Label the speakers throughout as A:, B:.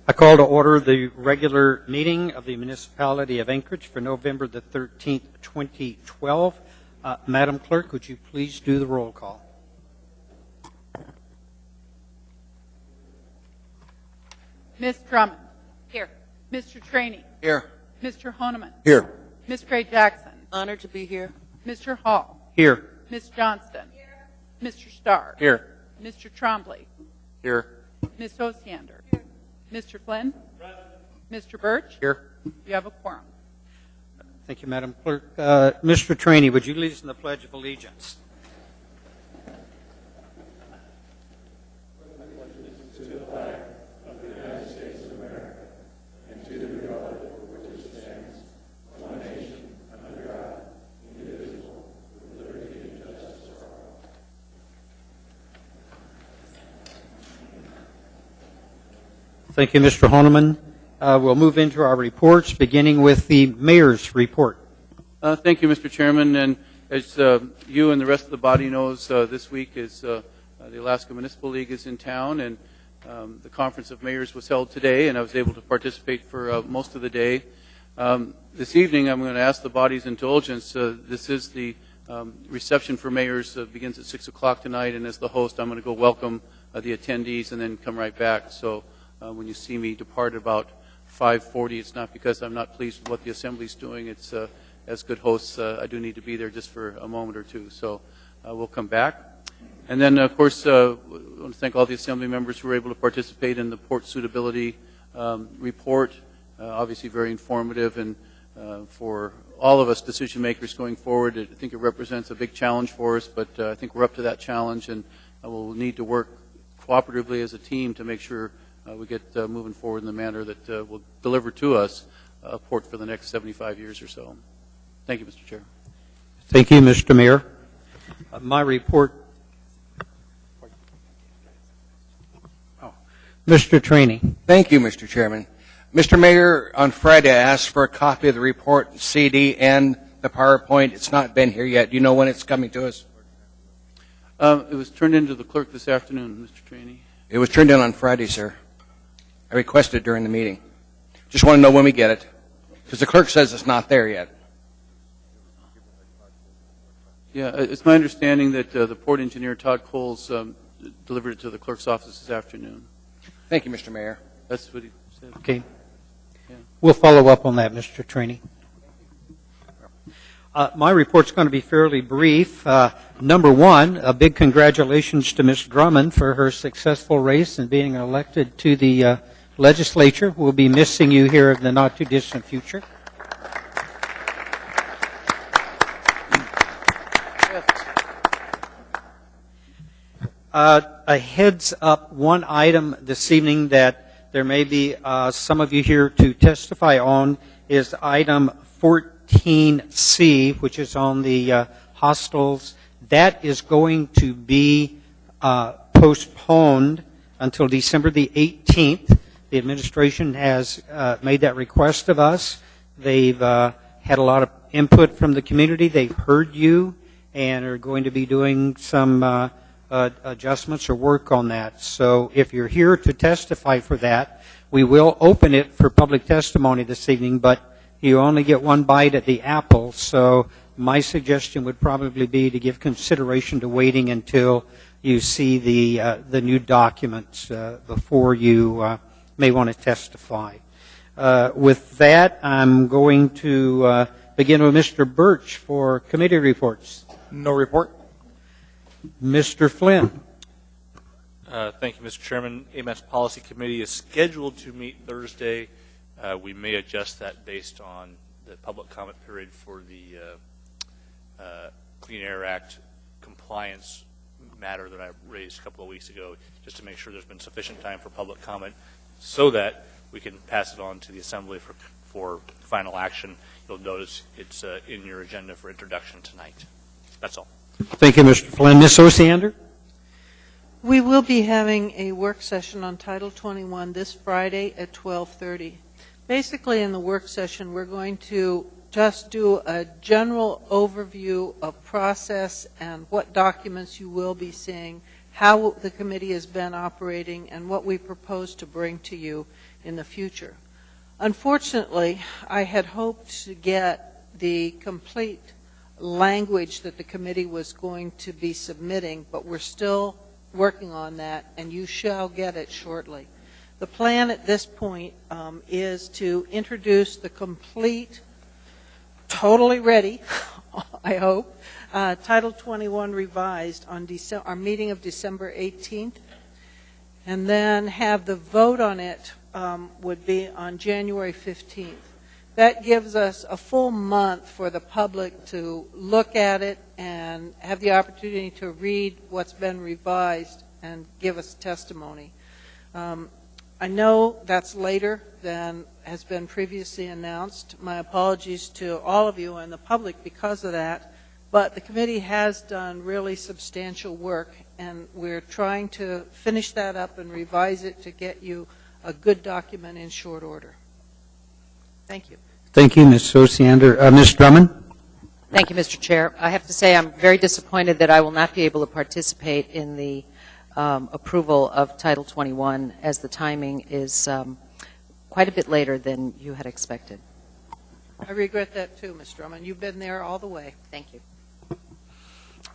A: I call to order the regular meeting of the Municipality of Anchorage for November the 13th, 2012. Madam Clerk, would you please do the roll call?
B: Ms. Drummond. Here. Mr. Trainey.
C: Here.
B: Mr. Honeman.
C: Here.
B: Ms. Gray Jackson.
D: Honored to be here.
B: Mr. Hall.
A: Here.
B: Ms. Johnston. Here. Mr. Starr.
C: Here.
B: Mr. Trombley.
C: Here.
B: Ms. Osiander. Here. Mr. Flynn. Present. Mr. Birch.
C: Here.
B: You have a quorum.
A: Thank you, Madam Clerk. Mr. Trainey, would you lead us in the Pledge of Allegiance? Thank you, Mr. Honeman. We'll move into our reports, beginning with the Mayor's report.
E: Thank you, Mr. Chairman. And as you and the rest of the body knows, this week is the Alaska Municipal League is in town, and the Conference of Mayors was held today, and I was able to participate for most of the day. This evening, I'm going to ask the body's indulgence. This is the reception for mayors. Begins at 6 o'clock tonight, and as the host, I'm going to go welcome the attendees and then come right back. So when you see me depart about 5:40, it's not because I'm not pleased with what the Assembly's doing. It's as good hosts, I do need to be there just for a moment or two. So we'll come back. And then, of course, I want to thank all the Assembly members who were able to participate in the port suitability report. Obviously very informative, and for all of us decision makers going forward, I think it represents a big challenge for us, but I think we're up to that challenge, and we'll need to work cooperatively as a team to make sure we get moving forward in the manner that will deliver to us a port for the next 75 years or so. Thank you, Mr. Chair.
A: Thank you, Mr. Mayor. My report. Mr. Trainey.
C: Thank you, Mr. Chairman. Mr. Mayor, on Friday I asked for a copy of the report, CD, and the PowerPoint. It's not been here yet. Do you know when it's coming to us?
E: It was turned into the clerk this afternoon, Mr. Trainey.
C: It was turned in on Friday, sir. I requested it during the meeting. Just want to know when we get it, because the clerk says it's not there yet.
E: Yeah, it's my understanding that the port engineer, Todd Coles, delivered it to the clerk's office this afternoon.
C: Thank you, Mr. Mayor.
E: That's what he said.
A: Okay.
E: Yeah.
A: We'll follow up on that, Mr. Trainey. My report's going to be fairly brief. Number one, a big congratulations to Ms. Drummond for her successful race and being elected to the legislature. We'll be missing you here in the not-too-distant future. A heads up, one item this evening that there may be some of you here to testify on is item 14C, which is on the hostels. That is going to be postponed until December the 18th. The administration has made that request of us. They've had a lot of input from the community. They've heard you and are going to be doing some adjustments or work on that. So if you're here to testify for that, we will open it for public testimony this evening, but you only get one bite at the apple. So my suggestion would probably be to give consideration to waiting until you see the new documents before you may want to testify. With that, I'm going to begin with Mr. Birch for committee reports.
C: No report.
A: Mr. Flynn.
F: Thank you, Mr. Chairman. AMS Policy Committee is scheduled to meet Thursday. We may adjust that based on the public comment period for the Clean Air Act compliance matter that I raised a couple of weeks ago, just to make sure there's been sufficient time for public comment so that we can pass it on to the Assembly for final action. You'll notice it's in your agenda for introduction tonight. That's all.
A: Thank you, Mr. Flynn. Ms. Osiander?
D: We will be having a work session on Title 21 this Friday at 12:30. Basically, in the work session, we're going to just do a general overview of process and what documents you will be seeing, how the committee has been operating, and what we propose to bring to you in the future. Unfortunately, I had hoped to get the complete language that the committee was going to be submitting, but we're still working on that, and you shall get it shortly. The plan at this point is to introduce the complete, totally ready, I hope, Title 21 revised on our meeting of December 18th, and then have the vote on it would be on January 15th. That gives us a full month for the public to look at it and have the opportunity to read what's been revised and give us testimony. I know that's later than has been previously announced. My apologies to all of you and the public because of that, but the committee has done really substantial work, and we're trying to finish that up and revise it to get you a good document in short order. Thank you.
A: Thank you, Ms. Osiander. Ms. Drummond?
G: Thank you, Mr. Chair. I have to say I'm very disappointed that I will not be able to participate in the approval of Title 21, as the timing is quite a bit later than you had expected.
D: I regret that too, Ms. Drummond. You've been there all the way.
G: Thank you.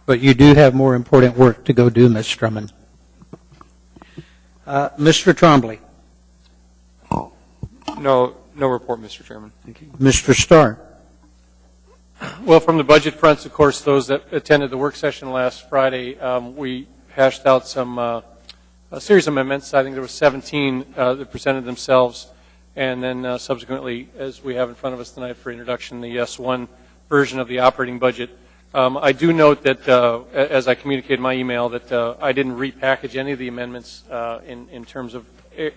A: But you do have more important work to go do, Ms. Drummond. Mr. Trombley?
H: No report, Mr. Chairman.
A: Mr. Starr?
H: Well, from the budget fronts, of course, those that attended the work session last Friday, we hashed out a series of amendments. I think there were 17 that presented themselves, and then subsequently, as we have in front of us tonight for introduction, the S1 version of the operating budget. I do note that, as I communicated in my email, that I didn't repackage any of the amendments in terms of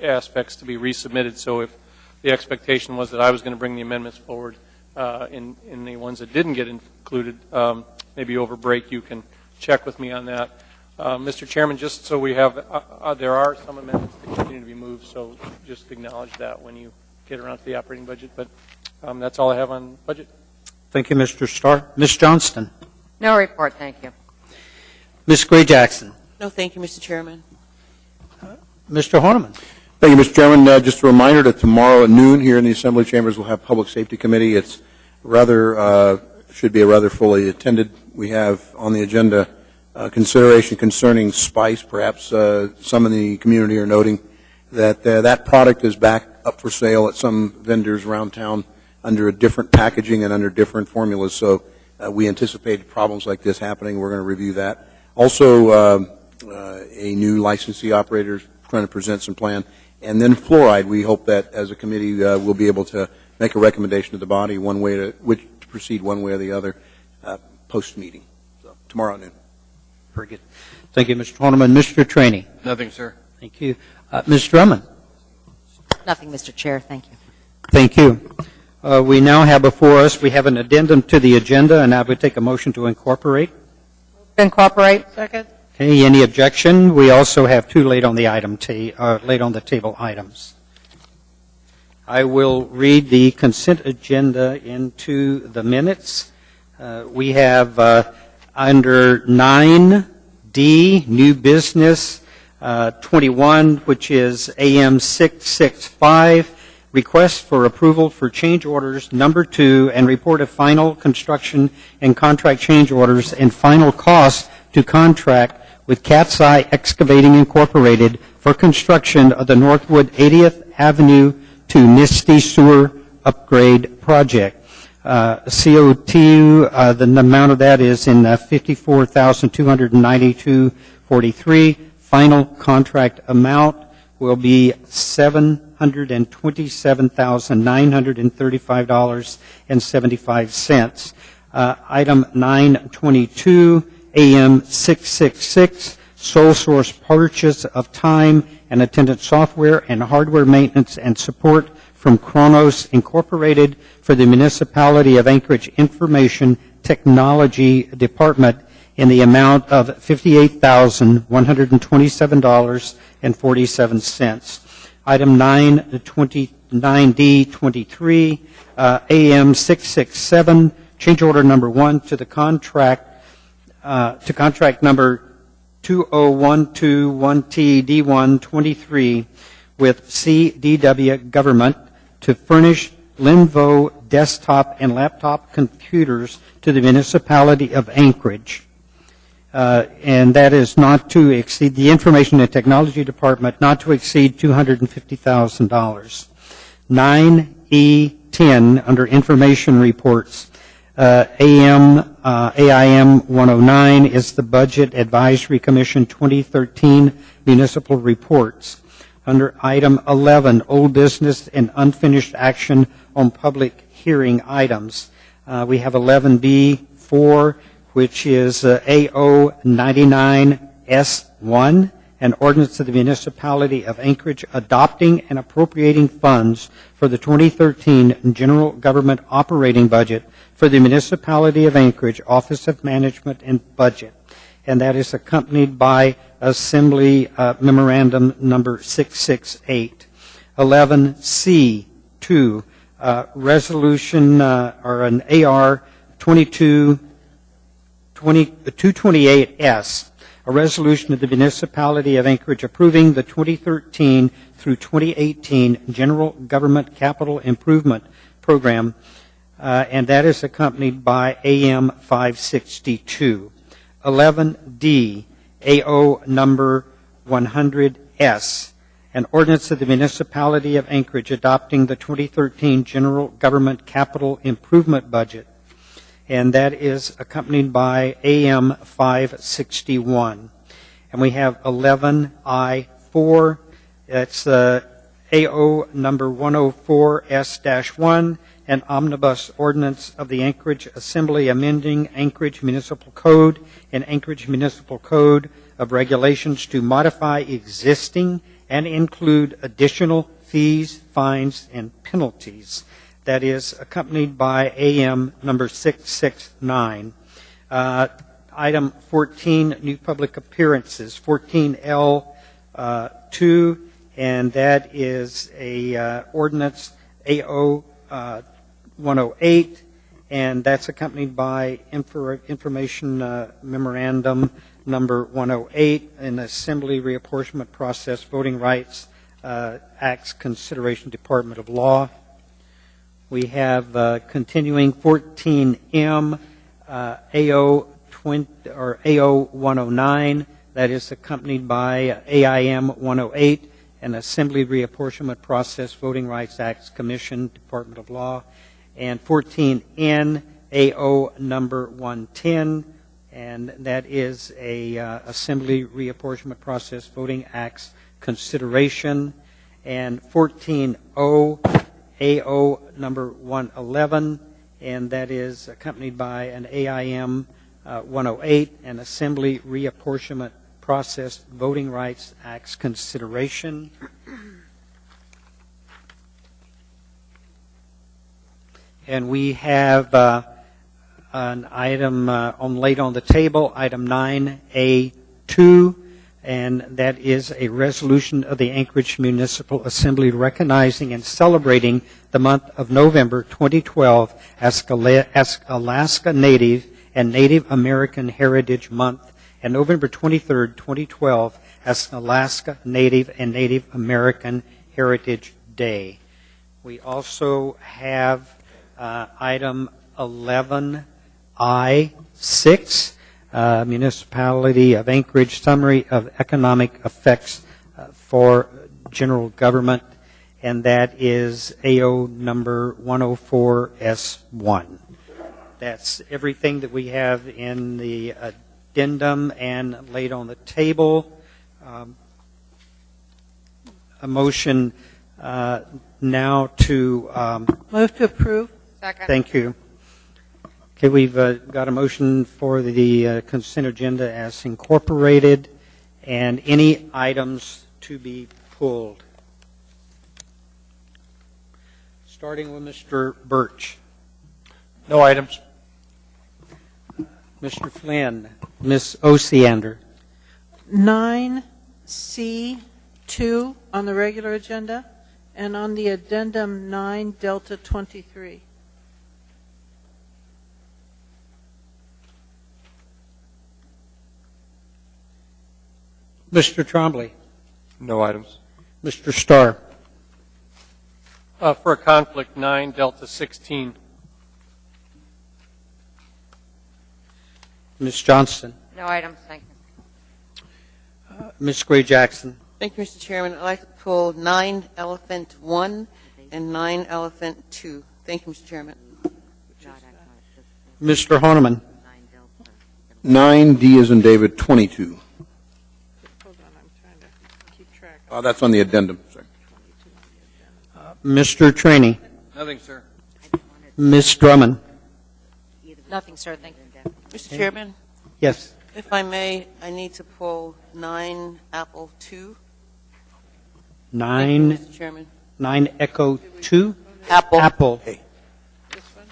H: aspects to be resubmitted. So if the expectation was that I was going to bring the amendments forward in the ones that didn't get included, maybe over break, you can check with me on that. Mr. Chairman, just so we have, there are some amendments that continue to be moved, so just acknowledge that when you get around to the operating budget. But that's all I have on budget.
A: Thank you, Mr. Starr. Ms. Johnston?
G: No report, thank you.
A: Ms. Gray-Jackson?
I: No, thank you, Mr. Chairman.
A: Mr. Horniman?
J: Thank you, Mr. Chairman. Just a reminder that tomorrow at noon here in the Assembly Chambers we'll have Public Safety Committee. It's should be a rather fully attended. We have on the agenda consideration concerning spice. Perhaps some in the community are noting that that product is back up for sale at some vendors around town under a different packaging and under different formulas. So we anticipate problems like this happening. We're going to review that. Also, a new licensee operator trying to present some plan. And then fluoride, we hope that as a committee we'll be able to make a recommendation to the body one way to proceed one way or the other post-meeting. So tomorrow at noon.
A: Very good. Thank you, Mr. Horniman. Mr. Trainee?
C: Nothing, sir.
A: Thank you. Ms. Drummond?
G: Nothing, Mr. Chair, thank you.
A: Thank you. We now have before us, we have an addendum to the agenda, and I would take a motion to incorporate.
G: Incorporate.
D: Second.
A: Okay, any objection? We also have two late on the table items. I will read the consent agenda into the minutes. We have under 9D, new business, 21, which is AM 665, request for approval for change orders number 2 and report of final construction and contract change orders and final costs to contract with Cat's Eye Excavating Incorporated for construction of the Northwood 80th Avenue to Nisty Sewer Upgrade Project. CO2, the amount of that is in $54,292.43. Final contract amount will be $727,935.75. Item 922, AM 666, sole source purchase of time and attendance software and hardware maintenance and support from Kronos Incorporated for the Municipality of Anchorage Information Technology Department in the amount of $58,127.47. Item 9D23, AM 667, change order number 1 to the contract number 20121TD123 with CDW Government to furnish Linvo desktop and laptop computers to the municipality of Anchorage. And that is not to exceed, the Information and Technology Department, not to exceed $250,000. 9E10, under Information Reports, AIM 109 is the Budget Advisory Commission 2013 Municipal Reports. Under item 11, Old Business and Unfinished Action on Public Hearing Items, we have 11B4, which is AO 99S1, an ordinance of the Municipality of Anchorage adopting and appropriating funds for the 2013 General Government Operating Budget for the Municipality of Anchorage, Office of Management and Budget. And that is accompanied by Assembly Memorandum number 668. 11C2, resolution or an AR 228S, a resolution of the Municipality of Anchorage approving the 2013 through 2018 General Government Capital Improvement Program, and that is accompanied by AM 562. 11D, AO number 100S, an ordinance of the Municipality of Anchorage adopting the 2013 General Government Capital Improvement Budget, and that is accompanied by AM 561. And we have 11I4, that's AO number 104S-1, an omnibus ordinance of the Anchorage Assembly amending Anchorage Municipal Code and Anchorage Municipal Code of Regulations to modify existing and include additional fees, fines, and penalties. That is accompanied by AM number 669. Item 14, new public appearances, 14L2, and that is a ordinance AO 108, and that's accompanied by information memorandum number 108, an Assembly reapportionment process, voting rights, acts consideration, Department of Law. We have continuing 14M, AO 20 or AO 109, that is accompanied by AIM 108, an Assembly reapportionment process, voting rights, acts commission, Department of Law, and 14N, AO number 110, and that is a Assembly reapportionment process, voting acts consideration, and 14O, AO number 111, and that is accompanied by an AIM 108, an Assembly reapportionment process, voting rights acts consideration. And we have an item laid on the table, item 9A2, and that is a resolution of the Anchorage Municipal Assembly recognizing and celebrating the month of November 2012 as Alaska Native and Native American Heritage Month, and November 23rd, 2012 as Alaska Native and Native American Heritage Day. We also have item 11I6, Municipality of Anchorage Summary of Economic Effects for General Government, and that is AO number 104S1. That's everything that we have in the addendum and laid on the table. A motion now to...
D: Move to approve.
B: Second.
A: Thank you. Okay, we've got a motion for the consent agenda as incorporated, and any items to be pulled. Starting with Mr. Birch.
H: No items.
A: Mr. Flynn. Ms. Osiander.
D: 9C2 on the regular agenda, and on the addendum 9 Delta 23.
A: Mr. Trombley.
H: No items.
A: Mr. Starr.
H: For a conflict, 9 Delta 16.
A: Ms. Johnston.
I: No items, thank you.
A: Ms. Gray Jackson.
K: Thank you, Mr. Chairman. I'd like to pull 9 Elephant 1 and 9 Elephant 2. Thank you, Mr. Chairman.
A: Mr. Honeman.
J: 9D as in David, 22.
D: Hold on, I'm trying to keep track.
J: That's on the addendum. Sorry.
A: Mr. Trainee.
C: Nothing, sir.
A: Ms. Drummond.
G: Nothing, sir, thank you.
K: Mr. Chairman,
A: Yes.
K: if I may, I need to pull 9 Apple 2. Thank you,
A: 9
K: Mr. Chairman.
A: Echo 2.
K: Apple.
A: Apple.
D: This one?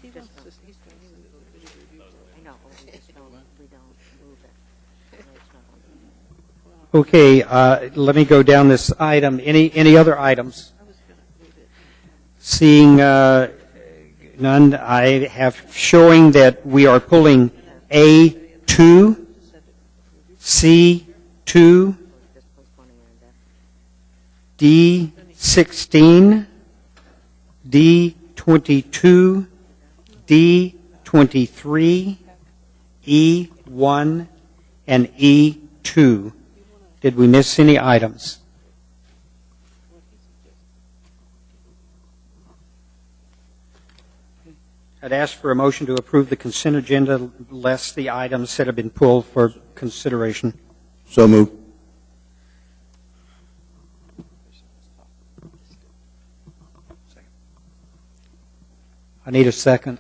I: He wants to, he's going to do the video review. I know, we just don't, we don't move it. It's not on.
A: Okay, let me go down this item. Any other items? Seeing none, I have showing that we are pulling A2, C2, D16, D22, D23, E1, and E2. Did we miss any items? I'd ask for a motion to approve the consent agenda less the items that have been pulled for consideration.
J: So moved.
A: I need a second.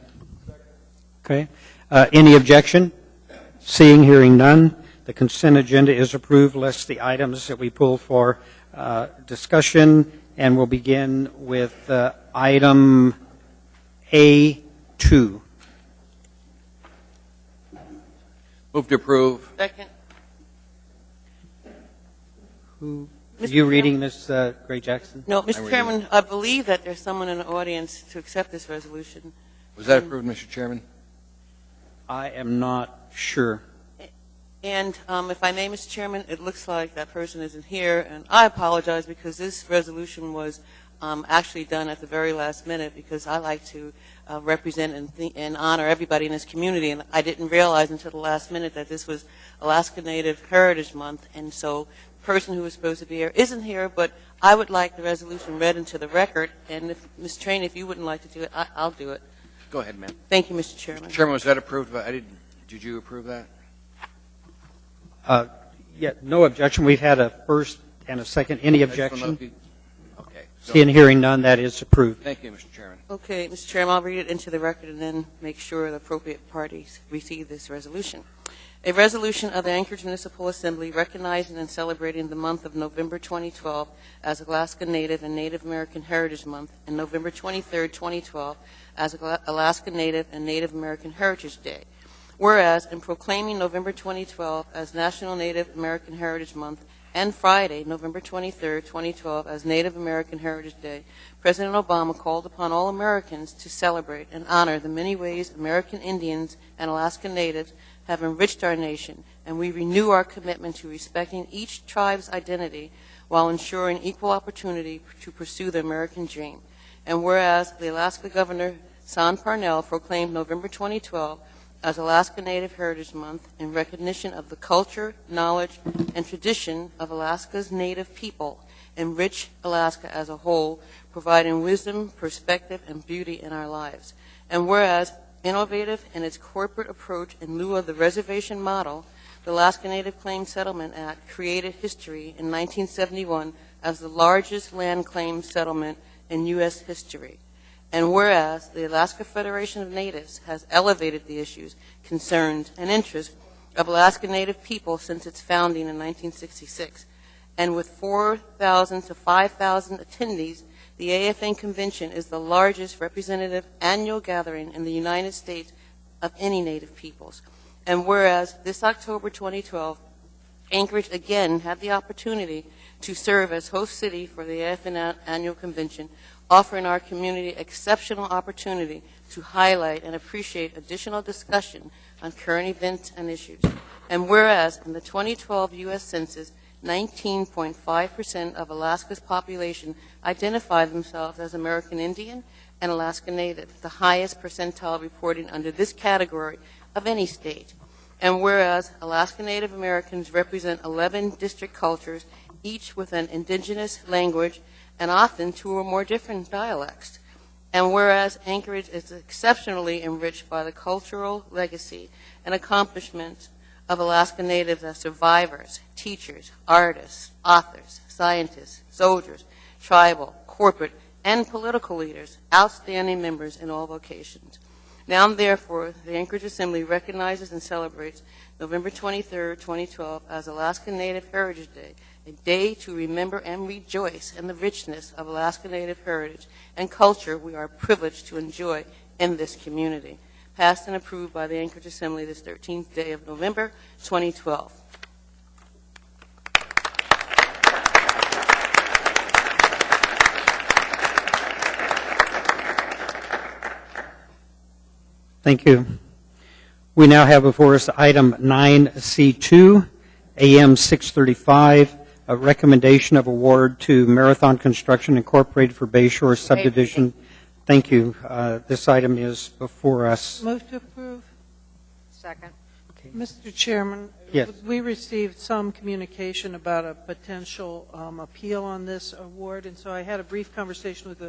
A: Okay. Any objection? Seeing, hearing none, the consent agenda is approved less the items that we pull for discussion, and we'll begin with item A2.
C: Move to approve.
K: Second.
A: Who?
K: Mr.
A: You reading, Ms. Gray Jackson?
K: No,
C: I'm
K: Mr.
C: reading
K: Chairman, I believe that there's someone in the audience to accept this resolution.
C: Was that approved, Mr. Chairman?
A: I am not sure.
K: And if I may, Mr. Chairman, it looks like that person isn't here, and I apologize because this resolution was actually done at the very last minute because I like to represent and honor everybody in this community, and I didn't realize until the last minute that this was Alaska Native Heritage Month, and so the person who was supposed to be here isn't here, but I would like the resolution read into the record, and if, Ms. Train, if you wouldn't like to do it, I'll do it.
C: Go ahead, ma'am.
K: Thank you, Mr. Chairman.
C: Chairman, was that approved? Did you approve that?
A: Yeah, no objection. We've had a first and a second. Any
C: I just wanna know
A: objection?
C: if you- Okay.
A: Seeing, hearing none, that is approved.
C: Thank you, Mr. Chairman.
K: Okay, Mr. Chairman, I'll read it into the record and then make sure the appropriate parties receive this resolution. A resolution of the Anchorage Municipal Assembly recognizing and celebrating the month of November 2012 as Alaska Native and Native American Heritage Month and November 23, 2012 as Alaska Native and Native American Heritage Day. Whereas, in proclaiming November 2012 as National Native American Heritage Month and Friday, November 23, 2012 as Native American Heritage Day, President Obama called upon all Americans to celebrate and honor the many ways American Indians and Alaska Natives have enriched our nation, and we renew our commitment to respecting each tribe's identity while ensuring equal opportunity to pursue the American dream. And whereas the Alaska Governor, San Parnell, proclaimed November 2012 as Alaska Native Heritage Month in recognition of the culture, knowledge, and tradition of Alaska's Native people, enrich Alaska as a whole, providing wisdom, perspective, and beauty in our lives. And whereas innovative in its corporate approach in lieu of the reservation model, the Alaska Native Claims Settlement Act created history in 1971 as the largest land claim settlement in U.S. history. And whereas the Alaska Federation of Natives has elevated the issues, concerns, and interests of Alaska Native people since its founding in 1966, and with 4,000 to 5,000 attendees, the AFN Convention is the largest representative annual gathering in the United States of any Native peoples. And whereas this October 2012, Anchorage again had the opportunity to serve as host city for the AFN Annual Convention, offering our community exceptional opportunity to highlight and appreciate additional discussion on current events and issues. And whereas in the 2012 U.S. Census, 19.5% of Alaska's population identify themselves as American Indian and Alaska Native, the highest percentile reporting under this category of any state. And whereas Alaska Native Americans represent 11 district cultures, each with an indigenous language and often 2 or more different dialects. And whereas Anchorage is exceptionally enriched by the cultural legacy and accomplishments of Alaska Natives as survivors, teachers, artists, authors, scientists, soldiers, tribal, corporate, and political leaders, outstanding members in all vocations. Now, therefore, the Anchorage Assembly recognizes and celebrates November 23, 2012 as Alaska Native Heritage Day, a day to remember and rejoice in the richness of Alaska Native heritage and culture we are privileged to enjoy in this community. Passed and approved by the Anchorage Assembly this 13th day of November, 2012.
A: Thank you. We now have before us item 9C2, AM 635, a recommendation of award to Marathon Construction Incorporated for Bayshore subdivision. Thank you. This item is before us.
D: Move to approve.
I: Second.
D: Mr. Chairman,
A: Yes.
D: we received some communication about a potential appeal on this award, and so I had a brief conversation with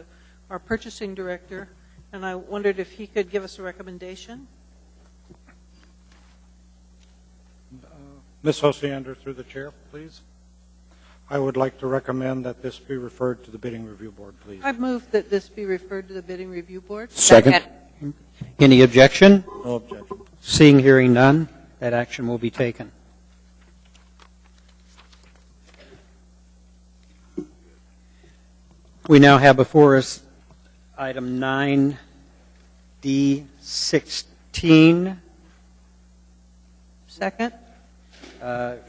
D: our purchasing director, and I wondered if he could give us a recommendation.
L: Ms. Hosiander, through the chair, please. I would like to recommend that this be referred to the bidding review board, please.
D: I move that this be referred to the bidding review board.
J: Second.
A: Any objection?
L: No objection.
A: Seeing, hearing none, that action will be taken. We now have before us item 9D16,
D: Second.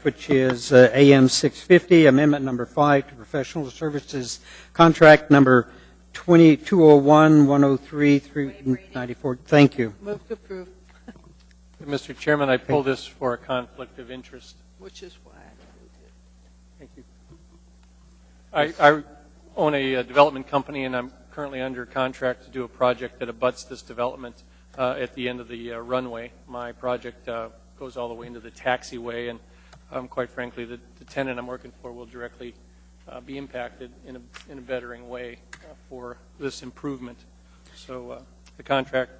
A: which is AM 650, amendment number 5 to professional services contract number 201-103-394. Thank you.
D: Move to approve,
H: Mr. Chairman, I pull this for a conflict of interest.
D: which is why I moved it.
H: Thank you. I own a development company, and I'm currently under contract to do a project that abuts this development at the end of the runway. My project goes all the way into the taxiway, and quite frankly, the tenant I'm working for will directly be impacted in a bettering way for this improvement. So the contract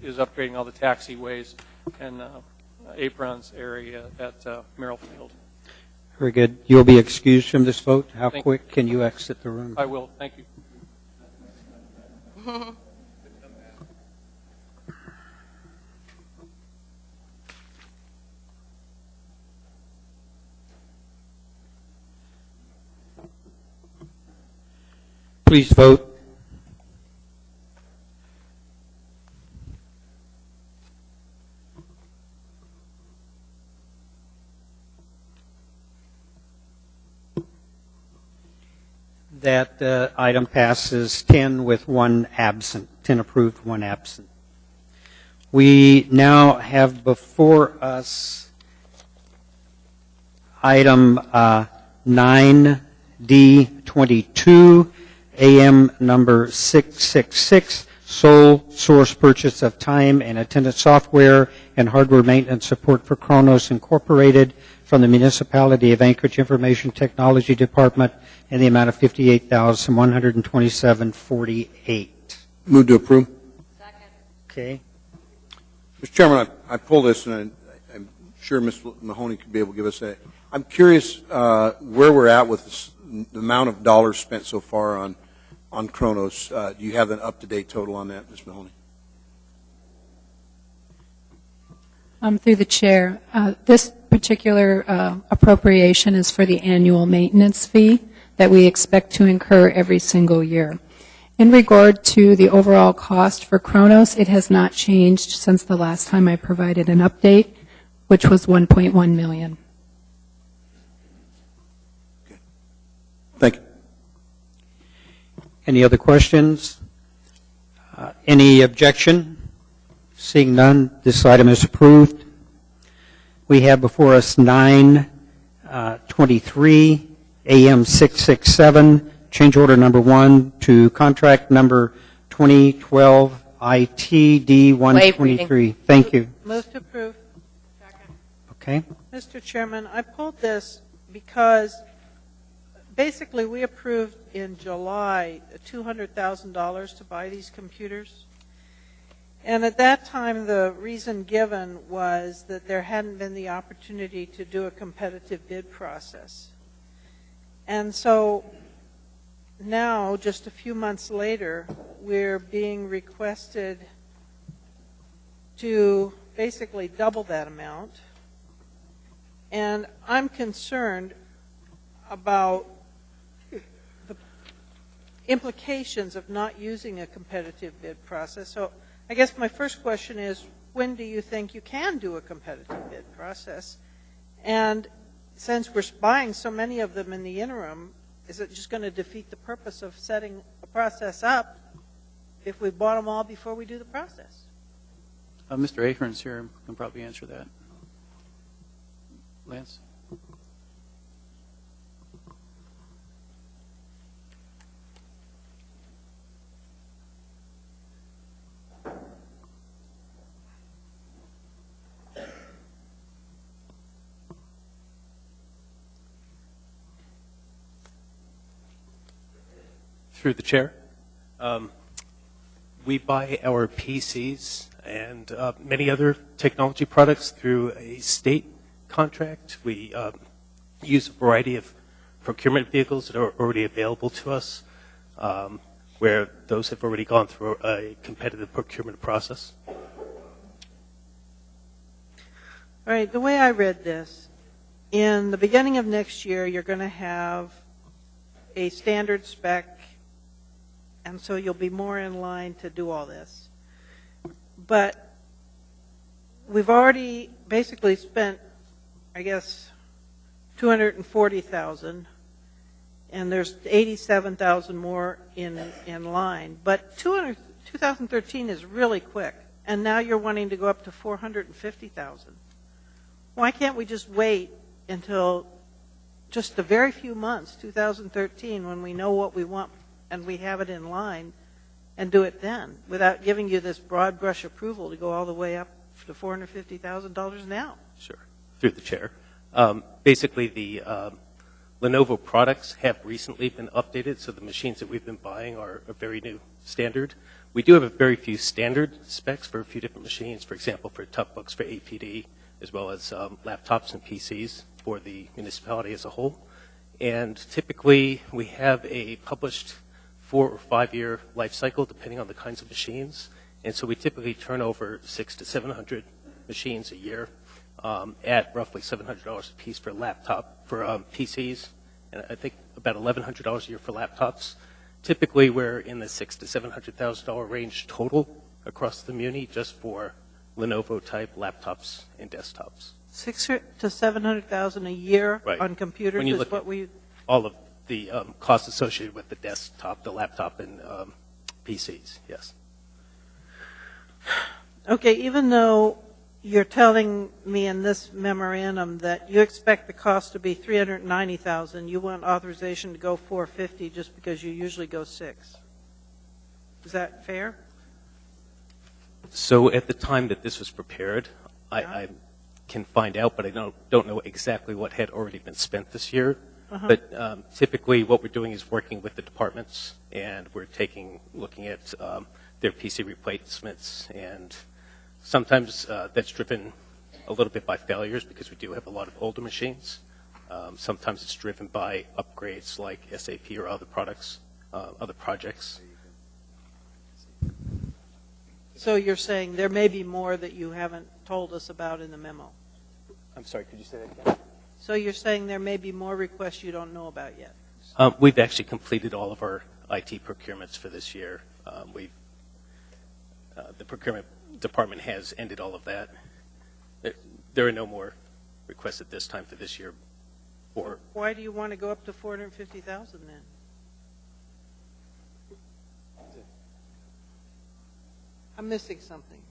H: is upgrading all the taxiways and aprons area at Merrill Field.
A: Very good. You'll be excused from this vote. How
H: Thank
A: quick can you exit the room?
H: I will. Thank you.
A: Please vote. That item passes 10 with 1 absent, 10 approved, 1 absent. We now have before us item 9D22, AM number 666, sole source purchase of time and attendance software and hardware maintenance support for Kronos Incorporated from the Municipality of Anchorage Information Technology Department in the amount of $58,127.48.
J: Move to approve.
A: Okay.
J: Mr. Chairman, I pull this, and I'm sure Ms. Mahoney could be able to give us I'm curious where we're at with the amount of dollars spent so far on Kronos. Do you have an up-to-date total on that, Ms. Mahoney?
M: Through the chair, this particular appropriation is for the annual maintenance fee that we expect to incur every single year. In regard to the overall cost for Kronos, it has not changed since the last time I provided an update, which was $1.1 million.
J: Okay. Thank you.
A: Any other questions? Any objection? Seeing none, this item is approved. We have before us 9D23, 23, AM 667, change order number 1 to contract number 2012 ITD 123. Thank you.
D: Move to approve.
A: Okay.
D: Mr. Chairman, I pulled this because basically we approved in July $200,000 to buy these computers. And at that time, the reason given was that there hadn't been the opportunity to do a competitive bid process. And so now, just a few months later, we're being requested to basically double that amount. And I'm concerned about the implications of not using a competitive bid process. So I guess my first question is, when do you think you can do a competitive bid process? And since we're buying so many of them in the interim, is it just going to defeat the purpose of setting a process up if we bought them all before we do the process?
E: Mr. Ahern's here and can probably answer that. Lance?
N: Through the chair. We buy our PCs and many other technology products through a state contract. We use a variety of procurement vehicles that are already available to us, where those have already gone through a competitive procurement process.
D: All right, the way I read this, in the beginning of next year, you're going to have a standard spec, and so you'll be more in line to do all this. But we've already basically spent, I guess, $240,000, and there's $87,000 more in line. But 2013 is really quick, and now you're wanting to go up to $450,000. Why can't we just wait until just a very few months, 2013, when we know what we want and we have it in line, and do it then, without giving you this broad brush approval to go all the way up to $450,000 now?
N: Sure. Through the chair. Basically, the Lenovo products have recently been updated, so the machines that we've been buying are a very new standard. We do have a very few standard specs for a few different machines, for example, for toughbooks for APD, as well as laptops and PCs for the municipality as a whole. And typically, we have a published 4 or 5 year life cycle, depending on the kinds of machines. And so we typically turn over 600 to 700 machines a year at roughly $700 a piece for PCs, and I think about $1,100 a year for laptops. Typically, we're in the $600,000 to $700,000 range total across the muni, just for Lenovo type laptops and desktops.
D: $600,000 to $700,000 a year
N: Right.
D: on computers
N: When you
D: is
N: look
D: what
N: at
D: we.
N: all of the costs associated with the desktop, the laptop, and PCs, yes.
D: Okay, even though you're telling me in this memorandum that you expect the cost to be $390,000, you want authorization to go $450 just because you usually go $6. Is that fair?
N: So at the time that this was prepared, I can find out, but I don't know exactly what had already been spent this year. But typically what we're doing is working with the departments, and we're looking at their PC replacements, and sometimes that's driven a little bit by failures because we do have a lot of older machines. Sometimes it's driven by upgrades like SAP or other products, other projects.
D: So you're saying there may be more that you haven't told us about in the memo?
N: I'm sorry, could you say that again?
D: So you're saying there may be more requests you don't know about yet?
N: We've actually completed all of our IT procurements for this year. The procurement department has ended all of that. There are no more requests at this time for this year.
D: Why do you want to go up to $450,000 then? I'm missing something.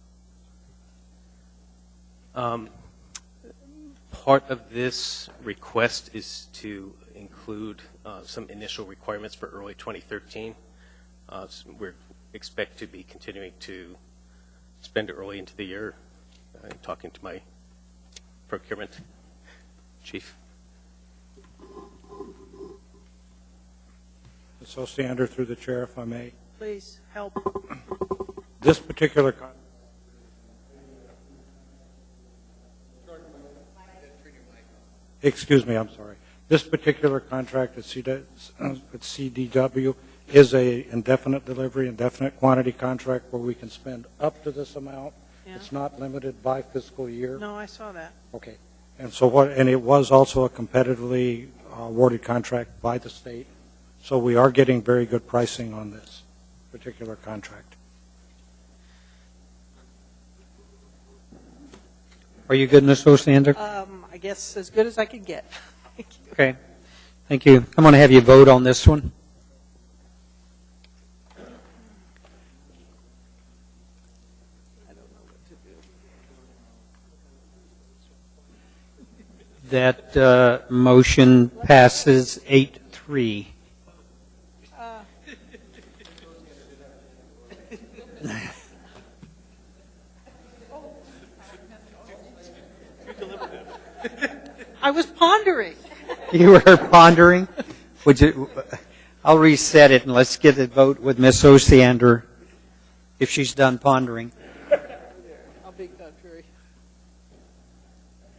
N: part of this request is to include some initial requirements for early 2013. So we expect to be continuing to spend early into the year. I'm talking to my procurement chief.
L: Ms. Osander, through the chair, if I may.
D: Please, help.
L: This particular excuse me, I'm sorry. This particular contract at CDW is a indefinite delivery, indefinite quantity contract where we can spend up to this amount.
D: Yeah.
L: It's not limited by fiscal year.
D: No, I saw that.
L: Okay. And so and it was also a competitively awarded contract by the state. So we are getting very good pricing on this particular contract.
A: Are you good, Ms. Osander?
D: I guess as good as I could get. Thank you.
A: Okay. Thank you. I'm going to have you vote on this one. That motion passes 8-3.
D: I was pondering.
A: You were pondering? Would you? I'll reset it and let's get a vote with Ms. Osander if she's done pondering.
D: I'll be done, Fury.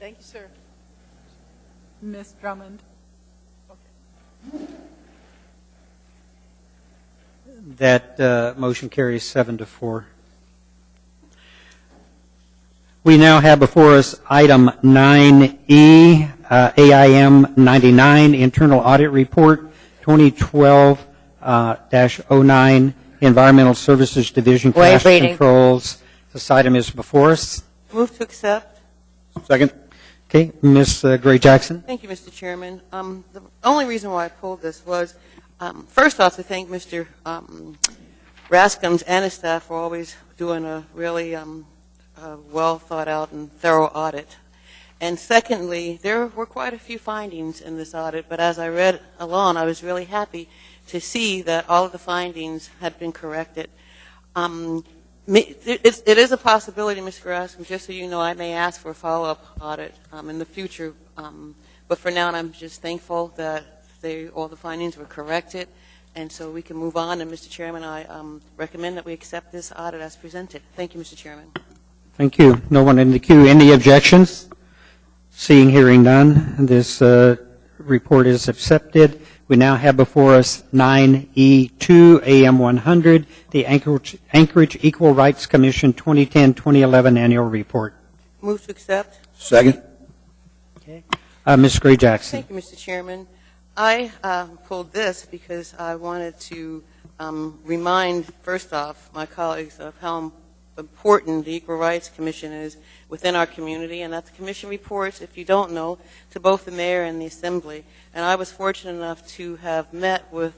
D: Thank you, sir.
B: Ms. Drummond?
A: That motion carries 7-4. We now have before us item 9E, AIM 99, Internal Audit Report 2012-09, Environmental Services Division Cash Controls. This item is before us.
K: Move to accept.
J: Second.
A: Okay, Ms. Gray Jackson.
K: Thank you, Mr. Chairman. The only reason why I pulled this was, first off, to thank Mr. Raskins and his staff for always doing a really well thought out and thorough audit. And secondly, there were quite a few findings in this audit, but as I read along, I was really happy to see that all of the findings had been corrected. It is a possibility, Mr. Raskins, just so you know, I may ask for a follow-up audit in the future, but for now I'm just thankful that all the findings were corrected, and so we can move on. And Mr. Chairman, I recommend that we accept this audit as presented. Thank you, Mr. Chairman.
A: Thank you. No one in the queue. Any objections? Seeing, hearing none, this report is accepted. We now have before us 9E2, AM 100, the Anchorage Equal Rights Commission 2010-2011 Annual Report.
K: Move to accept.
J: Second.
A: Okay. Ms. Gray Jackson.
K: Thank you, Mr. Chairman. I pulled this because I wanted to remind, first off, my colleagues of how important the Equal Rights Commission is within our community, and that the commission reports, if you don't know, to both the mayor and the assembly. And I was fortunate enough to have met with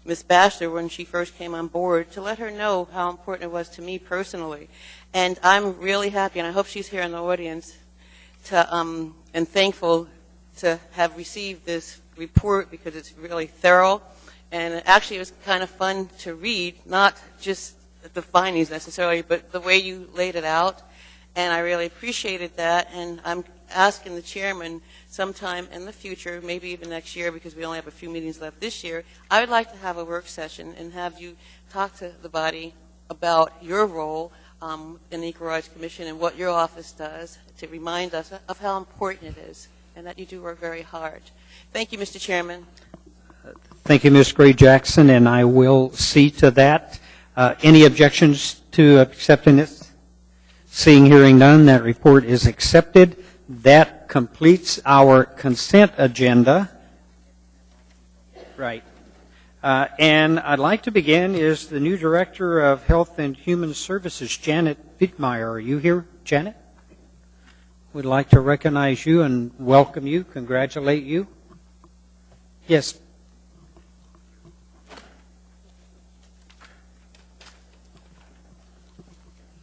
K: Ms. Batchelor when she first came on board to let her know how important it was to me personally. And I'm really happy, and I hope she's here in the audience, and thankful to have received this report because it's really thorough. And actually it was kind of fun to read, not just the findings necessarily, but the way you laid it out. And I really appreciated that. And I'm asking the chairman sometime in the future, maybe even next year, because we only have a few meetings left this year, I would like to have a work session and have you talk to the body about your role in the Equal Rights Commission and what your office does to remind us of how important it is and that you do work very hard. Thank you, Mr. Chairman.
A: Thank you, Ms. Gray Jackson, and I will see to that. Any objections to accepting this? Seeing, hearing none, that report is accepted. That completes our consent agenda. Right. And I'd like to begin is the new Director of Health and Human Services, Janet Wittmeyer. Are you here, Janet? We'd like to recognize you and welcome you, congratulate you. Yes.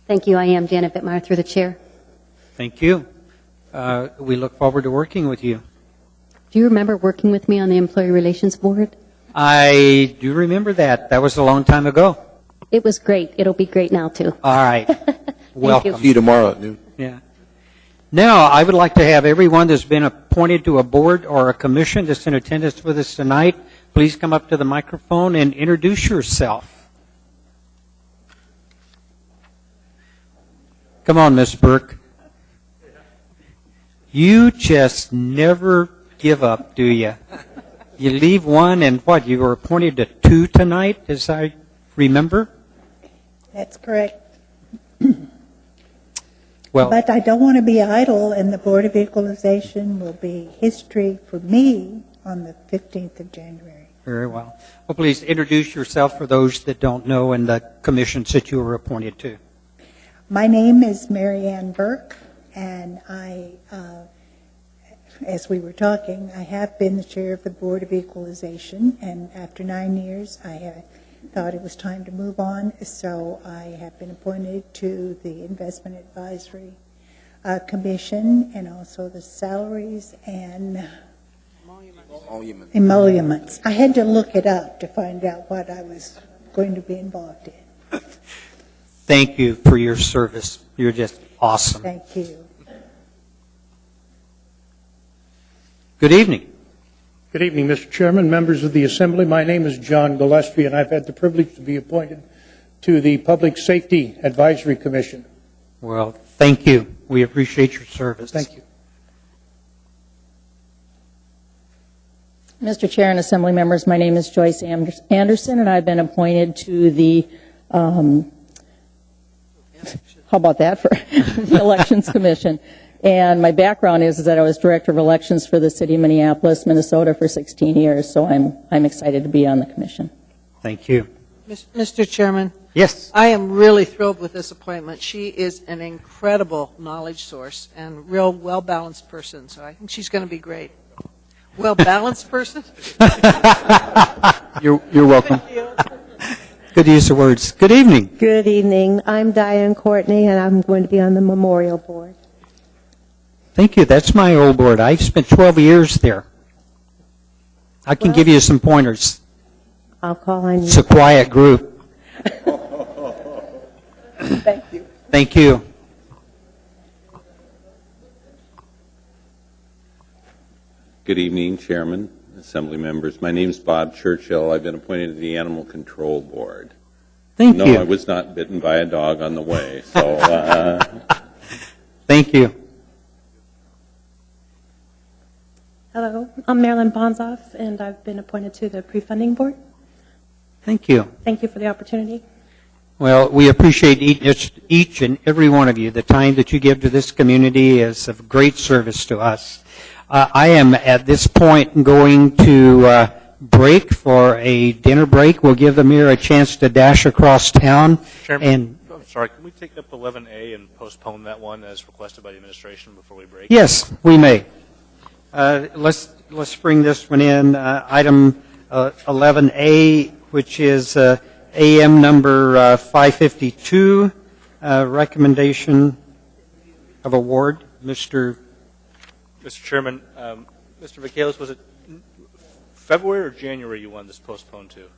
O: Thank you. I am Janet Wittmeyer, through the chair.
A: Thank you. We look forward to working with you.
O: Do you remember working with me on the Employee Relations Board?
A: I do remember that. That was a long time ago.
O: It was great. It'll be great now, too.
A: All right. Welcome.
J: See you tomorrow at noon.
A: Yeah. Now, I would like to have everyone that's been appointed to a board or a commission that's in attendance with us tonight, please come up to the microphone and introduce yourself. Come on, Miss Burke. You just never give up, do you? You leave one, and what, you were appointed to 2 tonight, as I remember?
P: That's correct.
A: Well,
P: But I don't want to be idle, and the Board of Equalization will be history for me on the 15th of January.
A: very well. Well, please introduce yourself for those that don't know and the commissions that you were appointed to.
P: My name is Mary Ann Burke, and as we were talking, I have been the chair of the Board of Equalization, and after 9 years, I thought it was time to move on, so I have been appointed to the Investment Advisory Commission, and also the Salaries and Emoluments. I had to look it up to find out what I was going to be involved in.
A: Thank you for your service. You're just awesome.
P: Thank you.
A: Good evening.
Q: Good evening, Mr. Chairman, members of the Assembly. My name is John Gillespie, and I've had the privilege to be appointed to the Public Safety Advisory Commission.
A: Well, thank you. We appreciate your service.
Q: Thank you.
R: Mr. Chair and Assembly members, my name is Joyce Anderson, and I've been appointed to the, how about that, for the Elections Commission. And my background is that I was Director of Elections for the City of Minneapolis, Minnesota for 16 years, so I'm excited to be on the commission.
A: Thank you.
D: Mr. Chairman?
A: Yes.
D: I am really thrilled with this appointment. She is an incredible knowledge source and real well-balanced person, so I think she's going to be great. Well-balanced person?
J: You're welcome.
A: Good use of words. Good evening.
S: Good evening. I'm Diane Courtney, and I'm going to be on the Memorial Board.
A: Thank you. That's my old board. I spent 12 years there. I can give you some pointers.
S: I'll call on you.
A: It's a quiet group.
S: Thank you.
A: Thank you.
T: Good evening, Chairman, Assembly members. My name is Bob Churchill. I've been appointed to the Animal Control Board.
A: Thank you.
T: No, I was not bitten by a dog on the way. So,
A: Thank you.
S: Hello, I'm Marilyn Bonzoff, and I've been appointed to the Pre-Funding Board.
A: Thank you.
S: Thank you for the opportunity.
A: Well, we appreciate each and every one of you. The time that you give to this community is of great service to us. I am at this point going to break for a dinner break. We'll give the mayor a chance to dash across town.
F: Chairman, I'm sorry, can we take up 11A and postpone that one as requested by the administration before we break?
A: Yes, we may. Let's bring this one in. Item 11A, which is AM number 552, recommendation of award. Mr.
F: Chairman, Mr. Michaelis, was it February or January you wanted this postponed to?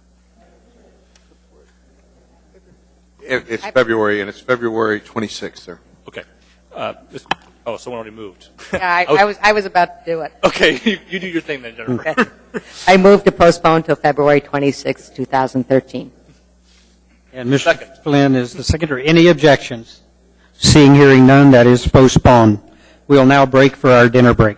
U: It's February, and it's February 26th, sir.
F: Okay. Someone already moved.
I: Yeah, I was about to do it.
F: Okay, you do your thing then, Jennifer.
I: Okay. I move to postpone till February 26, 2013.
A: And Mr. Flynn is the secretary. Any objections? Seeing, hearing none, that is postponed. We'll now break for our dinner break.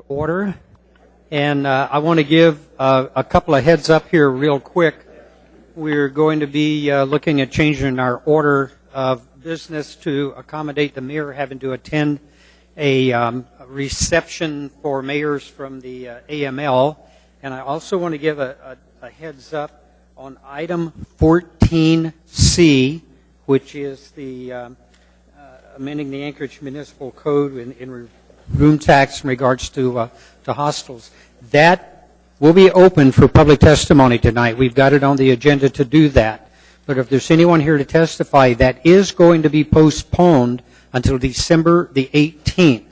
A: order. And I want to give a couple of heads up here real quick. We're going to be looking at changing our order of business to accommodate the mayor having to attend a reception for mayors from the AML. And I also want to give a heads up on item 14C, which is the amending the Anchorage Municipal Code in room tax in regards to hostels. That will be open for public testimony tonight. We've got it on the agenda to do that. But if there's anyone here to testify, that is going to be postponed until December the 18th.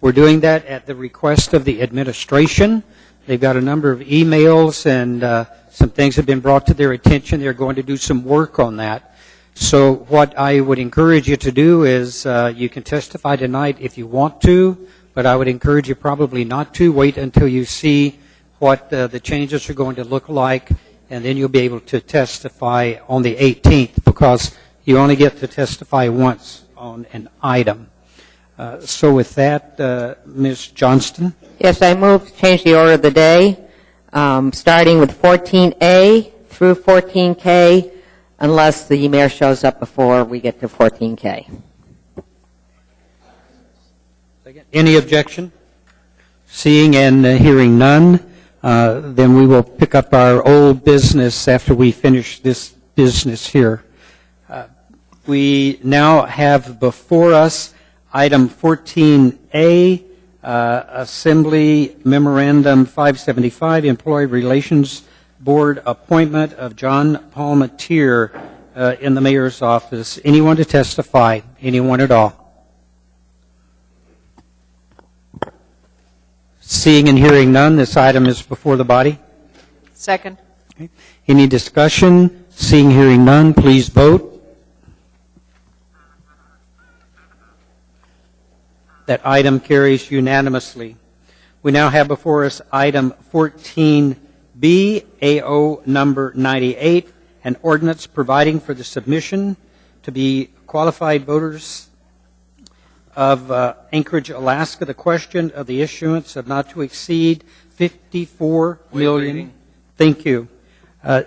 A: We're doing that at the request of the administration. They've got a number of emails and some things have been brought to their attention. They're going to do some work on that. So what I would encourage you to do is you can testify tonight if you want to, but I would encourage you probably not to. Wait until you see what the changes are going to look like, and then you'll be able to testify on the 18th, because you only get to testify once on an item. So with that, Ms. Johnston?
G: Yes, I move to change the order of the day, starting with 14A through 14K, unless the mayor shows up before we get to 14K.
A: Any objection? Seeing and hearing none, then we will pick up our old business after we finish this business here. We now have before us item 14A, Assembly Memorandum 575, Employee Relations Board appointment of John Palmatier in the mayor's office. Anyone to testify? Anyone at all? Seeing and hearing none, this item is before the body.
D: Second.
A: Okay. Any discussion? Seeing, hearing none, please vote. That item carries unanimously. We now have before us item 14B, AO number 98, an ordinance providing for the submission to be qualified voters of Anchorage, Alaska, the question of the issuance of not to exceed 54 million. Thank you.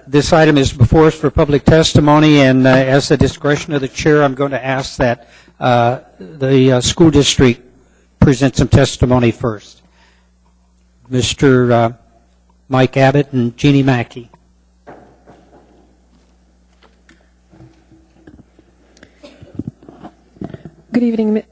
A: This item is before us for public testimony, and as the discretion of the chair, I'm going to ask that the school district present some testimony first. Mr. Mike Abbott and Jeannie Mackey.
V: Good evening,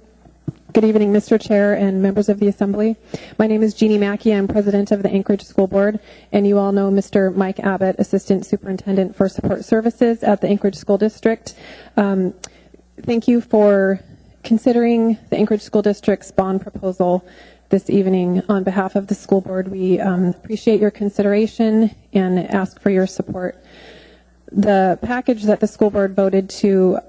V: Mr. Chair and members of the Assembly. My name is Jeannie Mackey. I'm president of the Anchorage School Board, and you all know Mr. Mike Abbott, Assistant Superintendent for Support Services at the Anchorage School District. Thank you for considering the Anchorage School District's bond proposal this evening. On behalf of the school board, we appreciate your consideration and ask for your support. The package that the school board voted to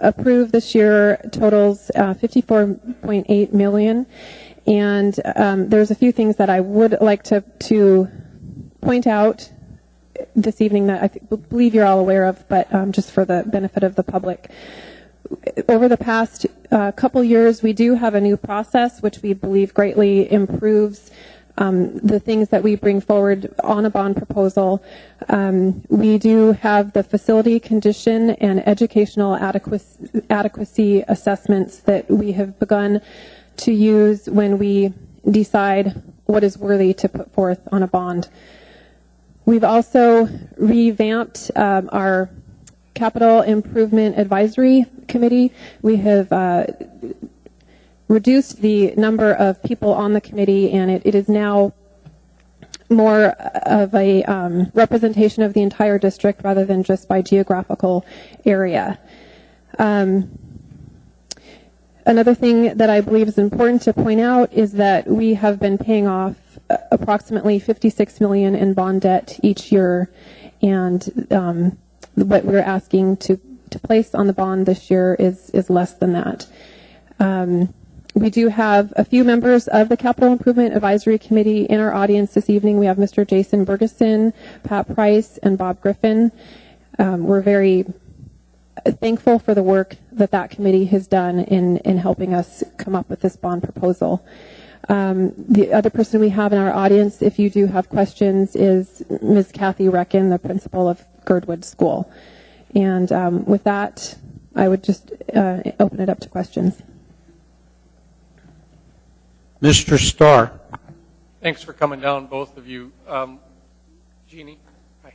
V: approve this year totals $54.8 million, and there's a few things that I would like to point out this evening that I believe you're all aware of, but just for the benefit of the public. Over the past couple years, we do have a new process which we believe greatly improves the things that we bring forward on a bond proposal. We do have the facility condition and educational adequacy assessments that we have begun to use when we decide what is worthy to put forth on a bond. We've also revamped our Capital Improvement Advisory Committee. We have reduced the number of people on the committee, and it is now more of a representation of the entire district rather than just by geographical area. Another thing that I believe is important to point out is that we have been paying off approximately $56 million in bond debt each year, and what we're asking to place on the bond this year is less than that. We do have a few members of the Capital Improvement Advisory Committee in our audience this evening. We have Mr. Jason Bergeson, Pat Price, and Bob Griffin. We're very thankful for the work that committee has done in helping us come up with this bond proposal. The other person we have in our audience, if you do have questions, is Ms. Kathy Recken, the principal of Girdwood School. And with that, I would just open it up to questions.
A: Mr. Starr.
C: Thanks for coming down, both of you. Jeannie, hi.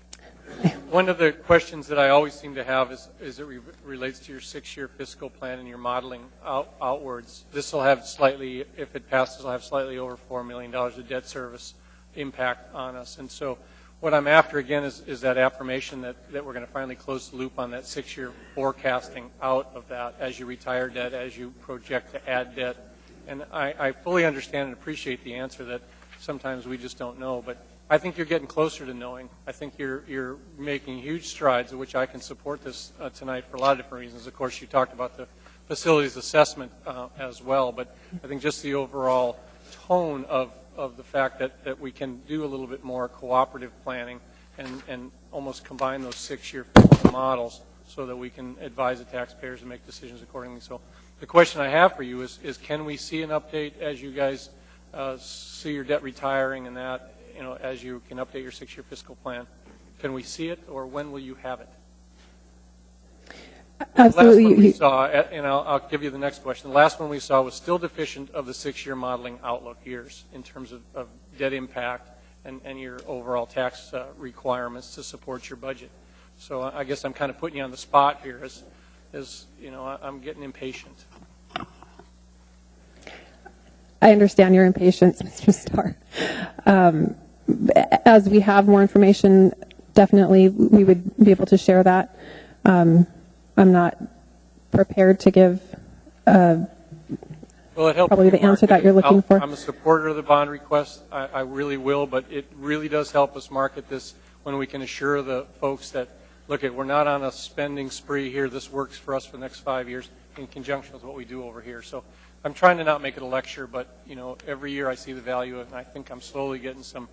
C: One of the questions that I always seem to have is it relates to your 6-year fiscal plan and your modeling outwards. This will have slightly, if it passes, will have slightly over $4 million of debt service impact on us. And so what I'm after, again, is that affirmation that we're going to finally close the loop on that 6-year forecasting out of that as you retire debt, as you project to add debt. And I fully understand and appreciate the answer that sometimes we just don't know, but I think you're getting closer to knowing. I think you're making huge strides, of which I can support this tonight for a lot of different reasons. Of course, you talked about the facilities assessment as well, but I think just the overall tone of the fact that we can do a little bit more cooperative planning and almost combine those 6-year fiscal models so that we can advise the taxpayers and make decisions accordingly. So the question I have for you is can we see an update as you guys see your debt retiring and that, as you can update your 6-year fiscal plan? Can we see it, or when will you have it?
V: Absolutely.
C: The last one we saw, and I'll give you the next question. The last one we saw was still deficient of the 6-year modeling outlook years in terms of debt impact and your overall tax requirements to support your budget. So I guess I'm kind of putting you on the spot here as I'm getting impatient.
V: I understand your impatience, Mr. Starr. As we have more information, definitely we would be able to share that. I'm not prepared to give probably the answer that you're looking for.
C: I'm a supporter of the bond request. I really will, but it really does help us market this when we can assure the folks that, look, we're not on a spending spree here. This works for us for the next 5 years in conjunction with what we do over here. So I'm trying to not make it a lecture, but every year I see the value of it, and I think I'm slowly getting some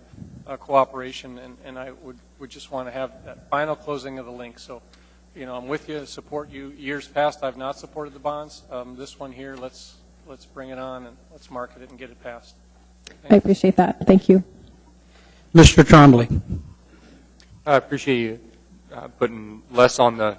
C: cooperation, and I would just want to have that final closing of the link. So, I'm with you, support you. Years past, I've not supported the bonds. This one here, let's bring it on and let's market it and get it passed.
V: I appreciate that. Thank you.
A: Mr. Trombley.
H: I appreciate you putting less on the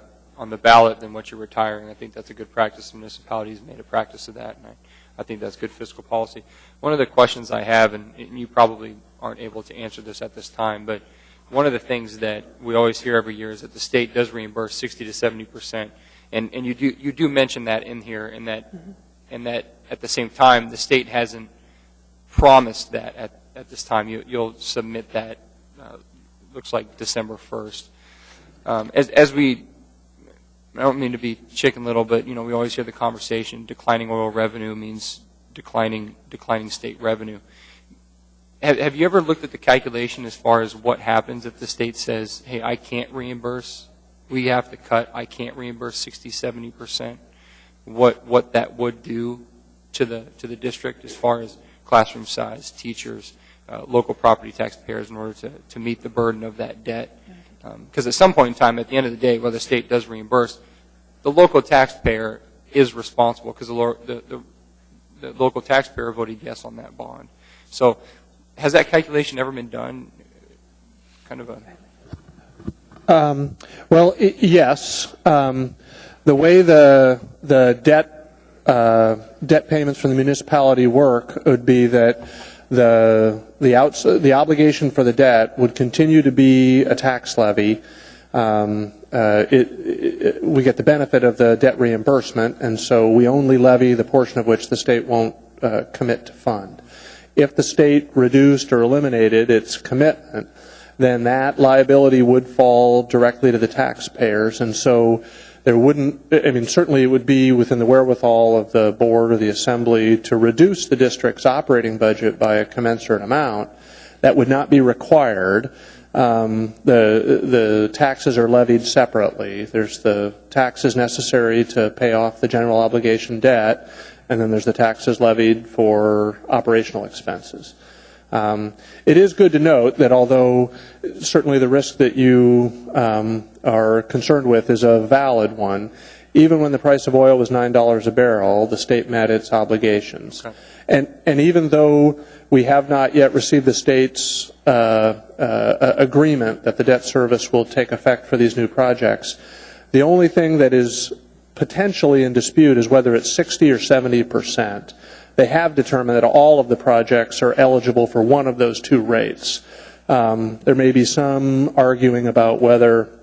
H: ballot than what you're retiring. I think that's a good practice. Municipalities made a practice of that, and I think that's good fiscal policy. One of the questions I have, and you probably aren't able to answer this at this time, but one of the things that we always hear every year is that the state does reimburse 60 to 70%, and you do mention that in here, and that at the same time the state hasn't promised that at this time. You'll submit that. Looks like December 1st. As we, I don't mean to be Chicken Little, but we always hear the conversation: declining oil revenue means declining state revenue. Have you ever looked at the calculation as far as what happens if the state says, "Hey, I can't reimburse. We have to cut. I can't reimburse 60, 70%." What that would do to the district as far as classroom size, teachers, local property taxpayers, in order to meet the burden of that debt. Because at some point in time, at the end of the day, whether the state does reimburse, the local taxpayer is responsible because the local taxpayer voted yes on that bond. So has that calculation ever been done? Kind of a...
Q: Yes. The way the debt payments from the municipality work would be that the obligation for the debt would continue to be a tax levy. We get the benefit of the debt reimbursement, and so we only levy the portion of which the state won't commit to fund. If the state reduced or eliminated its commitment, then that liability would fall directly to the taxpayers, and so there wouldn't, certainly it would be within the wherewithal of the board or the assembly to reduce the district's operating budget by a commensurate amount. That would not be required. The taxes are levied separately. There's the taxes necessary to pay off the general obligation debt, and then there's the taxes levied for operational expenses. It is good to note that although certainly the risk that you are concerned with is a valid one, Even when the price of oil was $9 a barrel, the state met its obligations.
H: Okay.
Q: And even though we have not yet received the state's agreement that the debt service will take effect for these new projects, the only thing that is potentially in dispute is whether it's 60 or 70%. They have determined that all of the projects are eligible for one of those two rates. There may be some arguing about whether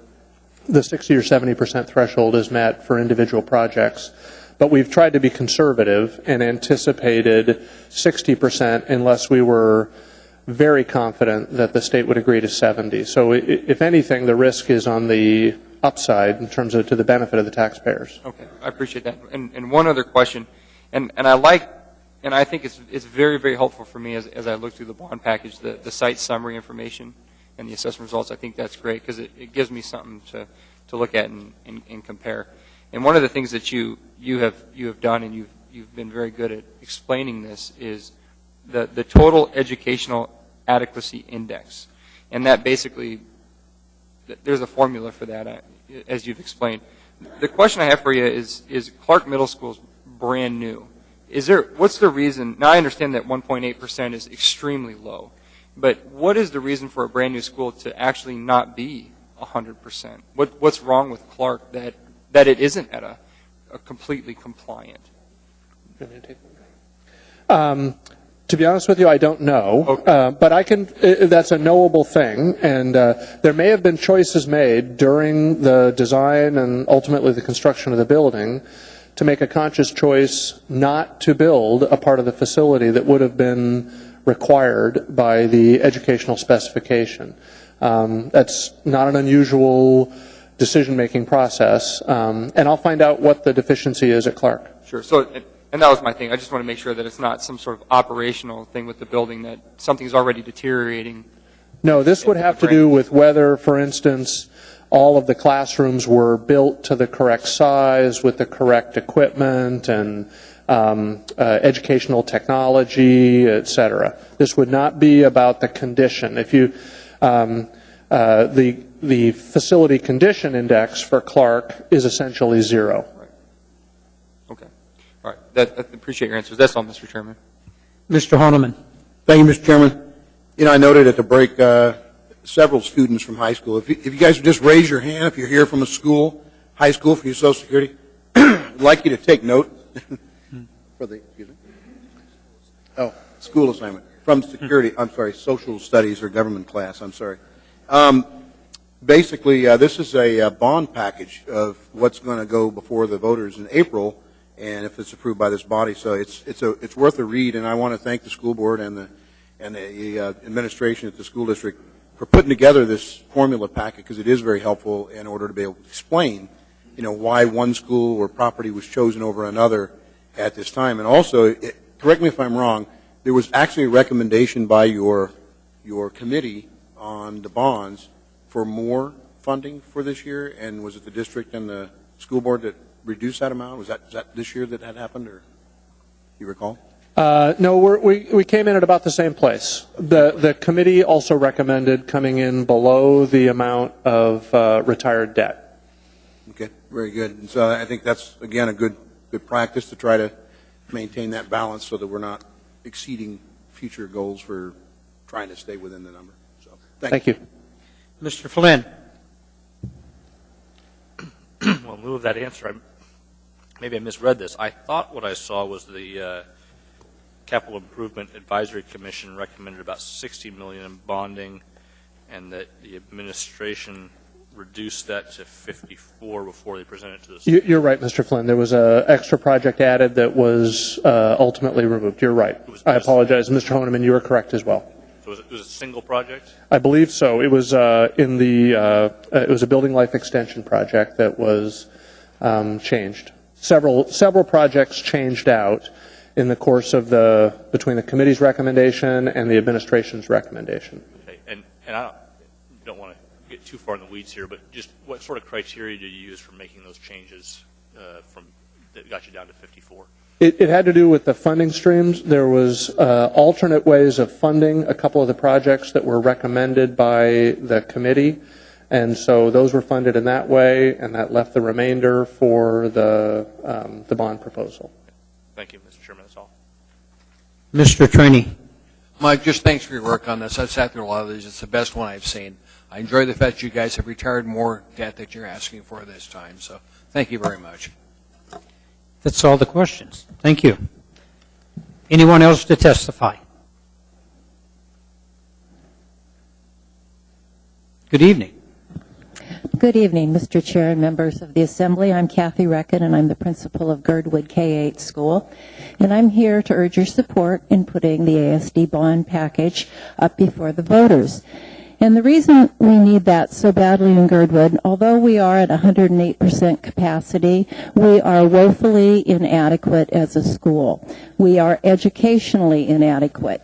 Q: the 60 or 70% threshold is met for individual projects, but we've tried to be conservative and anticipated 60% unless we were very confident that the state would agree to 70. So if anything, the risk is on the upside in terms of to the benefit of the taxpayers.
H: Okay, I appreciate that. And one other question, and I think it's very, very helpful for me as I look through the bond package, the site summary information and the assessment results. I think that's great because it gives me something to look at and compare. And one of the things that you have done, and you've been very good at explaining this, is the total educational adequacy index. And that basically, there's a formula for that, as you've explained. The question I have for you is Clark Middle School is brand new. What's the reason? Now I understand that 1.8% is extremely low, but what is the reason for a brand new school to actually not be 100%? What's wrong with Clark that it isn't at a completely compliant?
Q: To be honest with you, I don't know, okay. But that's a knowable thing, and there may have been choices made during the design and ultimately the construction of the building to make a conscious choice not to build a part of the facility that would have been required by the educational specification. That's not an unusual decision-making process, and I'll find out what the deficiency is at Clark.
H: Sure. And that was my thing. I just want to make sure that it's not some sort of operational thing with the building, that something's already deteriorating.
Q: No, this would have to do with whether, for instance, all of the classrooms were built to the correct size with the correct equipment and educational technology, et cetera. This would not be about the condition. If you the facility condition index for Clark is essentially 0.
H: Right. Okay. All right. I appreciate your answers. That's all, Mr. Chairman.
A: Mr. Honeman.
J: Thank you, Mr. Chairman. I noted at the break several students from high school. If you guys would just raise your hand if you're here from a school, high school for your Social Security, I'd like you to take note for the, school assignment from security. I'm sorry, social studies or government class. I'm sorry. Basically, this is a bond package of what's going to go before the voters in April, and if it's approved by this body, so it's worth a read. And I want to thank the school board and the administration at the school district for putting together this formula packet, because it is very helpful in order to be able to explain, why one school or property was chosen over another at this time. And also, correct me if I'm wrong, there was actually a recommendation by your committee on the bonds for more funding for this year, and was it the district and the school board that reduced that amount? Was that this year that had happened, or you recall?
Q: No, we came in at about the same place. The committee also recommended coming in below the amount of retired debt.
J: Okay, very good. And so I think that's, again, a good practice to try to maintain that balance so that we're not exceeding future goals for trying to stay within the number. So thank you.
A: Mr. Flynn.
F: Well, in lieu of that answer, maybe I misread this. I thought what I saw was the Capital Improvement Advisory Commission recommended about $60 million in bonding, and that the administration reduced that to 54 before they presented it to the state.
Q: You're right, Mr. Flynn. There was an extra project added that was ultimately removed. You're right. I apologize. Mr. Honeman, you were correct as well.
F: So it was a single project?
Q: I believe so. It was it was a building life extension project that was changed. Several projects changed out in the course of between the committee's recommendation and the administration's recommendation.
F: Okay. And I don't want to get too far in the weeds here, but just what sort of criteria did you use for making those changes that got you down to 54?
Q: It had to do with the funding streams. There was alternate ways of funding a couple of the projects that were recommended by the committee, And so those were funded in that way, and that left the remainder for the bond proposal.
F: Thank you, Mr. Chairman. That's all.
A: Mr. Trainee.
E: Mike, just thanks for your work on this. I've sat through a lot of these. It's the best one I've seen. I enjoy the fact you guys have retired more debt that you're asking for this time. So thank you very much.
A: That's all the questions. Thank you. Anyone else to testify? Good evening.
R: Good evening, Mr. Chair and members of the Assembly. I'm Kathy Reckon, and I'm the principal of Girdwood K-8 School. And I'm here to urge your support in putting the ASD bond package up before the voters. And the reason we need that so badly in Girdwood, although we are at 108% capacity, we are woefully inadequate as a school. We are educationally inadequate.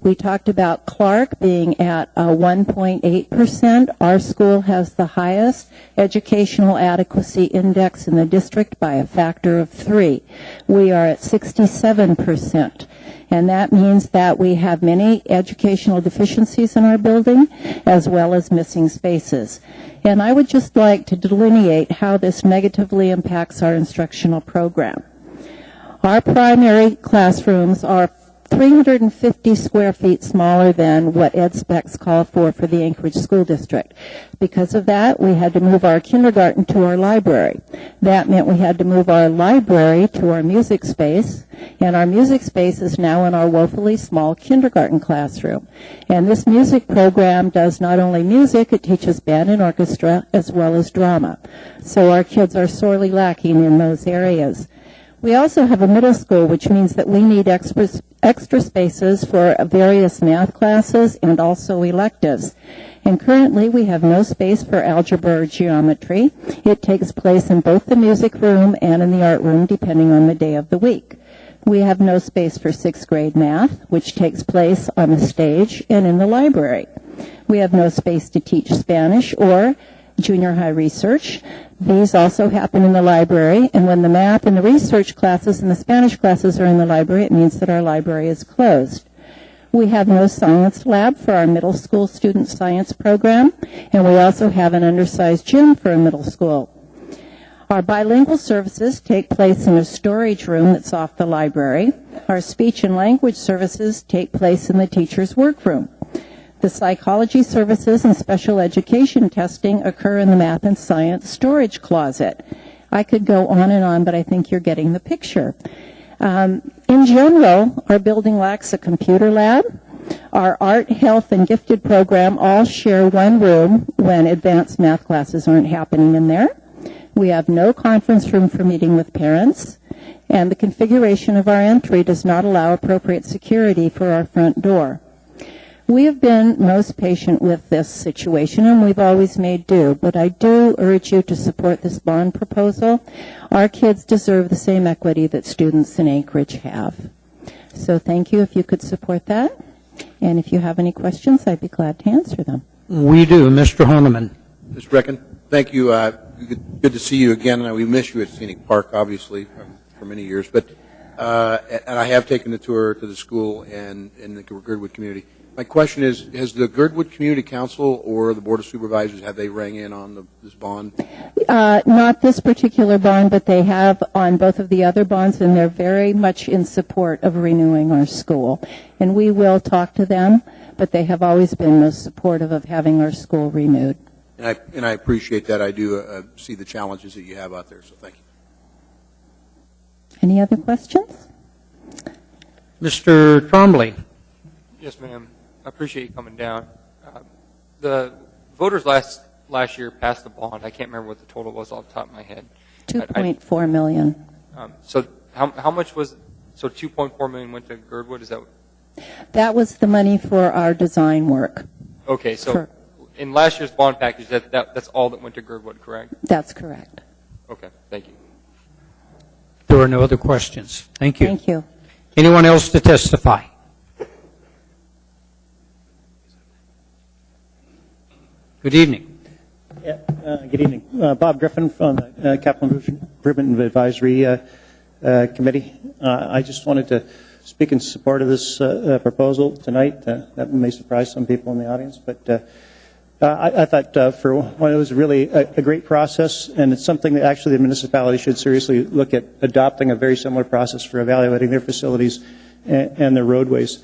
R: We talked about Clark being at 1.8%. Our school has the highest educational adequacy index in the district by a factor of 3. We are at 67%. And that means that we have many educational deficiencies in our building, as well as missing spaces. And I would just like to delineate how this negatively impacts our instructional program. Our primary classrooms are 350 square feet smaller than what ed specs call for the Anchorage School District. Because of that, we had to move our kindergarten to our library. That meant we had to move our library to our music space, and our music space is now in our woefully small kindergarten classroom. And this music program does not only music, it teaches band and orchestra as well as drama. So our kids are sorely lacking in those areas. We also have a middle school, which means that we need extra spaces for various math classes and also electives. And currently we have no space for algebra or geometry. It takes place in both the music room and in the art room, depending on the day of the week. We have no space for 6th grade math, which takes place on the stage and in the library. We have no space to teach Spanish or junior high research. These also happen in the library, and when the math and the research classes and the Spanish classes are in the library, it means that our library is closed. We have no science lab for our middle school student science program, and we also have an undersized gym for a middle school. Our bilingual services take place in a storage room that's off the library. Our speech and language services take place in the teacher's workroom. The psychology services and special education testing occur in the math and science storage closet. I could go on, but I think you're getting the picture. In general, our building lacks a computer lab. Our art, health, and gifted program all share one room when advanced math classes aren't happening in there. We have no conference room for meeting with parents, and the configuration of our entry does not allow appropriate security for our front door. We have been most patient with this situation, and we've always made do, but I do urge you to support this bond proposal. Our kids deserve the same equity that students in Anchorage have. So thank you if you could support that, and if you have any questions, I'd be glad to answer them.
A: We do. Mr. Honeman.
J: Mr. Reckon, thank you. Good to see you again. We miss you at Scenic Park, obviously, for many years, but and I have taken the tour to the school and in the Girdwood community. My question is, has the Girdwood Community Council or the Board of Supervisors, have they rang in on this bond?
R: Not this particular bond, but they have on both of the other bonds, and they're very much in support of renewing our school. And we will talk to them, but they have always been most supportive of having our school renewed.
J: And I appreciate that. I do see the challenges that you have out there, so thank you.
R: Any other questions?
A: Mr. Trombley.
H: Yes, ma'am. I appreciate you coming down. The voters last year passed the bond. I can't remember what the total was off the top of my head.
R: $2.4 million.
H: So how much was? So $2.4 million went to Girdwood. Is that?
R: That was the money for our design work.
H: Okay. So in last year's bond package, that's all that went to Girdwood, correct?
R: That's correct.
H: Okay. Thank you.
A: There are no other questions. Thank you.
R: Thank you.
A: Anyone else to testify? Good evening.
M: Good evening. Bob Griffin from the Capital Improvement Advisory Committee. I just wanted to speak in support of this proposal tonight. That may surprise some people in the audience, but I thought for one, it was really a great process, and it's something that actually the municipality should seriously look at adopting a very similar process for evaluating their facilities and their roadways.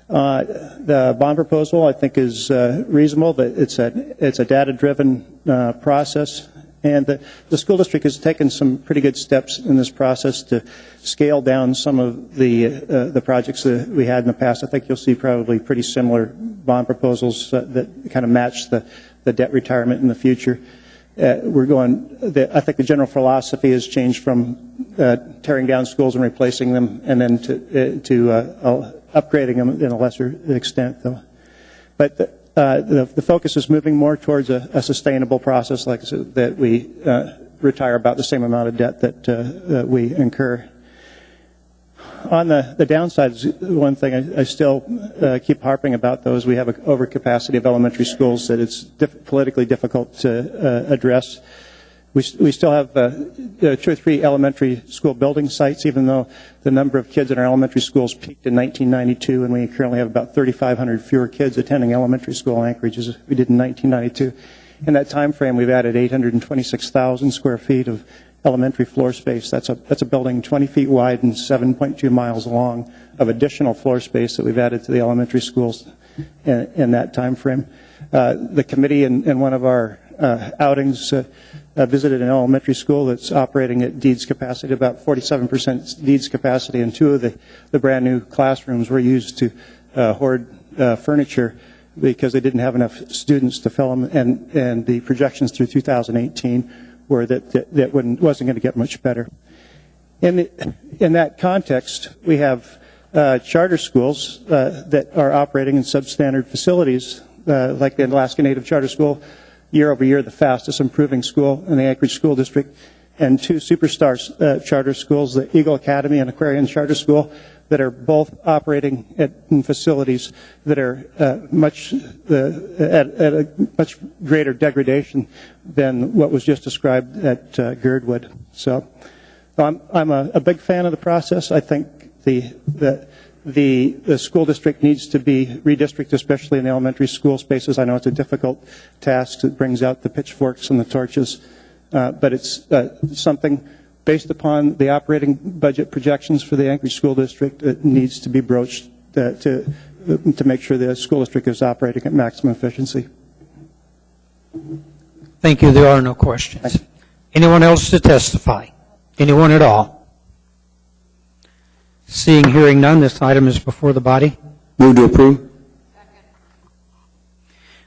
M: The bond proposal, I think, is reasonable. That it's a data-driven process, and the school district has taken some pretty good steps in this process to scale down some of the projects that we had in the past. I think you'll see probably pretty similar bond proposals that kind of match the debt retirement in the future. I think the general philosophy has changed from tearing down schools and replacing them, and then to upgrading them in a lesser extent, though. But the focus is moving more towards a sustainable process, like I said, that we retire about the same amount of debt that we incur. On the downside, one thing I still keep harping about, though, is we have an overcapacity of elementary schools that it's politically difficult to address. We still have 2 or 3 elementary school building sites, even though the number of kids in our elementary schools peaked in 1992, and we currently have about 3,500 fewer kids attending elementary school in Anchorage as we did in 1992. In that time frame, we've added 826,000 square feet of elementary floor space. That's a building 20 feet wide and 7.2 miles long of additional floor space that we've added to the elementary schools in that time frame. The committee in one of our outings visited an elementary school that's operating at deeds capacity, about 47% deeds capacity, and 2 of the brand new classrooms were used to hoard furniture because they didn't have enough students to fill them, and the projections through 2018 were that wasn't going to get much better. In that context, we have charter schools that are operating in substandard facilities, like the Alaska Native Charter School, year over year the fastest improving school in the Anchorage School District, and 2 superstar charter schools, the Eagle Academy and Aquarian Charter School, that are both operating in facilities that are at a much greater degradation than what was just described at Girdwood. So I'm a big fan of the process. I think the school district needs to be redistricted, especially in the elementary school spaces. I know it's a difficult task. It brings out the pitchforks and the torches, but it's something based upon the operating budget projections for the Anchorage School District. It needs to be broached to make sure the school district is operating at maximum efficiency.
A: Thank you. There are no questions. Anyone else to testify? Anyone at all? Seeing, hearing none, this item is before the body.
J: Move to approve.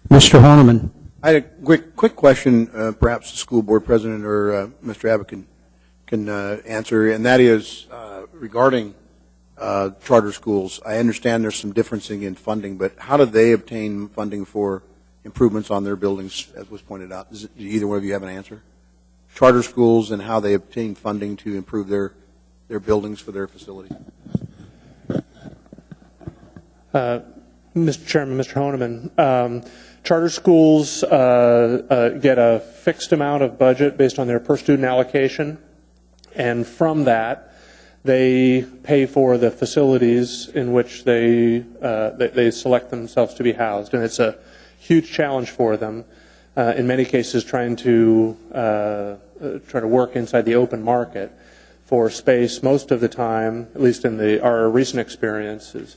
A: Mr. Horniman.
J: I had a quick question, perhaps the school board president or Mr. Abbott can answer, and that is regarding charter schools. I understand there's some differencing in funding, but how do they obtain funding for improvements on their buildings, as was pointed out? Do either one of you have an answer? Charter schools and how they obtain funding to improve their buildings for their facilities.
Q: Mr. Chairman, Mr. Honeman, charter schools get a fixed amount of budget based on their per student allocation, and from that they pay for the facilities in which they select themselves to be housed, and it's a huge challenge for them in many cases trying to work inside the open market for space. Most of the time, at least in our recent experiences,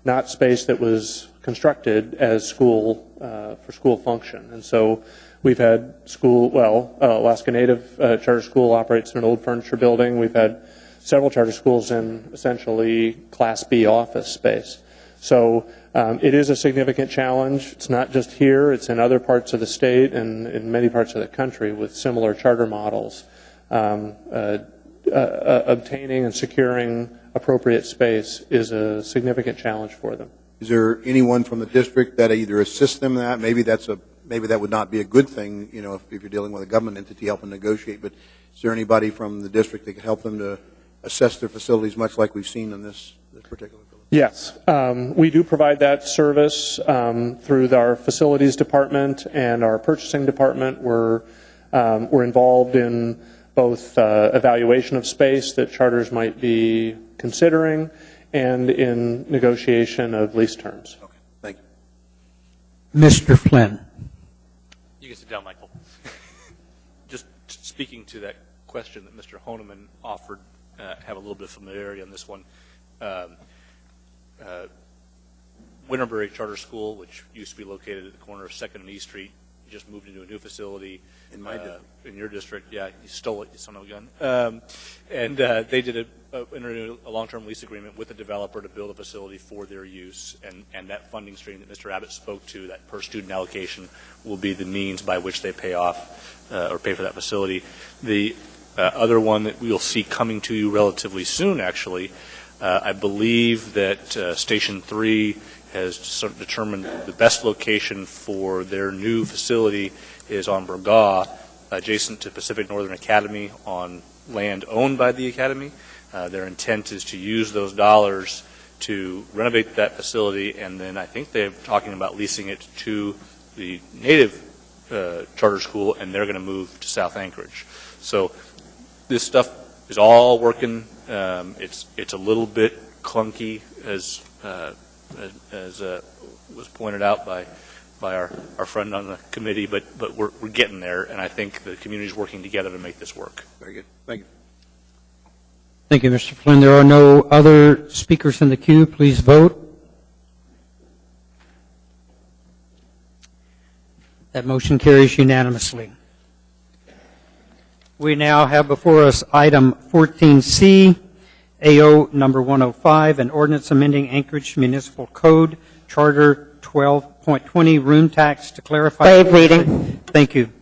Q: not space that was constructed as school for school function. And so we've had Alaska Native Charter School operates in an old furniture building. We've had several charter schools in essentially Class B office space. So it is a significant challenge. It's not just here, it's in other parts of the state and in many parts of the country with similar charter models. Obtaining and securing appropriate space is a significant challenge for them.
J: Is there anyone from the district that either assists them in that? Maybe that would not be a good thing, if you're dealing with a government entity helping negotiate, but is there anybody from the district that could help them to assess their facilities, much like we've seen in this particular building?
Q: Yes, we do provide that service through our facilities department and our purchasing department. We're involved in both evaluation of space that charters might be considering and in negotiation of lease terms.
J: Okay, thank you.
A: Mr. Flynn.
F: can sit down, Michael. Just speaking to that question that Mr. Honeman offered, have a little bit of familiarity on this one. Winterberry Charter School, which used to be located at the corner of 2nd and E Street, just moved into a new facility
J: in my district.
F: In your district. Yeah, you stole it, you son of a gun. And they did entered a long-term lease agreement with the developer to build a facility for their use, and that funding stream that Mr. Abbott spoke to, that per student allocation, will be the means by which they pay off or pay for that facility. The other one that we will see coming to you relatively soon, actually, I believe that Station 3 has sort of determined the best location for their new facility is on Burgaw, adjacent to Pacific Northern Academy, on land owned by the Academy. Their intent is to use those dollars to renovate that facility, and then I think they're talking about leasing it to the native charter school, and they're going to move to South Anchorage. So this stuff is all working. It's a little bit clunky, as was pointed out by our friend on the committee, but we're getting there, and I think the community is working together to make this work.
J: Very good. Thank you.
A: Thank you, Mr. Flynn. There are no other speakers in the queue. Please vote. That motion carries unanimously. We now have before us item 14C, AO number 105, an ordinance amending Anchorage Municipal Code, Charter 12.20, room tax to clarify.
G: Waive reading.
A: Thank you.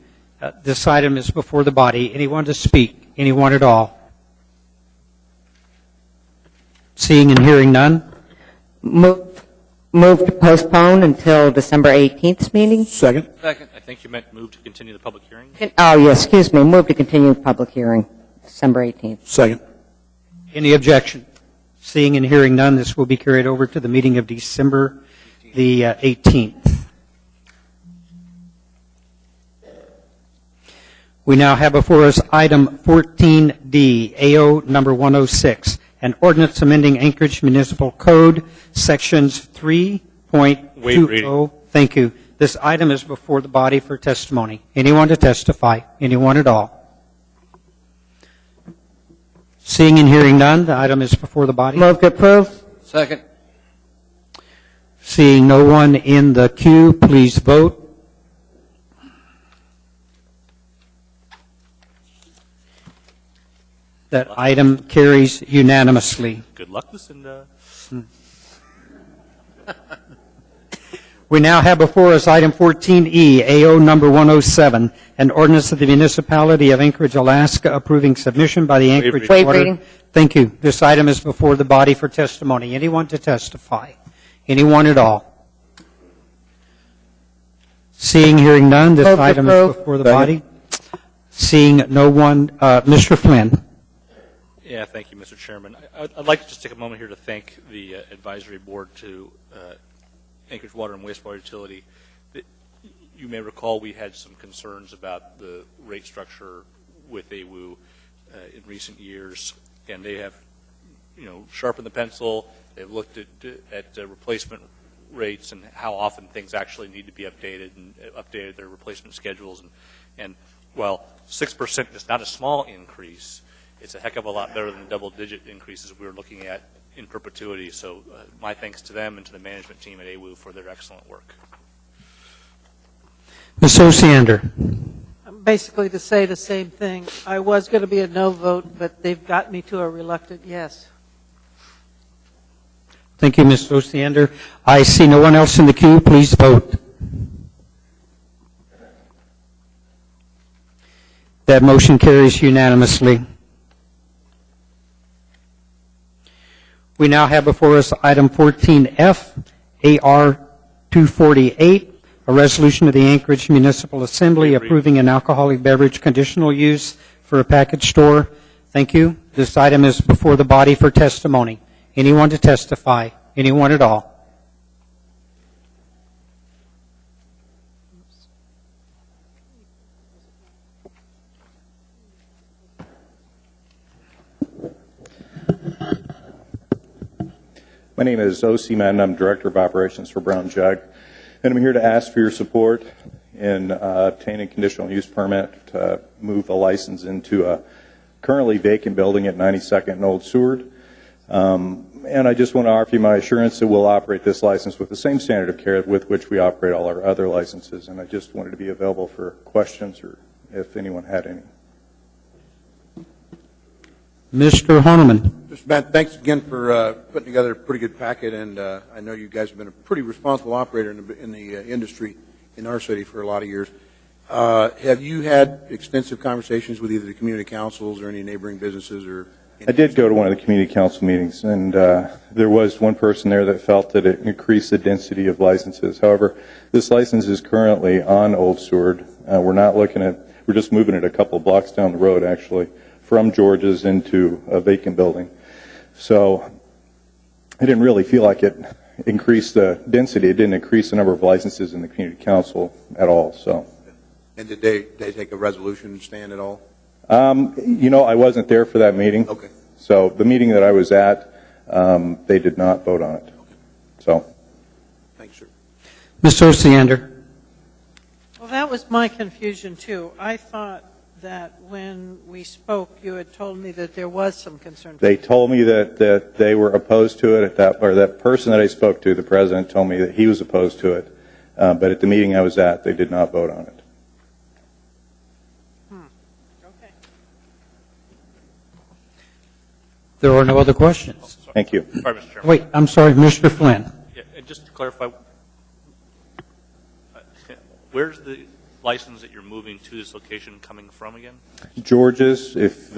A: This item is before the body. Anyone to speak? Anyone at all? Seeing and hearing none.
G: Move to postpone until December 18th meeting.
J: Second.
F: Second. I think you meant move to continue the public hearing.
G: Oh, yes, excuse me. Move to continue the public hearing, December 18th.
J: Second.
A: Any objection? Seeing and hearing none, this will be carried over to the meeting of December the 18th. We now have before us item 14D, AO number 106, an ordinance amending Anchorage Municipal Code, sections 3.20. Thank you. This item is before the body for testimony. Anyone to testify? Anyone at all? Seeing and hearing none, the item is before the body.
G: Move to approve.
E: Second.
A: Seeing no one in the queue, please vote. That item carries unanimously.
F: Good luck, Lucinda.
A: We now have before us item 14E, AO number 107, an ordinance of the municipality of Anchorage, Alaska, approving submission by the Anchorage
G: Waive
A: Water.
G: reading.
A: Thank you. This item is before the body for testimony. Anyone to testify? Anyone at all? Seeing, hearing none, this
G: Move to
A: item
G: approve.
A: is before the body. Seeing no one, Mr. Flynn.
F: Yeah, thank you, Mr. Chairman. I'd like to just take a moment here to thank the advisory board to Anchorage Water and Wastewater Utility. You may recall we had some concerns about the rate structure with AWU in recent years, and they have, sharpened the pencil. They've looked at replacement rates and how often things actually need to be updated, and updated their replacement schedules. And while 6% is not a small increase, it's a heck of a lot better than the double-digit increases we were looking at in perpetuity. So my thanks to them and to the management team at AWU for their excellent work.
A: Ms. Osiander.
D: Basically to say the same thing. I was going to be a no vote, but they've got me to a reluctant yes.
A: Thank you, Ms. Osiander. I see no one else in the queue. Please vote. That motion carries unanimously. We now have before us item 14F, AR 248, a resolution of the Anchorage Municipal Assembly approving an alcoholic beverage conditional use for a package store. Thank you. This item is before the body for testimony. Anyone to testify? Anyone at all?
L: My name is O.C. Madden. I'm Director of Operations for Brown Jug, and I'm here to ask for your support in obtaining conditional use permit to move the license into a currently vacant building at 92nd and Old Seward. And I just want to offer you my assurance that we'll operate this license with the same standard of care with which we operate all our other licenses. And I just wanted to be available for questions or if anyone had any.
A: Mr. Horniman.
J: Mr. Bent, thanks again for putting together a pretty good packet, and I know you guys have been a pretty responsible operator in the industry in our city for a lot of years. Have you had extensive conversations with either the community councils or any neighboring businesses? Or
L: I did go to one of the community council meetings, and there was one person there that felt that it increased the density of licenses. However, this license is currently on Old Seward. We're just moving it a couple blocks down the road, actually, from George's into a vacant building. So I didn't really feel like it increased the density. It didn't increase the number of licenses in the community council at all. So.
J: And did they take a resolution stand at all?
L: I wasn't there for that meeting.
J: Okay.
L: So the meeting that I was at, they did not vote on it. Okay. So.
J: Thanks, sir.
A: Ms. Osiander.
D: Well, that was my confusion, too. I thought that when we spoke, you had told me that there was some concern.
L: They told me that they were opposed to it, that person that I spoke to, the president, told me that he was opposed to it. But at the meeting I was at, they did not vote on it.
D: Okay.
A: There are no other questions.
L: Thank you.
F: Sorry, Mr. Chairman.
A: Wait, I'm sorry, Mr. Flynn.
F: Yeah, and just to clarify, where's the license that you're moving to this location coming from again?
L: George's, if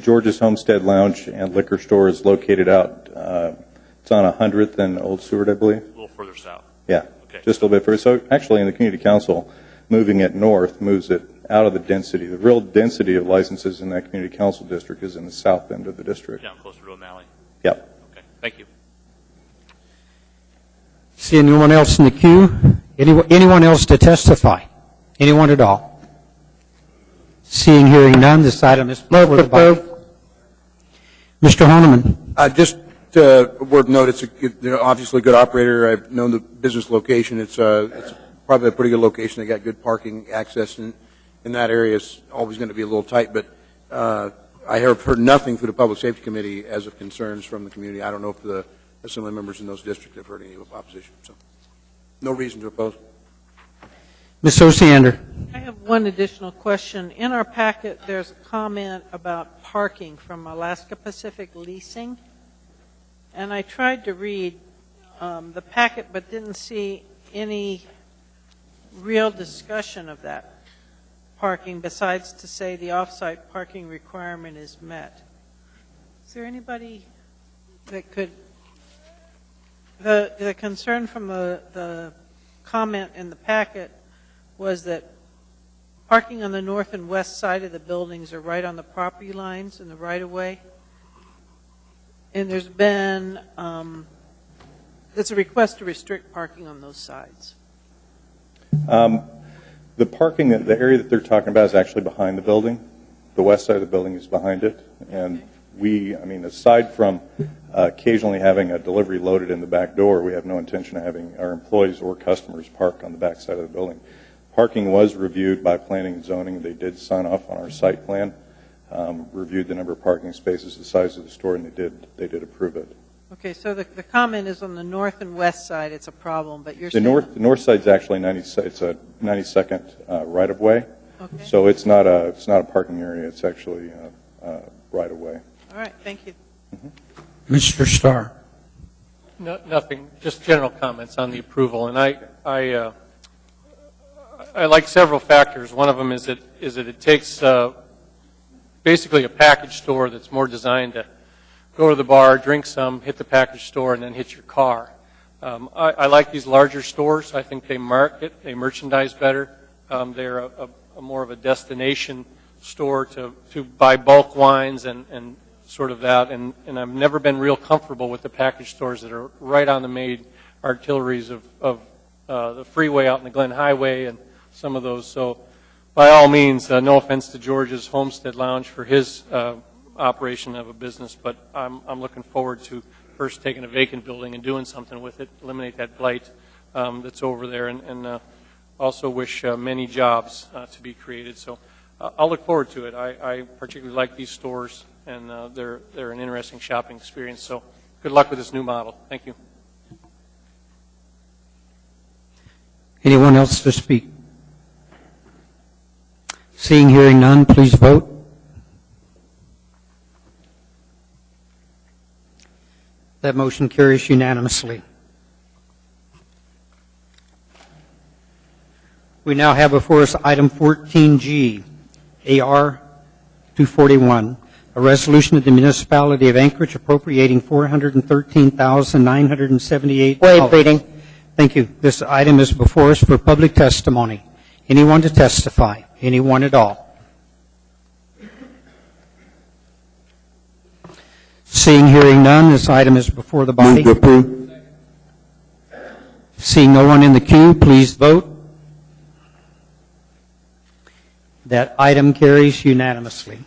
L: George's Homestead Lounge and Liquor Store is located out, it's on 100th and Old Seward, I believe.
F: A little further south.
L: Yeah,
F: Okay.
L: just a little bit further. So actually in the community council, moving it north moves it out of the density. The real density of licenses in that community council district is in the south end of the district.
F: Down close to O'Malley.
L: Yep.
F: Okay, thank you.
A: See anyone else in the queue? Anyone else to testify? Anyone at all? Seeing, hearing none, this item is before the body. Mr. Horniman.
J: Just a word note, they're obviously a good operator. I've known the business location. It's probably a pretty good location. They got good parking access, and in that area it's always going to be a little tight. But I have heard nothing through the Public Safety Committee as of concerns from the community. I don't know if the assembly members in those districts have heard any opposition. So no reason to oppose.
A: Ms. Osiander.
D: I have one additional question. In our packet, there's a comment about parking from Alaska Pacific Leasing. And I tried to read the packet but didn't see any real discussion of that parking besides to say the off-site parking requirement is met. Is there anybody that could... The concern from the comment in the packet was that parking on the north and west side of the buildings are right on the property lines in the right-of-way. And there's been, there's a request to restrict parking on those sides.
L: The parking, the area that they're talking about is actually behind the building. The west side of the building is behind it. And aside from occasionally having a delivery loaded in the back door, we have no intention of having our employees or customers park on the back side of the building. Parking was reviewed by planning and zoning. They did sign off on our site plan, reviewed the number of parking spaces, the size of the store, and they did approve it.
D: Okay, so the comment is on the north and west side it's a problem, but you're saying...
L: The north side's actually it's a 92nd right of way.
D: Okay.
L: So it's not a parking area. It's actually right of way.
D: All right, thank you.
L: Mm-hmm.
A: Mr. Starr.
C: No, nothing, just general comments on the approval. And I like several factors. One of them is that it takes basically a package store that's more designed to go to the bar, drink some, hit the package store, and then hit your car. I like these larger stores. I think they market, they merchandise better. They're a more of a destination store to buy bulk wines and sort of that. And I've never been real comfortable with the package stores that are right on the main arteries of the freeway out in the Glen Highway and some of those. So by all means, no offense to George's Homestead Lounge for his operation of a business, but I'm looking forward to first taking a vacant building and doing something with it, eliminate that blight that's over there. And also wish many jobs to be created. So I'll look forward to it. I particularly like these stores, and they're an interesting shopping experience. So good luck with this new model. Thank you.
A: Anyone else to speak? Seeing, hearing none, please vote. That motion carries unanimously. We now have before us item 14G, AR 241, a resolution of the municipality of Anchorage appropriating $413,978.
G: Waive reading.
A: Thank you. This item is before us for public testimony. Anyone to testify? Anyone at all? Seeing, hearing none, this item is before the body.
J: Move to approve.
A: Seeing no one in the queue, please vote. That item carries unanimously.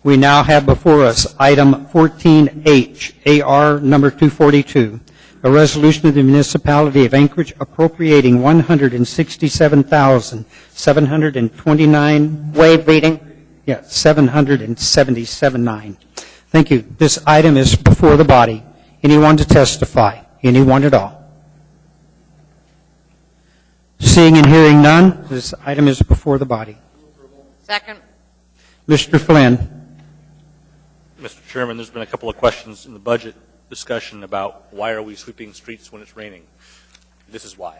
A: We now have before us item 14H, AR number 242, a resolution of the municipality of Anchorage appropriating $167,729.
G: Waive reading.
A: Yeah, 777.9. Thank you. This item is before the body. Anyone to testify? Anyone at all? Seeing and hearing none, this item is before the body.
G: Second.
A: Mr. Flynn.
F: Mr. Chairman, there's been a couple of questions in the budget discussion about why are we sweeping streets when it's raining. This is why.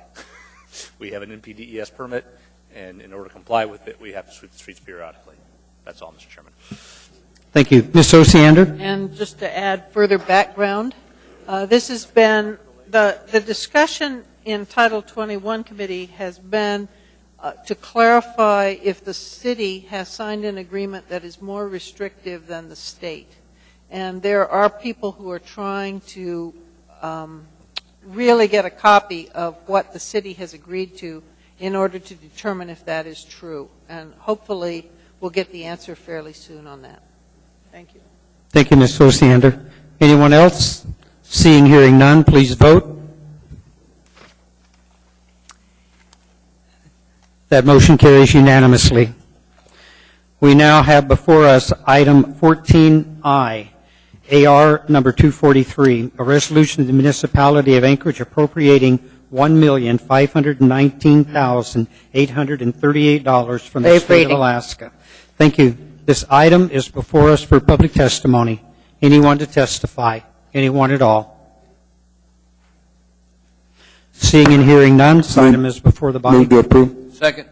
F: We have an NPDES permit, and in order to comply with it, we have to sweep the streets periodically. That's all, Mr. Chairman.
A: Thank you. Ms. Osiander?
D: And just to add further background, this has been, the discussion in Title 21 committee has been to clarify if the city has signed an agreement that is more restrictive than the state. And there are people who are trying to really get a copy of what the city has agreed to in order to determine if that is true. And hopefully we'll get the answer fairly soon on that. Thank you.
A: Thank you, Ms. Osiander. Anyone else? Seeing, hearing none, please vote. That motion carries unanimously. We now have before us item 14I, AR number 243, a resolution of the municipality of Anchorage appropriating $1,519,838 from the
G: Waive
A: state
G: reading.
A: of Alaska. Thank you. This item is before us for public testimony. Anyone to testify? Anyone at all? Seeing and hearing none, this item is before the body.
J: Move to approve.
E: Second.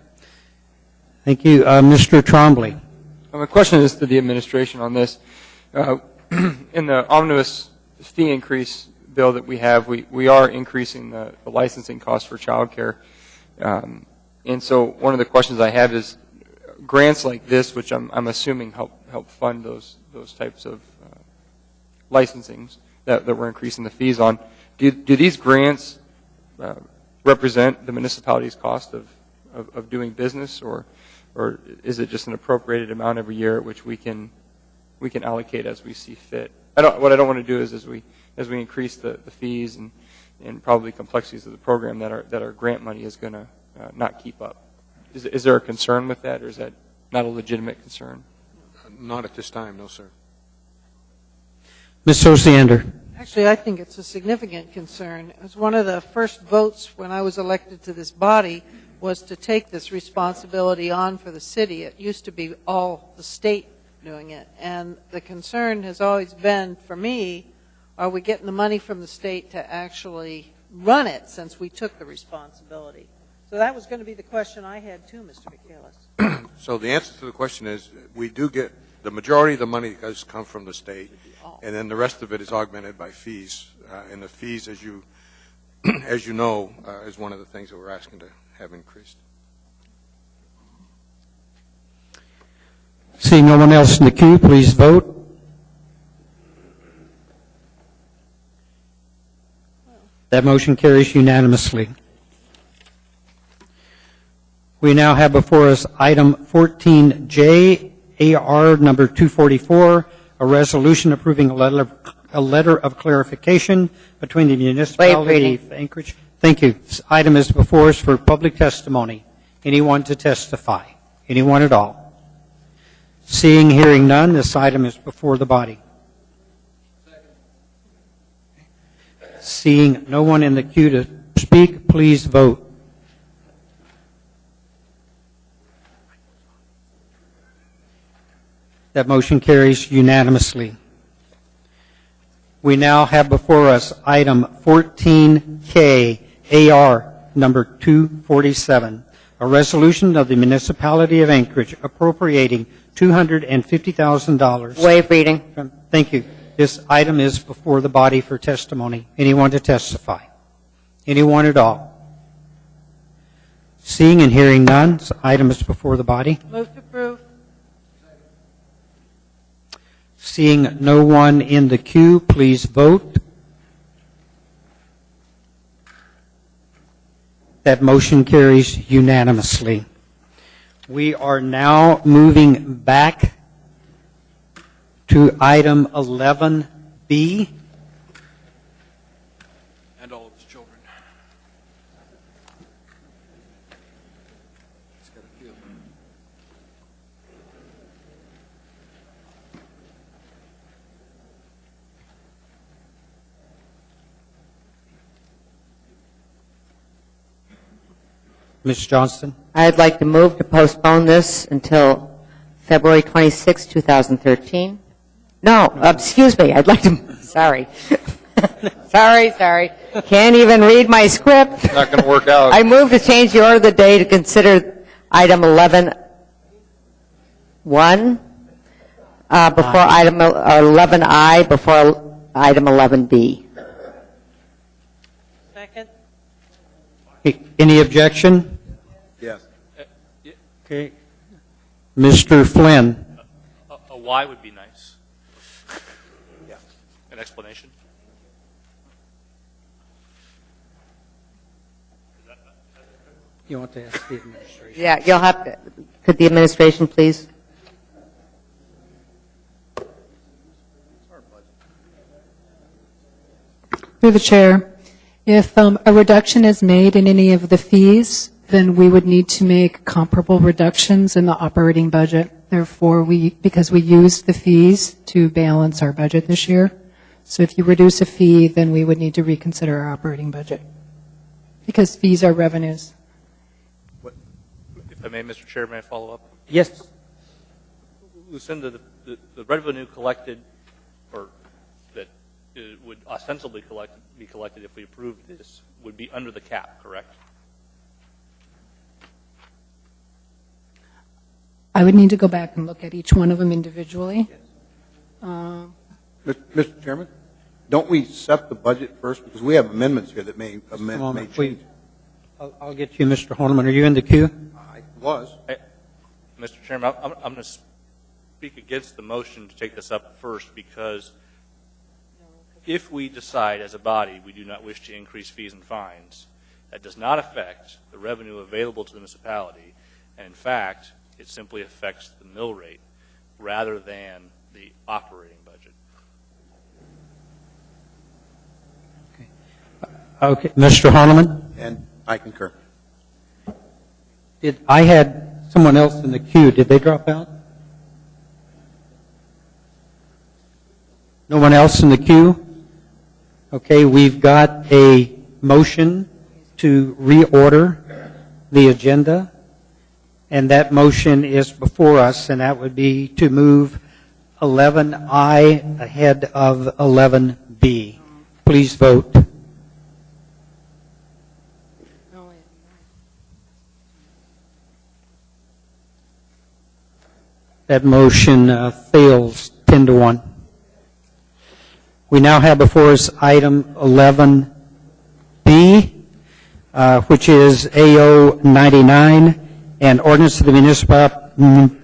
A: Thank you. Mr. Trombley.
H: My question is to the administration on this. In the omnibus fee increase bill that we have, we are increasing the licensing costs for childcare. And so one of the questions I have is grants like this, which I'm assuming help fund those types of licensings that we're increasing the fees on. Do these grants represent the municipality's cost of doing business, or is it just an appropriated amount every year at which we can allocate as we see fit? What I don't want to do is as we increase the fees and probably complexities of the program that our grant money is going to not keep up. Is there a concern with that, or is that not a legitimate concern?
J: Not at this time, no, sir.
A: Ms. Osiander.
D: Actually, I think it's a significant concern. It was one of the first votes when I was elected to this body was to take this responsibility on for the city. It used to be all the state doing it. And the concern has always been, for me, are we getting the money from the state to actually run it since we took the responsibility? So that was going to be the question I had too, Mr. Michaelis.
U: So the answer to the question is we do get the majority of the money does come from the state, and then the rest of it is augmented by fees. And the fees, as you know, is one of the things that we're asking to have increased.
A: Seeing no one else in the queue, please vote. That motion carries unanimously. We now have before us item 14J, AR number 244, a resolution approving a letter of clarification between the municipality of Anchorage. Thank you. This item is before us for public testimony. Anyone to testify? Anyone at all? Seeing, hearing none, this item is before the body. Seeing no one in the queue to speak, please vote. That motion carries unanimously. We now have before us item 14K, AR number 247, a resolution of the Municipality of Anchorage appropriating $250,000.
G: Waive reading.
A: Thank you. This item is before the body for testimony. Anyone to testify? Anyone at all? Seeing and hearing none, this item is before the body.
D: Move to approve.
A: Seeing no one in the queue, please vote. That motion carries unanimously. We are now moving back to item 11B.
E: And all of his children. He's got a few.
A: Ms. Johnston?
G: I'd like to move to postpone this until February 26, 2013. No, excuse me. I'd like to, sorry. sorry. Can't even read my script.
H: Not going to work out.
G: I move to change the order of the day to consider item 11-1 before item 11I before item 11B.
D: Second.
A: Any objection?
U: Yes.
A: Okay. Mr. Flynn?
F: A why would be nice.
U: Yeah.
F: An explanation?
A: You want to ask the administration?
G: Yeah, you'll have to, could the administration please?
B: Through the chair, if a reduction is made in any of the fees, then we would need to make comparable reductions in the operating budget. Therefore, because we used the fees to balance our budget this year, so if you reduce a fee, then we would need to reconsider our operating budget, because fees are revenues.
F: If I may, Mr. Chair, may I follow up?
A: Yes.
F: Lucinda, the revenue collected, or that would ostensibly be collected if we approved this, would be under the cap, correct?
B: I would need to go back and look at each one of them individually.
U: Mr. Chairman, don't we set the budget first? Because we have amendments here that may change.
A: I'll get you, Mr. Horniman. Are you in the queue?
U: I was.
F: Mr. Chairman, I'm going to speak against the motion to take this up first, because if we decide as a body we do not wish to increase fees and fines, that does not affect the revenue available to the municipality, and in fact, it simply affects the mill rate rather than the operating budget.
A: Okay. Mr. Horniman?
U: And I concur.
A: I had someone else in the queue. Did they drop out? No one else in the queue? Okay, we've got a motion to reorder the agenda, and that motion is before us, and that would be to move 11I ahead of 11B. Please vote. That motion fails 10-1. We now have before us item 11B, which is AO 99, an ordinance of the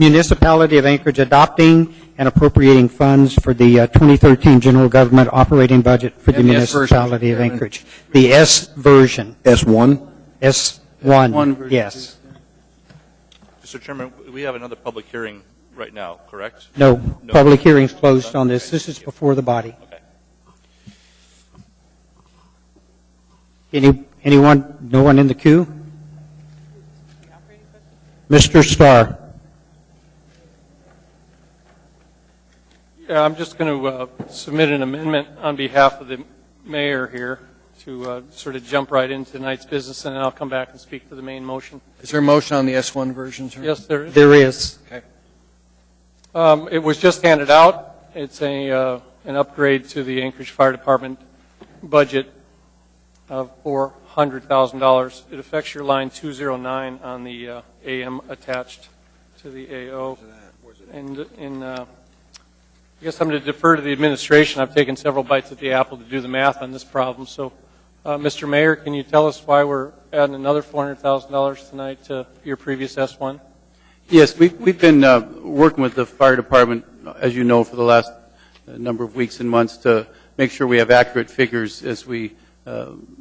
A: Municipality of Anchorage adopting and appropriating funds for the 2013 general government operating budget for the Municipality of Anchorage. The S version.
U: S1?
A: S1, yes.
F: Mr. Chairman, we have another public hearing right now, correct?
A: No, public hearing's closed on this. This is before the body.
F: Okay.
A: Anyone? No one in the queue? Mr. Starr.
C: Yeah, I'm just going to submit an amendment on behalf of the mayor here to sort of jump right into tonight's business, and then I'll come back and speak to the main motion.
E: Is there a motion on the S1 version, sir?
C: Yes, there is.
A: There is.
E: Okay.
C: It was just handed out. It's an upgrade to the Anchorage Fire Department budget of $400,000. It affects your line 209 on the AM attached to the AO. And I guess I'm going to defer to the administration. I've taken several bites at the apple to do the math on this problem. So, Mr. Mayor, can you tell us why we're adding another $400,000 tonight to your previous S1?
K: Yes, we've been working with the fire department, as you know, for the last number of weeks and months to make sure we have accurate figures as we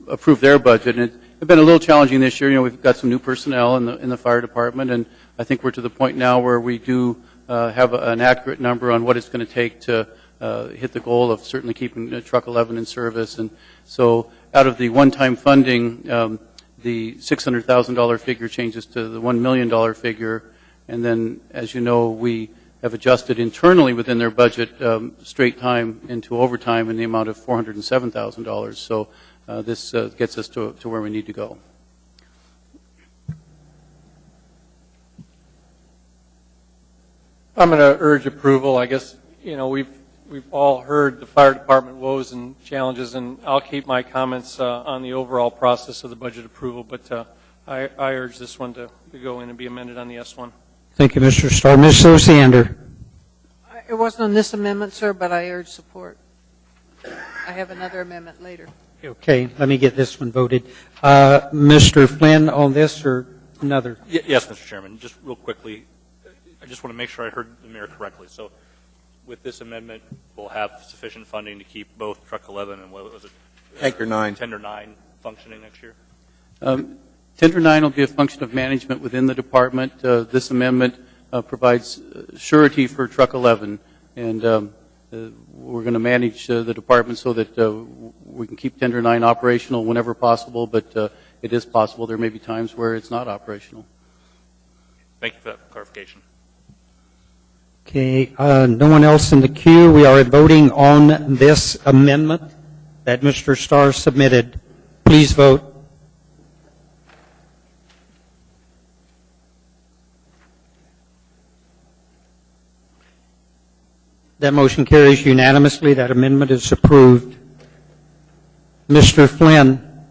K: approve their budget. And it's been a little challenging this year. You know, we've got some new personnel in the fire department, and I think we're to the point now where we do have an accurate number on what it's going to take to hit the goal of certainly keeping Truck 11 in service. And so out of the one-time funding, the $600,000 figure changes to the $1 million figure. And then, as you know, we have adjusted internally within their budget straight time into overtime in the amount of $407,000. So this gets us to where we need to go.
C: I'm going to urge approval. I guess, you know, we've all heard the fire department woes and challenges, and I'll keep my comments on the overall process of the budget approval, but I urge this one to go in and be amended on the S1.
A: Thank you, Mr. Starr. Ms. Osiander.
D: It wasn't on this amendment, sir, but I urge support. I have another amendment later.
A: Okay, let me get this one voted. Mr. Flynn on this or another?
F: Yes, Mr. Chairman. Just real quickly, I just want to make sure I heard the mayor correctly. So with this amendment, we'll have sufficient funding to keep both Truck 11 and what was it?
J: Anchor 9.
F: Tender 9 functioning next year?
K: Tender 9 will be a function of management within the department. This amendment provides surety for Truck 11, and we're going to manage the department so that we can keep Tender 9 operational whenever possible, but it is possible there may be times where it's not operational.
F: Thank you for that clarification.
A: Okay, no one else in the queue. We are voting on this amendment that Mr. Starr submitted. Please vote. That motion carries unanimously. That amendment is approved. Mr. Flynn.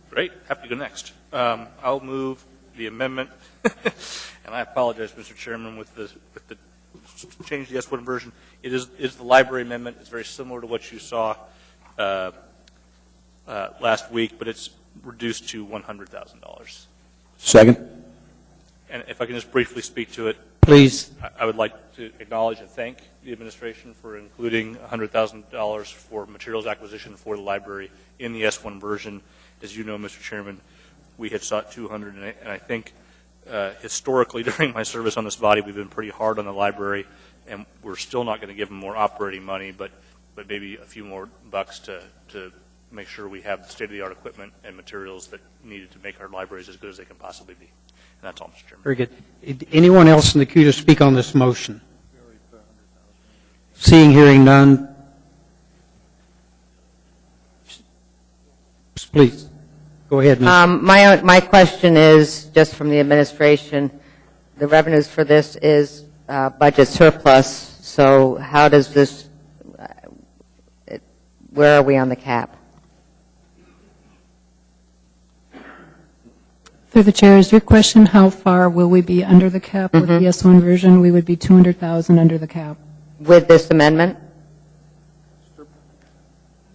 F: Great. Happy to go next. I'll move the amendment, and I apologize, Mr. Chairman, with the change to the S1 version. It is the library amendment. It's very similar to what you saw last week, but it's reduced to $100,000.
J: Second.
F: And if I can just briefly speak to it.
A: Please.
F: I would like to acknowledge and thank the administration for including $100,000 for materials acquisition for the library in the S1 version. As you know, Mr. Chairman, we had sought $200,000, and I think historically during my service on this body, we've been pretty hard on the library, and we're still not going to give them more operating money, but maybe a few more bucks to make sure we have state-of-the-art equipment and materials that needed to make our libraries as good as they can possibly be. And that's all, Mr. Chairman.
A: Very good. Anyone else in the queue to speak on this motion? Seeing, hearing none. Please, go ahead.
G: My question is, just from the administration, the revenues for this is budget surplus, so how does this, where are we on the cap?
B: Through the chair, is your question how far will we be under the cap? With the S1 version, we would be $200,000 under the cap.
G: With this amendment?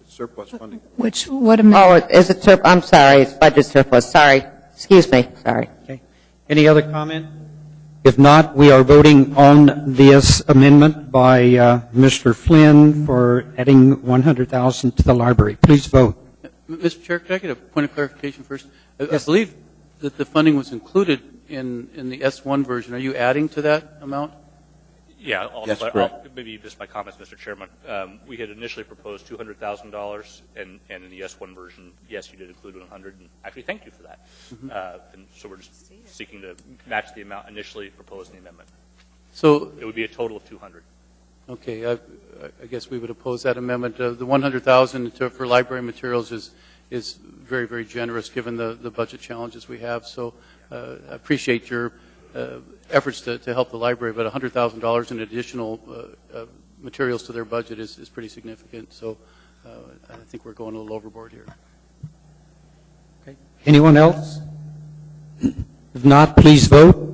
J: Surplus funding.
B: What amendment?
G: Oh, is it I'm sorry, it's budget surplus. Sorry. Excuse me. Sorry.
A: Okay. Any other comment? If not, we are voting on this amendment by Mr. Flynn for adding $100,000 to the library. Please vote.
K: Mr. Chair, could I get a point of clarification first? I believe that the funding was included in the S1 version. Are you adding to that amount?
F: Yeah,
J: That's correct.
F: maybe you missed my comments, Mr. Chairman. We had initially proposed $200,000, and in the S1 version, yes, you did include 100, and actually thank you for that. And so we're just seeking to match the amount initially proposed in the amendment.
K: So
F: it would be a total of 200.
K: Okay, I guess we would oppose that amendment. The $100,000 for library materials is very, very generous given the budget challenges we have. So I appreciate your efforts to help the library, but $100,000 in additional materials to their budget is pretty significant. So I think we're going a little overboard here.
A: Okay. Anyone else? If not, please vote.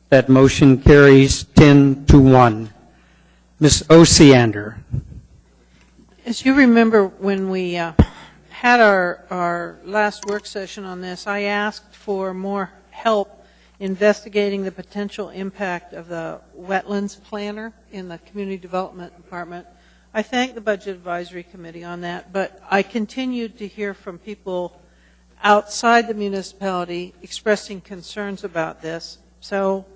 A: That motion carries 10-1. Ms. Osiander.
D: As you remember, when we had our last work session on this, I asked for more help investigating the potential impact of the wetlands planner in the Community Development Department. I thank the Budget Advisory Committee on that, but I continued to hear from people outside the municipality expressing concerns about this. So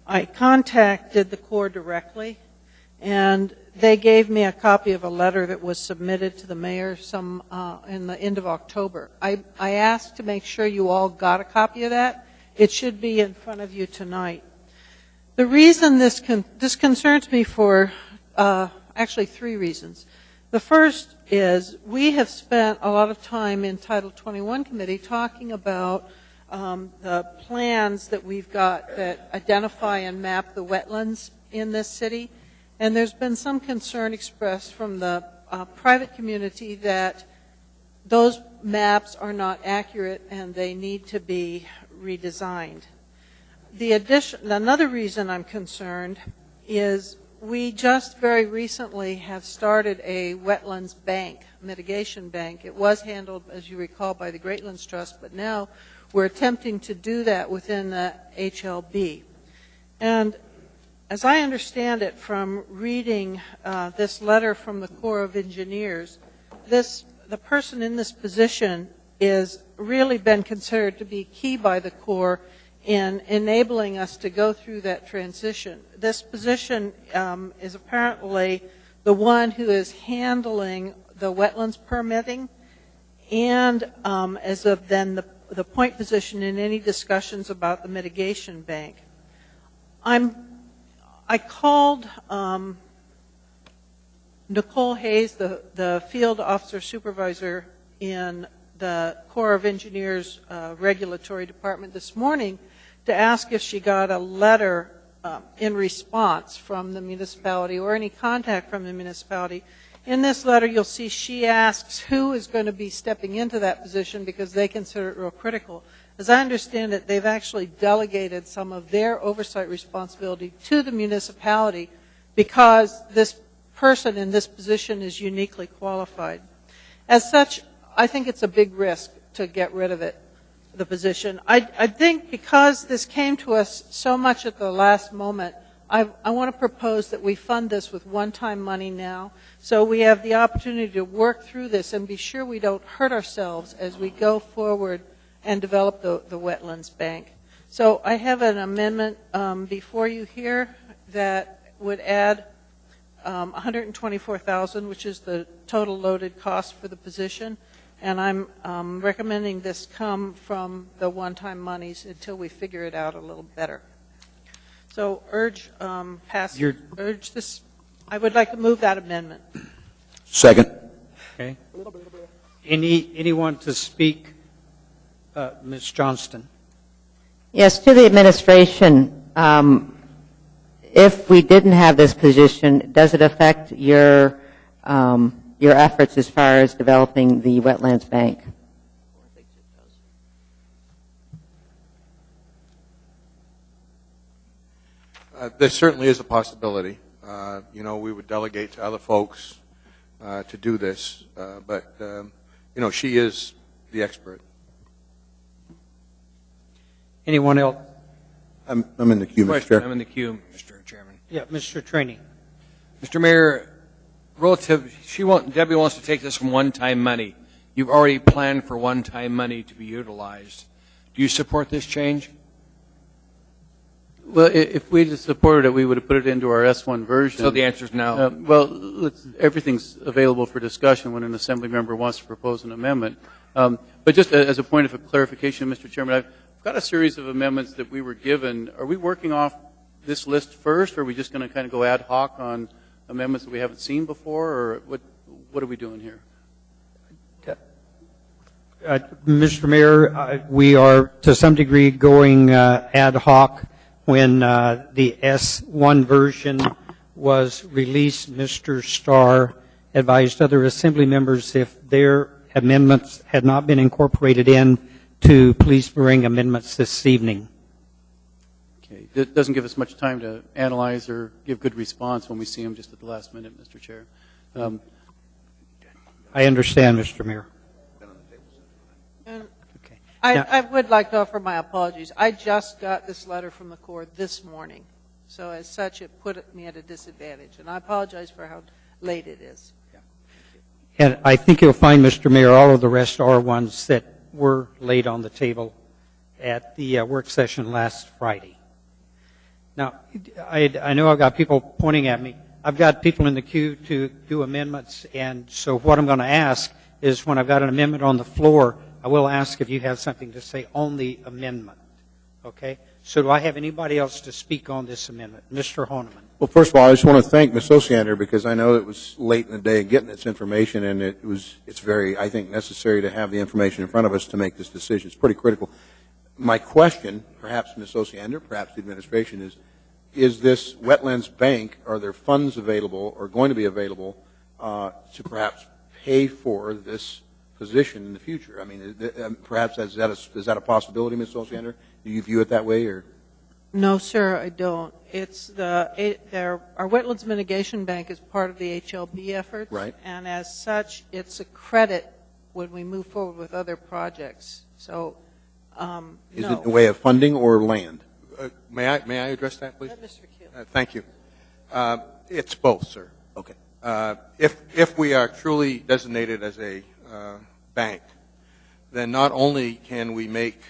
D: I contacted the Corps directly, and they gave me a copy of a letter that was submitted to the mayor in the end of October. I asked to make sure you all got a copy of that. It should be in front of you tonight. The reason this concerns me for actually 3 reasons. The first is we have spent a lot of time in Title 21 Committee talking about the plans that we've got that identify and map the wetlands in this city. And there's been some concern expressed from the private community that those maps are not accurate and they need to be redesigned. Another reason I'm concerned is we just very recently have started a wetlands bank, mitigation bank. It was handled, as you recall, by the Greatlands Trust, but now we're attempting to do that within the HLB. And as I understand it from reading this letter from the Corps of Engineers, the person in this position is really been considered to be key by the Corps in enabling us to go through that transition. This position is apparently the one who is handling the wetlands permitting and as of then the point position in any discussions about the mitigation bank. I called Nicole Hayes, the field officer supervisor in the Corps of Engineers regulatory department this morning to ask if she got a letter in response from the municipality or any contact from the municipality. In this letter, you'll see she asks who is going to be stepping into that position because they consider it real critical. As I understand it, they've actually delegated some of their oversight responsibility to the municipality because this person in this position is uniquely qualified. As such, I think it's a big risk to get rid of it, the position. I think because this came to us so much at the last moment, I want to propose that we fund this with one-time money now, so we have the opportunity to work through this and be sure we don't hurt ourselves as we go forward and develop the wetlands bank. So I have an amendment before you here that would add $124,000, which is the total loaded cost for the position, and I'm recommending this come from the one-time monies until we figure it out a little better. So urge this. I would like to move that amendment.
J: Second.
A: Okay. Anyone to speak? Ms. Johnston.
G: Yes, to the administration, if we didn't have this position, does it affect your efforts as far as developing the wetlands bank?
U: There certainly is a possibility. We would delegate to other folks to do this, but she is the expert.
A: Anyone else?
J: I'm in the queue, Mr. Chair.
E: I'm in the queue, Mr. Chairman.
A: Yeah, Mr. Trainee.
E: Mr. Mayor, Debbie wants to take this from one-time money. You've already planned for one-time money to be utilized. Do you support this change?
K: Well, if we just supported it, we would have put it into our S1 version.
E: So the answer is no.
K: Well, everything's available for discussion when an assembly member wants to propose an amendment. But just as a point of clarification, Mr. Chairman, I've got a series of amendments that we were given. Are we working off this list first, or are we just going to kind of go ad hoc on amendments that we haven't seen before, or what are we doing here?
A: Mr. Mayor, we are to some degree going ad hoc. When the S1 version was released, Mr. Starr advised other assembly members if their amendments had not been incorporated in to please bring amendments this evening.
K: Okay. It doesn't give us much time to analyze or give good response when we see them just at the last minute, Mr. Chair.
A: I understand, Mr. Mayor.
D: I would like to offer my apologies. I just got this letter from the Corps this morning. So as such, it put me at a disadvantage. And I apologize for how late it is.
A: And I think you'll find, Mr. Mayor, all of the rest are ones that were laid on the table at the work session last Friday. Now, I know I've got people pointing at me. I've got people in the queue to do amendments. And so what I'm going to ask is when I've got an amendment on the floor, I will ask if you have something to say on the amendment. Okay? So do I have anybody else to speak on this amendment? Mr. Honeman.
J: Well, first of all, I just want to thank Ms. Osiander because I know it was late in the day getting this information, and it's very, I think, necessary to have the information in front of us to make this decision. It's pretty critical. My question, perhaps Ms. Osiander, perhaps the administration, is this wetlands bank, are there funds available or going to be available to perhaps pay for this position in the future? I mean, perhaps is that a possibility, Ms. Osiander? Do you view it that way, or?
D: No, sir, I don't. It's our Wetlands Mitigation Bank is part of the HLB effort.
J: Right.
D: And as such, it's a credit when we move forward with other projects. So,
J: Is it a way of funding or land?
U: May I address that, please?
D: Let Mr. Keel.
U: Thank you. It's both, sir.
J: Okay.
U: If we are truly designated as a bank, then not only can we make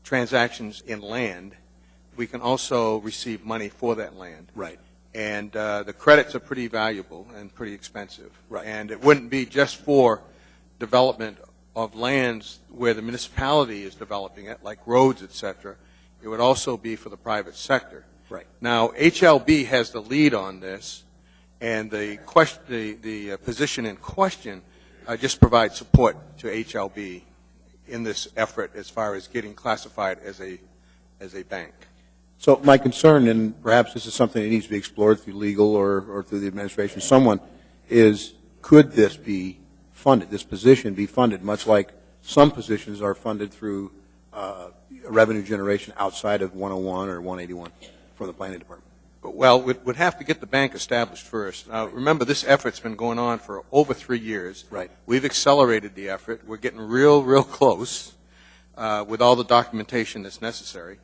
U: transactions in land, we can also receive money for that land.
J: Right.
U: And the credits are pretty valuable and pretty expensive.
J: Right.
U: And it wouldn't be just for development of lands where the municipality is developing it, like roads, et cetera. It would also be for the private sector.
J: Right.
U: Now, HLB has the lead on this, and the position in question just provides support to HLB in this effort as far as getting classified as a bank.
J: So my concern, and perhaps this is something that needs to be explored through legal or through the administration, someone, is could this be funded, this position be funded, much like some positions are funded through revenue generation outside of 101 or 181 from the planning department?
U: Well, we'd have to get the bank established first. Now, remember, this effort's been going on for over 3 years.
J: Right.
U: We've accelerated the effort. We're getting real close with all the documentation that's necessary.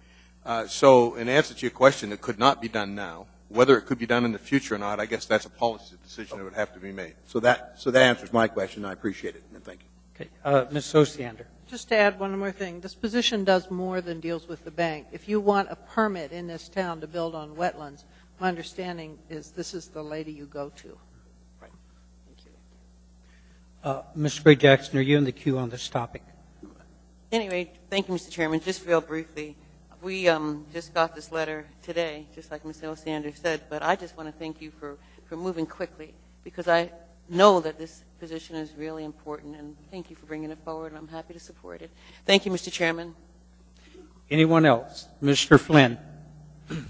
U: So in answer to your question, it could not be done now. Whether it could be done in the future or not, I guess that's a policy decision that would have to be made.
J: So that answers my question. I appreciate it, and thank you.
A: Okay. Ms. Osiander.
D: Just to add one more thing, this position does more than deals with the bank. If you want a permit in this town to build on wetlands, my understanding is this is the lady you go to.
A: Right. Thank you. Mr. Gray Jackson, are you in the queue on this topic?
I: Anyway, thank you, Mr. Chairman. Just real briefly, we just got this letter today, just like Ms. Osiander said, but I just want to thank you for moving quickly, because I know that this position is really important, and thank you for bringing it forward, and I'm happy to support it. Thank you, Mr. Chairman.
A: Anyone else? Mr. Flynn.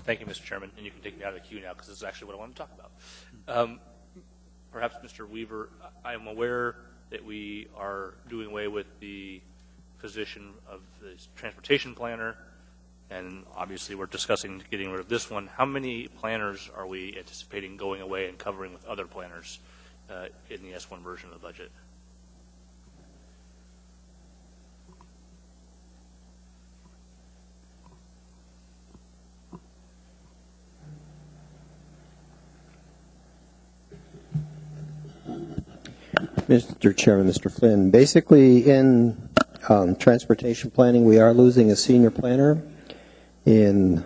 F: Thank you, Mr. Chairman, and you can take me out of the queue now because this is actually what I want to talk about. Perhaps, Mr. Weaver, I am aware that we are doing away with the position of the transportation planner, and obviously we're discussing getting rid of this one. How many planners are we anticipating going away and covering with other planners in the S1 version of the budget?
N: Mr. Chairman, Mr. Flynn, basically in Transportation planning, we are losing a senior planner. In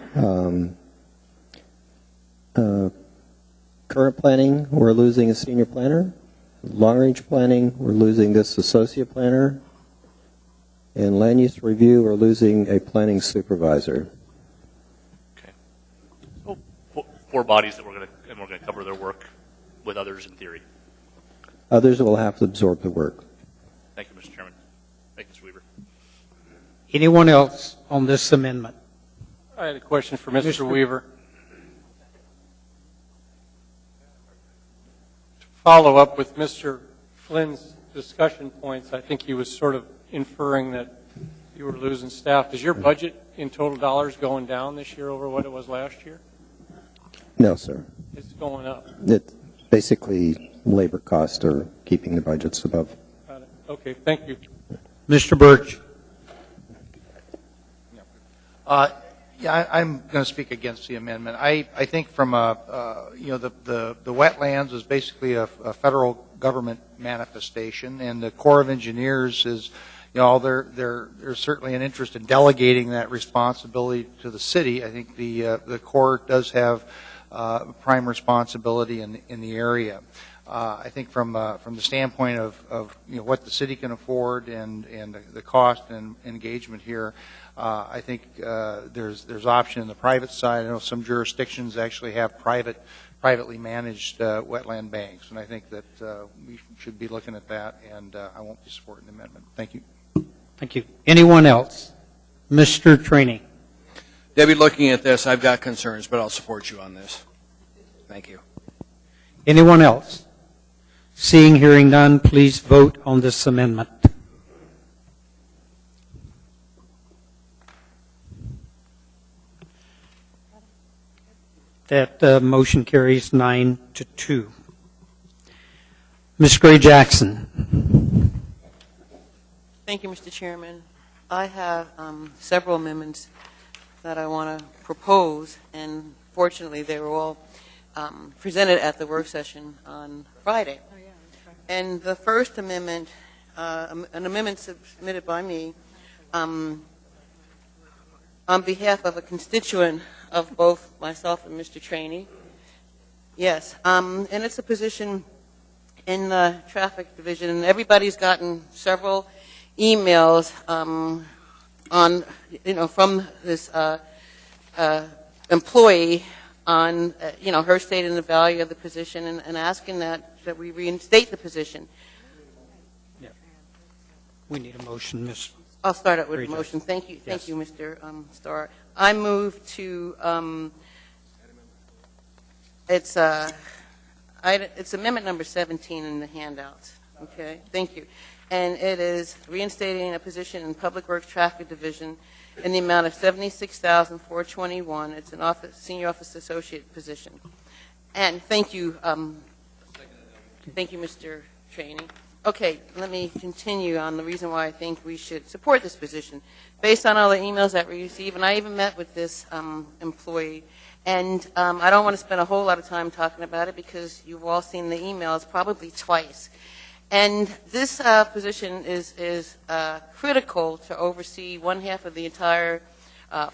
N: current planning, we're losing a senior planner. Long-range planning, we're losing this associate planner. In land use review, we're losing a planning supervisor.
F: Four bodies that we're going to cover their work with others in theory.
N: Others will have to absorb the work.
F: Thank you, Mr. Chairman. Thank you, Mr. Weaver.
A: Anyone else on this amendment?
C: I had a question for Mr. Weaver. To follow up with Mr. Flynn's discussion points, I think he was sort of inferring that you were losing staff. Is your budget in total dollars going down this year over what it was last year?
N: No, sir.
C: It's going up.
N: It's basically labor costs are keeping the budgets above.
C: Got it. Okay, thank you.
A: Mr. Birch.
O: Yeah, I'm going to speak against the amendment. I think from the wetlands is basically a federal government manifestation, and the Corps of Engineers is, there's certainly an interest in delegating that responsibility to the city. I think the Corps does have prime responsibility in the area. I think from the standpoint of what the city can afford and the cost and engagement here, I think there's option in the private side. I know some jurisdictions actually have privately managed wetland banks, and I think that we should be looking at that, and I won't be supporting the amendment. Thank you.
A: Thank you. Anyone else? Mr. Trainee.
E: Debbie, looking at this, I've got concerns, but I'll support you on this. Thank you.
A: Anyone else? Seeing, hearing none, please vote on this amendment. That motion carries 9-2. Ms. Gray Jackson.
I: Thank you, Mr. Chairman. I have several amendments that I want to propose, and fortunately they were all presented at the work session on Friday. And the first amendment, an amendment submitted by me on behalf of a constituent of both myself and Mr. Trainee. Yes, and it's a position in the traffic division, and everybody's gotten several emails on, from this employee on, her stating the value of the position and asking that we reinstate the position.
A: Yeah. We need a motion, Ms.
I: I'll start out with a motion. Thank you. Thank you, Mr. Starr. I move to, it's amendment number 17 in the handouts. Okay, thank you. And it is reinstating a position in Public Works Traffic Division in the amount of $76,421. It's an senior office associate position. And thank you, Mr. Trainee. Okay, let me continue on the reason why I think we should support this position. Based on all the emails that we received, and I even met with this employee, and I don't want to spend a whole lot of time talking about it because you've all seen the emails probably twice. And this position is critical to oversee one half of the entire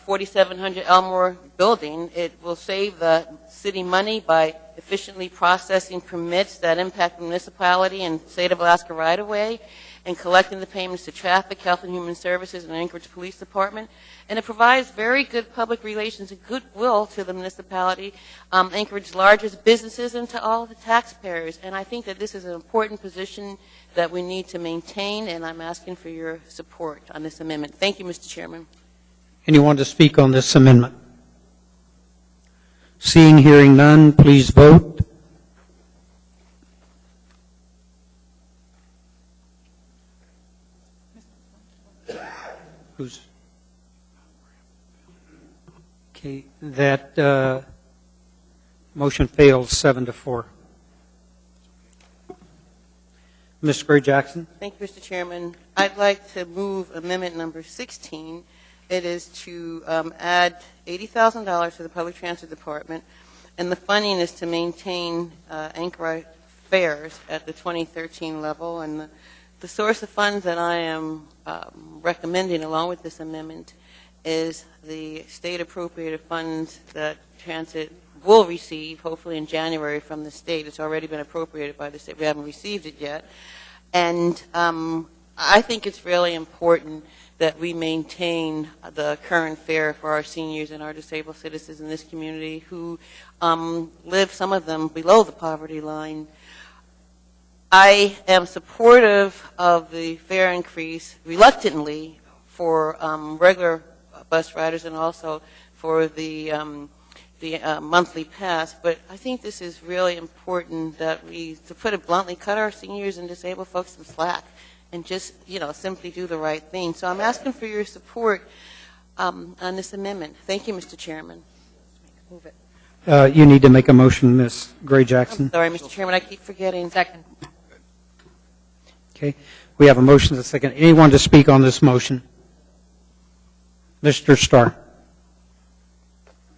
I: 4700 Elmore building. It will save the city money by efficiently processing permits that impact the municipality and state of Alaska right away, and collecting the payments to Traffic, Health and Human Services, and Anchorage Police Department. And it provides very good public relations and goodwill to the municipality, Anchorage's largest businesses, and to all the taxpayers. And I think that this is an important position that we need to maintain, and I'm asking for your support on this amendment. Thank you, Mr. Chairman.
A: Anyone to speak on this amendment? Seeing, hearing none, please vote. Who's? Okay, that motion fails 7-4. Ms. Gray Jackson.
I: Thank you, Mr. Chairman. I'd like to move amendment number 16. It is to add $80,000 to the Public Transit Department, and the funding is to maintain Anchorage fares at the 2013 level, and the source of funds that I am recommending along with this amendment is the state appropriated funds that transit will receive, hopefully in January, from the state. It's already been appropriated by the state. We haven't received it yet. And I think it's really important that we maintain the current fare for our seniors and our disabled citizens in this community who live, some of them, below the poverty line. I am supportive of the fare increase, reluctantly, for regular bus riders and also for the monthly pass. But I think this is really important that we, to put it bluntly, cut our seniors and disabled folks some slack and just, simply do the right thing. So I'm asking for your support on this amendment. Thank you, Mr. Chairman. Move it.
A: You need to make a motion, Ms. Gray Jackson.
I: I'm sorry, Mr. Chairman, I keep forgetting. Second.
A: Okay. We have a motion and a second. Anyone to speak on this motion? Mr. Starr.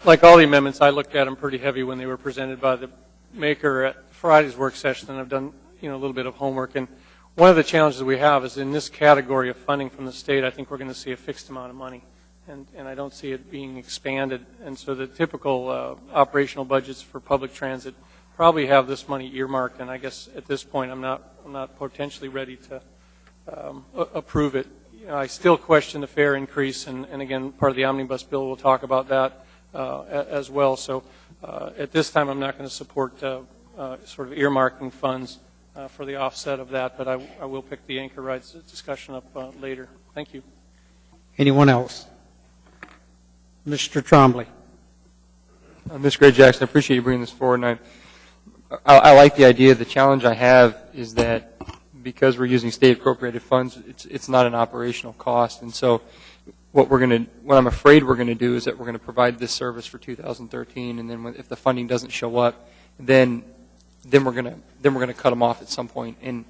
C: Like all the amendments, I looked at them pretty heavy when they were presented by the maker at Friday's work session, and I've done a little bit of homework. And one of the challenges we have is in this category of funding from the state, I think we're going to see a fixed amount of money, and I don't see it being expanded. And so the typical operational budgets for public transit probably have this money earmarked, and I guess at this point I'm not potentially ready to approve it. I still question the fare increase, and again, part of the omnibus bill will talk about that as well. So at this time, I'm not going to support sort of earmarking funds for the offset of that, but I will pick the anchor rights discussion up later. Thank you.
A: Anyone else? Mr. Trombley.
H: Ms. Gray Jackson, I appreciate you bringing this forward, and I like the idea. The challenge I have is that because we're using state appropriated funds, it's not an operational cost, and so what I'm afraid we're going to do is that we're going to provide this service for 2013, and then if the funding doesn't show up, then we're going to cut them off at some point, and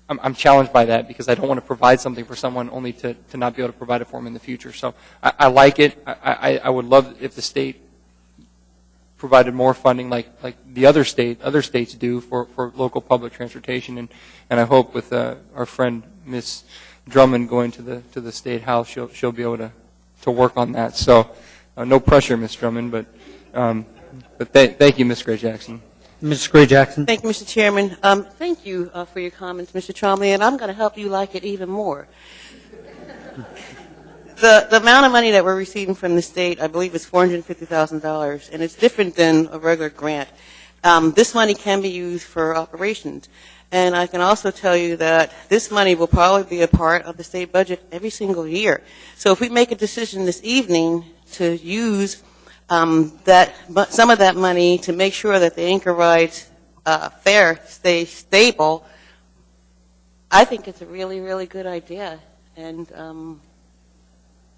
H: I'm challenged by that because I don't want to provide something for someone only to not be able to provide it for them in the future. So I like it. I would love if the state provided more funding like the other states do for local public transportation, and I hope with our friend Ms. Drummond going to the State House, she'll be able to work on that. So no pressure, Ms. Drummond, but thank you, Ms. Gray Jackson.
A: Ms. Gray Jackson.
I: Thank you, Mr. Chairman. Thank you for your comments, Mr. Trombley, and I'm going to help you like it even more. The amount of money that we're receiving from the state, I believe, is $450,000, and it's different than a regular grant. This money can be used for operations, and I can also tell you that this money will probably be a part of the state budget every single year. So if we make a decision this evening to use some of that money to make sure that the anchor rides fare stays stable, I think it's a really, really good idea, and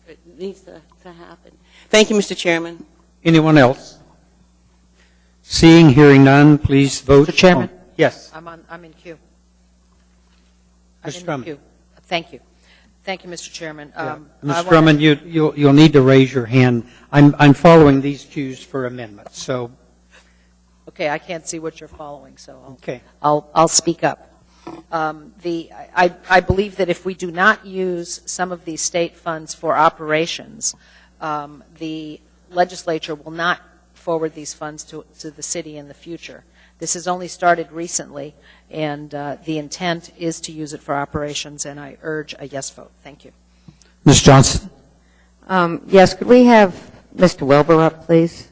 I: it needs to happen. Thank you, Mr. Chairman.
A: Anyone else? Seeing, hearing none, please vote.
P: Mr. Chairman?
A: Yes.
P: I'm in queue.
A: Ms. Drummond.
P: Thank you. Thank you, Mr. Chairman.
A: Ms. Drummond, you'll need to raise your hand. I'm following these cues for amendments. So.
P: Okay, I can't see what you're following, so
A: Okay.
P: I'll speak up. I believe that if we do not use some of these state funds for operations, the legislature will not forward these funds to the city in the future. This has only started recently, and the intent is to use it for operations, and I urge a yes vote. Thank you.
A: Ms. Johnson.
G: Yes, could we have Mr. Wilbur up, please?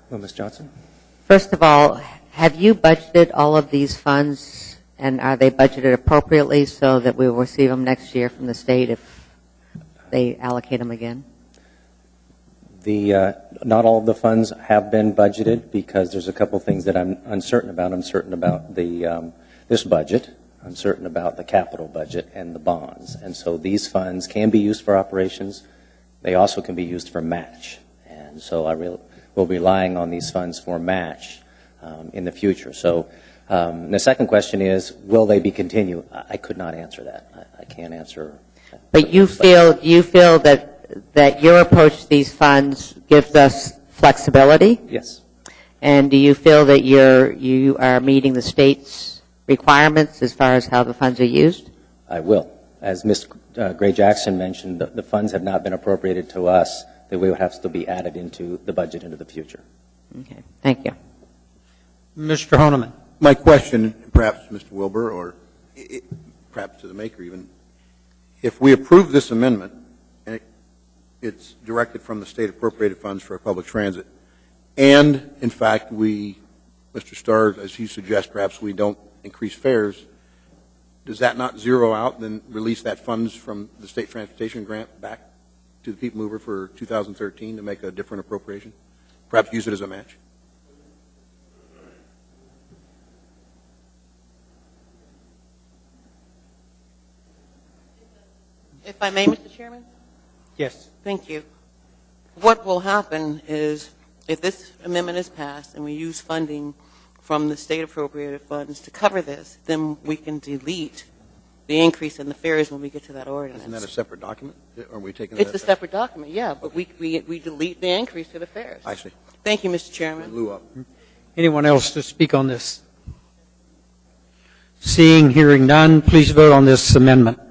T: Well, Ms. Johnson?
G: First of all, have you budgeted all of these funds, and are they budgeted appropriately so that we will receive them next year from the state if they allocate them again?
T: Not all of the funds have been budgeted because there's a couple things that I'm uncertain about. I'm certain about this budget. I'm certain about the capital budget and the bonds. And so these funds can be used for operations. They also can be used for match. And so we'll be relying on these funds for match in the future. So the second question is, will they be continued? I could not answer that. I can't answer.
G: But you feel that that your approach to these funds gives us flexibility?
T: Yes.
G: And do you feel that you are meeting the state's requirements as far as how the funds are used?
T: I will. As Ms. Gray Jackson mentioned, the funds have not been appropriated to us. They will have to be added into the budget into the future.
G: Okay. Thank you.
A: Mr. Honeman.
J: My question, perhaps to Mr. Wilbur, or perhaps to the maker even, if we approve this amendment, and it's directed from the state appropriated funds for public transit, and in fact Mr. Starr, as you suggest, perhaps we don't increase fares, does that not zero out and then release that funds from the state transportation grant back to the people mover for 2013 to make a different appropriation? Perhaps use it as a match?
I: If I may, Mr. Chairman?
A: Yes.
I: Thank you. What will happen is if this amendment is passed and we use funding from the state appropriated funds to cover this, then we can delete the increase in the fares when we get to that ordinance.
J: Isn't that a separate document? Or are we taking
I: It's
J: that?
I: a separate document, yeah, but we delete the increase to the fares.
J: I see.
I: Thank you, Mr. Chairman.
J: Lieu of.
A: Anyone else to speak on this? Seeing, hearing none, please vote on this amendment.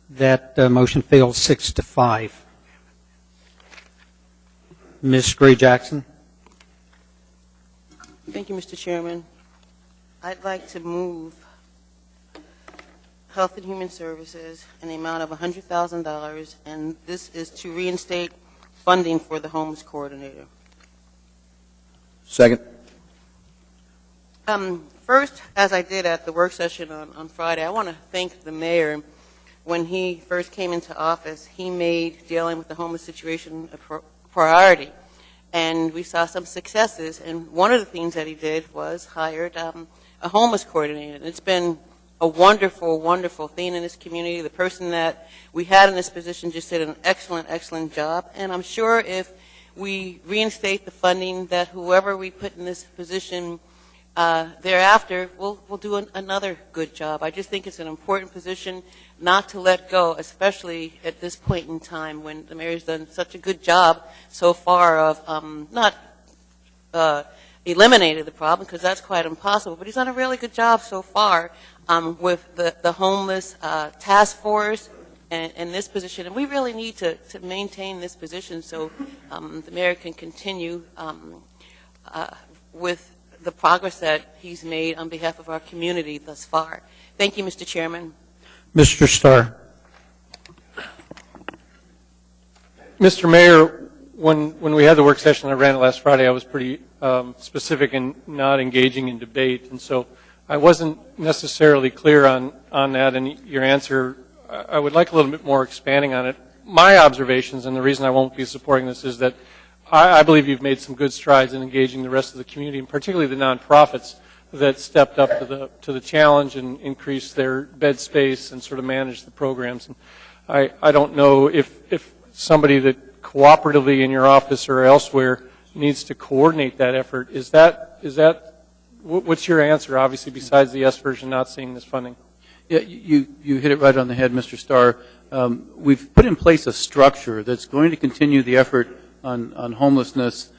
A: That motion fails 6-5. Ms. Gray Jackson.
I: Thank you, Mr. Chairman. I'd like to move Health and Human Services in the amount of $100,000, and this is to reinstate funding for the homeless coordinator.
J: Second.
I: First, as I did at the work session on Friday, I want to thank the mayor. When he first came into office, he made dealing with the homeless situation a priority. And we saw some successes. And one of the things that he did was hired a homeless coordinator. And it's been a wonderful, wonderful thing in this community. The person that we had in this position just did an excellent, excellent job. And I'm sure if we reinstate the funding, that whoever we put in this position thereafter will do another good job. I just think it's an important position not to let go, especially at this point in time when the mayor's done such a good job so far of not eliminating the problem, because that's quite impossible, but he's done a really good job so far with the homeless task force and this position. And we really need to maintain this position so the mayor can continue with the progress that he's made on behalf of our community thus far. Thank you, Mr. Chairman.
A: Mr. Starr.
C: Mr. Mayor, when we had the work session, I ran it last Friday, I was pretty specific in not engaging in debate, and so I wasn't necessarily clear on that, and your answer, I would like a little bit more expanding on it. My observations, and the reason I won't be supporting this, is that I believe you've made some good strides in engaging the rest of the community, and particularly the nonprofits that stepped up to the challenge and increased their bed space and sort of managed the programs. And I don't know if somebody that cooperatively in your office or elsewhere needs to coordinate that effort. Is that what's your answer, obviously, besides the yes version not seeing this funding?
K: Yeah, you hit it right on the head, Mr. Starr. We've put in place a structure that's going to continue the effort on homelessness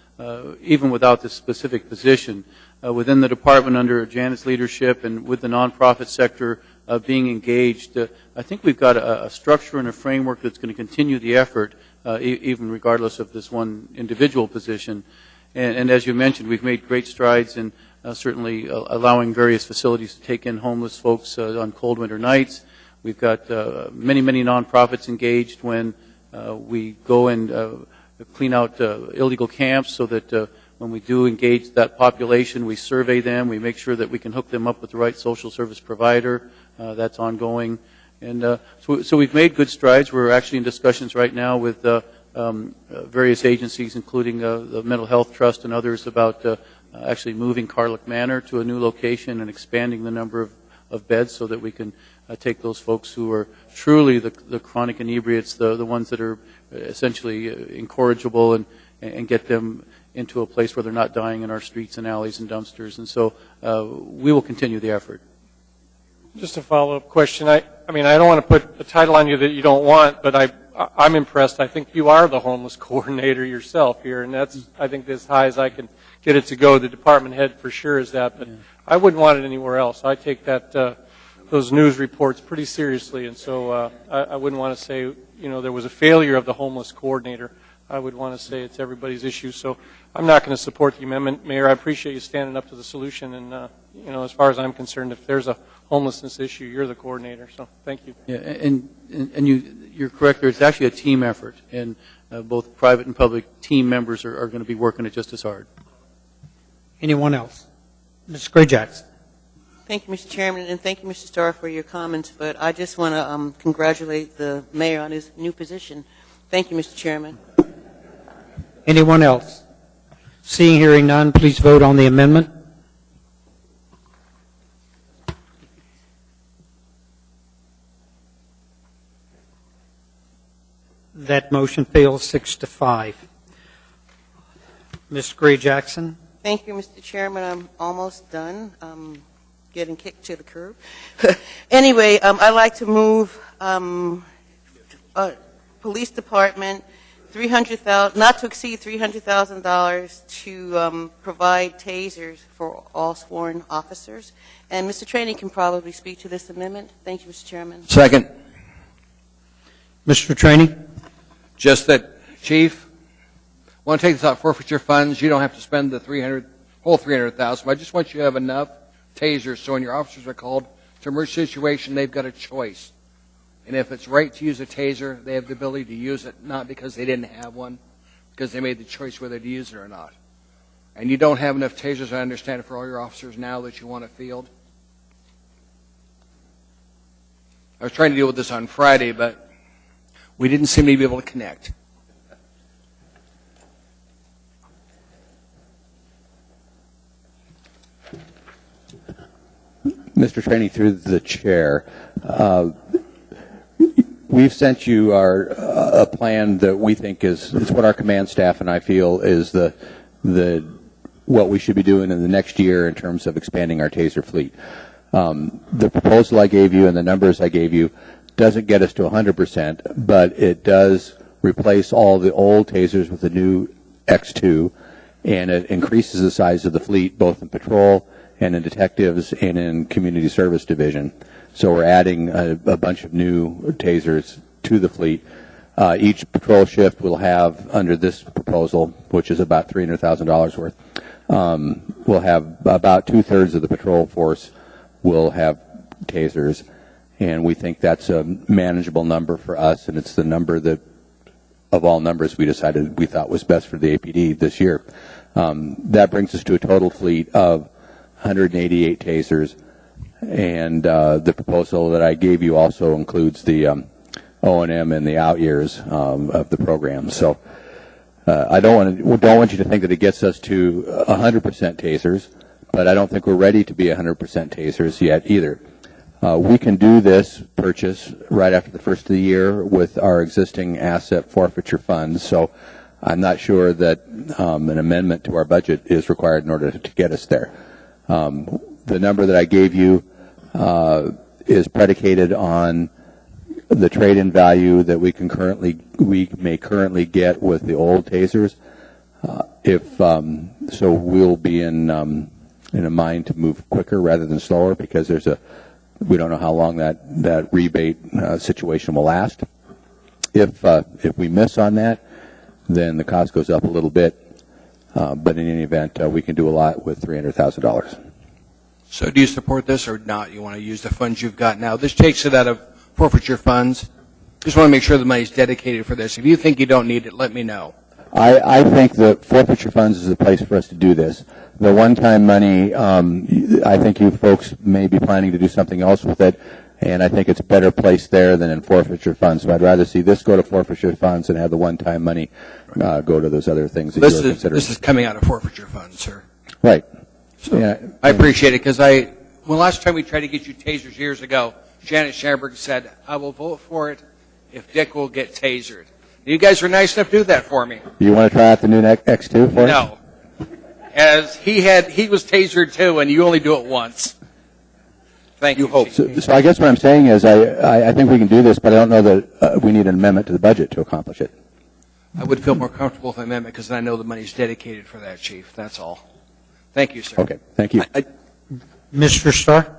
K: even without this specific position. Within the department under Janet's leadership and with the nonprofit sector being engaged, I think we've got a structure and a framework that's going to continue the effort even regardless of this one individual position. And as you mentioned, we've made great strides in certainly allowing various facilities to take in homeless folks on cold winter nights. We've got many, many nonprofits engaged when we go and clean out illegal camps so that when we do engage that population, we survey them, we make sure that we can hook them up with the right social service provider. That's ongoing. And so we've made good strides. We're actually in discussions right now with various agencies, including the Mental Health Trust and others, about actually moving Carlick Manor to a new location and expanding the number of beds so that we can take those folks who are truly the chronic inebriates, the ones that are essentially incorrigible, and get them into a place where they're not dying in our streets and alleys and dumpsters. And so we will continue the effort.
C: Just a follow-up question. I mean, I don't want to put a title on you that you don't want, but I'm impressed. I think you are the homeless coordinator yourself here, and that's, I think, as high as I can get it to go. The department head for sure is that, but I wouldn't want it anywhere else. I take that those news reports pretty seriously, and so I wouldn't want to say, there was a failure of the homeless coordinator. I would want to say it's everybody's issue. So I'm not going to support the amendment. Mayor, I appreciate you standing up to the solution, and as far as I'm concerned, if there's a homelessness issue, you're the coordinator. So thank you.
K: Yeah, and you're correct. It's actually a team effort, and both private and public team members are going to be working it just as hard.
A: Anyone else? Ms. Gray-Jackson.
I: Thank you, Mr. Chairman, and thank you, Mr. Starr, for your comments. But I just want to congratulate the mayor on his new position. Thank you, Mr. Chairman.
A: Anyone else? Seeing, hearing none, please vote on the amendment. That motion fails 6-5. Ms. Gray-Jackson.
I: Thank you, Mr. Chairman. I'm almost done. Getting kicked to the curb. Anyway, I'd like to move police department $300,000, not to exceed $300,000 to provide tasers for all sworn officers. And Mr. Traney can probably speak to this amendment. Thank you, Mr. Chairman.
E: Second.
A: Mr. Traney.
E: Just that, Chief, want to take this out forfeiture funds. You don't have to spend the whole $300,000. But I just want you to have enough tasers so when your officers are called to emergency situation, they've got a choice. And if it's right to use a taser, they have the ability to use it, not because they didn't have one, because they made the choice whether to use it or not. And you don't have enough tasers, I understand, for all your officers now that you want to field. I was trying to deal with this on Friday, but we didn't seem to be able to connect.
S: Mr. Traney, through the chair, we've sent you a plan that we think is what our command staff and I feel is what we should be doing in the next year in terms of expanding our taser fleet. The proposal I gave you and the numbers I gave you doesn't get us to 100%, but it does replace all the old tasers with the new X2, and it increases the size of the fleet both in patrol and in detectives and in community service division. So we're adding a bunch of new tasers to the fleet. Each patrol shift will have, under this proposal, which is about $300,000 worth, we'll have about 2/3 of the patrol force will have tasers, and we think that's a manageable number for us, and it's the number that, of all numbers, we decided we thought was best for the APD this year. That brings us to a total fleet of 188 tasers, and the proposal that I gave you also includes the O&M and the out years of the program. So I don't want you to think that it gets us to 100% tasers, but I don't think we're ready to be 100% tasers yet either. We can do this purchase right after the first of the year with our existing asset forfeiture funds, so I'm not sure that an amendment to our budget is required in order to get us there. The number that I gave you is predicated on the trade-in value that we may currently get with the old tasers. So we'll be in a mind to move quicker rather than slower because we don't know how long that rebate situation will last. If we miss on that, then the cost goes up a little bit. But in any event, we can do a lot with $300,000.
E: So do you support this or not? You want to use the funds you've got now? This takes it out of forfeiture funds. Just want to make sure the money's dedicated for this. If you think you don't need it, let me know.
S: I think that forfeiture funds is the place for us to do this. The one-time money, I think you folks may be planning to do something else with it, and I think it's better placed there than in forfeiture funds. So I'd rather see this go to forfeiture funds and have the one-time money go to those other things that you're considering.
E: This is coming out of forfeiture funds, sir.
S: Right.
E: So
S: yeah.
E: I appreciate it because last time we tried to get you tasers years ago, Janet Schamberg said, I will vote for it if Dick will get tasered. You guys were nice enough to do that for me.
S: You want to try out the new X2 for us?
E: No. as he was tasered too, and you only do it once. Thank you. Hope.
S: So I guess what I'm saying is I think we can do this, but I don't know that we need an amendment to the budget to accomplish it.
E: I would feel more comfortable with the amendment because I know the money's dedicated for that, Chief. That's all. Thank you, sir.
S: Okay, thank you.
A: Mr. Starr?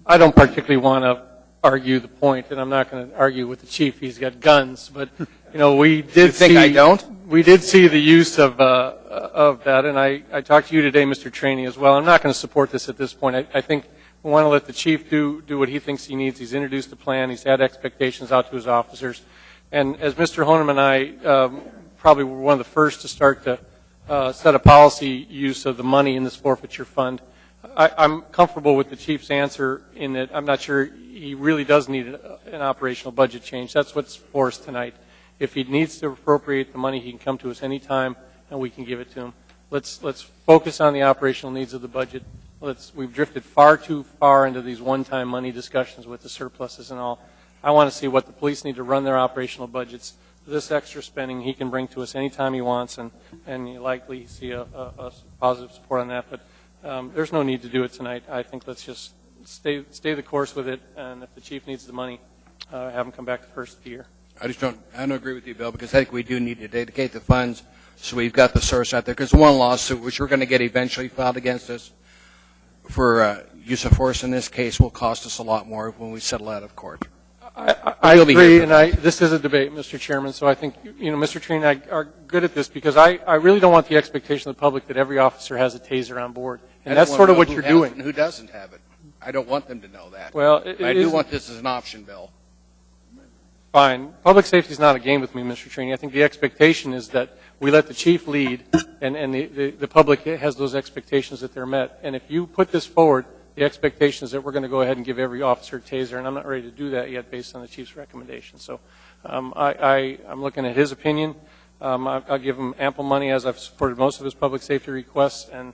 C: I don't particularly want to argue the point, and I'm not going to argue with the chief. He's got guns, but we did we did see the use of that, and I talked to you today, Mr. Traney, as well. I'm not going to support this at this point. I think we want to let the chief do what he thinks he needs. He's introduced a plan. He's had expectations out to his officers, and as Mr. Honeman and I probably were one of the first to start to set a policy use of the money in this forfeiture fund. I'm comfortable with the chief's answer in that I'm not sure he really does need an operational budget change. That's what's for us tonight. If he needs to appropriate the money, he can come to us anytime, and we can give it to him. Let's focus on the operational needs of the budget. We've drifted far too far into these one-time money discussions with the surpluses and all. I want to see what the police need to run their operational budgets. This extra spending he can bring to us anytime he wants, and you likely see a positive support on that. But there's no need to do it tonight. I think let's just stay the course with it, and if the chief needs the money, have him come back the first of the year.
E: I don't agree with you, Bill, because I think we do need to dedicate the funds so we've got the source out there. Because one lawsuit, which we're going to get eventually filed against us for use of force in this case, will cost us a lot more when we settle out of court.
C: I agree, and this is a debate, Mr. Chairman, so I think, Mr. Treen and I are good at this because I really don't want the expectation of the public that every officer has a taser on board, and that's sort of what you're doing.
E: And who doesn't have it? I don't want them to know that.
C: Well,
E: I do want this as an option, Bill.
C: Fine. Public safety is not a game with me, Mr. Treen. I think the expectation is that we let the chief lead, and the public has those expectations that they're met. And if you put this forward, the expectation is that we're going to go ahead and give every officer a taser, and I'm not ready to do that yet based on the chief's recommendation. So I'm looking at his opinion. I'll give him ample money, as I've supported most of his public safety requests, and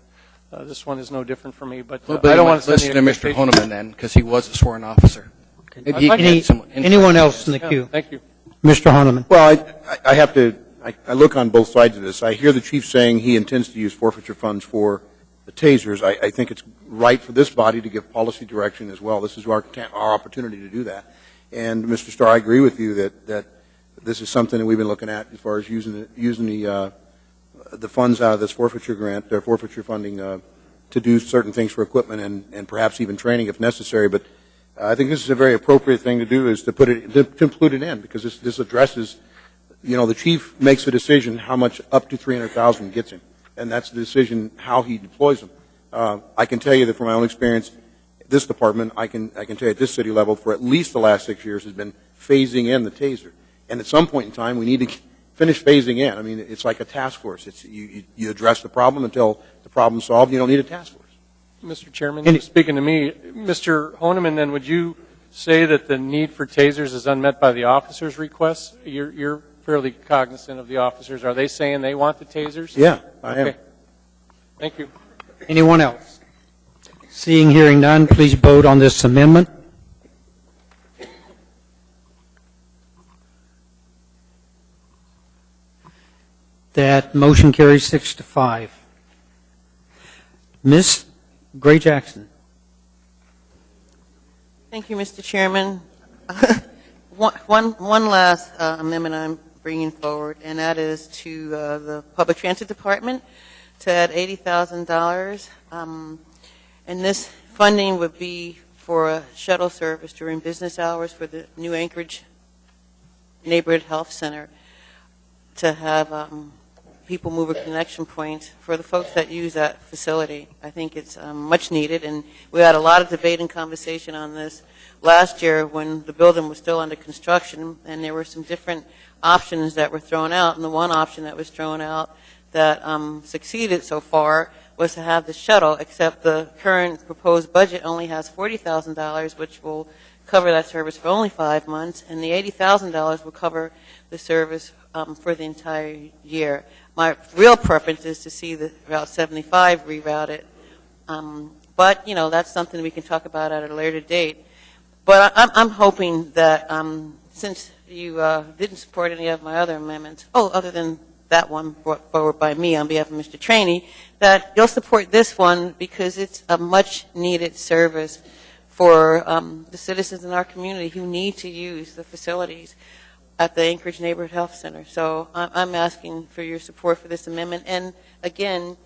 C: this one is no different for me. But I don't want to
E: listen to Mr. Honeman then, because he was a sworn officer.
A: Anyone else in the queue?
C: Thank you.
A: Mr. Honeman.
J: Well, I have to, I look on both sides of this. I hear the chief saying he intends to use forfeiture funds for the tasers. I think it's right for this body to give policy direction as well. This is our opportunity to do that. And Mr. Starr, I agree with you that this is something that we've been looking at as far as using the funds out of this forfeiture grant, their forfeiture funding, to do certain things for equipment and perhaps even training if necessary. But I think this is a very appropriate thing to do, is to put it, to include it in, because this addresses, the chief makes a decision how much up to $300,000 gets him, and that's the decision how he deploys them. I can tell you that from my own experience, this department, I can tell you at this city level, for at least the last 6 years, has been phasing in the taser, and at some point in time, we need to finish phasing in. I mean, it's like a task force. It's you address the problem until the problem's solved. You don't need a task force.
C: Mr. Chairman, you're speaking to me. Mr. Honeman, then, would you say that the need for tasers is unmet by the officers' requests? You're fairly cognizant of the officers. Are they saying they want the tasers?
J: Yeah, I am.
C: Thank you.
A: Anyone else? Seeing, hearing none, please vote on this amendment. That motion carries 6-5. Ms. Gray Jackson.
I: Thank you, Mr. Chairman. One last amendment I'm bringing forward, and that is to the Public Transit Department to add $80,000. And this funding would be for a shuttle service during business hours for the New Anchorage Neighborhood Health Center to have people mover connection points for the folks that use that facility. I think it's much needed, and we had a lot of debate and conversation on this last year when the building was still under construction, and there were some different options that were thrown out, and the one option that was thrown out that succeeded so far was to have the shuttle, except the current proposed budget only has $40,000, which will cover that service for only 5 months, and the $80,000 will cover the service for the entire year. My real preference is to see the Route 75 rerouted, but that's something we can talk about at a later date. But I'm hoping that since you didn't support any of my other amendments, other than that one brought forward by me on behalf of Mr. Trainee, that you'll support this one because it's a much-needed service for the citizens in our community who need to use the facilities at the Anchorage Neighborhood Health Center. So I'm asking for your support for this amendment. And again,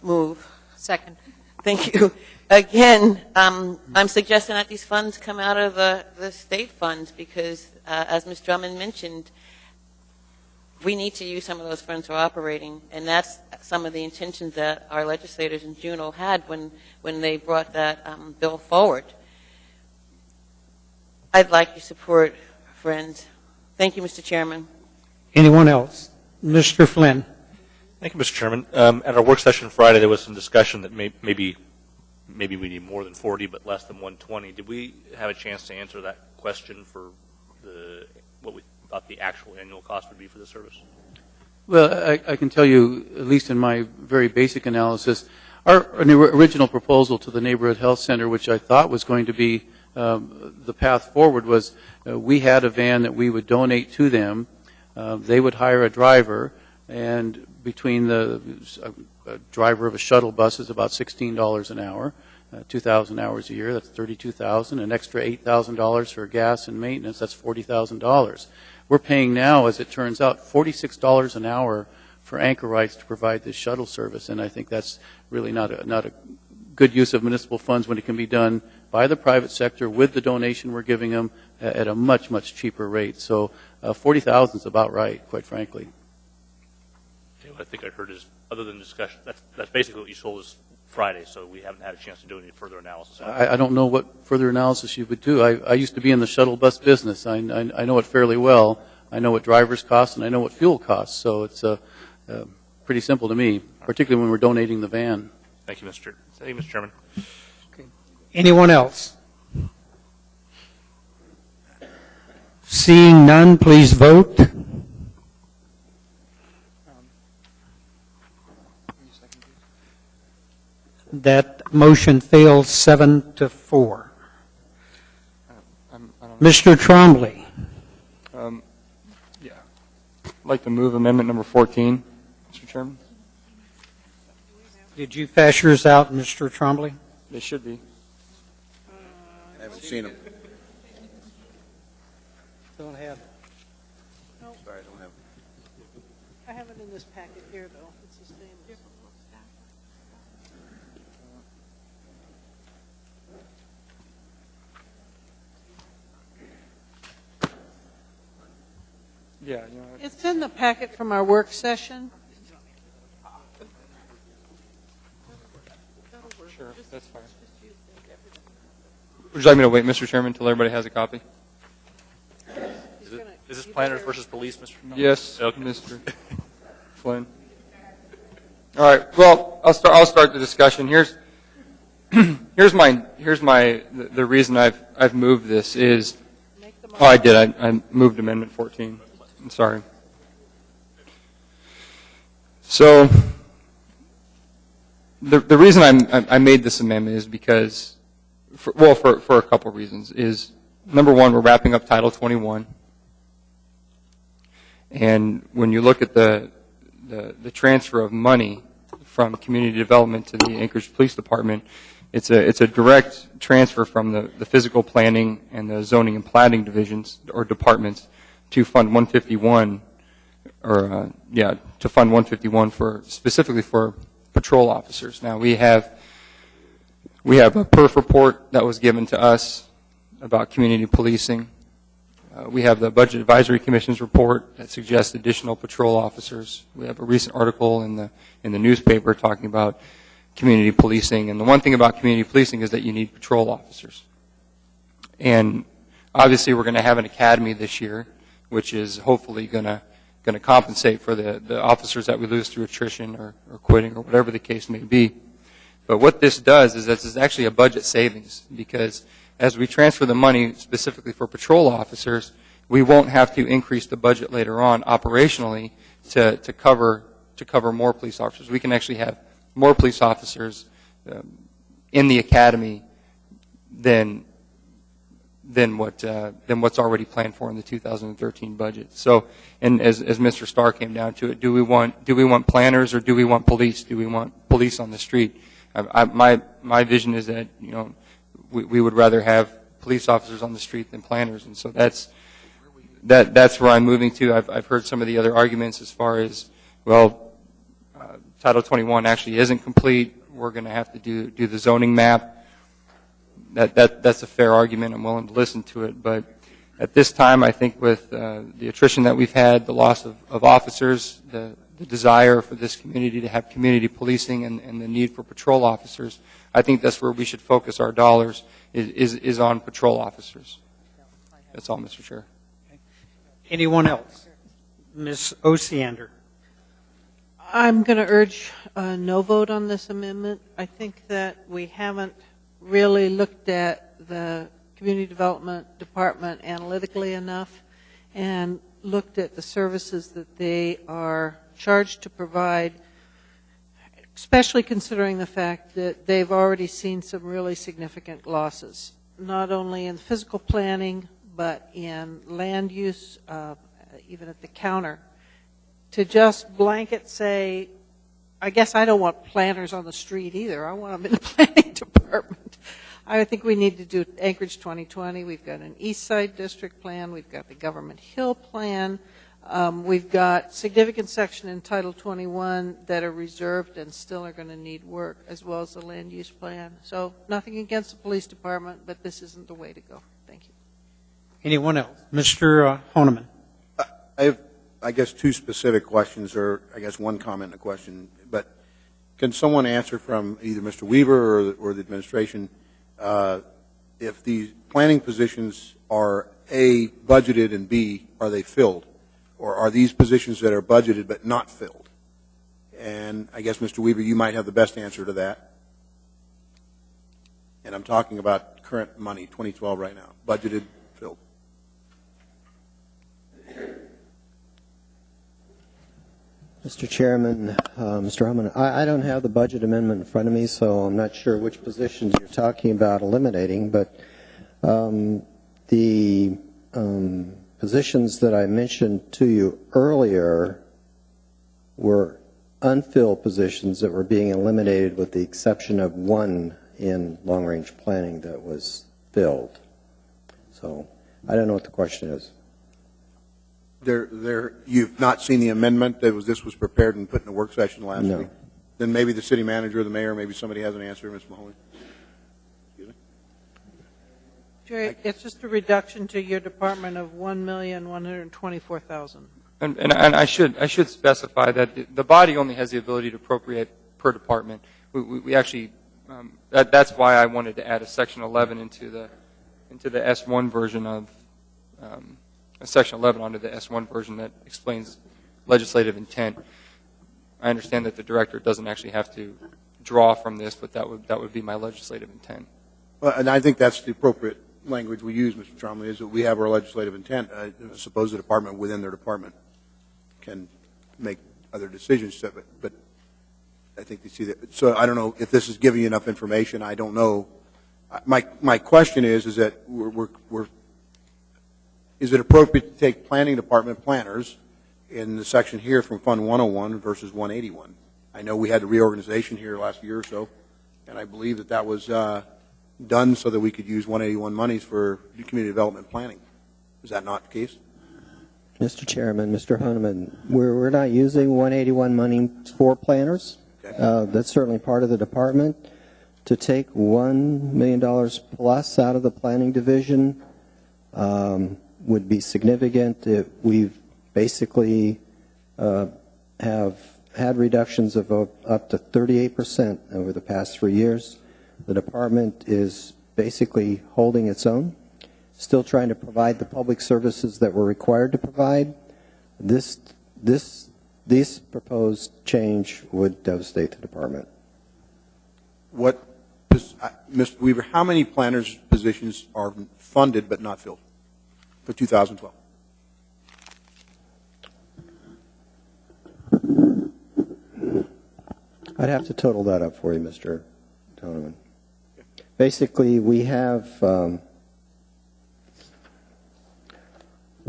I: move.
P: Second.
I: Thank you. Again, I'm suggesting that these funds come out of the state funds because, as Ms. Drummond mentioned, we need to use some of those funds for operating, and that's some of the intentions that our legislators in Juneau had when they brought that bill forward. I'd like your support, friends. Thank you, Mr. Chairman.
A: Anyone else? Mr. Flynn.
F: Thank you, Mr. Chairman. At our work session Friday, there was some discussion that maybe we need more than 40, but less than 120. Did we have a chance to answer that question for what we thought the actual annual cost would be for the service?
K: Well, I can tell you, at least in my very basic analysis, our original proposal to the Neighborhood Health Center, which I thought was going to be the path forward, was we had a van that we would donate to them. They would hire a driver, and between a driver of a shuttle bus is about $16 an hour, 2,000 hours a year, that's $32,000, an extra $8,000 for gas and maintenance, that's $40,000. We're paying now, as it turns out, $46 an hour for Anchorites to provide this shuttle service, and I think that's really not a good use of municipal funds when it can be done by the private sector with the donation we're giving them at a much, much cheaper rate. So $40,000 is about right, quite frankly.
F: What I think I heard is, other than discussion, that's basically what you told us Friday, so we haven't had a chance to do any further analysis.
K: I don't know what further analysis you would do. I used to be in the shuttle bus business. I know it fairly well. I know what drivers cost, and I know what fuel costs. So it's pretty simple to me, particularly when we're donating the van.
F: Thank you, Mr. Chairman.
A: Okay. Anyone else? Seeing none, please vote. That motion fails 7-4. Mr. Trombley.
H: Yeah. I'd like to move amendment number 14, Mr. Chairman.
A: Did you pass yours out, Mr. Trombley?
H: They should be.
J: I haven't seen them.
A: Don't have it.
D: Nope.
J: Sorry, I don't have
D: I have it in this packet here, though. It's the same.
H: Yeah, you know.
D: It's in the packet from our work session.
H: Sure, that's fine. Would you like me to wait, Mr. Chairman, until everybody has a copy?
F: Is this planners versus police, Mr. Trombley?
H: Yes,
F: okay.
H: Mr. Flynn. All right. Well, I'll start the discussion. Here's the reason I've moved this is. Oh, I did. I moved Amendment 14. I'm sorry. So the reason I made this amendment is because, for a couple of reasons. Is number one, we're wrapping up Title 21, and when you look at the transfer of money from community development to the Anchorage Police Department, it's a direct transfer from the physical planning and the zoning and planning divisions or departments to Fund 151, to Fund 151 specifically for patrol officers. Now we have a PERF report that was given to us about community policing. We have the Budget Advisory Commission's report that suggests additional patrol officers. We have a recent article in the newspaper talking about community policing, and the one thing about community policing is that you need patrol officers. And obviously we're going to have an academy this year, which is hopefully going to compensate for the officers that we lose through attrition or quitting or whatever the case may be. But what this does is this is actually a budget savings, because as we transfer the money specifically for patrol officers, we won't have to increase the budget later on operationally to cover more police officers. We can actually have more police officers in the academy than than what's already planned for in the 2013 budget. So, and as Mr. Starr came down to it, do we want planners or do we want police? Do we want police on the street? My vision is that we would rather have police officers on the street than planners, and so that's where I'm moving to. I've heard some of the other arguments as far as, well, Title 21 actually isn't complete. We're going to have to do the zoning map. That's a fair argument. I'm willing to listen to it, but at this time, I think with the attrition that we've had, the loss of officers, the desire for this community to have community policing, and the need for patrol officers, I think that's where we should focus our dollars, is on patrol officers. That's all, Mr. Chair.
A: Anyone else? Ms. Osiander.
D: I'm going to urge a no vote on this amendment. I think that we haven't really looked at the Community Development Department analytically enough and looked at the services that they are charged to provide, especially considering the fact that they've already seen some really significant losses, not only in physical planning, but in land use, even at the counter. To just blanket say, I guess I don't want planners on the street either. I want them in the planning department. I think we need to do Anchorage 2020. We've got an East Side District plan. We've got the Government Hill plan. We've got significant section in Title 21 that are reserved and still are going to need work, as well as the land use plan. So nothing against the police department, but this isn't the way to go. Thank you.
A: Anyone else? Mr. Honeman.
J: I have, I guess, two specific questions, or I guess one comment and a question. But can someone answer from either Mr. Weaver or the administration if these planning positions are A, budgeted, and B, are they filled? Or are these positions that are budgeted but not filled? And I guess, Mr. Weaver, you might have the best answer to that. And I'm talking about current money, 2012 right now, budgeted, filled.
N: Mr. Chairman, Mr. Homan, I don't have the budget amendment in front of me, so I'm not sure which positions you're talking about eliminating, but the positions that I mentioned to you earlier were unfilled positions that were being eliminated with the exception of one in long-range planning that was filled. So I don't know what the question is.
J: You've not seen the amendment? This was prepared and put in a work session last week? Then maybe the city manager or the mayor, maybe somebody has an answer, Ms. Mahoney.
D: Jerry, it's just a reduction to your department of $1,124,000.
H: And I should specify that the body only has the ability to appropriate per department. We actually that's why I wanted to add a section 11 into the S1 version of section 11 onto the S1 version that explains legislative intent. I understand that the director doesn't actually have to draw from this, but that would be my legislative intent.
J: Well, and I think that's the appropriate language we use, Mr. Trombley, is that we have our legislative intent. I suppose the department within their department can make other decisions, but I think they see that. So I don't know if this is giving you enough information. I don't know. My question is that is it appropriate to take planning department planners in the section here from Fund 101 versus 181? I know we had the reorganization here last year or so, and I believe that was done so that we could use 181 monies for community development planning. Is that not the case?
N: Mr. Chairman, Mr. Honeman, we're not using 181 money for planners. Okay. That's certainly part of the department. To take $1 million plus out of the planning division would be significant. We've basically have had reductions of up to 38% over the past 3 years. The department is basically holding its own, still trying to provide the public services that we're required to provide. This proposed change would devastate the department.
J: Mr. Weaver, how many planners positions are funded but not filled for 2012?
N: I'd have to total that up for you, Mr. Honeman. Basically, we have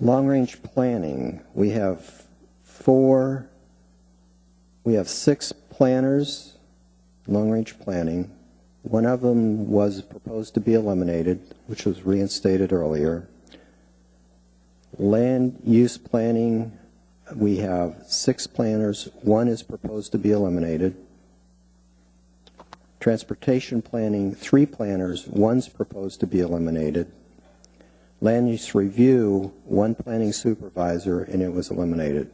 N: Long-range planning, we have 6 planners, long-range planning. One of them was proposed to be eliminated, which was reinstated earlier. Land use planning, we have 6 planners. One is proposed to be eliminated. Transportation planning, 3 planners. One's proposed to be eliminated. Land use review, 1 planning supervisor, and it was eliminated.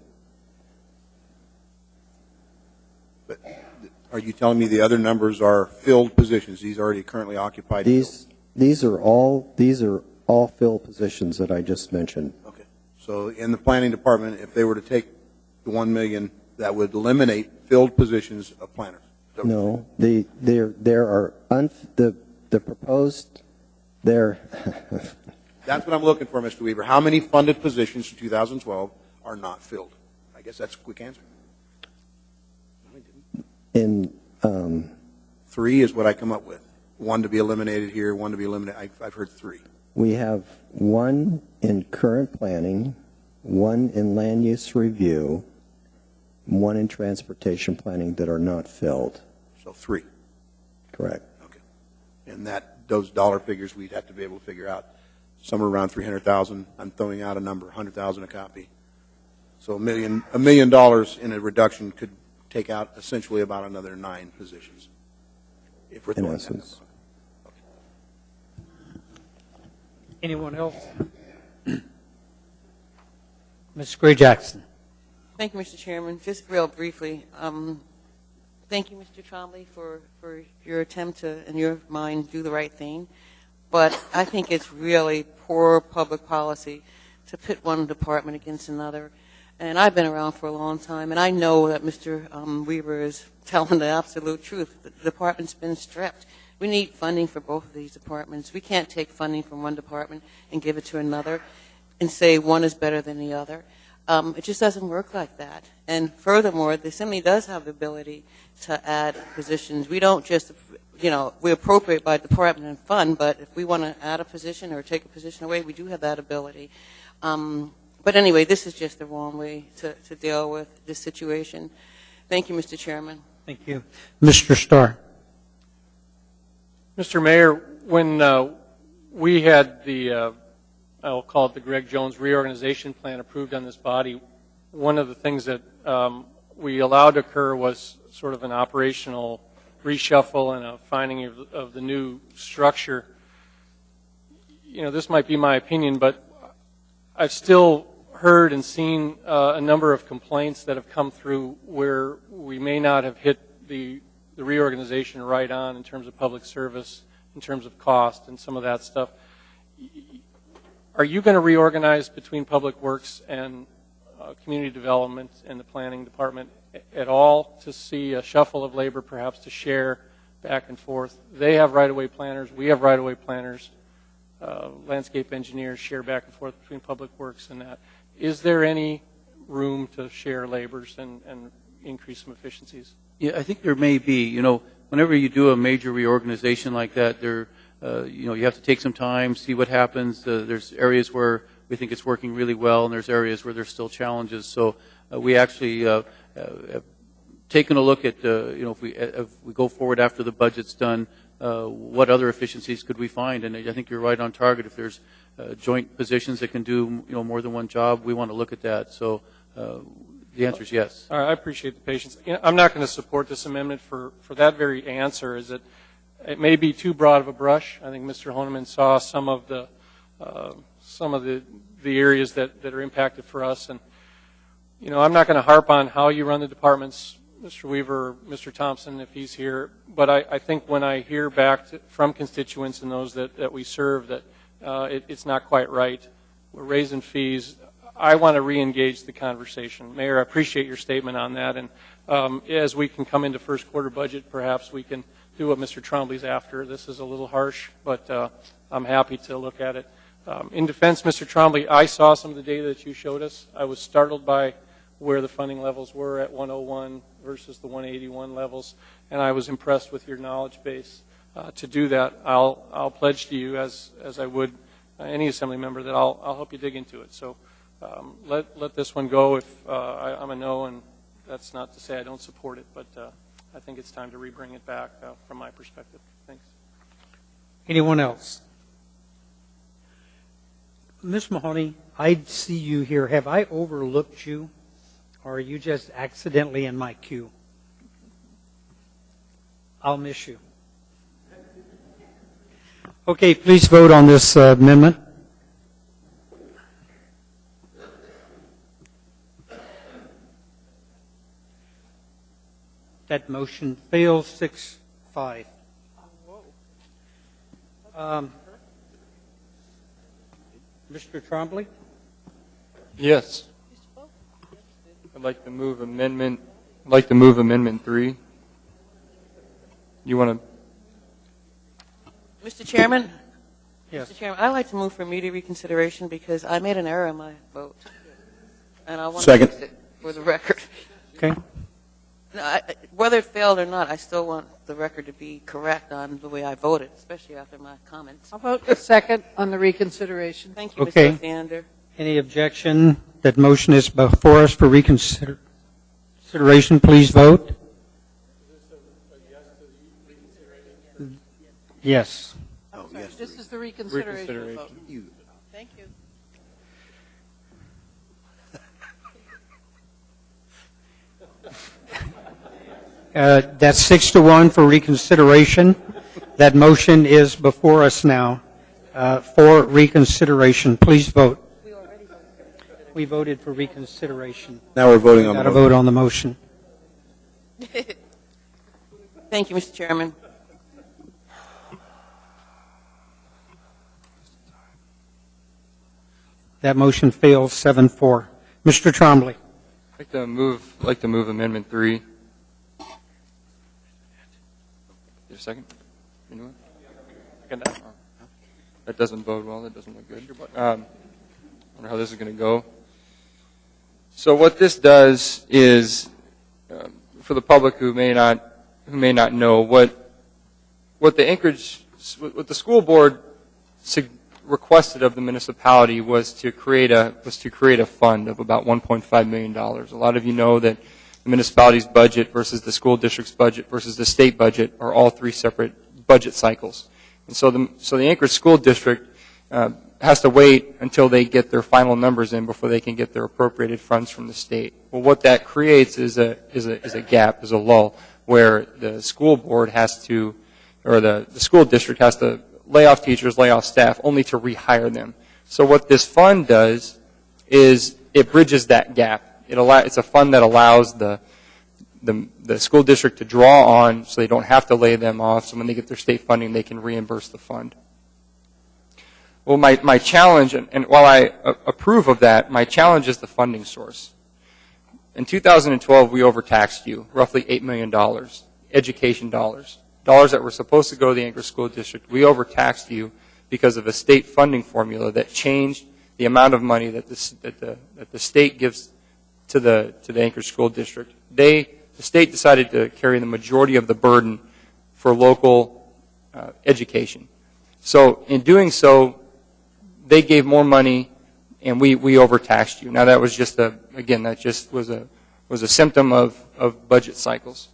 J: But are you telling me the other numbers are filled positions? These are already currently occupied?
N: These are all filled positions that I just mentioned.
J: Okay. So in the planning department, if they were to take the 1 million, that would eliminate filled positions of planners?
N: No, there are the proposed there.
J: That's what I'm looking for, Mr. Weaver. How many funded positions for 2012 are not filled? I guess that's a quick answer.
N: In
J: 3 is what I come up with. 1 to be eliminated here, 1 to be eliminated. I've heard 3.
N: We have 1 in current planning, 1 in land use review, 1 in transportation planning that are not filled.
J: So 3.
N: Correct.
J: Okay. And those dollar figures we'd have to be able to figure out. Somewhere around 300,000. I'm throwing out a number, 100,000 a copy. So $1 million in a reduction could take out essentially about another 9 positions. If we're throwing that number.
A: Anyone else? Ms. Gray-Jackson.
I: Thank you, Mr. Chairman. Just real briefly, thank you, Mr. Trombley, for your attempt to, in your mind, do the right thing. But I think it's really poor public policy to pit one department against another. And I've been around for a long time, and I know that Mr. Weaver is telling the absolute truth. The department's been strapped. We need funding for both of these departments. We can't take funding from one department and give it to another and say one is better than the other. It just doesn't work like that. And furthermore, the Assembly does have the ability to add positions. We don't just, we appropriate by department and fund, but if we want to add a position or take a position away, we do have that ability. But anyway, this is just the wrong way to deal with this situation. Thank you, Mr. Chairman.
A: Thank you. Mr. Starr.
C: Mr. Mayor, when we had the, I'll call it the Greg Jones reorganization plan approved on this body, one of the things that we allowed to occur was sort of an operational reshuffle and a finding of the new structure. This might be my opinion, but I've still heard and seen a number of complaints that have come through where we may not have hit the reorganization right on in terms of public service, in terms of cost and some of that stuff. Are you going to reorganize between Public Works and Community Development and the Planning Department at all to see a shuffle of labor, perhaps to share back and forth? They have right-of-way planners. We have right-of-way planners. Landscape engineers share back and forth between Public Works and that. Is there any room to share labors and increase some efficiencies?
K: Yeah, I think there may be. Whenever you do a major reorganization like that, you have to take some time, see what happens. There's areas where we think it's working really well, and there's areas where there's still challenges. So we actually have taken a look at, if we go forward after the budget's done, what other efficiencies could we find? And I think you're right on target. If there's joint positions that can do more than one job, we want to look at that. So the answer is yes.
C: All right, I appreciate the patience. I'm not going to support this amendment for that very answer. Is that it may be too broad of a brush. I think Mr. Honeman saw some of the areas that are impacted for us, and I'm not going to harp on how you run the departments, Mr. Weaver or Mr. Thompson, if he's here. But I think when I hear back from constituents and those that we serve that it's not quite right, we're raising fees. I want to re-engage the conversation. Mayor, I appreciate your statement on that. And as we can come into first quarter budget, perhaps we can do what Mr. Trombley's after. This is a little harsh, but I'm happy to look at it. In defense, Mr. Trombley, I saw some of the data that you showed us. I was startled by where the funding levels were at 101 versus the 181 levels, and I was impressed with your knowledge base. To do that, I'll pledge to you, as I would any assembly member, that I'll help you dig into it. So let this one go if I'm a no, and that's not to say I don't support it, but I think it's time to rebring it back from my perspective. Thanks.
A: Anyone else? Ms. Mahoney, I see you here. Have I overlooked you, or are you just accidentally in my queue? I'll miss you. Okay, please vote on this amendment. That motion fails 6-5. Mr. Trombley?
H: Yes. I'd like to move amendment 3. You want
I: Mr. Chairman?
A: Yes.
I: Mr. Chairman, I'd like to move for immediate reconsideration because I made an error in my vote. And I want to fix it for the record.
A: Okay.
I: No, whether it failed or not, I still want the record to be correct on the way I voted, especially after my comments.
D: I'll vote second on the reconsideration.
I: Thank you,
A: Okay.
I: Mr. Alexander.
A: Any objection? That motion is before us for reconsideration. Please vote. Yes.
D: Oh, yes. This is the reconsideration vote. Thank you.
A: That's 6-1 for reconsideration. That motion is before us now for reconsideration. Please vote. We voted for reconsideration.
J: Now we're voting on the
A: motion. Got to vote on the motion.
I: Thank you, Mr. Chairman.
A: That motion fails 7-4. Mr. Trombley.
H: I'd like to move amendment 3. Get a second? Anyone? That doesn't bode well. That doesn't look good. I wonder how this is going to go. So what this does is, for the public who may not know, what the school board requested of the municipality was to create a fund of about $1.5 million. A lot of you know that the municipality's budget versus the school district's budget versus the state budget are all 3 separate budget cycles. And so the Anchorage School District has to wait until they get their final numbers in before they can get their appropriated funds from the state. Well, what that creates is a gap, is a lull, where the school board has to, or the school district has to lay off teachers, lay off staff, only to rehire them. So what this fund does is it bridges that gap. It's a fund that allows the school district to draw on so they don't have to lay them off, so when they get their state funding, they can reimburse the fund. Well, my challenge, and while I approve of that, my challenge is the funding source. In 2012, we overtaxed you, roughly $8 million, education dollars that were supposed to go to the Anchorage School District. We overtaxed you because of a state funding formula that changed the amount of money that the state gives to the Anchorage School District. The state decided to carry the majority of the burden for local education. So in doing so, they gave more money, and we overtaxed you. Now that was just that just was a symptom of budget cycles.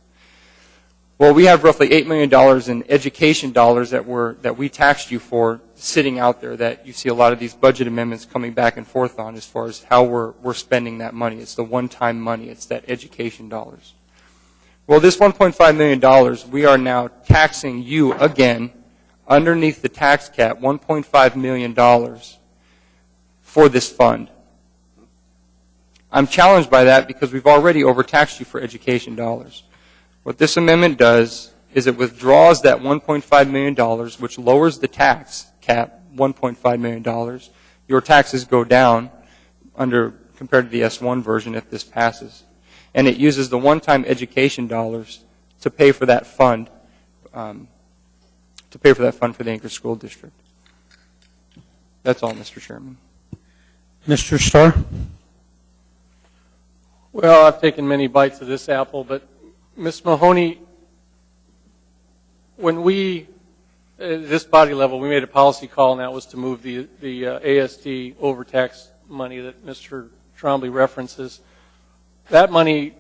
H: Well, we have roughly $8 million in education dollars that we taxed you for sitting out there, that you see a lot of these budget amendments coming back and forth on as far as how we're spending that money. It's the one-time money. It's that education dollars. Well, this $1.5 million, we are now taxing you again underneath the tax cap, $1.5 million for this fund. I'm challenged by that because we've already overtaxed you for education dollars. What this amendment does is it withdraws that $1.5 million, which lowers the tax cap, $1.5 million. Your taxes go down compared to the S1 version if this passes. And it uses the one-time education dollars to pay for that fund, for the Anchorage School District. That's all, Mr. Chairman.
A: Mr. Starr?
C: Well, I've taken many bites of this apple, but Ms. Mahoney, when we, at this body level, we made a policy call, and that was to move the AST overtax money that Mr. Trombley references. That money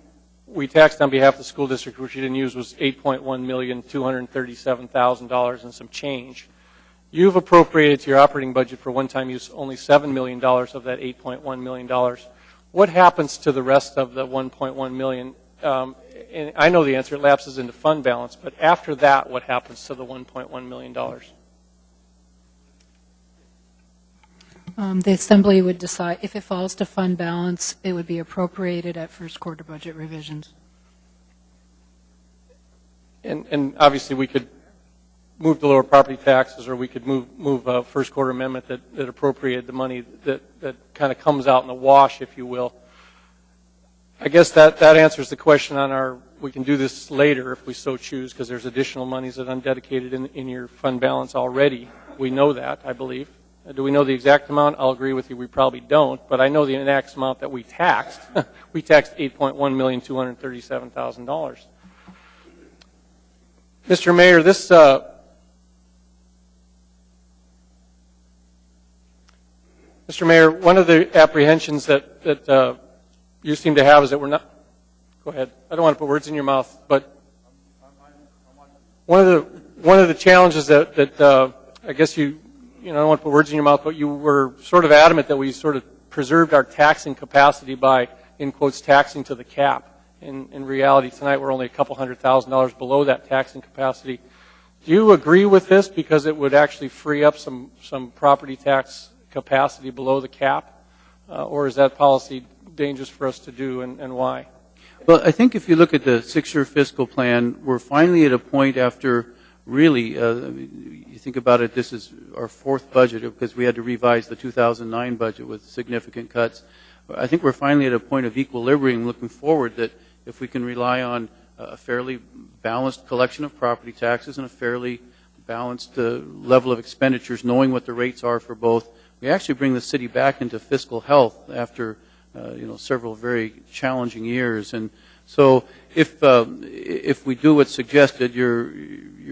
C: we taxed on behalf of the school district, which you didn't use, was $8.1,237,000 and some change. You've appropriated to your operating budget for one-time use only $7 million of that $8.1 million. What happens to the rest of the $1.1 million? And I know the answer, it lapses into fund balance, but after that, what happens to the $1.1 million?
B: The Assembly would decide, if it falls to fund balance, it would be appropriated at first quarter budget revisions.
C: And obviously we could move the lower property taxes, or we could move a first quarter amendment that appropriated the money that kind of comes out in the wash, if you will. I guess that answers the question on we can do this later if we so choose, because there's additional monies that are undedicated in your fund balance already. We know that, I believe. Do we know the exact amount? I'll agree with you, we probably don't, but I know the exact amount that we taxed. We taxed $8.1,237,000. Mr. Mayor, this Mr. Mayor, one of the apprehensions that you seem to have is that we're not. Go ahead. I don't want to put words in your mouth, but one of the challenges that I guess I don't want to put words in your mouth, but you were sort of adamant that we sort of preserved our taxing capacity by, in quotes, taxing to the cap. In reality, tonight we're only a couple $100,000 below that taxing capacity. Do you agree with this, because it would actually free up some property tax capacity below the cap, or is that policy dangerous for us to do, and why?
K: Well, I think if you look at the 6-year fiscal plan, we're finally at a point after really, you think about it, this is our fourth budget because we had to revise the 2009 budget with significant cuts. I think we're finally at a point of equilibrium looking forward, that if we can rely on a fairly balanced collection of property taxes and a fairly balanced level of expenditures, knowing what the rates are for both, we actually bring the city back into fiscal health after several very challenging years. And so if we do what's suggested, you're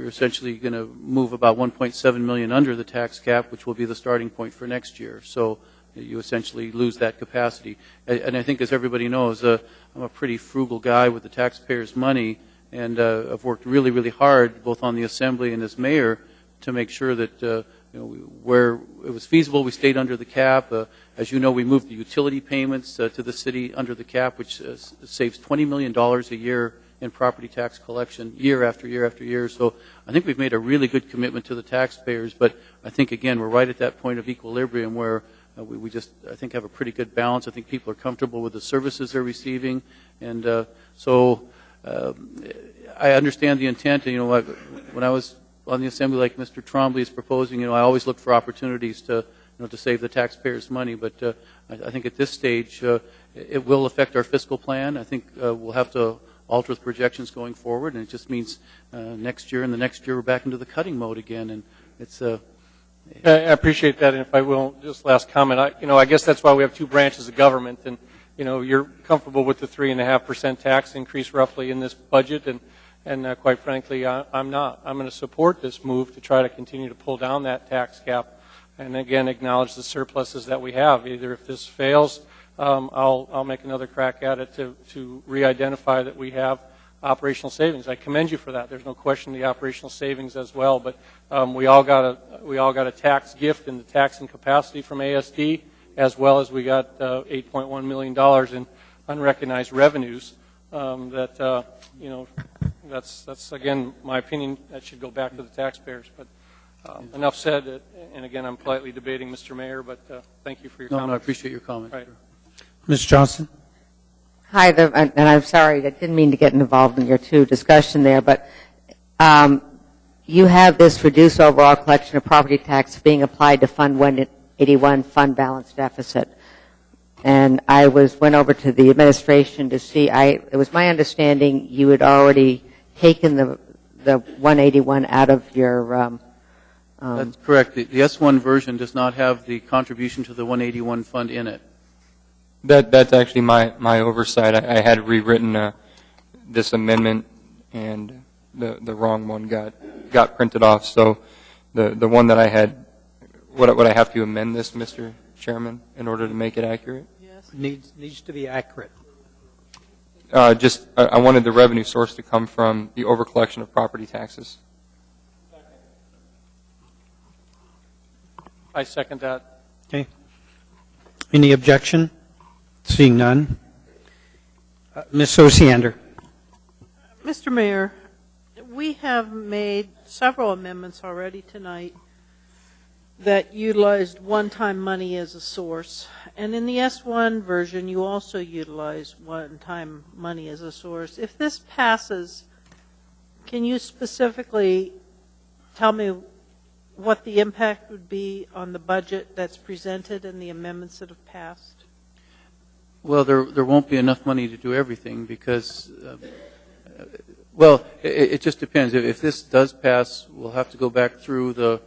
K: essentially going to move about $1.7 million under the tax cap, which will be the starting point for next year. So you essentially lose that capacity. And I think, as everybody knows, I'm a pretty frugal guy with the taxpayers' money, and I've worked really, really hard, both on the Assembly and as mayor, to make sure that where it was feasible, we stayed under the cap. As you know, we moved the utility payments to the city under the cap, which saves $20 million a year in property tax collection year after year after year. So I think we've made a really good commitment to the taxpayers, but I think, again, we're right at that point of equilibrium where we just, I think, have a pretty good balance. I think people are comfortable with the services they're receiving, and so I understand the intent. When I was on the Assembly, like Mr. Trombley is proposing, I always look for opportunities to save the taxpayers' money. But I think at this stage, it will affect our fiscal plan. I think we'll have to alter the projections going forward, and it just means next year and the next year we're back into the cutting mode again. And it's
C: I appreciate that, and if I will, just last comment. I guess that's why we have two branches of government, and you're comfortable with the 3.5% tax increase roughly in this budget, and quite frankly, I'm not. I'm going to support this move to try to continue to pull down that tax cap, and again acknowledge the surpluses that we have. Either if this fails, I'll make another crack at it to re-identify that we have operational savings. I commend you for that. There's no question the operational savings as well, but we all got a tax gift in the taxing capacity from ASD, as well as we got $8.1 million in unrecognized revenues. That's again my opinion. That should go back to the taxpayers. But enough said. And again, I'm politely debating, Mr. Mayor. But thank you for your comments.
K: No, I appreciate your comment.
C: Right.
A: Ms. Johnson.
G: Hi, and I'm sorry, I didn't mean to get involved in your two discussion there, but you have this reduced overall collection of property tax being applied to Fund 181 fund balance deficit. And I went over to the administration to see, it was my understanding you had already taken the 181 out of your
K: That's correct. The S1 version does not have the contribution to the 181 fund in it.
H: That's actually my oversight. I had rewritten this amendment, and the wrong one got printed off. So the one that I had, would I have to amend this, Mr. Chairman, in order to make it accurate.
A: Needs to be accurate.
H: I wanted the revenue source to come from the overcollection of property taxes.
C: I second that.
A: Okay. Any objection? Seeing none. Ms. Osiander.
D: Mr. Mayor, we have made several amendments already tonight that utilized one-time money as a source. And in the S1 version, you also utilize one-time money as a source. If this passes, can you specifically tell me what the impact would be on the budget that's presented and the amendments that have passed?
K: Well, there won't be enough money to do everything because, well, it just depends. If this does pass, we'll have to go back through the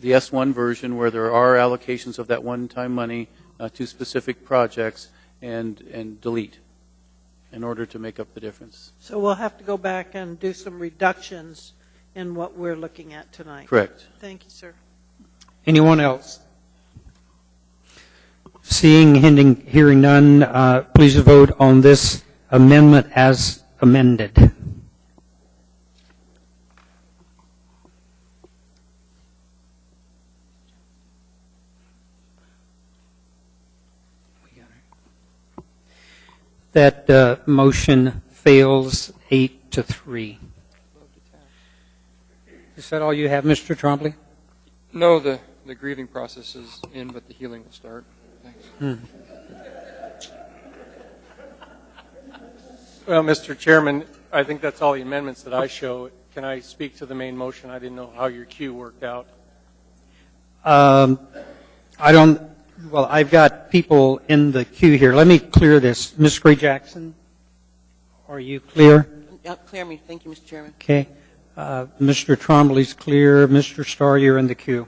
K: S1 version where there are allocations of that one-time money to specific projects and delete in order to make up the difference.
D: So we'll have to go back and do some reductions in what we're looking at tonight.
K: Correct.
D: Thank you, sir.
A: Anyone else? Seeing, hearing none, please vote on this amendment as amended. That motion fails 8-3. Is that all you have, Mr. Trombley?
H: No, the grieving process is in, but the healing will start. Thanks.
C: Well, Mr. Chairman, I think that's all the amendments that I show. Can I speak to the main motion? I didn't know how your queue worked out.
A: I don't. Well, I've got people in the queue here. Let me clear this. Ms. Gray Jackson, are you clear?
I: Clear me. Thank you, Mr. Chairman.
A: Okay. Mr. Trombley's clear. Mr. Starr, you're in the queue.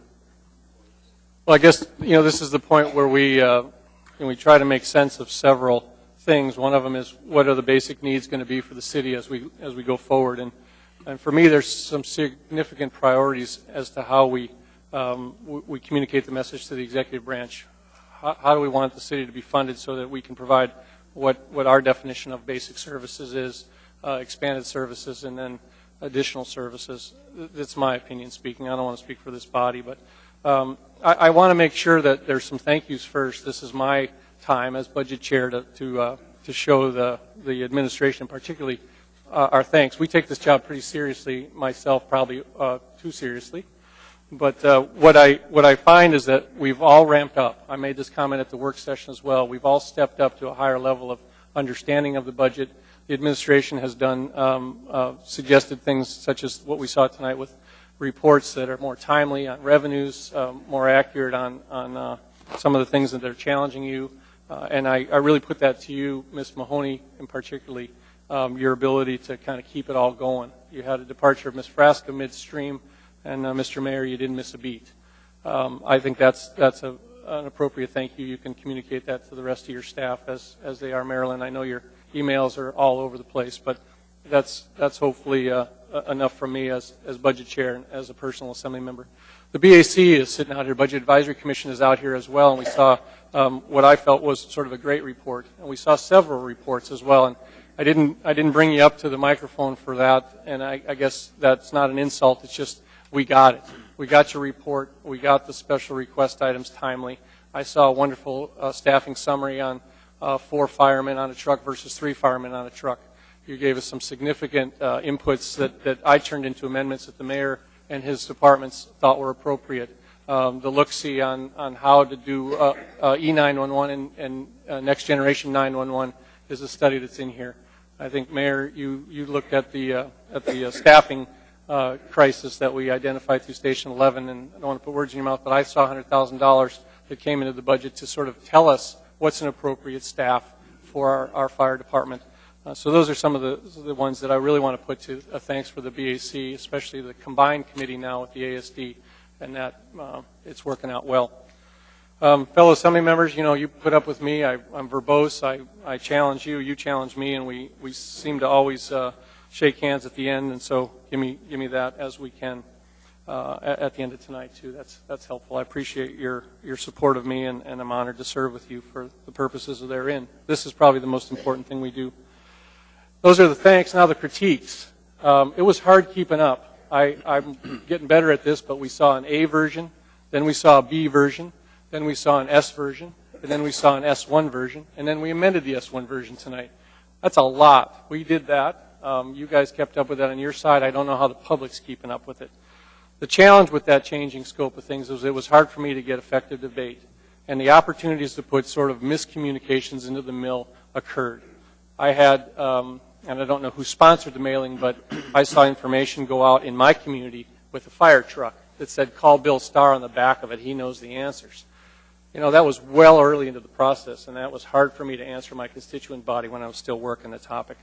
C: Well, I guess, this is the point where we try to make sense of several things. One of them is what are the basic needs going to be for the city as we go forward. And for me, there's some significant priorities as to how we communicate the message to the executive branch. How do we want the city to be funded so that we can provide what our definition of basic services is, expanded services, and then additional services. That's my opinion speaking. I don't want to speak for this body, but I want to make sure that there's some thank yous first. This is my time as budget chair to show the administration, particularly our thanks. We take this job pretty seriously, myself probably too seriously. But what I find is that we've all ramped up. I made this comment at the work session as well. We've all stepped up to a higher level of understanding of the budget. The administration has done suggested things such as what we saw tonight with reports that are more timely on revenues, more accurate on some of the things that are challenging you. And I really put that to you, Ms. Mahoney, in particularly, your ability to kind of keep it all going. You had a departure of Ms. Frasca midstream, and Mr. Mayor, you didn't miss a beat. I think that's an appropriate thank you. You can communicate that to the rest of your staff as they are, Marilyn. I know your emails are all over the place, but that's hopefully enough from me as budget chair and as a personal assembly member. The BAC is sitting out here. Budget Advisory Commission is out here as well, and we saw what I felt was sort of a great report, and we saw several reports as well. And I didn't bring you up to the microphone for that, and I guess that's not an insult. It's just we got it. We got your report. We got the special request items timely. I saw a wonderful staffing summary on 4 firemen on a truck versus 3 firemen on a truck. You gave us some significant inputs that I turned into amendments that the mayor and his departments thought were appropriate. The look-see on how to do E911 and next generation 911 is a study that's in here. I think, Mayor, you looked at the staffing crisis that we identified through Station 11, and I don't want to put words in your mouth, but I saw $100,000 that came into the budget to sort of tell us what's an appropriate staff for our fire department. So those are some of the ones that I really want to put to a thanks for the BAC, especially the combined committee now with the ASD, and that it's working out well. Fellow assembly members, you put up with me. I'm verbose. I challenge you. You challenge me, and we seem to always shake hands at the end, and so give me that as we can. at the end of tonight, too. That's helpful. I appreciate your support of me, and I'm honored to serve with you for the purposes of therein. This is probably the most important thing we do. Those are the thanks. Now the critiques. It was hard keeping up. I'm getting better at this, but we saw an A version, then we saw a B version, then we saw an S version, and then we saw an S1 version, and then we amended the S1 version tonight. That's a lot. We did that. You guys kept up with that on your side. I don't know how the public's keeping up with it. The challenge with that changing scope of things was it was hard for me to get effective debate, and the opportunities to put sort of miscommunications into the mill occurred. I had, and I don't know who sponsored the mailing, but I saw information go out in my community with a fire truck that said, call Bill Starr on the back of it. He knows the answers. You know, that was well early into the process, and that was hard for me to answer my constituent body when I was still working the topic.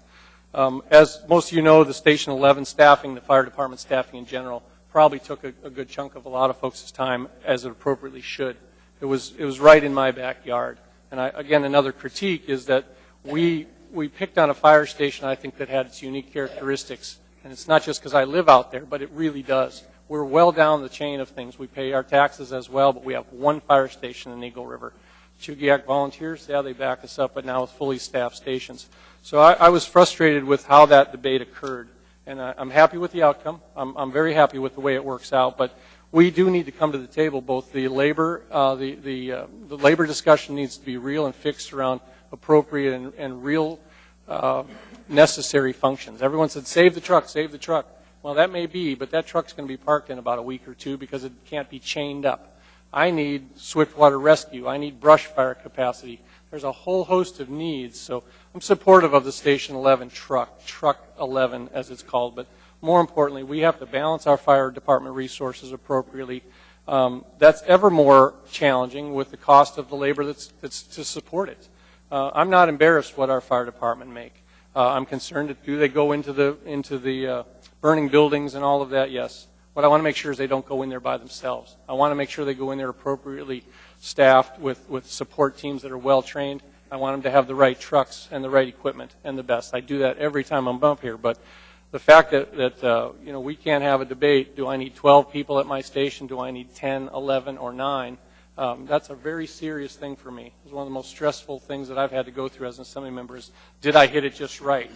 C: As most of you know, the Station 11 staffing, the fire department staffing in general, probably took a good chunk of a lot of folks' time, as it appropriately should. It was right in my backyard. And again, another critique is that we picked on a fire station, I think, that had its unique characteristics. And it's not just because I live out there, but it really does. We're well down the chain of things. We pay our taxes as well, but we have one fire station in Eagle River. Chugiak Volunteers, yeah, they back us up, but now with fully staffed stations. So I was frustrated with how that debate occurred. And I'm happy with the outcome. I'm very happy with the way it works out. But we do need to come to the table. Both the labor, the labor discussion needs to be real and fixed around appropriate and real necessary functions. Everyone said, save the truck, save the truck. Well, that may be, but that truck's going to be parked in about a week or two because it can't be chained up. I need swiftwater rescue. I need brush fire capacity. There's a whole host of needs. So I'm supportive of the Station 11 truck 11 as it's called. But more importantly, we have to balance our fire department resources appropriately. That's ever more challenging with the cost of the labor that's to support it. I'm not embarrassed what our fire department make. I'm concerned that do they go into the burning buildings and all of that? Yes. What I want to make sure is they don't go in there by themselves. I want to make sure they go in there appropriately staffed with support teams that are well trained. I want them to have the right trucks and the right equipment and the best. I do that every time I'm up here. But the fact that you know, we can't have a debate, do I need 12 people at my station? Do I need 10, 11, or 9? That's a very serious thing for me. It's one of the most stressful things that I've had to go through as an assembly member is, did I hit it just right?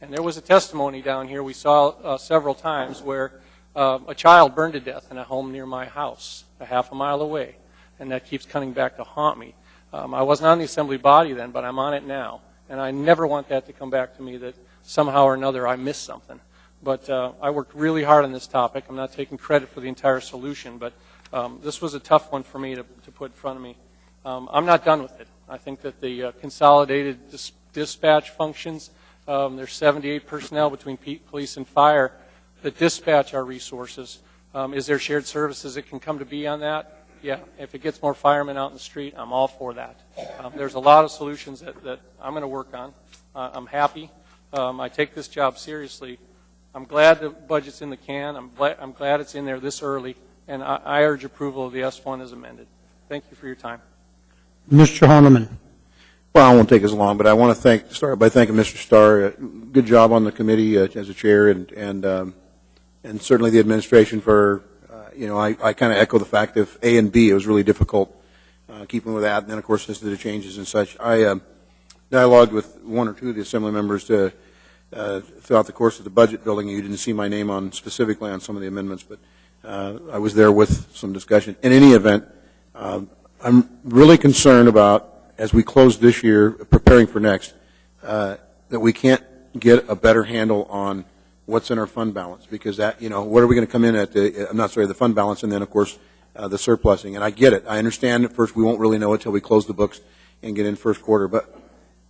C: And there was a testimony down here we saw several times where a child burned to death in a home near my house, a half a mile away. And that keeps coming back to haunt me. I wasn't on the assembly body then, but I'm on it now. And I never want that to come back to me that somehow or another I missed something. But I worked really hard on this topic. I'm not taking credit for the entire solution, but this was a tough one for me to put in front of me. I'm not done with it. I think that the consolidated dispatch functions, there's 78 personnel between police and fire that dispatch our resources. Is there shared services that can come to be on that? Yeah, if it gets more firemen out in the street, I'm all for that. There's a lot of solutions that I'm going to work on. I'm happy. I take this job seriously. I'm glad the budget's in the can. I'm glad it's in there this early, and I urge approval of the S1 as amended. Thank you for your time.
A: Mr. Honeman.
J: Well, I won't take as long, but I want to start by thanking Mr. Starr. Good job on the committee as a chair, and certainly the administration for. You know, I kind of echo the fact that A and B, it was really difficult keeping with that. And then, of course, as to the changes and such. I dialogued with one or two of the assembly members throughout the course of the budget building. You didn't see my name on specifically on some of the amendments, but I was there with some discussion. In any event, I'm really concerned about, as we close this year, preparing for next, that we can't get a better handle on what's in our fund balance, because that, you know, what are we going to come in at the fund balance, and then, of course, the surplusing. And I get it. I understand at first we won't really know until we close the books and get in first quarter. But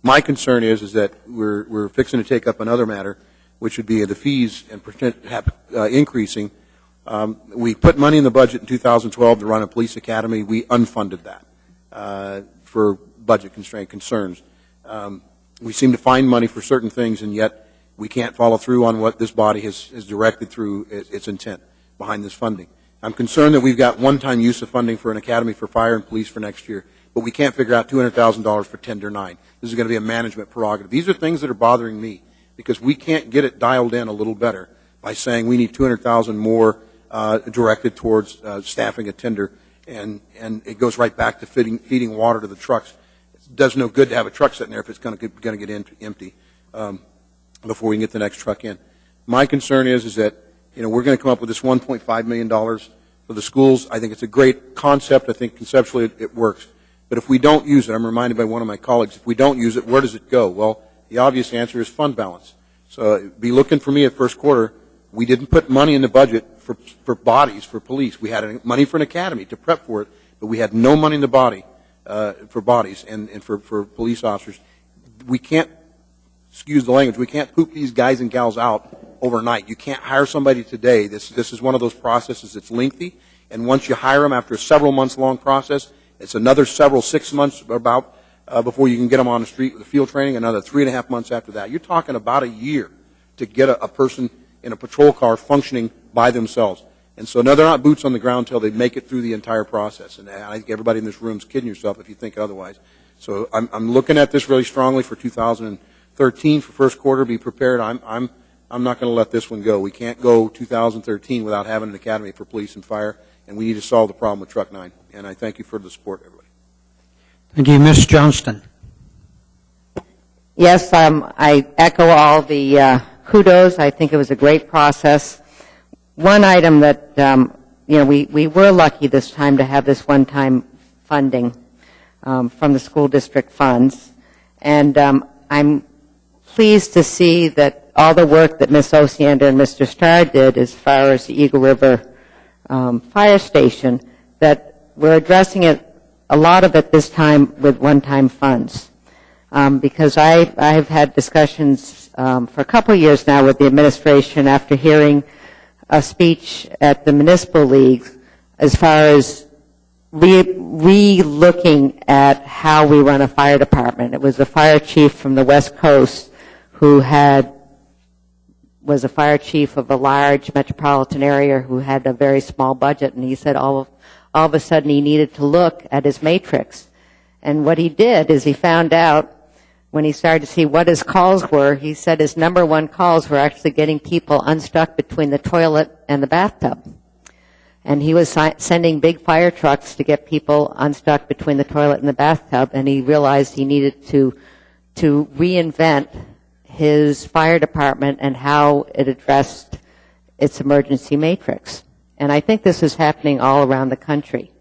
J: my concern is that we're fixing to take up another matter, which would be the fees and increasing. We put money in the budget in 2012 to run a police academy. We unfunded that for budget constraint concerns. We seem to find money for certain things, and yet we can't follow through on what this body has directed through its intent behind this funding. I'm concerned that we've got one-time use of funding for an academy for fire and police for next year, but we can't figure out $200,000 for Tender 9. This is going to be a management prerogative. These are things that are bothering me because we can't get it dialed in a little better by saying we need $200,000 more directed towards staffing a tender, and it goes right back to feeding water to the trucks. It does no good to have a truck sitting there if it's going to get empty before we can get the next truck in. My concern is that we're going to come up with this $1.5 million for the schools. I think it's a great concept. I think conceptually it works. But if we don't use it, I'm reminded by one of my colleagues, if we don't use it, where does it go? Well, the obvious answer is fund balance. So be looking for me at first quarter. We didn't put money in the budget for bodies, for police. We had money for an academy to prep for it, but we had no money in the body for bodies and for police officers. We can't, excuse the language, we can't poop these guys and gals out overnight. You can't hire somebody today. This is one of those processes that's lengthy, and once you hire them after a several months long process, it's another 6 months before you can get them on the street with the field training, another 3.5 months after that. You're talking about a year to get a person in a patrol car functioning by themselves. And so, no, they're not boots on the ground until they make it through the entire process. And I think everybody in this room is kidding yourself if you think otherwise. So I'm looking at this really strongly for 2013 for first quarter. Be prepared. I'm not going to let this one go. We can't go 2013 without having an academy for police and fire, and we need to solve the problem with Truck 9. And I thank you for the support, everybody.
A: Thank you. Ms. Johnston.
G: Yes, I echo all the kudos. I think it was a great process. One item that, we were lucky this time to have this one-time funding from the school district funds. And I'm pleased to see that all the work that Ms. Osiander and Mr. Starr did as far as the Eagle River Fire Station, that we're addressing it, a lot of it this time with one-time funds. Because I've had discussions for a couple of years now with the administration after hearing a speech at the Municipal League as far as re-looking at how we run a fire department. It was a fire chief from the West Coast who was a fire chief of a large metropolitan area who had a very small budget, and he said all of a sudden he needed to look at his matrix. And what he did is he found out when he started to see what his calls were, he said his number one calls were actually getting people unstuck between the toilet and the bathtub. And he was sending big fire trucks to get people unstuck between the toilet and the bathtub, and he realized he needed to reinvent his fire department and how it addressed its emergency matrix. And I think this is happening all around the country.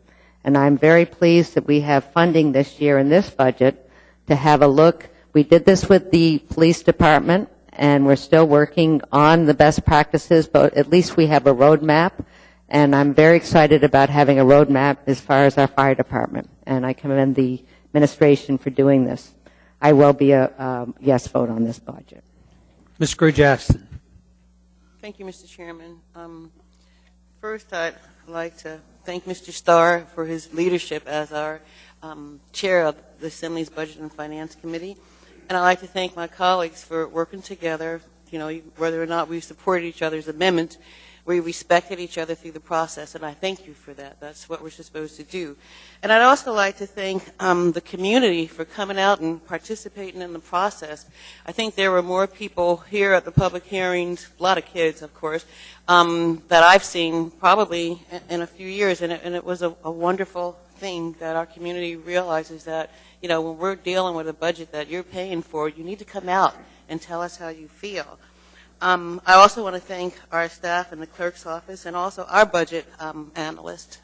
G: And I'm very pleased that we have funding this year in this budget to have a look. We did this with the police department, and we're still working on the best practices, but at least we have a roadmap. And I'm very excited about having a roadmap as far as our fire department. And I commend the administration for doing this. I will be a yes vote on this budget.
A: Ms. Gray-Jackson.
I: Thank you, Mr. Chairman. First, I'd like to thank Mr. Starr for his leadership as our chair of the Assembly's Budget and Finance Committee. And I'd like to thank my colleagues for working together, whether or not we supported each other's amendments, we respected each other through the process, and I thank you for that. That's what we're supposed to do. And I'd also like to thank the community for coming out and participating in the process. I think there were more people here at the public hearings, a lot of kids, of course, that I've seen probably in a few years, and it was a wonderful thing that our community realizes that, when we're dealing with a budget that you're paying for, you need to come out and tell us how you feel. I also want to thank our staff in the clerk's office and also our budget analyst.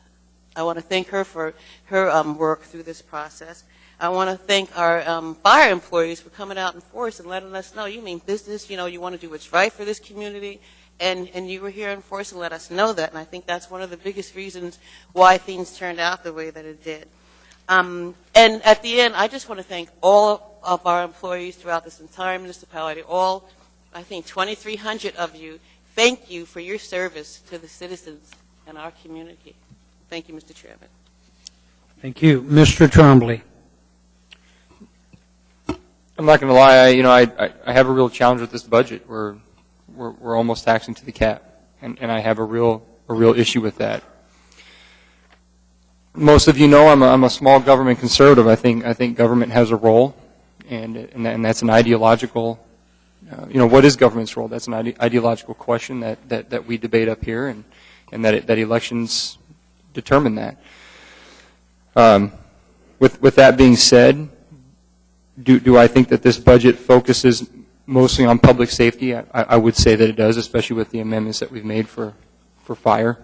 I: I want to thank her for her work through this process. I want to thank our fire employees for coming out in force and letting us know you mean business, you want to do what's right for this community, and you were here in force and let us know that, and I think that's one of the biggest reasons why things turned out the way that it did. And at the end, I just want to thank all of our employees throughout this entire municipality, I think 2,300 of you. Thank you for your service to the citizens and our community. Thank you, Mr. Chairman.
A: Thank you. Mr. Trombley.
H: I'm not going to lie. I have a real challenge with this budget. We're almost taxing to the cap, and I have a real issue with that. Most of you know I'm a small government conservative. I think government has a role, and that's an ideological. What is government's role? That's an ideological question that we debate up here, and and that elections determine that. With that being said, do I think that this budget focuses mostly on public safety? I would say that it does, especially with the amendments that we've made for fire.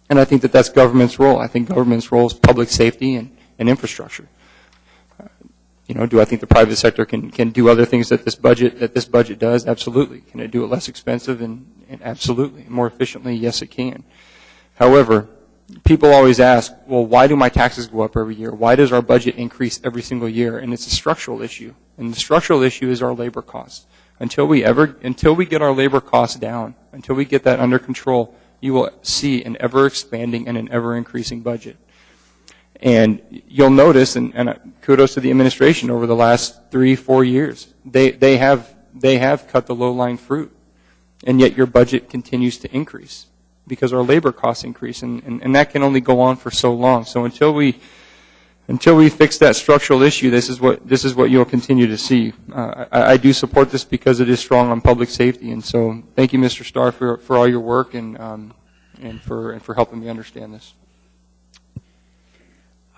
H: And I think that that's government's role. I think government's role is public safety and infrastructure. Do I think the private sector can do other things that this budget does? Absolutely. Can it do it less expensive? And absolutely. More efficiently? Yes, it can. However, people always ask, well, why do my taxes go up every year? Why does our budget increase every single year? And it's a structural issue. And the structural issue is our labor costs. Until we get our labor costs down, until we get that under control, you will see an ever-expanding and an ever-increasing budget. And you'll notice, and kudos to the administration over the last 3-4 years, they have cut the low-lying fruit, and yet your budget continues to increase because our labor costs increase, and that can only go on for so long. So until we fix that structural issue, this is what you'll continue to see. I do support this because it is strong on public safety, and so thank you, Mr. Starr, for all your work and for helping me understand this.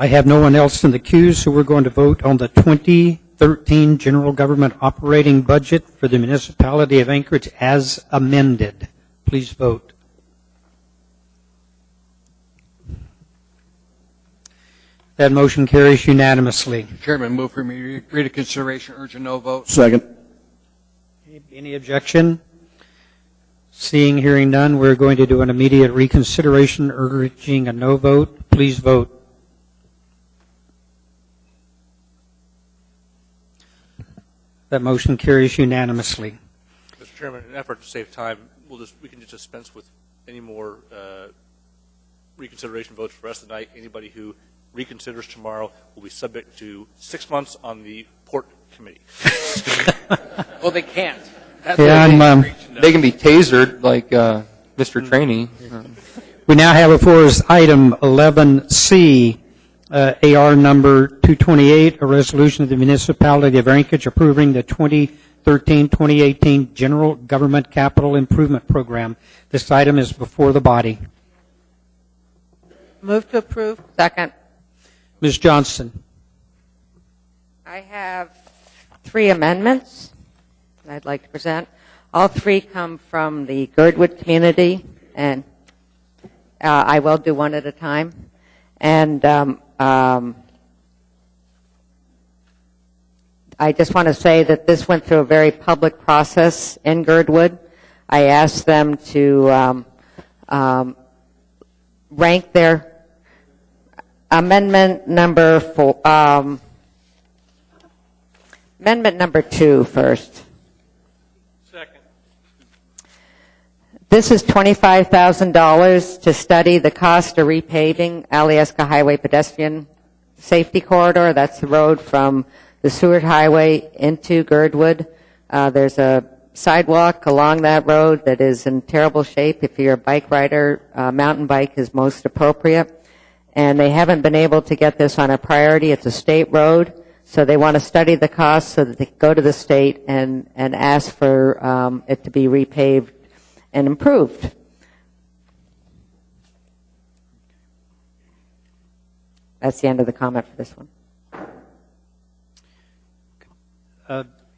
A: I have no one else in the queue, so we're going to vote on the 2013 General Government Operating Budget for the Municipality of Anchorage as amended. Please vote. That motion carries unanimously.
E: Chairman, move for immediate reconsideration, urge a no vote.
J: Second.
A: Any objection? Seeing, hearing none, we're going to do an immediate reconsideration, urging a no vote. Please vote. That motion carries unanimously.
F: Mr. Chairman, in an effort to save time, we can just dispense with any more reconsideration votes for the rest of the night. Anybody who reconsiders tomorrow will be subject to 6 months on the Port Committee.
E: Well, they can't.
H: They can be tasered like Mr. Trainee.
A: We now have before us item 11C, AR number 228, a resolution of the Municipality of Anchorage approving the 2013-2018 General Government Capital Improvement Program. This item is before the body.
D: Move to approve.
G: Second.
A: Ms. Johnston.
G: I have 3 amendments that I'd like to present. All 3 come from the Girdwood community, and I will do one at a time. And I just want to say that this went through a very public process in Girdwood. I asked them to rank their amendment number 2 first.
C: Second.
G: This is $25,000 to study the cost of repaving Alyeska Highway pedestrian safety corridor. That's the road from the Seward Highway into Girdwood. There's a sidewalk along that road that is in terrible shape. If you're a bike rider, mountain bike is most appropriate. And they haven't been able to get this on a priority. It's a state road, so they want to study the cost so that they can go to the state and ask for it to be repaved and improved. That's the end of the comment for this one.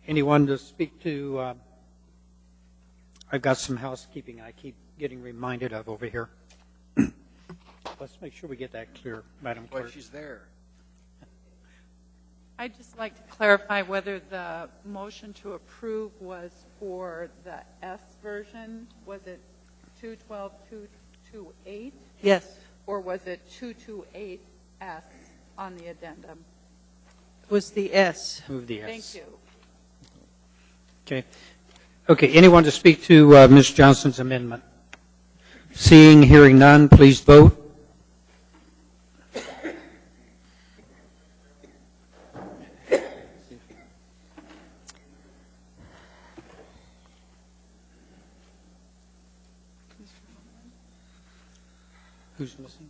A: Anyone to speak to? I've got some housekeeping I keep getting reminded of over here. Let's make sure we get that clear, Madam Clerk.
E: Well, she's there.
R: I'd just like to clarify whether the motion to approve was for the S version. Was it 212-228?
D: Yes.
R: Or was it 228S on the addendum?
D: Was the S.
A: Move the S.
R: Thank you.
A: Okay. Okay. Anyone to speak to Ms. Johnston's amendment? Seeing, hearing none, please vote. Who's missing?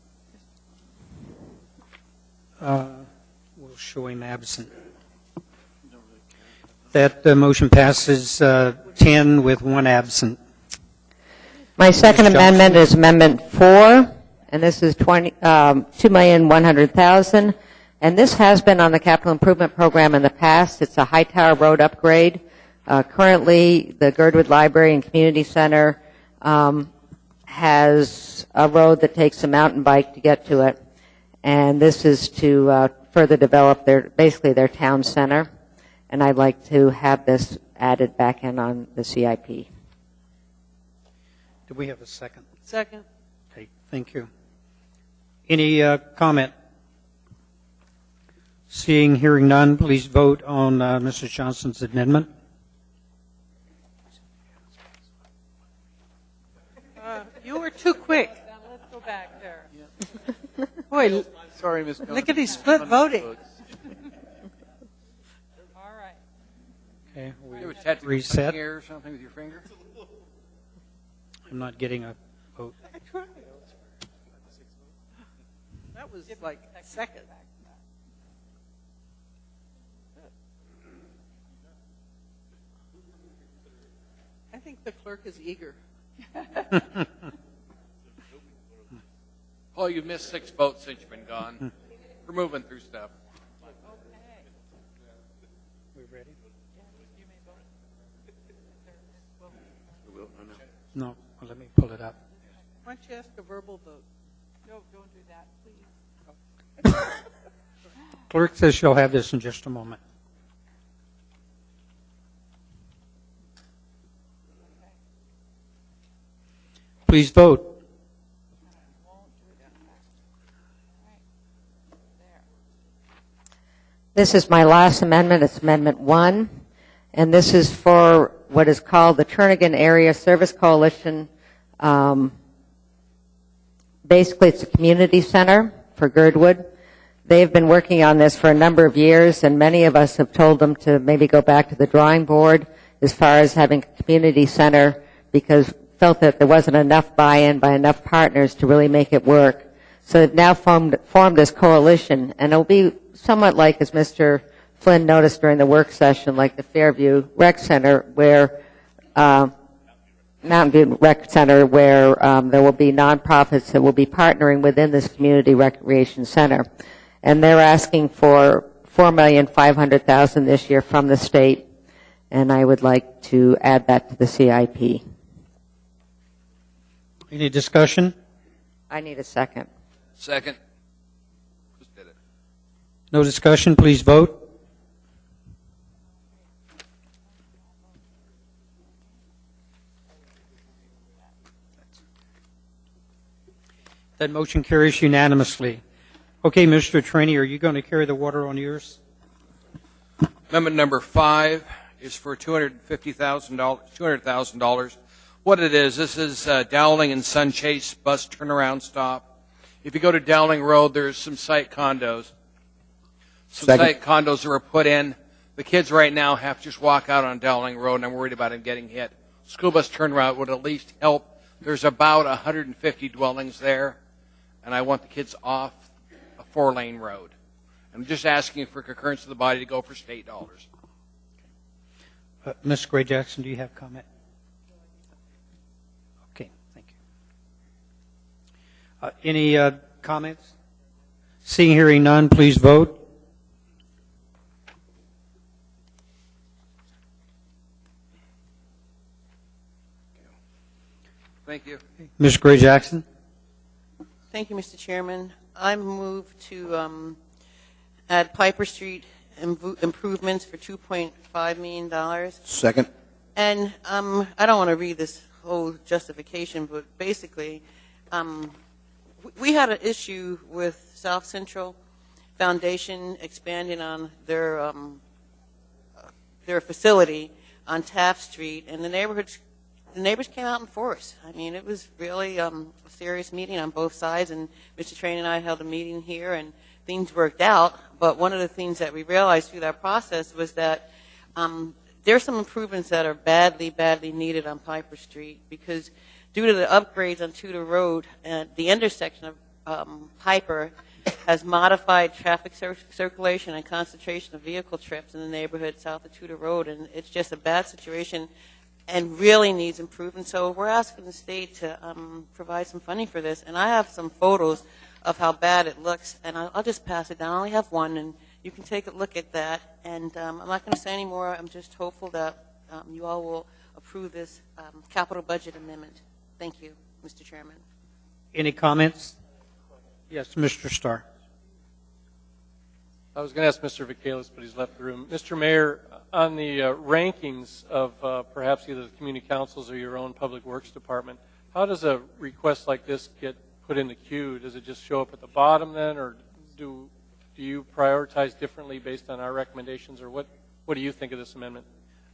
A: We'll show him absent. That motion passes 10 with 1 absent.
G: My second
A: Ms. Johnson?
G: amendment is Amendment 4, and this is $2,100,000. And this has been on the capital improvement program in the past. It's a Hightower Road upgrade. Currently, the Girdwood Library and Community Center has a road that takes a mountain bike to get to it. And this is to further develop basically their town center. And I'd like to have this added back in on the CIP.
A: Do we have a second?
D: Second.
A: Okay, thank you. Any comment? Seeing, hearing none, please vote on Mrs. Johnson's amendment.
D: You were too quick.
R: Let's go back there.
D: Boy,
E: Sorry, Ms.
D: look at these split voting.
R: All right.
A: Okay, we
E: You have a tattoo
A: reset.
E: here or something with your finger?
A: I'm not getting a vote.
D: That was like second. I think the clerk is eager.
E: Oh, you've missed 6 votes since you've been gone. We're moving through stuff.
A: We ready? No, well, let me pull it up.
D: Why don't you ask a verbal vote?
R: No, don't do that, please.
A: Clerk says she'll have this in just a moment. Please vote.
G: This is my last amendment. It's Amendment 1. And this is for what is called the Turnagain Area Service Coalition. Basically, it's a community center for Girdwood. They've been working on this for a number of years, and many of us have told them to maybe go back to the drawing board as far as having a community center, because felt that there wasn't enough buy-in by enough partners to really make it work. So they've now formed this coalition, and it'll be somewhat like, as Mr. Flynn noticed during the work session, like the Fairview Rec Center, where Mountain View Rec Center, where there will be nonprofits that will be partnering within this community recreation center. And they're asking for $4,500,000 this year from the state, and I would like to add that to the CIP.
A: Any discussion?
G: I need a second.
E: Second. Just did it.
A: No discussion, please vote. That motion carries unanimously. Okay, Mr. Trainee, are you going to carry the water on yours?
E: Amendment number 5 is for $250,000. What it is, this is Dowling and Sunchase bus turnaround stop. If you go to Dowling Road, there's some site condos. Site condos that were put in. The kids right now have to just walk out on Dowling Road, and I'm worried about them getting hit. School bus turnaround would at least help. There's about 150 dwellings there, and I want the kids off a 4-lane road. I'm just asking for concurrence of the body to go for state dollars.
A: Ms. Gray Jackson, do you have comment? Okay, thank you. Any comments? Seeing, hearing none, please vote.
E: Thank you.
A: Ms. Gray Jackson?
I: Thank you, Mr. Chairman. I move to add Piper Street improvements for $2.5 million.
J: Second.
I: And I don't want to read this whole justification, but basically, we had an issue with South Central Foundation expanding on their facility on Taft Street, and the neighbors came out in force. I mean, it was really a serious meeting on both sides, and Mr. Train and I held a meeting here, and things worked out. But one of the things that we realized through that process was that there's some improvements that are badly needed on Piper Street, because due to the upgrades on Tudor Road, the intersection of Piper has modified traffic circulation and concentration of vehicle trips in the neighborhood south of Tudor Road, and it's just a bad situation and really needs improvement. So we're asking the state to provide some funding for this. And I have some photos of how bad it looks, and I'll just pass it down. I only have one, and you can take a look at that. And I'm not going to say any more. I'm just hopeful that you all will approve this capital budget amendment. Thank you, Mr. Chairman.
A: Any comments? Yes, Mr. Starr.
C: I was going to ask Mr. Vacalis, but he's left the room. Mr. Mayor, on the rankings of perhaps either the community councils or your own public works department, how does a request like this get put in the queue? Does it just show up at the bottom then, or do you prioritize differently based on our recommendations, or what do you think of this amendment?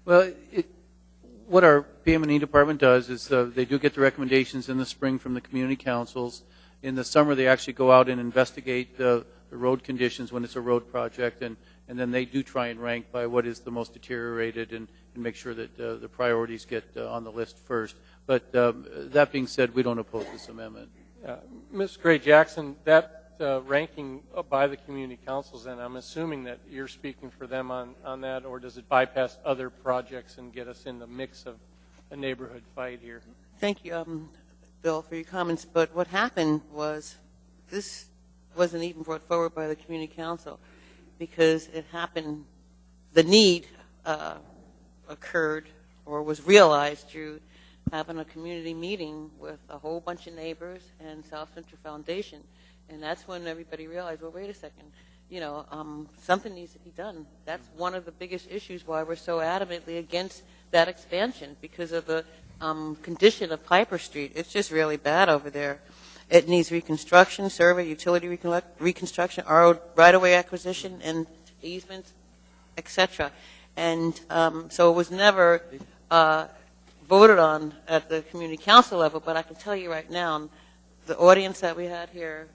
K: Well, what our PM&E department does is they do get the recommendations in the spring from the community councils. In the summer, they actually go out and investigate the road conditions when it's a road project, and then they do try and rank by what is the most deteriorated and make sure that the priorities get on the list first. But that being said, we don't oppose this amendment.
C: Ms. Gray-Jackson, that ranking by the community councils, and I'm assuming that you're speaking for them on that, or does it bypass other projects and get us in the mix of a neighborhood fight here?
I: Thank you, Bill, for your comments. But what happened was this wasn't even brought forward by the community council because it happened, the need occurred or was realized through having a community meeting with a whole bunch of neighbors and South Central Foundation. And that's when everybody realized, well, wait a second, something needs to be done. That's one of the biggest issues why we're so adamantly against that expansion, because of the condition of Piper Street. It's just really bad over there. It needs reconstruction, survey, utility reconstruction, right-of-way acquisition, and easements, etc. And so it was never voted on at the community council level, but I can tell you right now, the audience that we had here,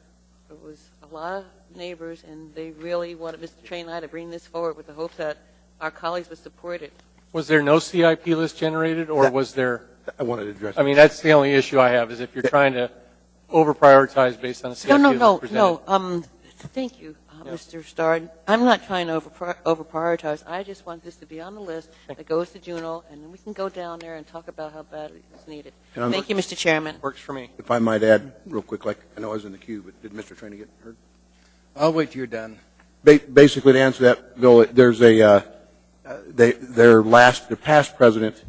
I: it was a lot of neighbors, and they really wanted Mr. Train and I to bring this forward with the hope that our colleagues would support it.
C: Was there no CIP list generated, or was there?
J: I wanted to address.
C: I mean, that's the only issue I have, is if you're trying to over-prioritize based on a CIP list presented.
I: No. Thank you, Mr. Starr. I'm not trying to over-prioritize. I just want this to be on the list that goes to Juneau, and then we can go down there and talk about how bad it's needed. Thank you, Mr. Chairman.
C: Works for me.
J: If I might add real quick, like I know I was in the queue, but did Mr. Trainor get heard?
E: I'll wait till you're done.
J: Basically, to answer that, Bill, there's their past president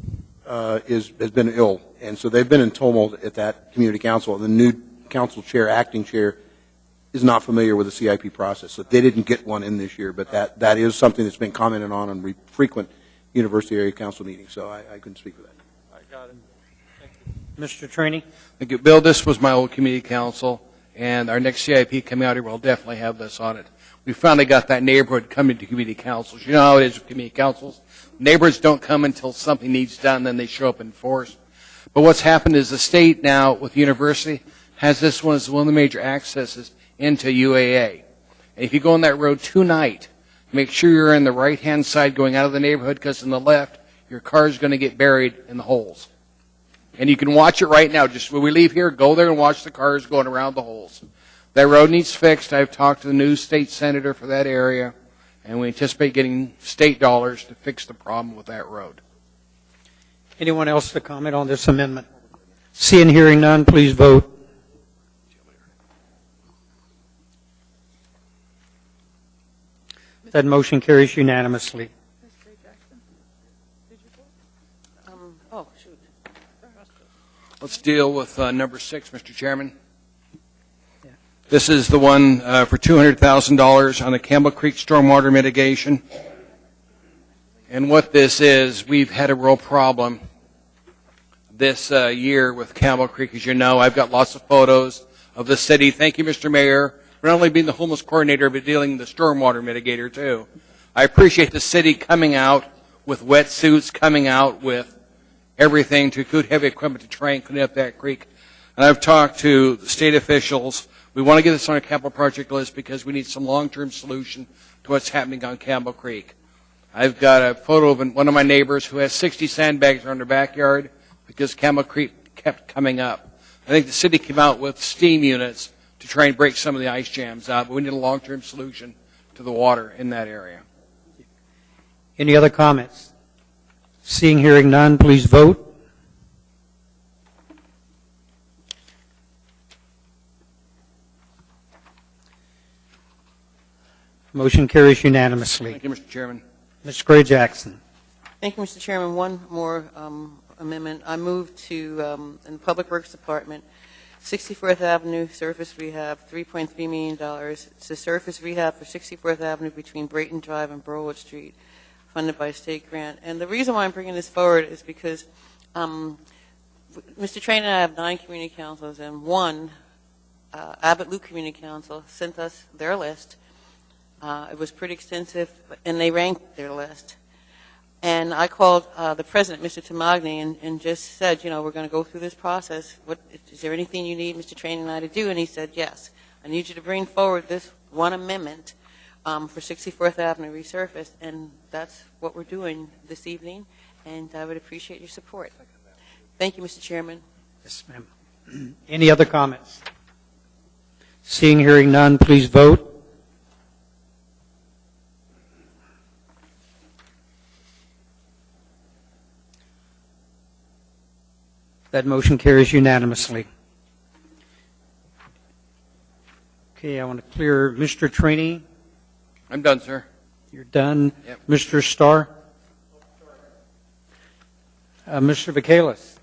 J: has been ill, and so they've been in tumult at that community council. The new council chair, acting chair, is not familiar with the CIP process, so they didn't get one in this year. But that is something that's been commented on frequent university area council meetings. So I couldn't speak for that.
C: I got it. Thank you.
A: Mr. Trainee?
E: Thank you, Bill. This was my old community council, and our next CIP coming out here will definitely have this on it. We finally got that neighborhood coming to community councils. You know how it is with community councils. Neighbors don't come until something needs done, then they show up in force. But what's happened is the state now, with the university, has this one as one of the major accesses into UAA. And if you go on that road tonight, make sure you're in the right-hand side going out of the neighborhood, because on the left, your car is going to get buried in the holes. And you can watch it right now. Just when we leave here, go there and watch the cars going around the holes. That road needs fixed. I've talked to the new state senator for that area, and we anticipate getting state dollars to fix the problem with that road.
A: Anyone else to comment on this amendment? Seeing and hearing none, please vote. That motion carries unanimously.
I: Oh, shoot.
E: Let's deal with number 6, Mr. Chairman. This is the one for $200,000 on the Campbell Creek stormwater mitigation. And what this is, we've had a real problem this year with Campbell Creek. As you know, I've got lots of photos of the city. Thank you, Mr. Mayor, for not only being the homeless coordinator, but dealing with the stormwater mitigator, too. I appreciate the city coming out with wetsuits, coming out with everything to include heavy equipment to try and clean up that creek. And I've talked to the state officials. We want to get this on a capital project list because we need some long-term solution to what's happening on Campbell Creek. I've got a photo of one of my neighbors who has 60 sandbags around their backyard because Campbell Creek kept coming up. I think the city came out with steam units to try and break some of the ice jams out, but we need a long-term solution to the water in that area.
A: Any other comments? Seeing, hearing none, please vote. Motion carries unanimously.
E: Thank you, Mr. Chairman.
A: Ms. Gray Jackson.
I: Thank you, Mr. Chairman. One more amendment. I move to, in the Public Works Department, 64th Avenue surface rehab, $3.3 million. It's a surface rehab for 64th Avenue between Brayton Drive and Burwood Street, funded by a state grant. And the reason why I'm bringing this forward is because Mr. Train and I have 9 community councils, and one, Abbott Loop Community Council, sent us their list. It was pretty extensive, and they ranked their list. And I called the president, Mr. Tamagni, and just said, you know, we're going to go through this process. Is there anything you need Mr. Train and I to do? And he said, yes. I need you to bring forward this one amendment for 64th Avenue resurface, and that's what we're doing this evening, and I would appreciate your support. Thank you, Mr. Chairman.
A: Yes, ma'am. Any other comments? Seeing, hearing none, please vote. That motion carries unanimously. Okay, I want to clear Mr. Trainee.
E: I'm done, sir.
A: You're done.
E: Yep.
A: Mr. Starr? Mr. Vacalis?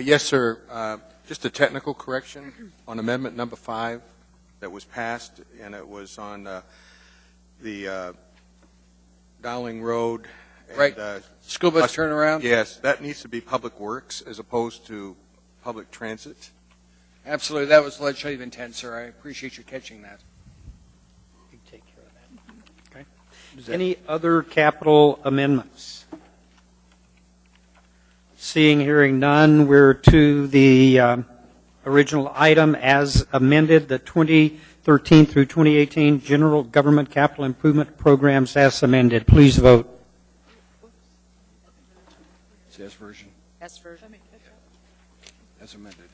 U: Yes, sir. Just a technical correction on amendment number 5 that was passed, and it was on the Dowling Road. And,
E: Right. School bus turnaround?
U: Yes, that needs to be Public Works as opposed to Public Transit.
E: Absolutely. That was legislative intent, sir. I appreciate you catching that.
A: You take care of that. Okay. Any other capital amendments? Seeing, hearing none, we're to the original item as amended, the 2013 through 2018 General Government Capital Improvement Programs as amended. Please vote.
E: It's the S version.
P: S version.
E: As amended.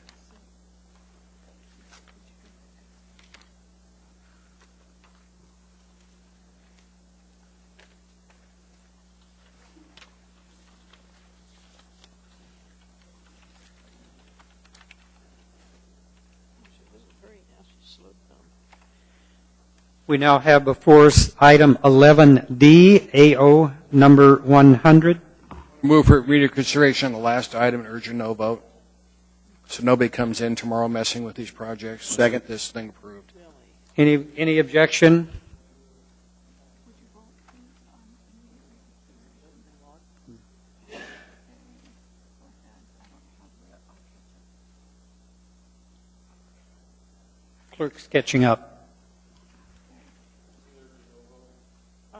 A: We now have before us item 11D, AO number 100.
E: Move for immediate consideration on the last item and urge a no vote. So nobody comes in tomorrow messing with these projects.
J: Second.
E: Get this thing approved.
A: Any objection? Clerk's catching up.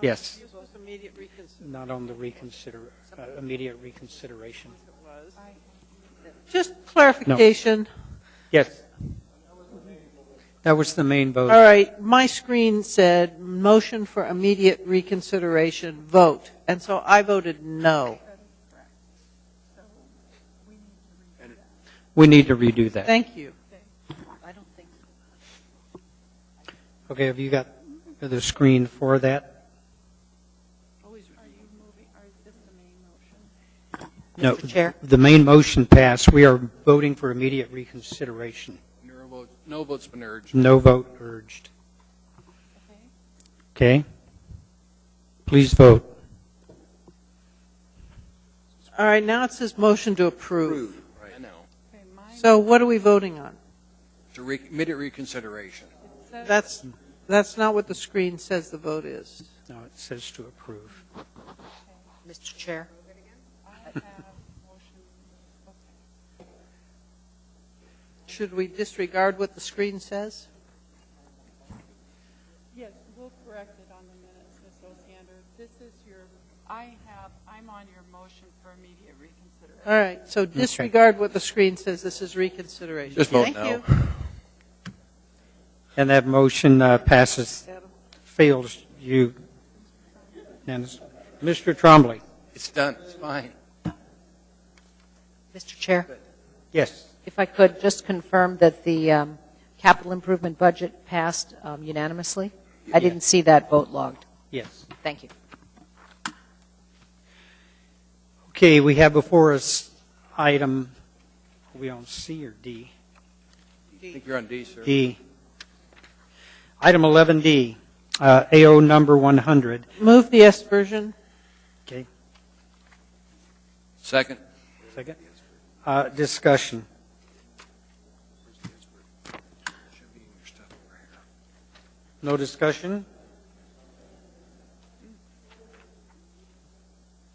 A: Yes. Not on the immediate reconsideration.
D: Just clarification.
A: Yes. That was the main vote.
D: All right, my screen said motion for immediate reconsideration, vote. And so I voted no.
A: We need to redo that.
D: Thank you.
A: Okay, have you got the screen for that? No,
I: Mr. Chair?
A: the main motion passed. We are voting for immediate reconsideration.
E: No vote's been urged.
A: No vote urged. Okay. Please vote.
D: All right, now it says motion to approve.
E: Right. I know.
D: So what are we voting on?
E: Immediate reconsideration.
D: That's not what the screen says the vote is.
A: No, it says to approve.
P: Mr. Chair?
D: Should we disregard what the screen says?
R: Yes, we'll correct it on the minutes, Ms. Osiander. This is I'm on your motion for immediate reconsideration.
D: All right, so disregard what the screen says. This is reconsideration.
E: Just vote
D: Thank
E: no.
D: you.
A: And that motion passes, fails you. Mr. Trombley.
E: It's done. It's fine.
P: Mr. Chair?
A: Yes.
P: If I could just confirm that the capital improvement budget passed unanimously? I didn't see that vote logged.
A: Yes.
P: Thank you.
A: Okay, we have before us item, are we on C or D?
E: I think you're on D, sir.
A: D. Item 11D, AO number 100.
D: Move the S version.
A: Okay.
E: Second.
A: Second. Discussion. No discussion?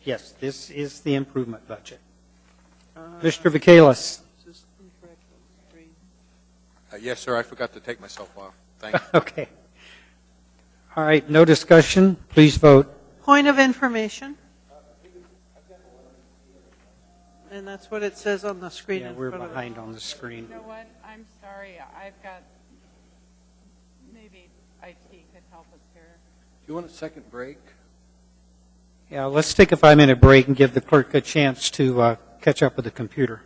A: Yes, this is the improvement budget. Mr. Vacalis.
U: Yes, sir, I forgot to take myself off. Thank you.
A: Okay. All right, no discussion. Please vote.
D: Point of information. And that's what it says on the screen
A: Yeah,
D: in
A: we're
D: front of us.
A: behind on the screen.
R: You know what? I'm sorry. I've got, maybe IT could help us here.
E: Do you want a second break?
A: Yeah, let's take a 5-minute break and give the clerk a chance to catch up with the computer.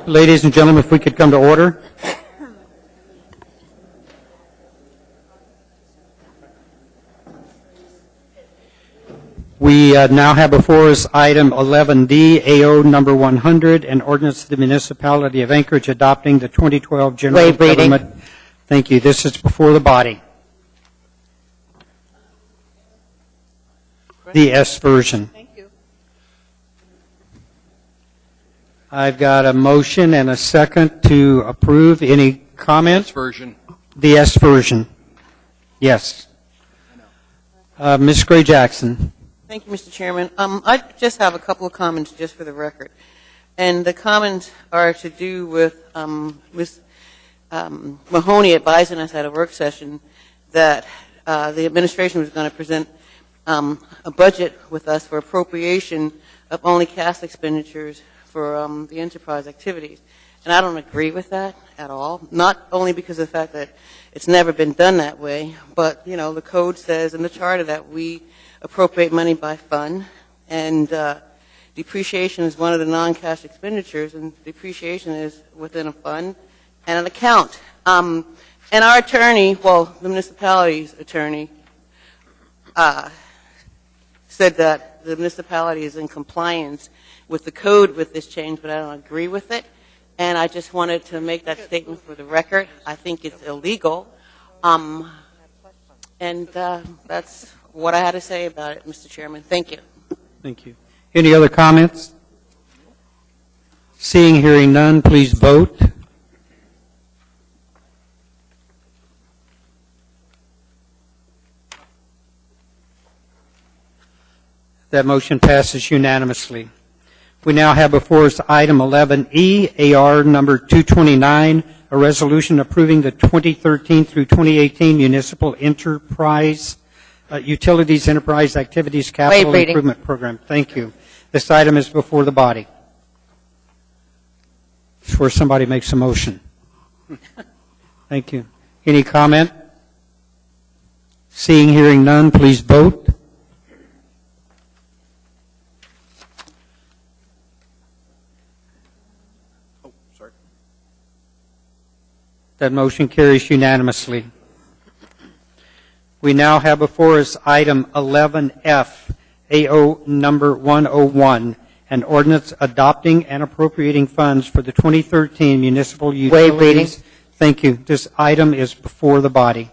A: Ladies and gentlemen, if we could come to order. We now have before us item 11D, AO number 100, an ordinance of the municipality of Anchorage adopting the 2012 general
G: Waive reading.
A: government. Thank you. This is before the body. The S version.
D: Thank you.
A: I've got a motion and a second to approve. Any comments?
E: Version.
A: The S version. Yes. Ms. Gray Jackson.
I: Thank you, Mr. Chairman. I just have a couple of comments just for the record. And the comments are to do with Ms. Mahoney advising us at a work session that the administration was going to present a budget with us for appropriation of only cash expenditures for the enterprise activities. And I don't agree with that at all, not only because of the fact that it's never been done that way, but, you know, the code says in the charter that we appropriate money by fund, and depreciation is one of the non-cash expenditures, and depreciation is within a fund and an account. And our attorney, well, the municipality's attorney, said that the municipality is in compliance with the code with this change, but I don't agree with it. And I just wanted to make that statement for the record. I think it's illegal. And that's what I had to say about it, Mr. Chairman. Thank you.
A: Thank you. Any other comments? Seeing, hearing none, please vote. That motion passes unanimously. We now have before us item 11E, AR number 229, a resolution approving the 2013 through 2018 municipal enterprise utilities enterprise activities capital improvement program. Thank you. This item is before the body. It's where somebody makes a motion. Thank you. Any comment? Seeing, hearing none, please vote. That motion carries unanimously. We now have before us item 11F, AO number 101, an ordinance adopting and appropriating funds for the 2013 municipal utilities.
G: Waive reading.
A: Thank you. This item is before the body.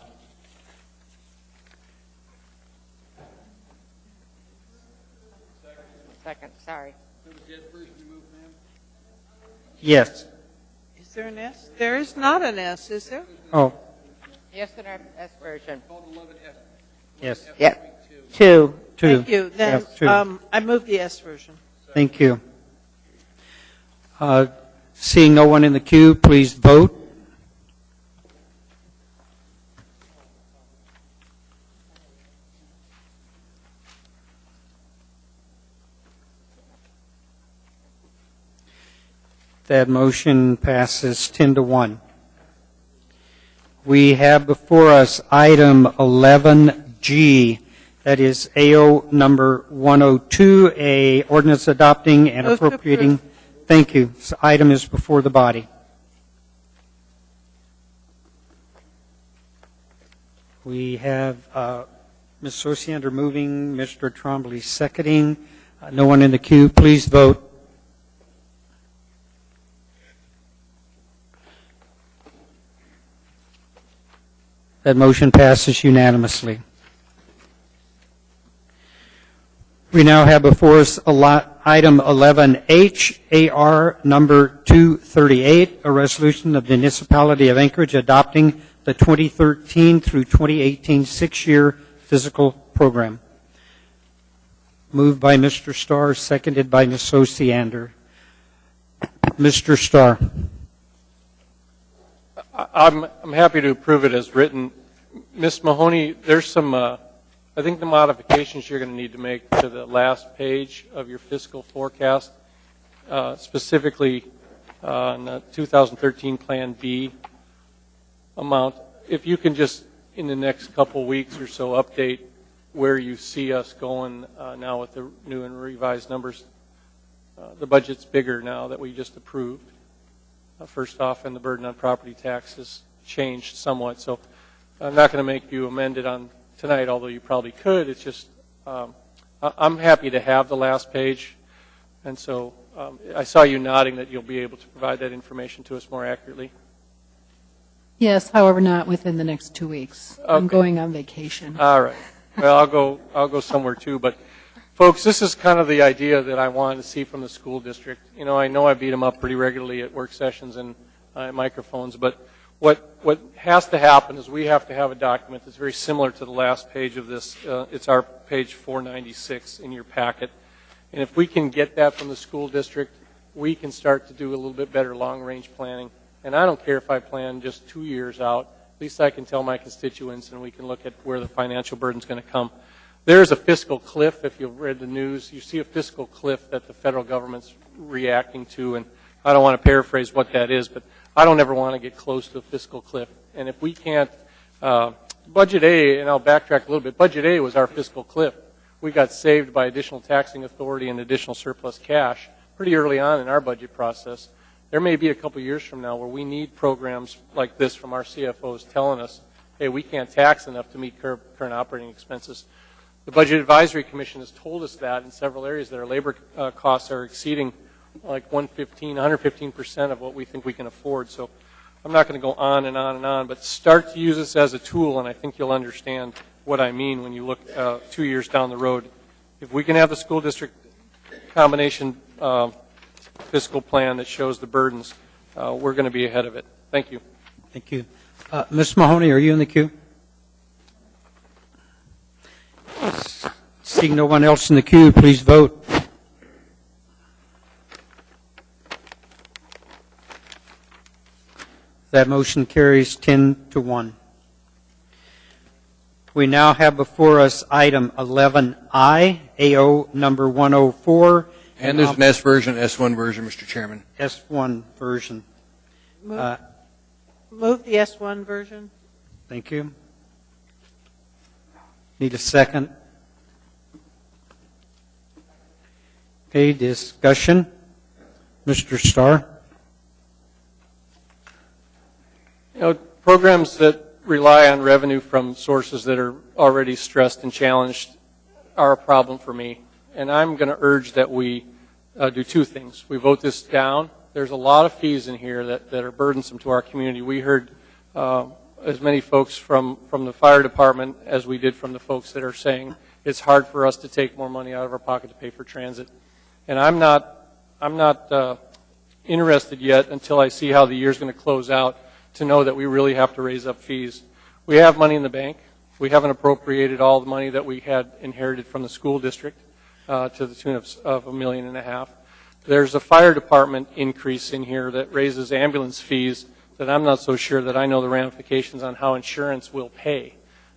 G: Second, sorry.
A: Yes.
D: Is there an S? There is not an S, is there?
A: Oh,
G: Yes, in our S version.
A: yes.
G: Yep. Two.
A: Two.
D: Thank you. Then
A: Yes, two.
D: I move the S version.
A: Thank you. Seeing no one in the queue, please vote. That motion passes 10-1. We have before us item 11G, that is AO number 102, a ordinance adopting and
D: Move to
A: appropriating.
D: approve.
A: Thank you. This item is before the body. We have Ms. Sosiander moving, Mr. Trombley seconding. No one in the queue. Please vote. That motion passes unanimously. We now have before us item 11H, AR number 238, a resolution of the municipality of Anchorage adopting the 2013 through 2018 six-year physical program. Moved by Mr. Starr, seconded by Ms. Sosiander. Mr. Starr.
C: I'm happy to approve it as written. Ms. Mahoney, there's some, I think the modifications you're going to need to make to the last page of your fiscal forecast, specifically in the 2013 Plan B amount. If you can just, in the next couple weeks or so, update where you see us going now with the new and revised numbers. The budget's bigger now that we just approved. first off, and the burden on property taxes changed somewhat. So I'm not going to make you amend it on tonight, although you probably could. It's just I'm happy to have the last page, and so I saw you nodding that you'll be able to provide that information to us more accurately.
B: Yes, however, not within the next 2 weeks. I'm
C: Okay.
B: going on vacation.
C: All right. Well, I'll go somewhere too. But folks, this is kind of the idea that I wanted to see from the school district. You know I beat them up pretty regularly at work sessions and at microphones, but what has to happen is we have to have a document that's very similar to the last page of this. It's our page 496 in your packet. And if we can get that from the school district, we can start to do a little bit better long-range planning. And I don't care if I plan just 2 years out. At least I can tell my constituents, and we can look at where the financial burden is going to come. There's a fiscal cliff. If you've read the news, you see a fiscal cliff that the federal government's reacting to, and I don't want to paraphrase what that is, but I don't ever want to get close to a fiscal cliff. And if we can't, Budget A, and I'll backtrack a little bit, Budget A was our fiscal cliff. We got saved by additional taxing authority and additional surplus cash pretty early on in our budget process. There may be a couple years from now where we need programs like this from our CFOs telling us, hey, we can't tax enough to meet current operating expenses. The Budget Advisory Commission has told us that in several areas that our labor costs are exceeding like 115% of what we think we can afford. So I'm not going to go on and on and on, but start to use this as a tool, and I think you'll understand what I mean when you look 2 years down the road. If we can have the school district combination fiscal plan that shows the burdens, we're going to be ahead of it. Thank you.
A: Thank you. Ms. Mahoney, are you in the queue? Seeing no one else in the queue, please vote. That motion carries 10-1. We now have before us item 11I, AO number 104.
E: And there's an S version, S1 version, Mr. Chairman.
A: S1 version.
D: Move the S1 version.
A: Thank you. Need a second? Okay, discussion. Mr. Starr?
C: You know, programs that rely on revenue from sources that are already stressed and challenged are a problem for me. And I'm going to urge that we do two things. We vote this down. There's a lot of fees in here that are burdensome to our community. We heard as many folks from the fire department as we did from the folks that are saying it's hard for us to take more money out of our pocket to pay for transit. And I'm not interested yet until I see how the year's going to close out to know that we really have to raise up fees. We have money in the bank. We haven't appropriated all the money that we had inherited from the school district to the tune of $1.5 million. There's a fire department increase in here that raises ambulance fees that I'm not so sure that I know the ramifications on how insurance will pay.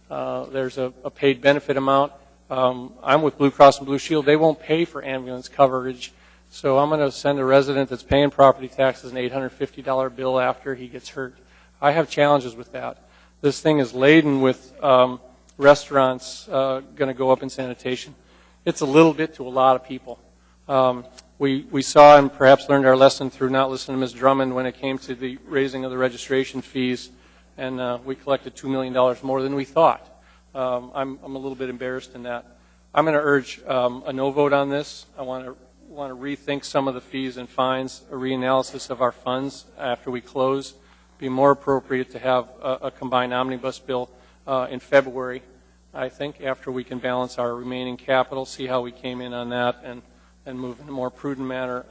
C: There's a paid benefit amount. I'm with Blue Cross and Blue Shield. They won't pay for ambulance coverage. So I'm going to send a resident that's paying property taxes an $850 bill after he gets hurt. I have challenges with that. This thing is laden with restaurants going to go up in sanitation. It's a little bit to a lot of people. We saw and perhaps learned our lesson through not listening to Ms. Drummond when it came to the raising of the registration fees, and we collected $2 million more than we thought. I'm a little bit embarrassed in that. I'm going to urge a no vote on this. I want to rethink some of the fees and fines, a reanalysis of our funds after we close. Be more appropriate to have a combined omnibus bill in February, I think, after we can balance our remaining capital, see how we came in on that, and move in a more prudent manner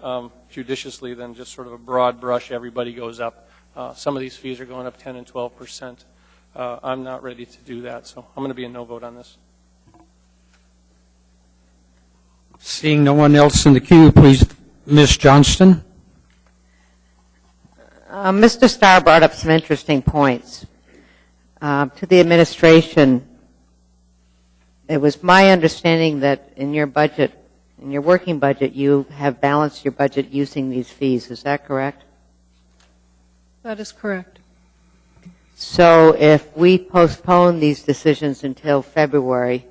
C: judiciously than just sort of a broad brush, everybody goes up. Some of these fees are going up 10 and 12%. I'm not ready to do that, so I'm going to be a no vote on this.
A: Seeing no one else in the queue, please, Ms. Johnston.
G: Mr. Starr brought up some interesting points. To the administration, it was my understanding that in your budget, in your working budget, you have balanced your budget using these fees. Is that correct?
B: That is correct.
G: So if we postpone these decisions until February,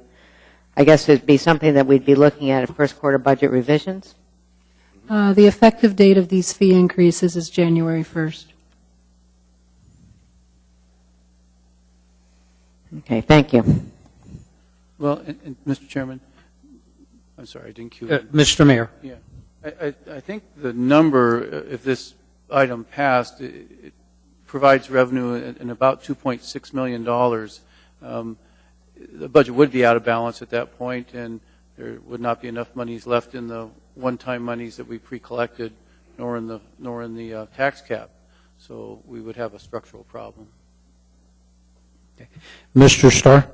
G: I guess it'd be something that we'd be looking at first quarter budget revisions?
B: The effective date of these fee increases is January 1st.
G: Okay, thank you.
K: Well, and Mr. Chairman, I'm sorry, I didn't cue
A: Mr. Mayor.
K: Yeah. I think the number, if this item passed, it provides revenue in about $2.6 million. The budget would be out of balance at that point, and there would not be enough monies left in the one-time monies that we pre-collected, nor in the tax cap. So we would have a structural problem.
A: Mr. Starr?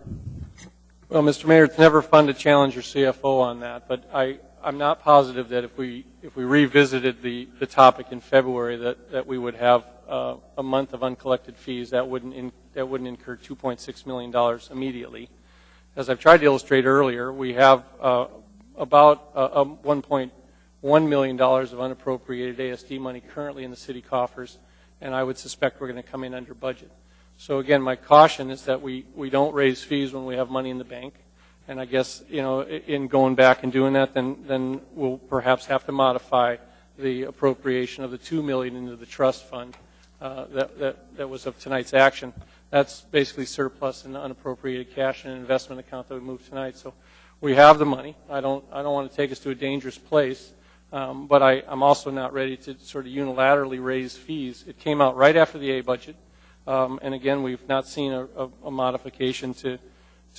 C: Well, Mr. Mayor, it's never fun to challenge your CFO on that, but I'm not positive that if we revisited the topic in February that we would have a month of uncollected fees that wouldn't incur $2.6 million immediately. As I've tried to illustrate earlier, we have about $1.1 million of unappropriated ASD money currently in the city coffers, and I would suspect we're going to come in under budget. So again, my caution is that we don't raise fees when we have money in the bank. And I guess, in going back and doing that, then we'll perhaps have to modify the appropriation of the $2 million into the trust fund that was of tonight's action. That's basically surplus and unappropriated cash in an investment account that we moved tonight. So we have the money. I don't want to take us to a dangerous place, but I'm also not ready to sort of unilaterally raise fees. It came out right after the A budget. And again, we've not seen a modification to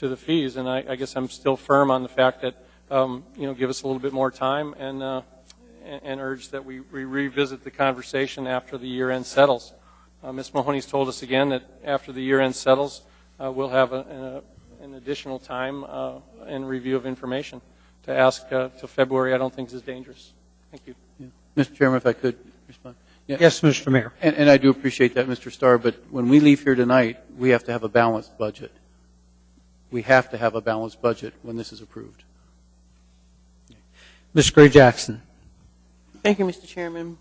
C: the fees, and I guess I'm still firm on the fact that give us a little bit more time and urge that we revisit the conversation after the year end settles. Ms. Mahoney's told us again that after the year end settles, we'll have an additional time and review of information. To ask till February, I don't think is dangerous. Thank you.
K: Yeah. Mr. Chairman, if I could respond. Yeah.
A: Yes, Mr. Mayor.
K: And I do appreciate that, Mr. Starr, but when we leave here tonight, we have to have a balanced budget. We have to have a balanced budget when this is approved.
A: Ms. Gray Jackson.
I: Thank you, Mr. Chairman.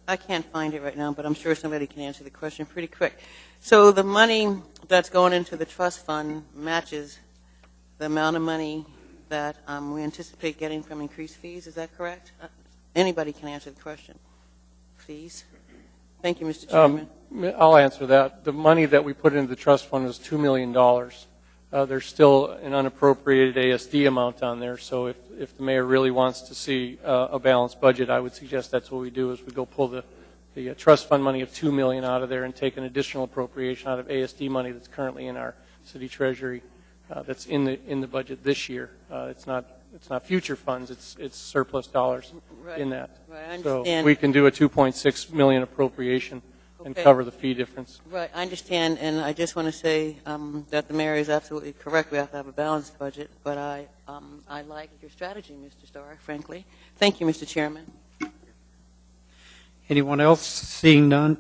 I: I can't find it right now, but I'm sure somebody can answer the question pretty quick. So the money that's going into the trust fund matches the amount of money that we anticipate getting from increased fees. Is that correct? Anybody can answer the question. Fees. Thank you, Mr. Chairman.
C: I'll answer that. The money that we put into the trust fund was $2 million. There's still an unappropriated ASD amount on there, so if the mayor really wants to see a balanced budget, I would suggest that's what we do, is we go pull the trust fund money of $2 million out of there and take an additional appropriation out of ASD money that's currently in our city treasury that's in the budget this year. It's not future funds, it's surplus dollars in that.
I: Right, I
C: so
I: understand.
C: we can do a $2.6 million appropriation and cover the fee difference.
I: Right, I understand, and I just want to say that the mayor is absolutely correct. We have to have a balanced budget, but I like your strategy, Mr. Starr, frankly. Thank you, Mr. Chairman.
A: Anyone else? Seeing none.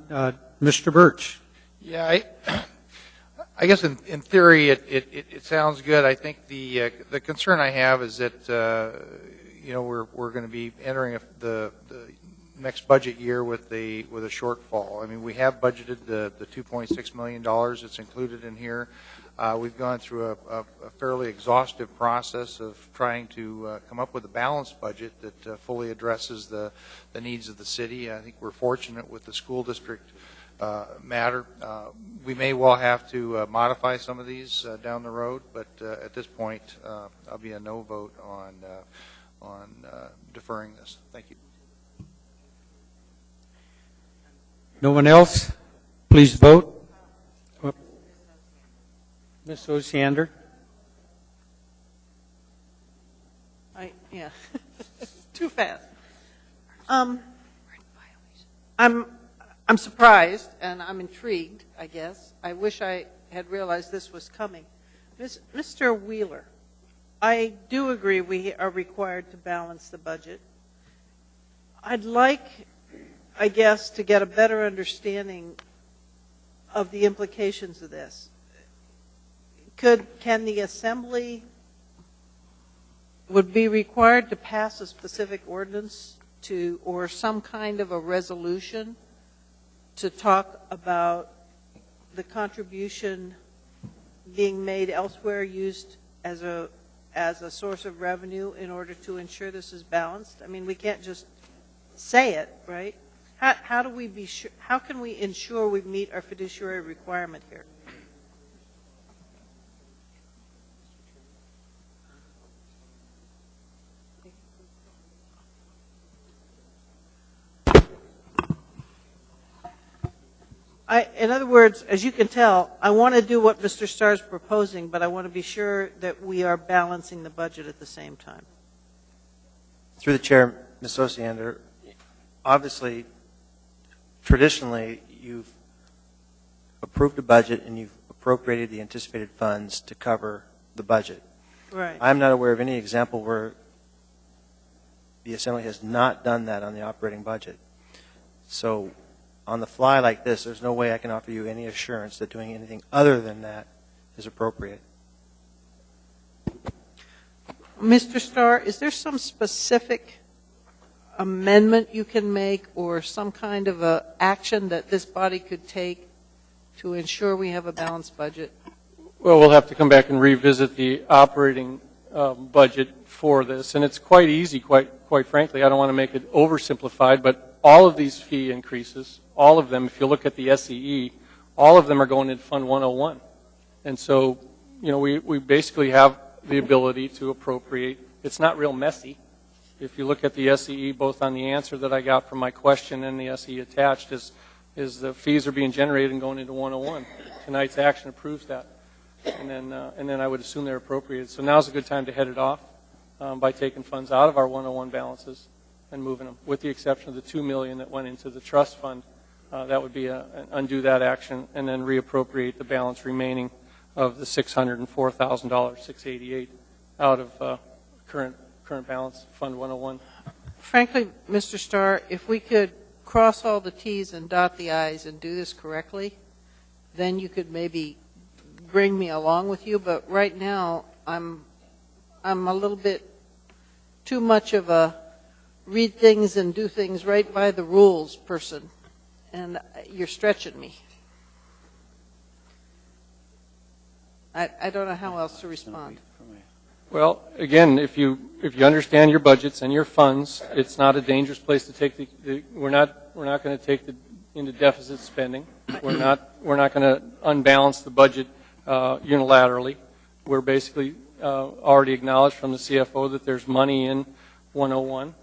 A: Mr. Birch.
O: Yeah, I guess in theory it sounds good. I think the concern I have is that we're going to be entering the next budget year with a shortfall. I mean, we have budgeted the $2.6 million that's included in here. We've gone through a fairly exhaustive process of trying to come up with a balanced budget that fully addresses the needs of the city. I think we're fortunate with the school district matter. We may well have to modify some of these down the road, but at this point, I'll be a no vote on deferring this. Thank you.
A: No one else? Please vote. Ms. Osiander.
D: Yeah, too fast. I'm surprised and I'm intrigued, I guess. I wish I had realized this was coming. Mr. Wheeler, I do agree we are required to balance the budget. I'd like, I guess, to get a better understanding of the implications of this. Can the Assembly would be required to pass a specific ordinance or some kind of a resolution to talk about the contribution being made elsewhere used as as a source of revenue in order to ensure this is balanced? I mean, we can't just say it, right? How do we be sure, how can we ensure we meet our fiduciary requirement here? In other words, as you can tell, I want to do what Mr. Starr is proposing, but I want to be sure that we are balancing the budget at the same time.
M: Through the chair, Ms. Osiander, obviously, traditionally, you've approved a budget and you've appropriated the anticipated funds to cover the budget.
D: Right.
M: I'm not aware of any example where the Assembly has not done that on the operating budget. So on the fly like this, there's no way I can offer you any assurance that doing anything other than that is appropriate.
D: Mr. Starr, is there some specific amendment you can make or some kind of a action that this body could take to ensure we have a balanced budget?
C: Well, we'll have to come back and revisit the operating budget for this, and it's quite easy, quite frankly. I don't want to make it oversimplified, but all of these fee increases, all of them, if you look at the SEE, all of them are going into Fund 101. And so, you know, we basically have the ability to appropriate. It's not real messy. If you look at the SEE, both on the answer that I got from my question and the SEE attached, is the fees are being generated and going into 101. Tonight's action approves that. And then I would assume they're appropriated. So now's a good time to head it off by taking funds out of our 101 balances and moving them, with the exception of the $2 million that went into the trust fund. That would be undo that action and then reappropriate the balance remaining of the $604,000, $688, out of current balance, Fund 101.
D: Frankly, Mr. Starr, if we could cross all the T's and dot the I's and do this correctly, then you could maybe bring me along with you. But right now, I'm a little bit too much of a read things and do things right by the rules person, and you're stretching me. I don't know how else to respond.
C: Well, again, if you understand your budgets and your funds, it's not a dangerous place to take we're not going to take into deficit spending. We're not going to unbalance the budget unilaterally. We're basically already acknowledged from the CFO that there's money in 101.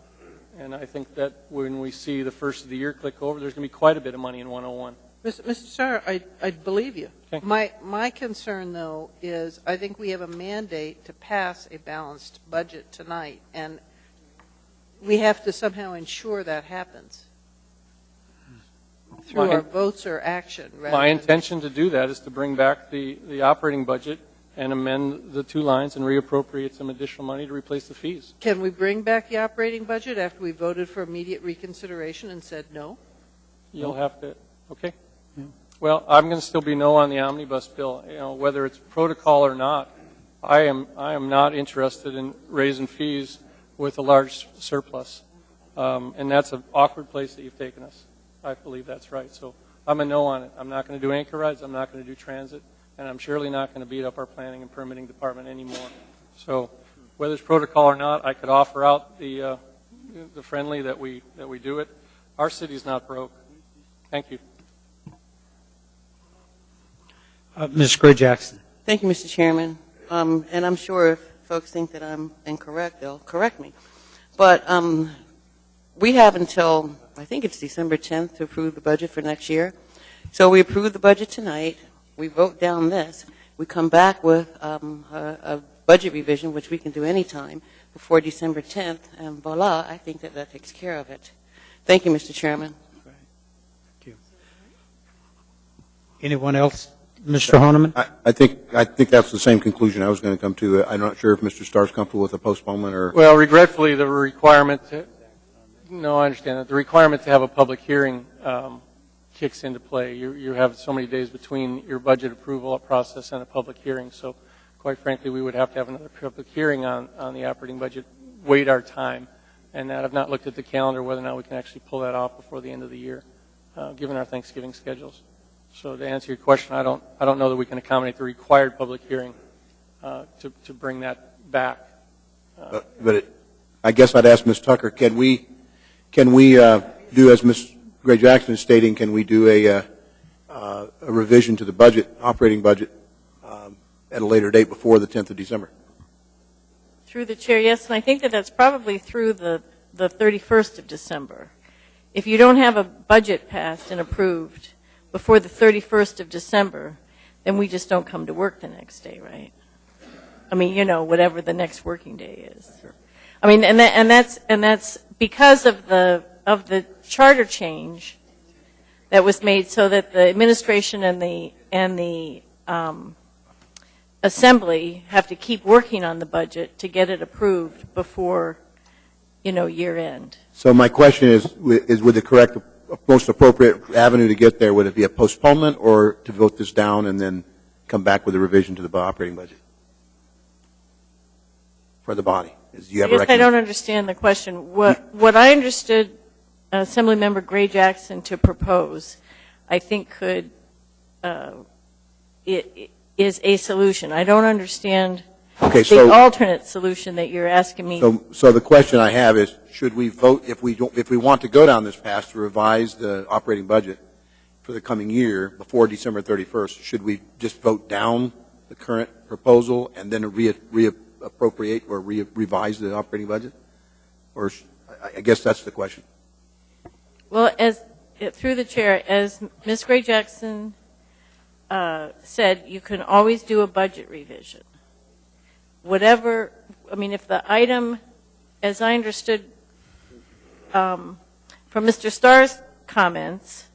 C: And I think that when we see the first of the year click over, there's going to be quite a bit of money in 101.
D: Mr. Starr, I believe you.
C: Okay.
D: My concern, though, is I think we have a mandate to pass a balanced budget tonight, and we have to somehow ensure that happens through our votes or action.
C: My intention to do that is to bring back the operating budget and amend the two lines and reappropriate some additional money to replace the fees.
D: Can we bring back the operating budget after we voted for immediate reconsideration and said no?
C: You'll have to, okay. Yeah. Well, I'm going to still be no on the omnibus bill. You know, whether it's protocol or not, I am not interested in raising fees with a large surplus. And that's an awkward place that you've taken us. I believe that's right. So I'm a no on it. I'm not going to do anchor rides. I'm not going to do transit. And I'm surely not going to beat up our planning and permitting department anymore. So whether it's protocol or not, I could offer out the friendly that we do it. Our city's not broke. Thank you.
A: Ms. Gray-Jackson.
I: Thank you, Mr. Chairman. And I'm sure if folks think that I'm incorrect, they'll correct me. But we have until, I think it's December 10th, to approve the budget for next year. So we approve the budget tonight. We vote down this. We come back with a budget revision, which we can do any time before December 10th, and voila, I think that takes care of it. Thank you, Mr. Chairman.
A: Thank you. Anyone else? Mr. Honeman?
J: I think that's the same conclusion I was going to come to. I'm not sure if Mr. Starr's comfortable with a postponement or...
C: Well, regretfully, the requirement to... No, I understand that. The requirement to have a public hearing kicks into play. You have so many days between your budget approval process and a public hearing. So, quite frankly, we would have to have another public hearing on the operating budget, wait our time, and that I've not looked at the calendar whether or not we can actually pull that off before the end of the year, given our Thanksgiving schedules. So to answer your question, I don't know that we can accommodate the required public hearing to bring that back.
J: I guess I'd ask Ms. Tucker, can we do, as Ms. Gray Jackson is stating, can we do a revision to the budget, operating budget, at a later date before the 10th of December?
Q: Through the chair, yes, and I think that that's probably through the 31st of December. If you don't have a budget passed and approved before the 31st of December, then we just don't come to work the next day, right? I mean, whatever the next working day is. Sure. I mean, and that's because of the charter change that was made, so that the administration and the assembly have to keep working on the budget to get it approved before, year end.
J: So my question is would the correct, most appropriate avenue to get there, would it be a postponement or to vote this down and then come back with a revision to the operating budget for the body?
Q: I don't understand the question. What I understood Assemblymember Gray Jackson to propose, I think is a solution. I don't understand the alternate solution that you're asking me.
J: So the question I have is, should we vote, if we want to go down this path to revise the operating budget for the coming year before December 31st, should we just vote down the current proposal and then reappropriate or revise the operating budget? Or I guess that's the question.
Q: Well, through the chair, as Ms. Gray Jackson said, you can always do a budget revision. If the item, as I understood from Mr. Starr's comments,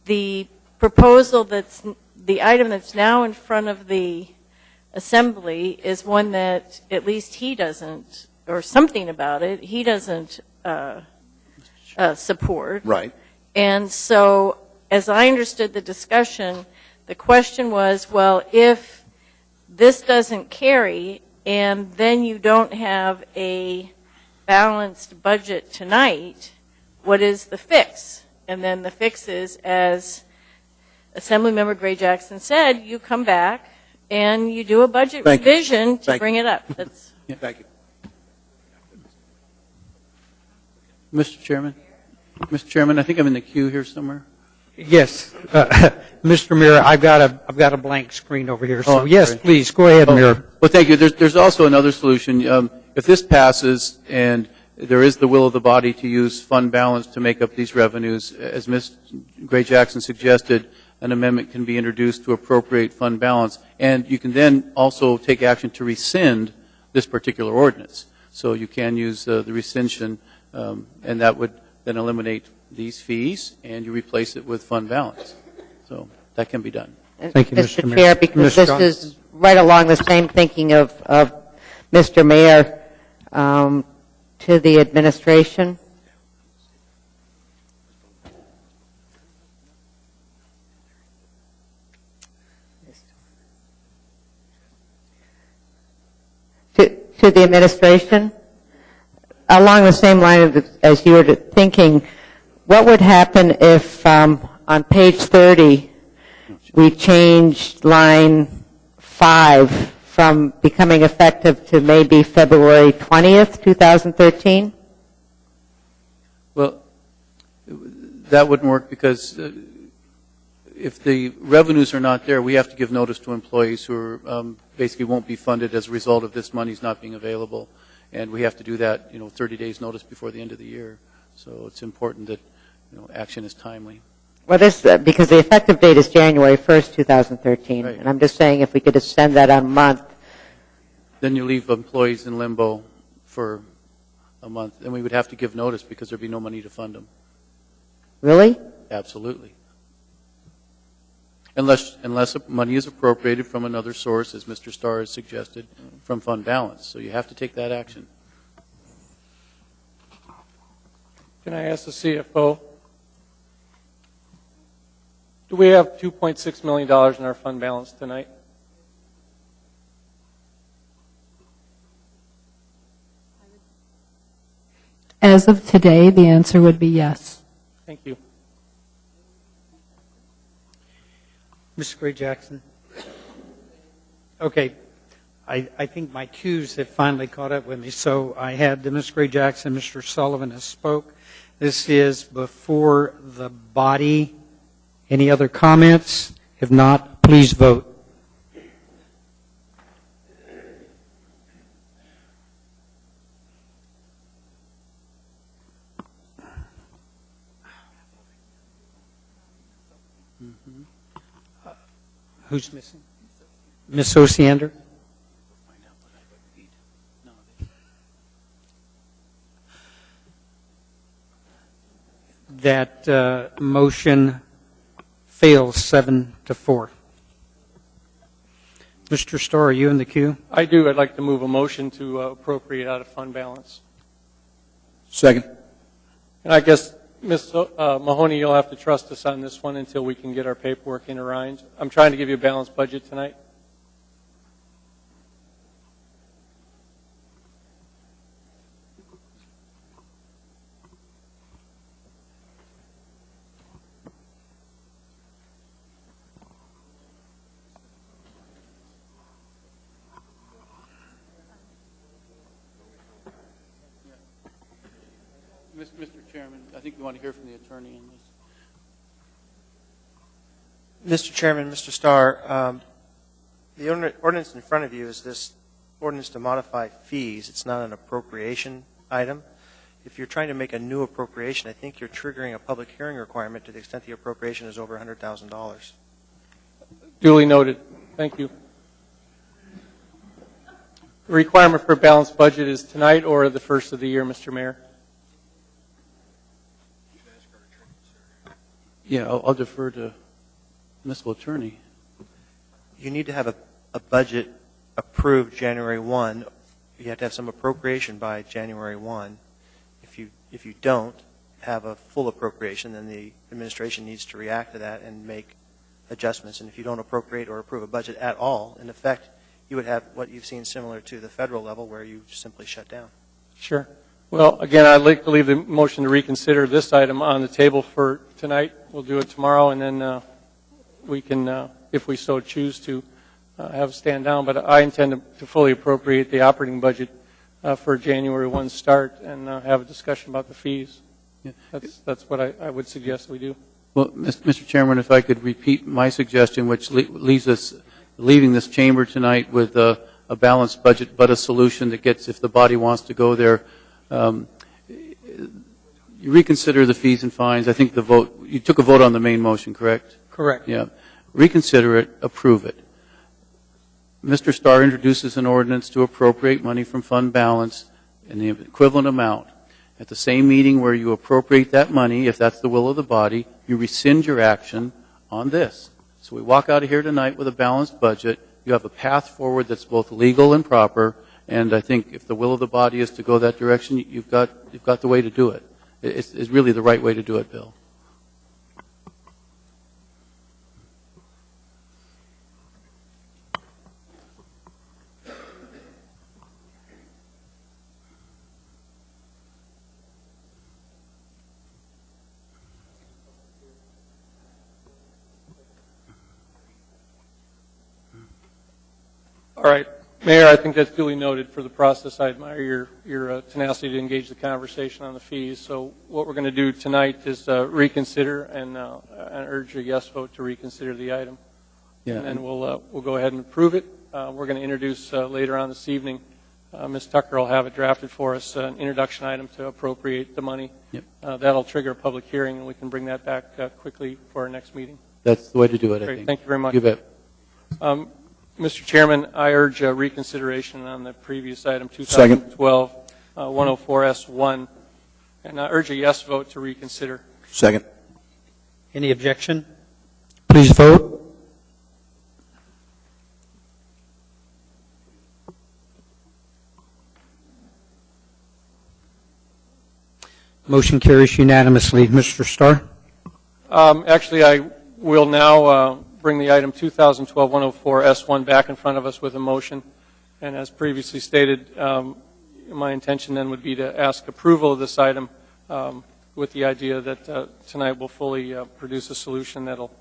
Q: the proposal the item that's now in front of the Assembly is one that at least he doesn't, or something about it, he doesn't support.
J: Right.
Q: And so, as I understood the discussion, the question was, well, if this doesn't carry and then you don't have a balanced budget tonight, what is the fix? And then the fix is, as Assemblymember Gray Jackson said, you come back and you do a budget revision to bring it up.
J: Thank you.
K: Mr. Chairman, I think I'm in the queue here somewhere.
A: Yes, Mr. Mira, I've got a blank screen over here. So yes,
K: sorry.
A: please go ahead, Mira.
K: Well, thank you. There's also another solution. If this passes and there is the will of the body to use fund balance to make up these revenues, as Ms. Gray Jackson suggested, an amendment can be introduced to appropriate fund balance, and you can then also take action to rescind this particular ordinance. So you can use the rescission, and that would then eliminate these fees, and you replace it with fund balance. So that can be done.
A: Thank you,
G: Mr. Chair, because this is right along the same thinking of Mr. Mayor, to the administration. To the administration, along the same line as you were thinking, what would happen if on page 30 we changed line 5 from becoming effective to maybe February 20th, 2013?
K: Well, that wouldn't work because if the revenues are not there, we have to give notice to employees who are, basically won't be funded as a result of this money's not being available. And we have to do that, 30 days notice before the end of the year. So it's important that, action is timely.
G: Well, because the effective date is January 1st, 2013. Right. And I'm just saying if we could extend that a month.
K: Then you leave employees in limbo for a month. And we would have to give notice because there'd be no money to fund them.
G: Really?
K: Absolutely. Unless money is appropriated from another source, as Mr. Starr has suggested, from fund balance. So you have to take that action.
C: Can I ask the CFO? Do we have $2.6 million in our fund balance tonight?
B: As of today, the answer would be yes.
C: Thank you.
A: Mr. Gray Jackson. Okay. I think my cues have finally caught up with me. So I had Ms. Gray Jackson, Mr. Sullivan has spoke. This is before the body. Any other comments? If not, please vote. Who's missing? Ms. Osiander? That motion fails 7-4. Mr. Starr, are you in the queue?
C: I do. I'd like to move a motion to appropriate out of fund balance.
J: Second.
C: And I guess, Ms. Mahoney, you'll have to trust us on this one until we can get our paperwork interlined. I'm trying to give you a balanced budget tonight.
K: Mr. Chairman, I think we want to hear from the attorney on
M: this. Mr. Chairman, Mr. Starr, the ordinance in front of you is this ordinance to modify fees. It's not an appropriation item. If you're trying to make a new appropriation, I think you're triggering a public hearing requirement to the extent the appropriation is over $100,000.
C: Duly noted. Thank you. The requirement for a balanced budget is tonight or the first of the year, Mr. Mayor?
K: Yeah, I'll defer to municipal attorney.
M: You need to have a budget approved January 1. You have to have some appropriation by January 1. If you don't have a full appropriation, then the administration needs to react to that and make adjustments. And if you don't appropriate or approve a budget at all, in effect, you would have what you've seen similar to the federal level where you simply shut down.
C: Sure. Well, again, I'd like to leave the motion to reconsider this item on the table for tonight. We'll do it tomorrow, and then we can, if we so choose to, have a stand down. But I intend to fully appropriate the operating budget for January 1 start and have a discussion about the fees.
K: Yeah.
C: That's what I would suggest we do.
K: Well, Mr. Chairman, if I could repeat my suggestion, which leaves us leaving this chamber tonight with a balanced budget, but a solution that gets, if the body wants to go there, you reconsider the fees and fines. I think you took a vote on the main motion, correct?
C: Correct.
K: Yeah. Reconsider it, approve it. Mr. Starr introduces an ordinance to appropriate money from fund balance in the equivalent amount. At the same meeting where you appropriate that money, if that's the will of the body, you rescind your action on this. So we walk out of here tonight with a balanced budget. You have a path forward that's both legal and proper. And I think if the will of the body is to go that direction, you've got the way to do it. It's really the right way to do it, Bill.
C: All right. Mayor, I think that's duly noted for the process. I admire your tenacity to engage the conversation on the fees. So what we're going to do tonight is reconsider and urge a yes vote to reconsider the item. Yeah. And then we'll go ahead and approve it. We're going to introduce later on this evening. Ms. Tucker will have it drafted for us, an introduction item to appropriate the money.
K: Yep.
C: That'll trigger a public hearing, and we can bring that back quickly for our next meeting.
K: That's the way to do it,
C: Great.
K: I think.
C: Thank you very much.
K: You bet.
C: Mr. Chairman, I urge reconsideration on the previous item, 2012-104S1, and I urge a yes vote to reconsider.
J: Second.
A: Any objection? Please vote. Motion carries unanimously. Mr. Starr?
C: Actually, I will now bring the item 2012-104S1 back in front of us with a motion. And as previously stated, my intention then would be to ask approval of this item with the idea that tonight we'll fully produce a solution that'll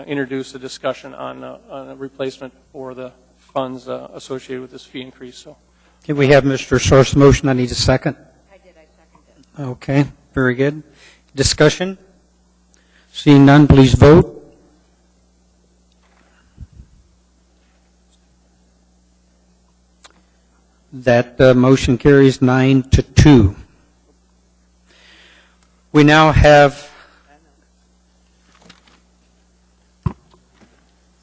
C: introduce a discussion on a replacement for the funds associated with this fee increase. So,
A: Okay, we have Mr. Source motion. I need a second. I seconded. Okay, very good. Discussion? Seeing none, please vote. That motion carries 9-2. We now have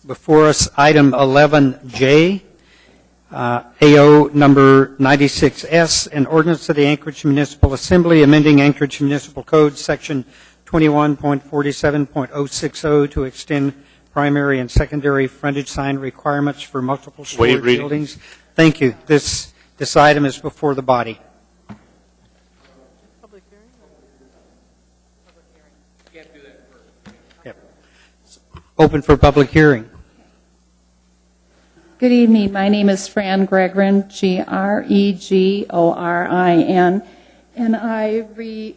A: before us item 11J, AO number 96S, an ordinance of the Anchorage Municipal Assembly amending Anchorage Municipal Code section 21.47.060 to extend primary and secondary frontage sign requirements for multiple story
F: Waive reading.
A: buildings. Thank you. This item is before the body. Open for public hearing.
L: Good evening. My name is Fran Gregorin, Gregorin, and I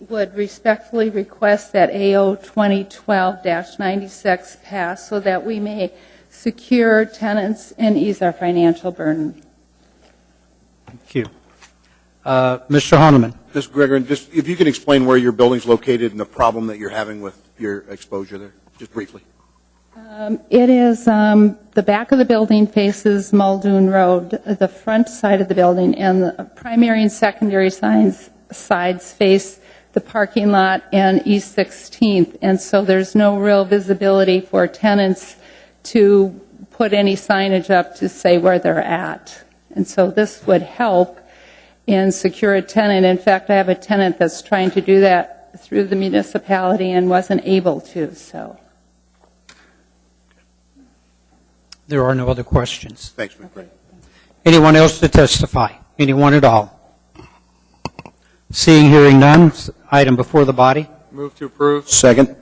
L: would respectfully request that AO 2012-96 pass so that we may secure tenants and ease our financial burden.
A: Thank you. Mr. Honeman.
J: Ms. Gregorin, just if you can explain where your building's located and the problem that you're having with your exposure there, just briefly.
L: It is the back of the building faces Muldoon Road, the front side of the building, and the primary and secondary sides face the parking lot and East 16th, and so there's no real visibility for tenants to put any signage up to say where they're at. And so this would help and secure a tenant. In fact, I have a tenant that's trying to do that through the municipality and wasn't able to, so.
A: There are no other questions.
J: Thanks, Ms. Gregorin.
A: Anyone else to testify? Anyone at all? Seeing, hearing none, item before the body.
H: Move to approve.
J: Second.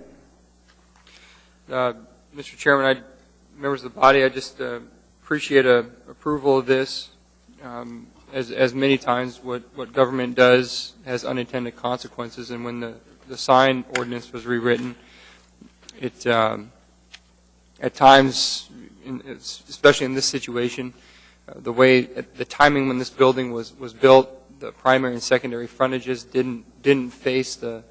H: Mr. Chairman, members of the body, I just appreciate approval of this. As many times what government does has unintended consequences, and when the sign ordinance was rewritten, it at times, especially in this situation, the timing when this building was built, the primary and secondary frontages didn't face an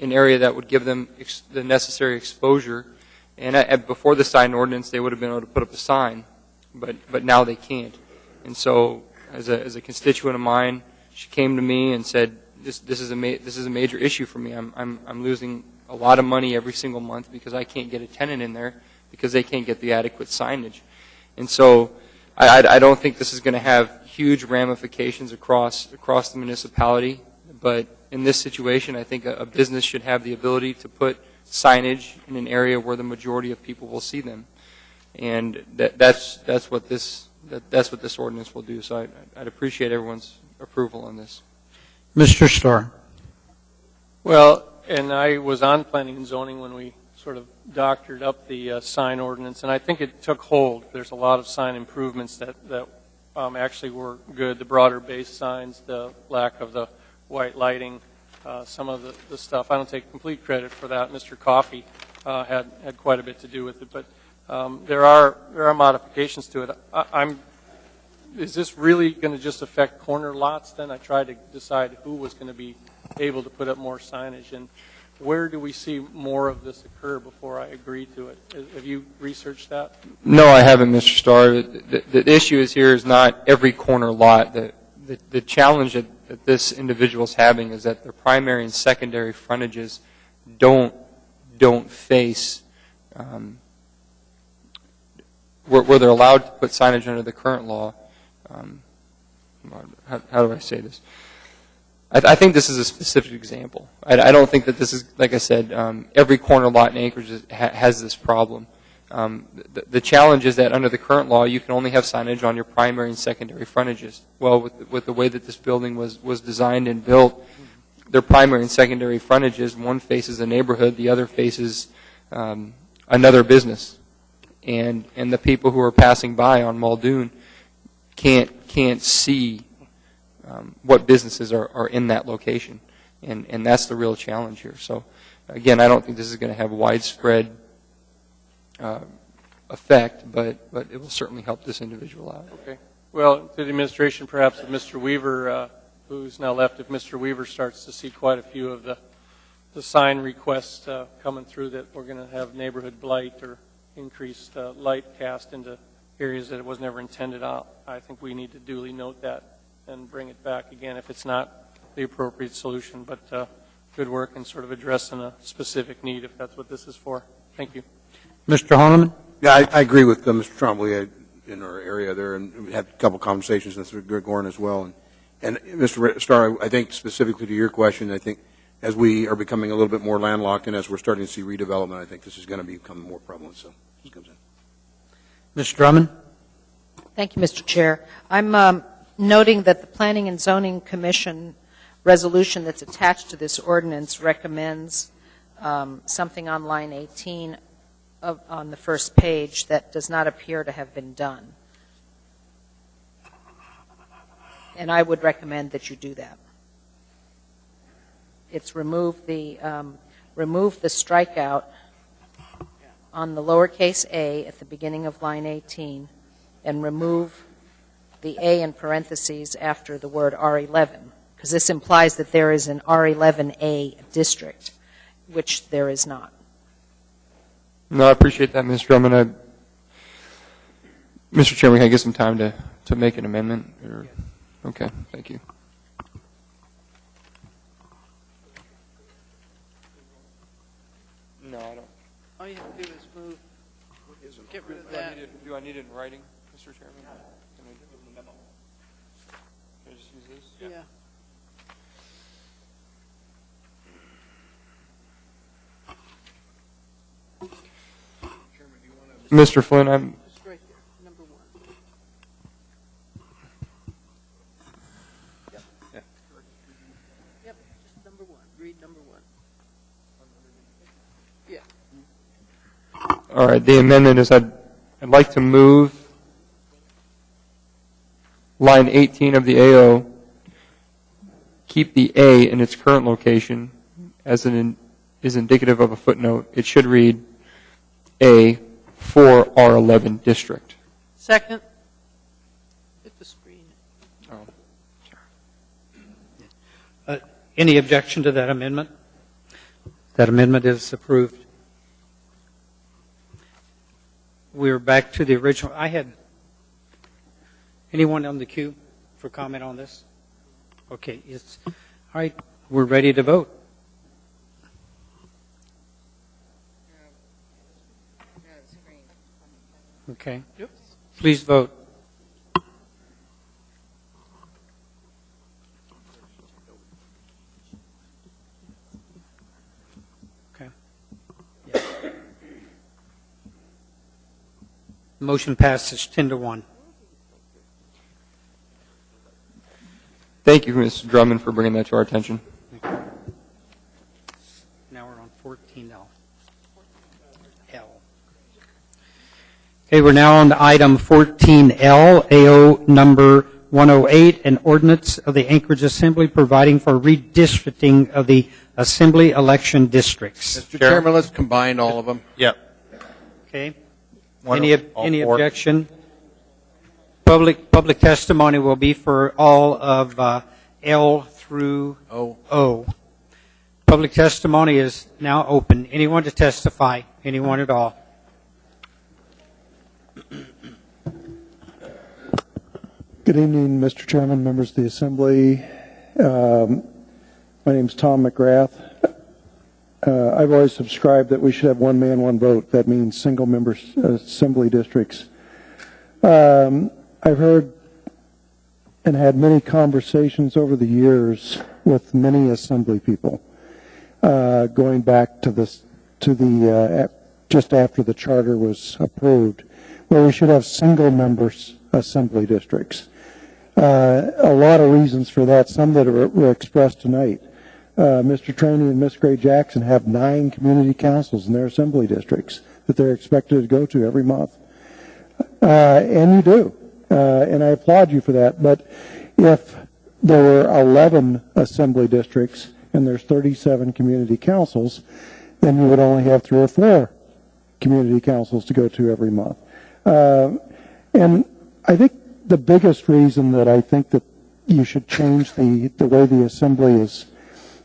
H: area that would give them the necessary exposure. And before the sign ordinance, they would have been able to put up a sign, but now they can't. And so, as a constituent of mine, she came to me and said, "This is a major issue for me. I'm losing a lot of money every single month because I can't get a tenant in there because they can't get the adequate signage." And so, I don't think this is going to have huge ramifications across the municipality. But in this situation, I think a business should have the ability to put signage in an area where the majority of people will see them, and that's what this ordinance will do. So I'd appreciate everyone's approval on this.
A: Mr. Starr.
C: well, and I was on planning and zoning when we sort of doctored up the sign ordinance, and I think it took hold. There's a lot of sign improvements that actually were good. The broader base signs, the lack of the white lighting, some of the stuff. I don't take complete credit for that. Mr. Coffey had quite a bit to do with it, but there are modifications to it. Is this really going to just affect corner lots then? I tried to decide who was going to be able to put up more signage, and where do we see more of this occur before I agree to it? Have you researched that?
H: No, I haven't, Mr. Starr. The issue is not every corner lot. The challenge that this individual is having is that their primary and secondary frontages don't face where they're allowed to put signage under the current law. How do I say this? I think this is a specific example. I don't think that this is, like I said, every corner lot in Anchorage has this problem. The challenge is that under the current law, you can only have signage on your primary and secondary frontages. Well, with the way that this building was designed and built, their primary and secondary frontages, one faces a neighborhood, the other faces another business. And the people who are passing by on Muldoon can't see what businesses are in that location. And that's the real challenge here. So, again, I don't think this is going to have widespread effect, but it will certainly help this individual out.
C: Okay. Well, to the administration, perhaps if Mr. Weaver, who's now left, if Mr. Weaver starts to see quite a few of the sign requests coming through that we're going to have neighborhood blight or increased light cast into areas that it was never intended on, I think we need to duly note that and bring it back again if it's not the appropriate solution. But good work in sort of addressing a specific need if that's what this is for. Thank you.
A: Mr. Honeman?
J: Yeah, I agree with Mr. Trombley in our area there, and we had a couple conversations with Greg Gorn as well. And Mr. Starr, I think specifically to your question, I think as we are becoming a little bit more landlocked and as we're starting to see redevelopment, I think this is going to become more prevalent. So this comes in.
A: Mr. Drummond?
P: Thank you, Mr. Chair. I'm noting that the Planning and Zoning Commission resolution that's attached to this ordinance recommends something on line 18 on the first page that does not appear to have been done. And I would recommend that you do that. It's remove the strikeout on the lowercase a at the beginning of line 18 and remove the A in parentheses after the word R11, because this implies that there is an R11A district, which there is not.
H: No, I appreciate that, Mr. Drummond. Mr. Chairman, can I get some time to make an amendment? Okay, thank you. No, I don't.
D: All you have to do is move, get rid of that.
H: Do I need it in writing, Mr. Chairman? Can I do it in the memo? Can I just use this?
D: Yeah.
H: Mr. Flynn, I'm.
D: Just right there, number 1. Yep, just number 1. Read number 1. Yeah.
H: All right, the amendment is I'd like to move line 18 of the AO, keep the A in its current location as is indicative of a footnote. It should read A for R11 district.
D: Second. Hit the screen.
A: Any objection to that amendment? That amendment is approved. We're back to the original. I had anyone on the queue for comment on this? Okay, all right. We're ready to vote. Okay.
D: Yep.
A: Please vote. Okay. Yeah. Motion passes 10-1.
H: Thank you, Mr. Drummond, for bringing that to our attention.
A: Now we're on 14L. Okay, we're now on to item 14L, AO number 108, an ordinance of the Anchorage Assembly providing for redistricting of the Assembly election districts.
E: Mr. Chairman, let's combine all of them.
M: Yep.
A: Okay. Any objection? Public testimony will be for all of L through O. Public testimony is now open. Anyone to testify? Anyone at all?
T: Good evening, Mr. Chairman, members of the Assembly. My name is Tom McGrath. I've always subscribed that we should have one man, one vote. That means single-member assembly districts. I've heard and had many conversations over the years with many assembly people, going back to just after the charter was approved, where we should have single-member assembly districts. A lot of reasons for that, some that were expressed tonight. Mr. Trainey and Ms. Gray Jackson have 9 community councils in their assembly districts that they're expected to go to every month. And you do. And I applaud you for that. But if there were 11 assembly districts and there's 37 community councils, then you would only have 3 or 4 community councils to go to every month. And I think the biggest reason that I think that you should change the way the assembly is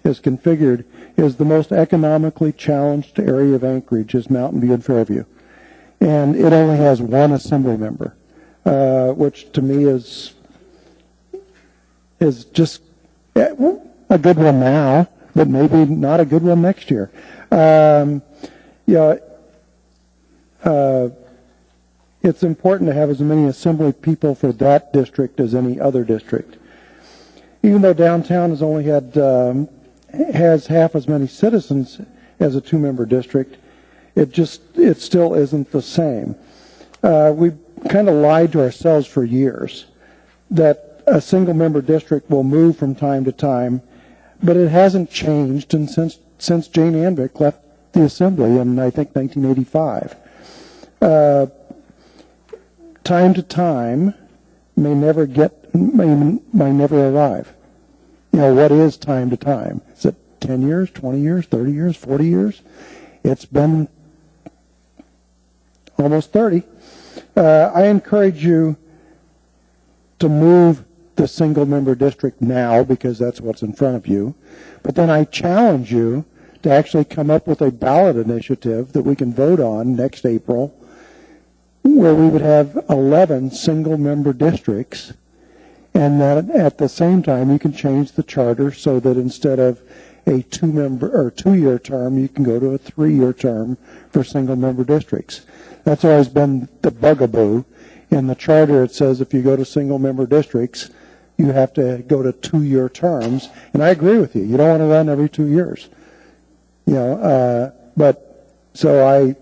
T: configured is the most economically challenged area of Anchorage is Mountain View and Fairview. And it only has one assembly member, which to me is just a good one now, but maybe not a good one next year. It's important to have as many assembly people for that district as any other district. Even though downtown has only has half as many citizens as a two-member district, it still isn't the same. We've kind of lied to ourselves for years that a single-member district will move from time to time, but it hasn't changed since Jane Anvik left the assembly in, I think, 1985. Time to time may never arrive. What is time to time? Is it 10 years, 20 years, 30 years, 40 years? It's been almost 30. I encourage you to move the single-member district now because that's what's in front of you. But then I challenge you to actually come up with a ballot initiative that we can vote on next April where we would have 11 single-member districts, and that at the same time you can change the charter so that instead of a two-year term, you can go to a 3-year term for single-member districts. That's always been the bugaboo. In the charter, it says if you go to single-member districts, you have to go to 2-year terms, and I agree with you. You don't want to run every 2 years. But so I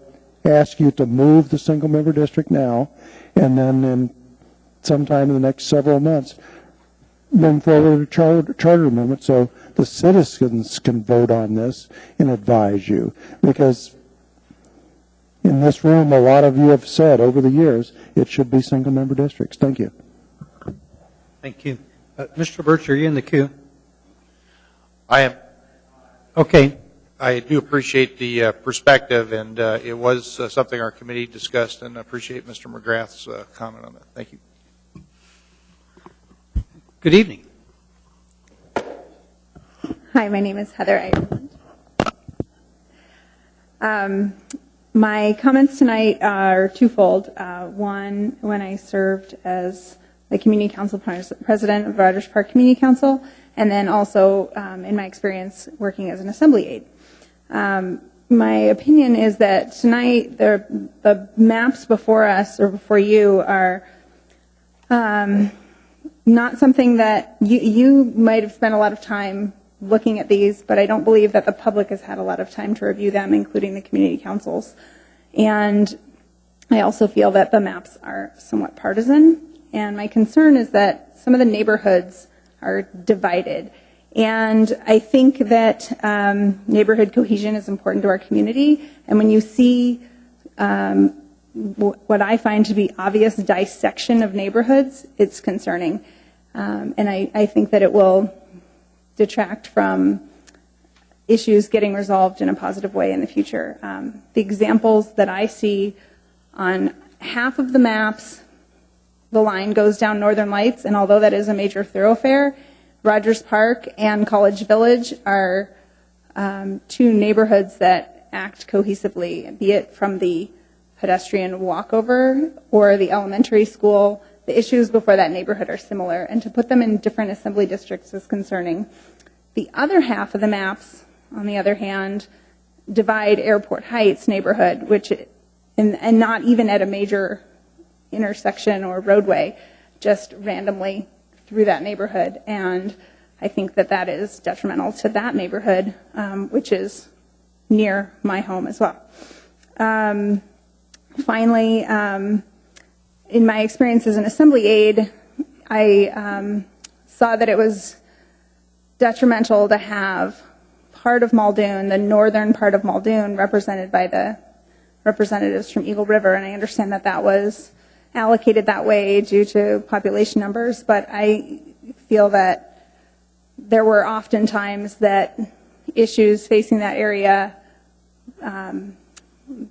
T: ask you to move the single-member district now, and then sometime in the next several months, bring forward a charter amendment so the citizens can vote on this and advise you. Because in this room, a lot of you have said over the years it should be single-member districts. Thank you.
A: Thank you. Mr. Birch, are you in the queue?
O: I am.
A: Okay.
O: I do appreciate the perspective, and it was something our committee discussed, and I appreciate Mr. McGrath's comment on that. Thank you.
A: Good evening.
S: Hi, my name is Heather Ireland. My comments tonight are twofold. One, when I served as the Community Council President of Rogers Park Community Council, and then also in my experience working as an assembly aide. My opinion is that tonight the maps before us or before you are not something that you might have spent a lot of time looking at these, but I don't believe that the public has had a lot of time to review them, including the community councils. And I also feel that the maps are somewhat partisan, and my concern is that some of the neighborhoods are divided. And I think that neighborhood cohesion is important to our community, and when you see what I find to be obvious dissection of neighborhoods, it's concerning. And I think that it will detract from issues getting resolved in a positive way in the future. The examples that I see on half of the maps, the line goes down Northern Lights, and although that is a major thoroughfare, Rogers Park and College Village are two neighborhoods that act cohesively, be it from the pedestrian walkover or the elementary school. The issues before that neighborhood are similar, and to put them in different assembly districts is concerning. The other half of the maps, on the other hand, divide Airport Heights neighborhood, and not even at a major intersection or roadway, just randomly through that neighborhood. And I think that that is detrimental to that neighborhood, which is near my home as well. Finally, in my experience as an assembly aide, I saw that it was detrimental to have part of Muldoon, the northern part of Muldoon, represented by the representatives from Eagle River, and I understand that that was allocated that way due to population numbers, but I feel that there were often times that issues facing that area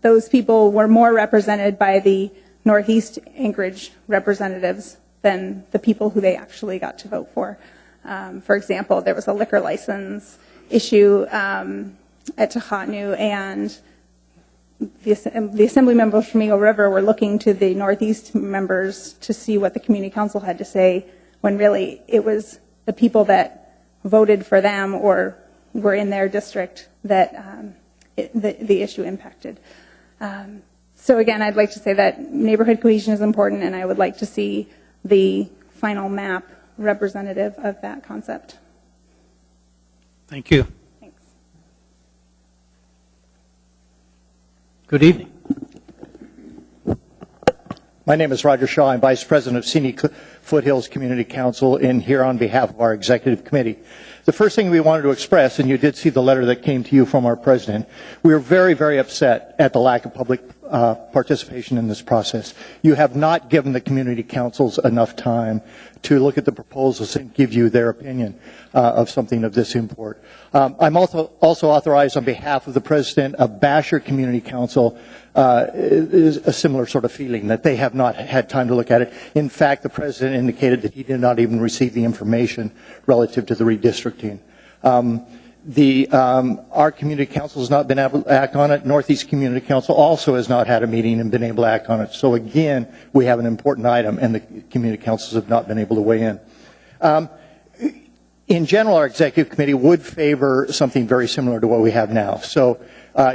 S: those people were more represented by the Northeast Anchorage representatives than the people who they actually got to vote for. For example, there was a liquor license issue at Tahanu, and the assembly members from Eagle River were looking to the Northeast members to see what the community council had to say, when really it was the people that voted for them or were in their district that the issue impacted. So again, I'd like to say that neighborhood cohesion is important, and I would like to see the final map representative of that concept.
A: Thank you.
S: Thanks.
A: Good evening.
N: My name is Roger Shaw. I'm Vice President of Scenic Foothills Community Council and here on behalf of our executive committee. The first thing we wanted to express, and you did see the letter that came to you from our president, we are very, very upset at the lack of public participation in this process. You have not given the community councils enough time to look at the proposals and give you their opinion of something of this import. I'm also authorized on behalf of the president of Basher Community Council is a similar sort of feeling that they have not had time to look at it. In fact, the president indicated that he did not even receive the information relative to the redistricting. Our community council has not been able to act on it. Northeast Community Council also has not had a meeting and been able to act on it. So again, we have an important item, and the community councils have not been able to weigh in. In general, our executive committee would favor something very similar to what we have now. So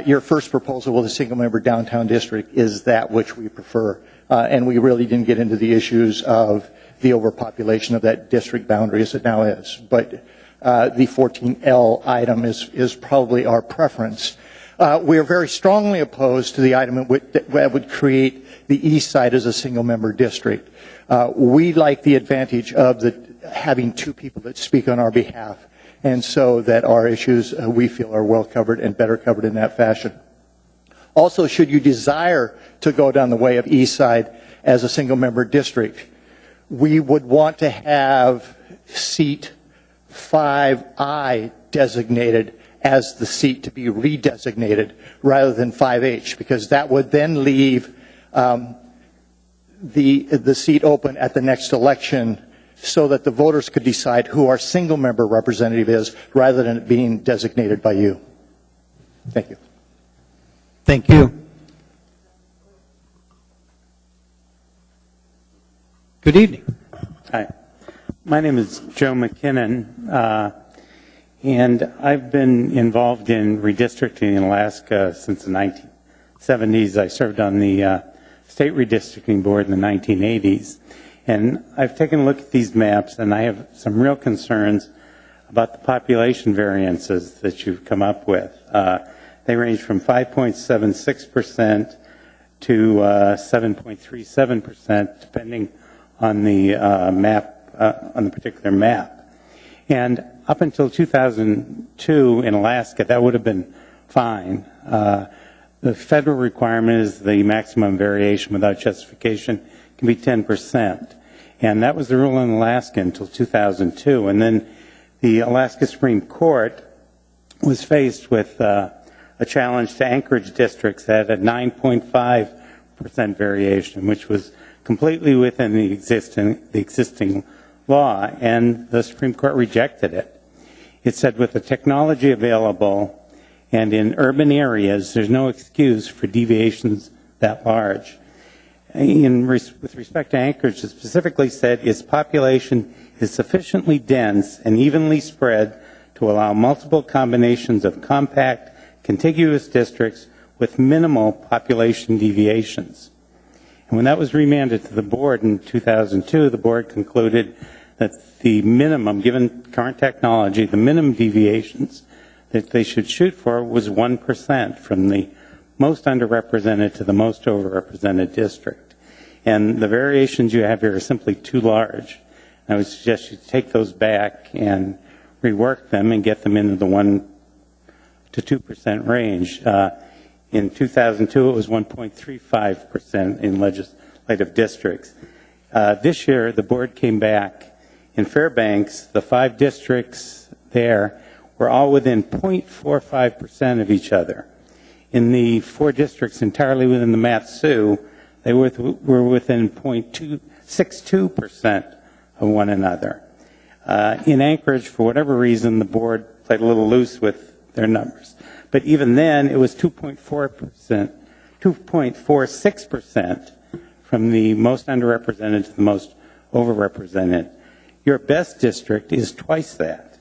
N: your first proposal with a single-member downtown district is that which we prefer, and we really didn't get into the issues of the overpopulation of that district boundary as it now is. But the 14L item is probably our preference. We are very strongly opposed to the item that would create the east side as a single-member district. We like the advantage of having two people that speak on our behalf, and so that our issues we feel are well covered and better covered in that fashion. Also, should you desire to go down the way of east side as a single-member district, we would want to have seat 5I designated as the seat to be redesignated rather than 5H, because that would then leave the seat open at the next election so that the voters could decide who our single-member representative is rather than it being designated by you. Thank you.
A: Thank you. Good evening.
V: Hi. My name is Joe McKinnon, and I've been involved in redistricting in Alaska since the 1970s. I served on the state redistricting board in the 1980s. And I've taken a look at these maps, and I have some real concerns about the population variances that you've come up with. They range from 5.76% to 7.37%, depending on the map, on the particular map. And up until 2002 in Alaska, that would have been fine. The federal requirement is the maximum variation without justification can be 10%. And that was the rule in Alaska until 2002. And then the Alaska Supreme Court was faced with a challenge to Anchorage districts that had a 9.5% variation, which was completely within the existing law, and the Supreme Court rejected it. It said with the technology available and in urban areas, there's no excuse for deviations that large. With respect to Anchorage, it specifically said its population is sufficiently dense and evenly spread to allow multiple combinations of compact, contiguous districts with minimal population deviations. And when that was remanded to the board in 2002, the board concluded that the minimum, given current technology, the minimum deviations that they should shoot for was 1% from the most underrepresented to the most overrepresented district. And the variations you have here are simply too large. I would suggest you take those back and rework them and get them into the 1 to 2% range. In 2002, it was 1.35% in legislative districts. This year, the board came back. In Fairbanks, the 5 districts there were all within 0.45% of each other. In the 4 districts entirely within the MAP-SU, they were within 0.62% of one another. In Anchorage, for whatever reason, the board played a little loose with their numbers. But even then, it was 2.46% from the most underrepresented to the most overrepresented. Your best district is twice that.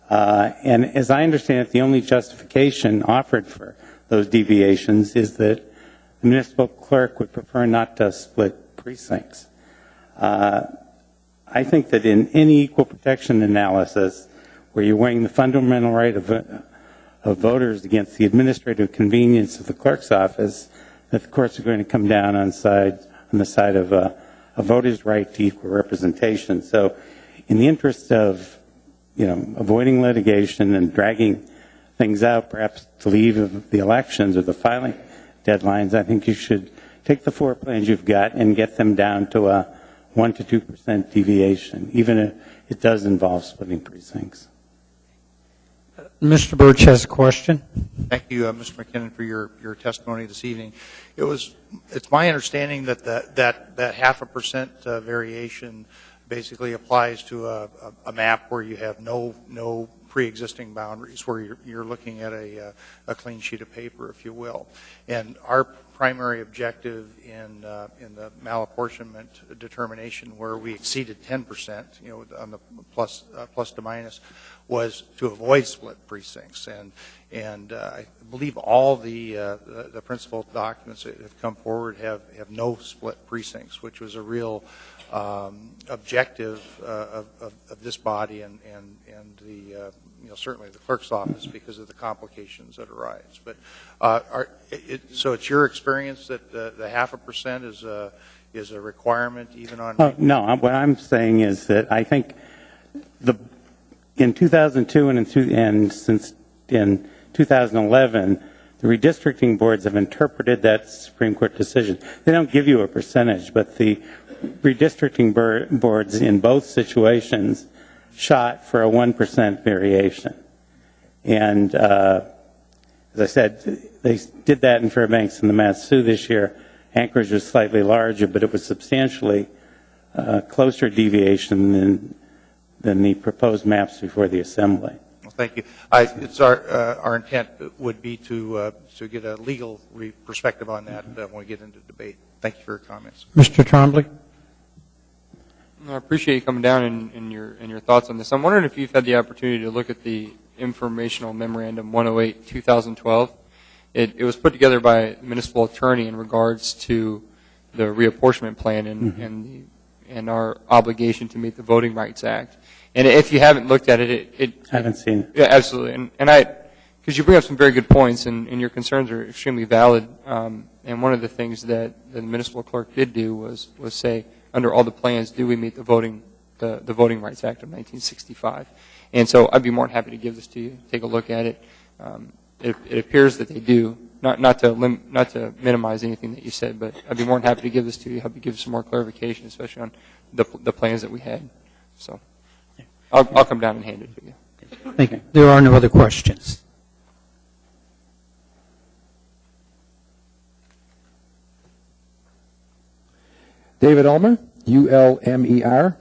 V: And as I understand it, the only justification offered for those deviations is that the municipal clerk would prefer not to split precincts. I think that in any equal protection analysis where you're weighing the fundamental right of voters against the administrative convenience of the clerk's office, that the courts are going to come down on the side of a voter's right to equal representation. So in the interest of, avoiding litigation and dragging things out, perhaps to the eve of the elections or the filing deadlines, I think you should take the 4 plans you've got and get them down to a 1 to 2% deviation, even if it does involve splitting precincts.
A: Mr. Birch has a question.
O: Thank you, Mr. McKinnon, for your testimony this evening. It's my understanding that that 0.5% variation basically applies to a map where you have no pre-existing boundaries, where you're looking at a clean sheet of paper, if you will. And our primary objective in the malapportionment determination, where we exceeded 10%, on the plus to minus, was to avoid split precincts. And I believe all the principal documents that have come forward have no split precincts, which was a real objective of this body and the certainly the clerk's office, because of the complications that arise. But so it's your experience that the 0.5% is a requirement even on?
V: No, what I'm saying is that I think in 2002 and since in 2011, the redistricting boards have interpreted that Supreme Court decision. They don't give you a percentage, but the redistricting boards in both situations shot for a 1% variation. And as I said, they did that in Fairbanks and the MAP-SU this year. Anchorage was slightly larger, but it was substantially closer deviation than the proposed maps before the Assembly.
O: Well, thank you. It's our intent would be to get a legal perspective on that when we get into debate. Thank you for your comments.
A: Mr. Trombley.
H: I appreciate you coming down and your thoughts on this. I'm wondering if you've had the opportunity to look at the Informational Memorandum 108-2012. It was put together by the municipal attorney in regards to the reapportionment plan and our obligation to meet the Voting Rights Act. And if you haven't looked at it,
V: I haven't seen it.
H: Yeah, absolutely. Because you bring up some very good points, and your concerns are extremely valid. And one of the things that the municipal clerk did do was say, under all the plans, do we meet the Voting Rights Act of 1965? And so I'd be more than happy to give this to you, take a look at it. It appears that they do, not to minimize anything that you said, but I'd be more than happy to give this to you, help you give some more clarification, especially on the plans that we had. So I'll come down and hand it to you.
A: Thank you. There are no other questions.
R: David Ulmer, U-L-M-E-R.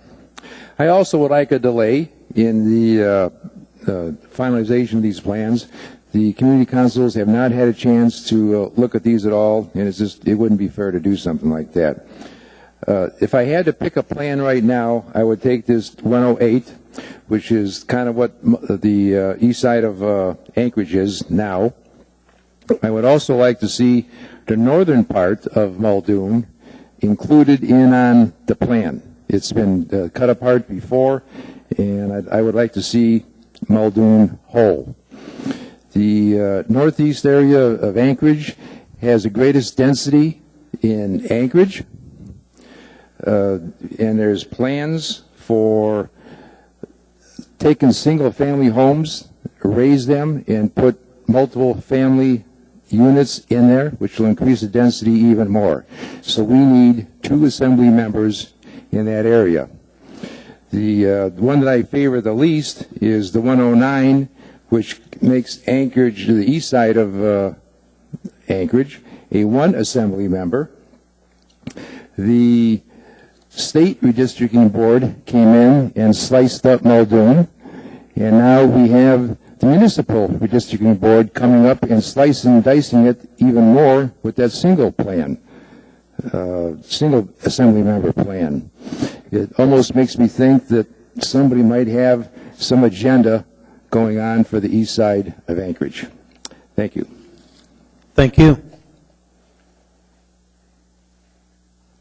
R: I also would like a delay in the finalization of these plans. The community councils have not had a chance to look at these at all, and it wouldn't be fair to do something like that. If I had to pick a plan right now, I would take this 108, which is kind of what the east side of Anchorage is now. I would also like to see the northern part of Muldoon included in on the plan. It's been cut apart before, and I would like to see Muldoon whole. The northeast area of Anchorage has the greatest density in Anchorage, and there's plans for taking single-family homes, raise them, and put multiple family units in there, which will increase the density even more. So we need 2 assembly members in that area. The one that I favor the least is the 109, which makes Anchorage to the east side of Anchorage, a 1 assembly member. The state redistricting board came in and sliced up Muldoon, and now we have the municipal redistricting board coming up and slicing and dicing it even more with that single plan, single assembly member plan. It almost makes me think that somebody might have some agenda going on for the east side of Anchorage. Thank you.
A: Thank you.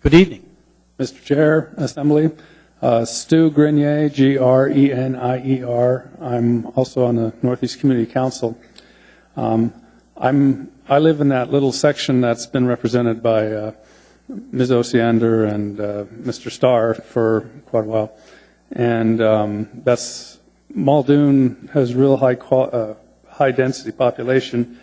A: Good evening.
I: Mr. Chair, Assembly. Stu Grenier, Grenier. I'm also on the Northeast Community Council. I live in that little section that's been represented by Ms. Osiander and Mr. Starr for quite a while. And that's Muldoon has real high density population,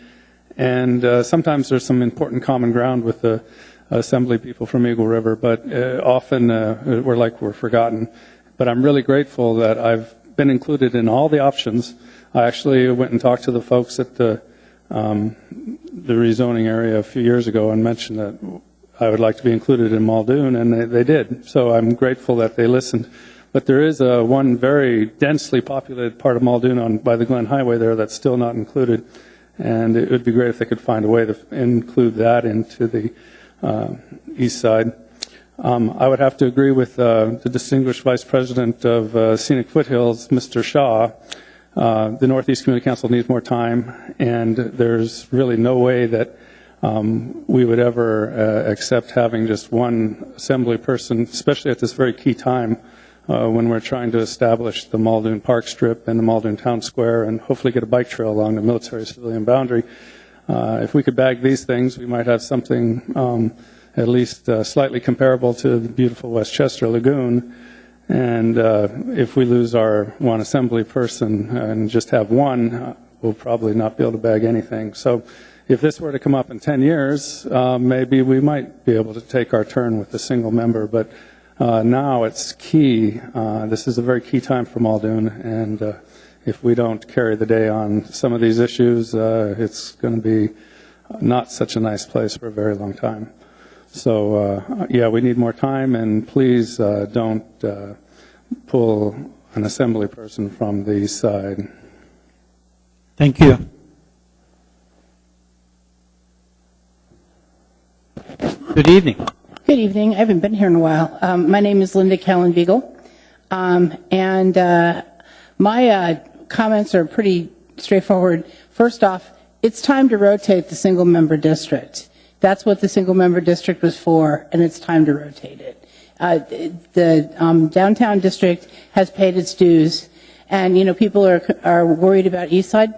I: and sometimes there's some important common ground with the Assembly people from Eagle River, but often we're forgotten. But I'm really grateful that I've been included in all the options. I actually went and talked to the folks at the rezoning area a few years ago and mentioned that I would like to be included in Muldoon, and they did. So I'm grateful that they listened. But there is one very densely populated part of Muldoon by the Glen Highway there that's still not included, and it would be great if they could find a way to include that into the east side. I would have to agree with the distinguished Vice President of Scenic Foothills, Mr. Shaw. The Northeast Community Council needs more time, and there's really no way that we would ever accept having just one assembly person, especially at this very key time when we're trying to establish the Muldoon Park Strip and the Muldoon Town Square and hopefully get a bike trail along the military-civilian boundary. If we could bag these things, we might have something at least slightly comparable to the beautiful Westchester Lagoon. And if we lose our one assembly person and just have one, we'll probably not be able to bag anything. So if this were to come up in 10 years, maybe we might be able to take our turn with a single member. But now it's key. This is a very key time for Muldoon, and if we don't carry the day on some of these issues, it's going to be not such a nice place for a very long time. So, yeah, we need more time, and please don't pull an assembly person from the east side.
A: Thank you. Good evening.
U: Good evening. I haven't been here in a while. My name is Linda Callan-Beagle, and my comments are pretty straightforward. First off, it's time to rotate the single-member district. That's what the single-member district was for, and it's time to rotate it. The downtown district has paid its dues, and, you know, people are worried about East Side.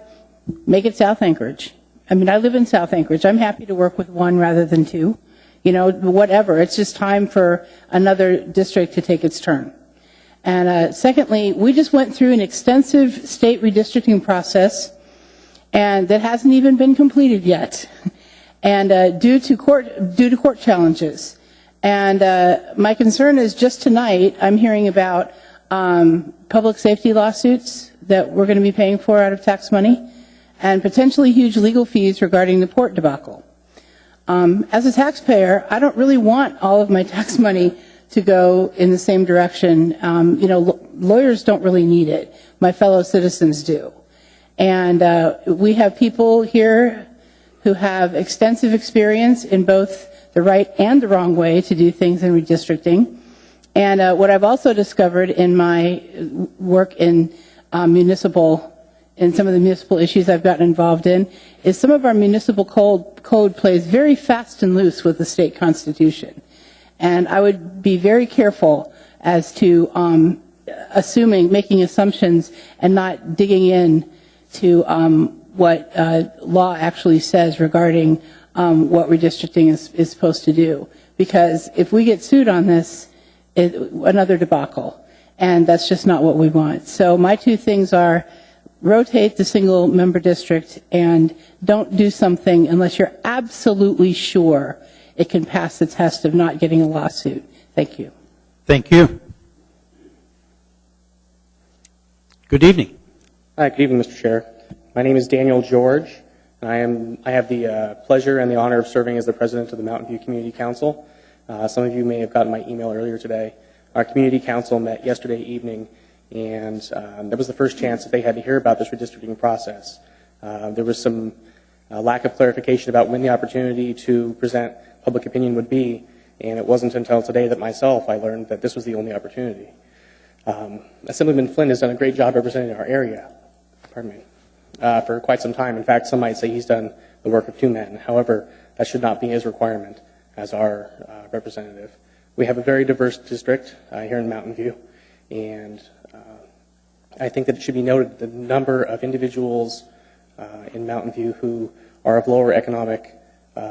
U: Make it South Anchorage. I mean, I live in South Anchorage. I'm happy to work with one rather than two. You know, whatever. It's just time for another district to take its turn. And secondly, we just went through an extensive state redistricting process, and that hasn't even been completed yet, and due to court challenges. And my concern is just tonight I'm hearing about public safety lawsuits that we're going to be paying for out of tax money, and potentially huge legal fees regarding the port debacle. As a taxpayer, I don't really want all of my tax money to go in the same direction. You know, lawyers don't really need it. My fellow citizens do. And we have people here who have extensive experience in both the right and the wrong way to do things in redistricting. And what I've also discovered in my work in in some of the municipal issues I've gotten involved in, is some of our municipal code plays very fast and loose with the state constitution. And I would be very careful as to making assumptions and not digging in to what law actually says regarding what redistricting is supposed to do. Because if we get sued on this, another debacle. And that's just not what we want. So my two things are rotate the single member district and don't do something unless you're absolutely sure it can pass the test of not getting a lawsuit. Thank you.
A: Thank you. Good evening.
W: Hi, good evening, Mr. Chair. My name is Daniel George.
G: And I have the pleasure and the honor of serving as the president of the Mountain View Community Council. Some of you may have gotten my email earlier today. Our community council met yesterday evening, and that was the first chance that they had to hear about this redistricting process. There was some lack of clarification about when the opportunity to present public opinion would be, and it wasn't until today that I learned that this was the only opportunity. Assemblyman Flynn has done a great job representing our area, for quite some time. In fact, some might say he's done the work of two men. However, that should not be his requirement as our representative. We have a very diverse district here in Mountain View, and I think that it should be noted the number of individuals in Mountain View who are of lower economic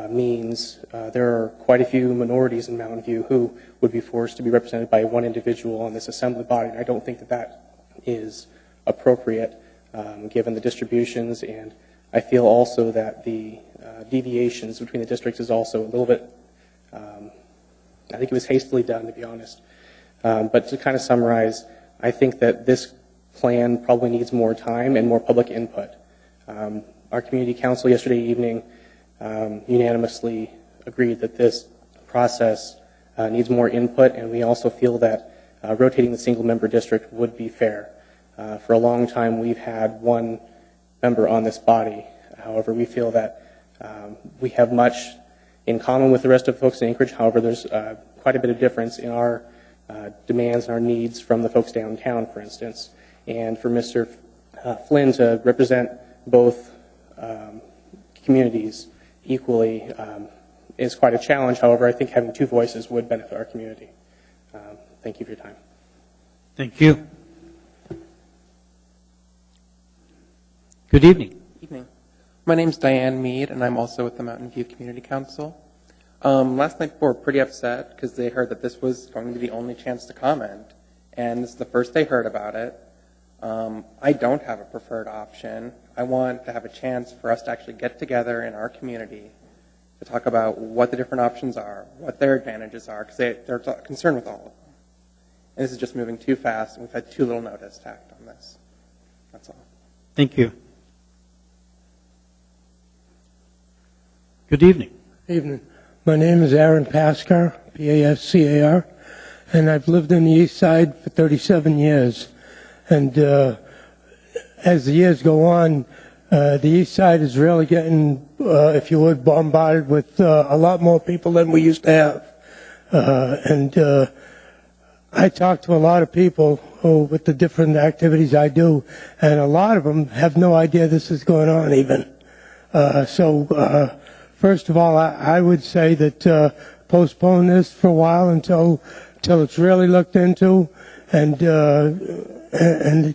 G: means. There are quite a few minorities in Mountain View who would be forced to be represented by one individual on this assembly body, and I don't think that that is appropriate given the distributions, and I feel also that the deviations between the districts is also a little bit, I think it was hastily done, to be honest. But to kind of summarize, I think that this plan probably needs more time and more public input. Our community council yesterday evening unanimously agreed that this process needs more input, and we also feel that rotating the single-member district would be fair. For a long time, we've had one member on this body. However, we feel that we have much in common with the rest of the folks in Anchorage. However, there's quite a bit of difference in our demands and our needs from the folks downtown, for instance. And for Mr. Flynn to represent both communities equally is quite a challenge. However, I think having two voices would benefit our community. Thank you for your time.
A: Thank you. Good evening.
Q: Evening. My name's Diane Mead, and I'm also with the Mountain View Community Council. Last night, people were pretty upset because they heard that this was going to be the only chance to comment, and this is the first they heard about it. I don't have a preferred option. I want to have a chance for us to actually get together in our community to talk about what the different options are, what their advantages are, because they're concerned with all of them. And this is just moving too fast, and we've had too little notice tacked on this. That's all.
A: Thank you. Good evening.
W: Evening. My name is Aaron Pascar, P-A-S-C-A-R, and I've lived in the East Side for 37 years. And as the years go on, the East Side is really getting, if you would, bombarded with a lot more people than we used to have. I talk to a lot of people with the different activities I do, and a lot of them have no idea this is going on even. First of all, I would say that postpone this for a while until it's really looked into, and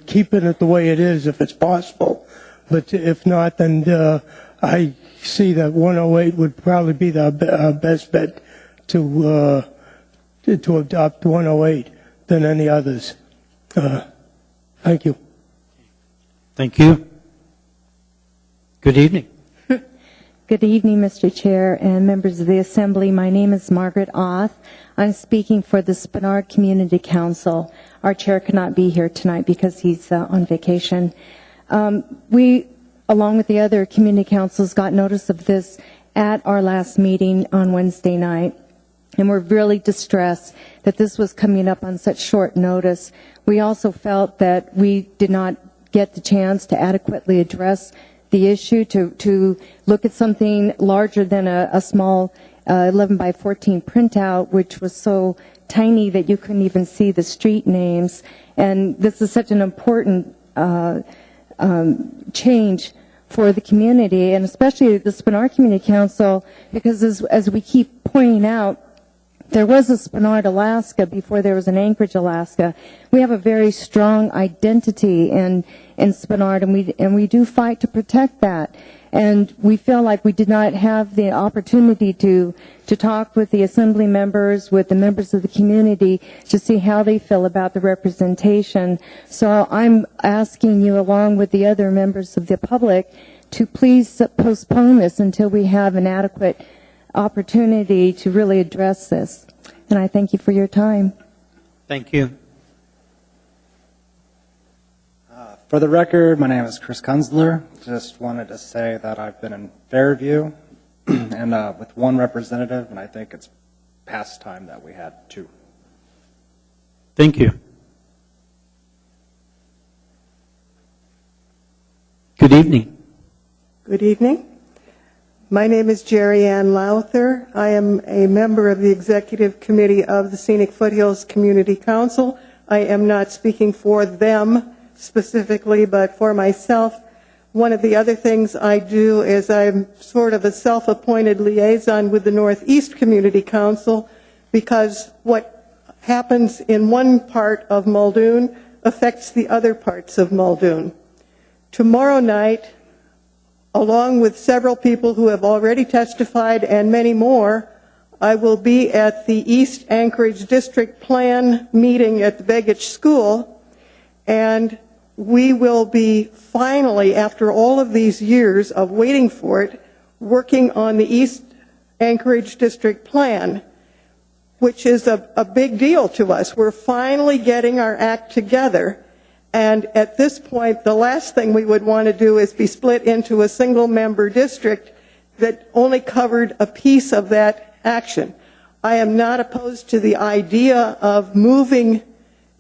W: keeping it the way it is if it's possible. But if not, then I see that 108 would probably be the best bet to adopt 108 than any others. Thank you.
A: Thank you. Good evening.
X: Good evening, Mr. Chair and members of the Assembly. My name is Margaret Oth. I'm speaking for the Spenard Community Council. Our chair could not be here tonight because he's on vacation. We, along with the other community councils, got notice of this at our last meeting on Wednesday night, and we're really distressed that this was coming up on such short notice. We also felt that we did not get the chance to adequately address the issue, to look at something larger than a small 11 by 14 printout, which was so tiny that you couldn't even see the street names. And this is such an important change for the community, and especially the Spenard Community Council, because as we keep pointing out, there was a Spenard, Alaska before there was an Anchorage, Alaska. We have a very strong identity in Spenard, and we do fight to protect that. And we feel like we did not have the opportunity to talk with the assembly members, with the members of the community, to see how they feel about the representation. So I'm asking you, along with the other members of the public, to please postpone this until we have an adequate opportunity to really address this. And I thank you for your time.
A: Thank you.
B: For the record, my name is Chris Kunzler. Just wanted to say that I've been in Fairview and with one representative, and I think it's past time that we had two.
A: Thank you. Good evening.
F: Good evening. My name is Jerry Ann Lowther. I am a member of the Executive Committee of the Scenic Foothills Community Council. I am not speaking for them specifically, but for myself. One of the other things I do is I'm sort of a self-appointed liaison with the Northeast Community Council, because what happens in one part of Muldoon affects the other parts of Muldoon. Tomorrow night, along with several people who have already testified and many more, I will be at the East Anchorage District Plan meeting at the Begich School, and we will be finally, after all of these years of waiting for it, working on the East Anchorage District Plan, which is a big deal to us. We're finally getting our act together, and at this point, the last thing we would want to do is be split into a single-member district that only covered a piece of that action. I am not opposed to the idea of moving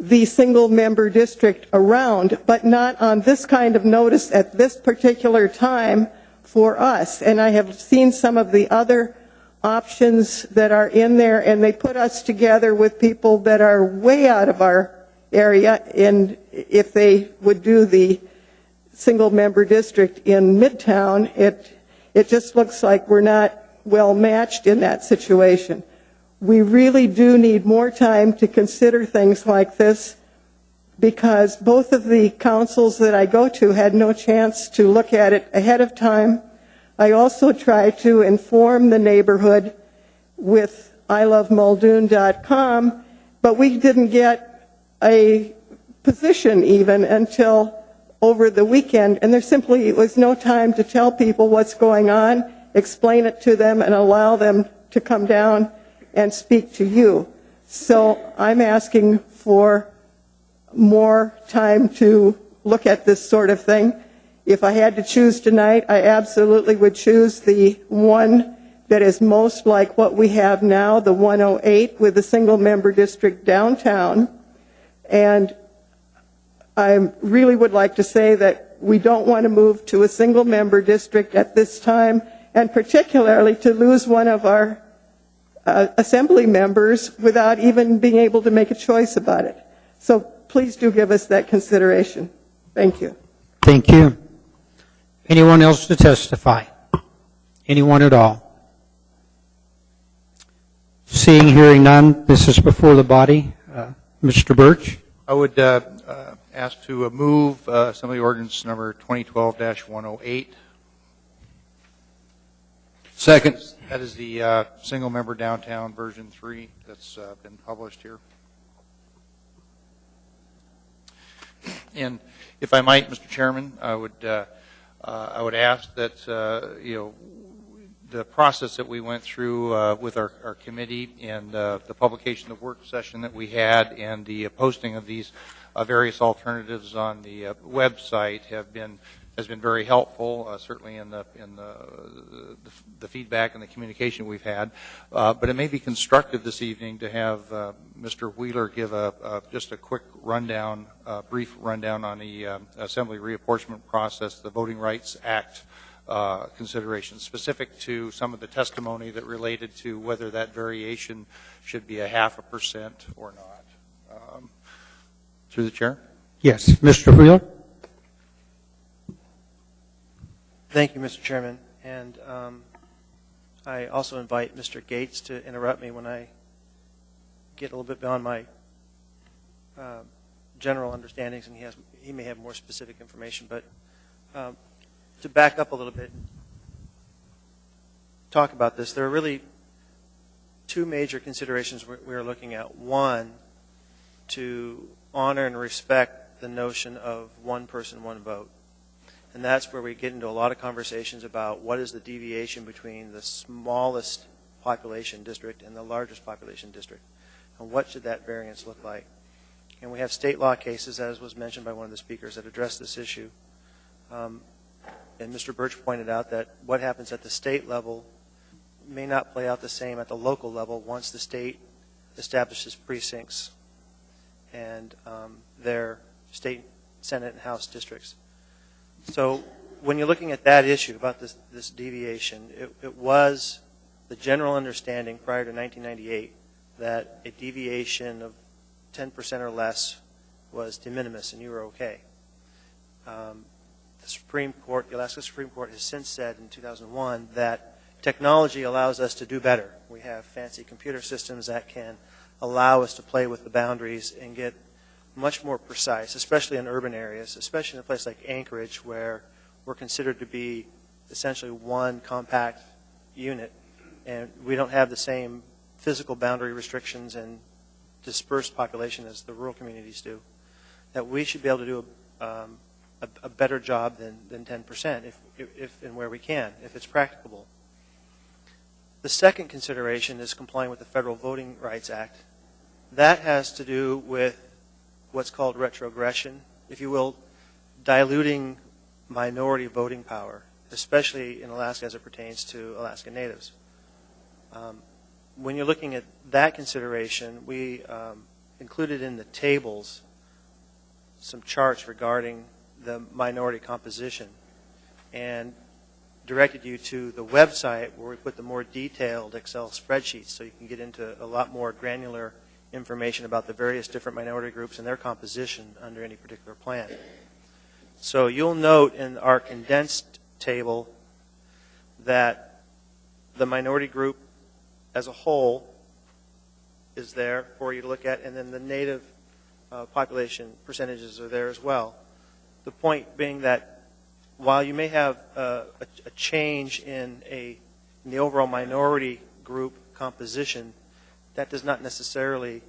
F: the single-member district around, but not on this kind of notice at this particular time for us. And I have seen some of the other options that are in there, and they put us together with people that are way out of our area, and if they would do the single-member district in Midtown, it just looks like we're not well matched in that situation. We really do need more time to consider things like this, because both of the councils that I go to had no chance to look at it ahead of time. I also try to inform the neighborhood with ilovemuldoon.com, but we didn't get a position even until over the weekend, and there simply was no time to tell people what's going on, explain it to them, and allow them to come down and speak to you. So I'm asking for more time to look at this sort of thing. If I had to choose tonight, I absolutely would choose the one that is most like what we have now, the 108 with a single-member district downtown. And I really would like to say that we don't want to move to a single-member district at this time, and particularly to lose one of our assembly members without even being able to make a choice about it. So please do give us that consideration. Thank you.
A: Thank you. Anyone else to testify? Anyone at all? Seeing, hearing none, this is before the body. Mr. Birch?
O: I would ask to move Assembly Ordinance number 2012-108.
E: Second.
O: That is the single-member downtown version 3 that's been published here. And if I might, Mr. Chairman, I would ask that the process that we went through with our committee and the publication of the work session that we had and the posting of these various alternatives on the website has been very helpful, certainly in the feedback and the communication we've had. But it may be constructive this evening to have Mr. Wheeler give just a quick rundown, brief rundown on the Assembly reapportionment process, the Voting Rights Act considerations, specific to some of the testimony that related to whether that variation should be 0.5% or not. Through the chair?
A: Yes. Mr. Wheeler?
M: Thank you, Mr. Chairman. And I also invite Mr. Gates to interrupt me when I get a little bit beyond my general understandings, and he may have more specific information. But to back up a little bit and talk about this, there are really two major considerations we are looking at. One, to honor and respect the notion of one person, one vote. And that's where we get into a lot of conversations about what is the deviation between the smallest population district and the largest population district, and what should that variance look like. And we have state law cases, as was mentioned by one of the speakers, that address this issue. And Mr. Birch pointed out that what happens at the state level may not play out the same at the local level once the state establishes precincts and their state Senate and House districts. So when you're looking at that issue about this deviation, it was the general understanding prior to 1998 that a deviation of 10% or less was de minimis and you were okay. The Supreme Court, the Alaska Supreme Court, has since said in 2001 that technology allows us to do better. We have fancy computer systems that can allow us to play with the boundaries and get much more precise, especially in urban areas, especially in a place like Anchorage where we're considered to be essentially one compact unit, and we don't have the same physical boundary restrictions and dispersed population as the rural communities do, that we should be able to do a better job than 10% if and where we can, if it's practicable. The second consideration is complying with the Federal Voting Rights Act. That has to do with what's called retrogression, if you will, diluting minority voting power, especially in Alaska as it pertains to Alaska Natives. When you're looking at that consideration, we included in the tables some charts regarding the minority composition and directed you to the website where we put the more detailed Excel spreadsheets so you can get into a lot more granular information about the various different minority groups and their composition under any particular plan. So you'll note in our condensed table that the minority group as a whole is there for you to look at, and then the native population percentages are there as well. The point being that while you may have a change in the overall minority group composition, that does not necessarily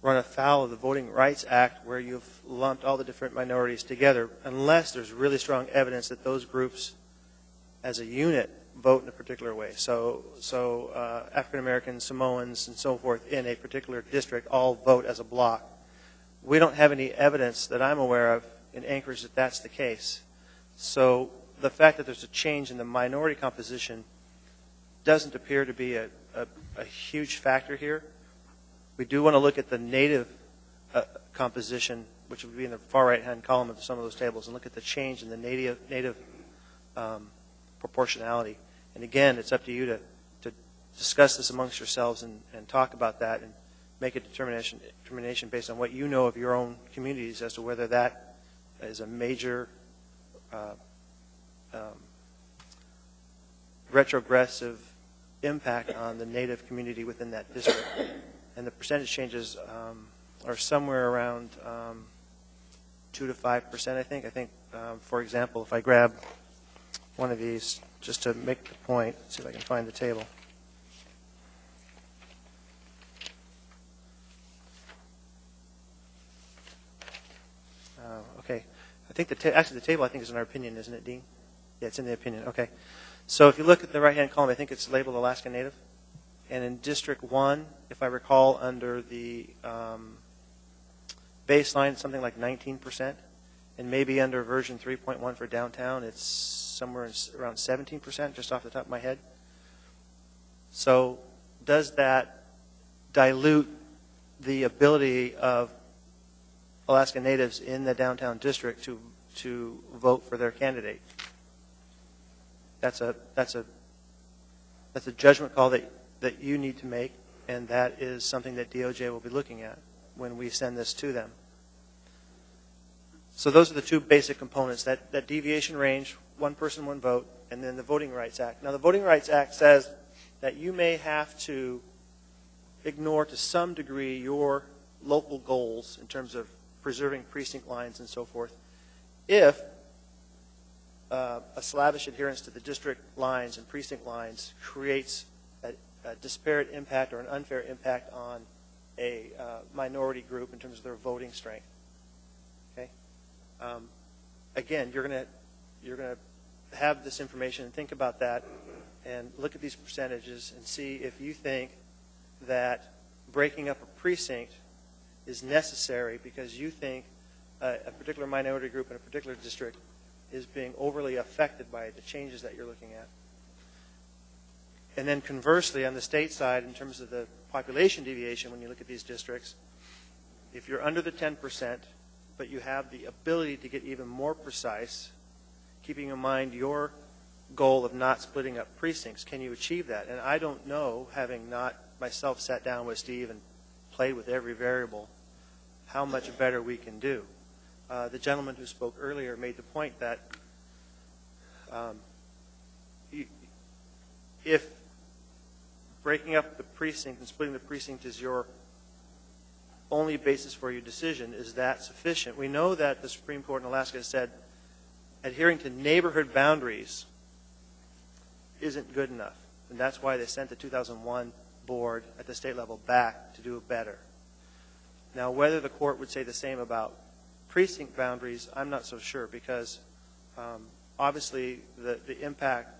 M: run afoul of the Voting Rights Act where you've lumped all the different minorities together unless there's really strong evidence that those groups as a unit vote in a particular way. So African Americans, Samoans, and so forth in a particular district all vote as a block. We don't have any evidence that I'm aware of in Anchorage that that's the case. So the fact that there's a change in the minority composition doesn't appear to be a huge factor here. We do want to look at the native composition, which would be in the far right-hand column of some of those tables, and look at the change in the native proportionality. And again, it's up to you to discuss this amongst yourselves and talk about that and make a determination based on what you know of your own communities as to whether that is a major retrogressive impact on the native community within that district. And the percentage changes are somewhere around 2 to 5%, I think. I think, for example, if I grab one of these just to make the point, let's see if I can find the table. Okay. I think actually the table I think is in our opinion, isn't it, Dean? Yeah, it's in the opinion. Okay. So if you look at the right-hand column, I think it's labeled Alaska Native. And in District 1, if I recall, under the baseline, it's something like 19%. And maybe under version 3.1 for downtown, it's somewhere around 17%, just off the top of my head. So does that dilute the ability of Alaska Natives in the downtown district to vote for their candidate? That's a judgment call that you need to make, and that is something that DOJ will be looking at when we send this to them. So those are the two basic components, that deviation range, one person, one vote, and then the Voting Rights Act. Now, the Voting Rights Act says that you may have to ignore to some degree your local goals in terms of preserving precinct lines and so forth if a slavish adherence to the district lines and precinct lines creates a disparate impact or an unfair impact on a minority group in terms of their voting strength. Okay. Again, you're going to have this information and think about that and look at these percentages and see if you think that breaking up a precinct is necessary because you think a particular minority group in a particular district is being overly affected by the changes that you're looking at. And then conversely, on the state side, in terms of the population deviation, when you look at these districts, if you're under the 10%, but you have the ability to get even more precise, keeping in mind your goal of not splitting up precincts, can you achieve that? And I don't know, having not myself sat down with Steve and played with every variable, how much better we can do. The gentleman who spoke earlier made the point that if breaking up the precinct and splitting the precinct is your only basis for your decision, is that sufficient? We know that the Supreme Court in Alaska has said adhering to neighborhood boundaries isn't good enough. And that's why they sent the 2001 board at the state level back to do it better. Now, whether the court would say the same about precinct boundaries, I'm not so sure, because obviously the impact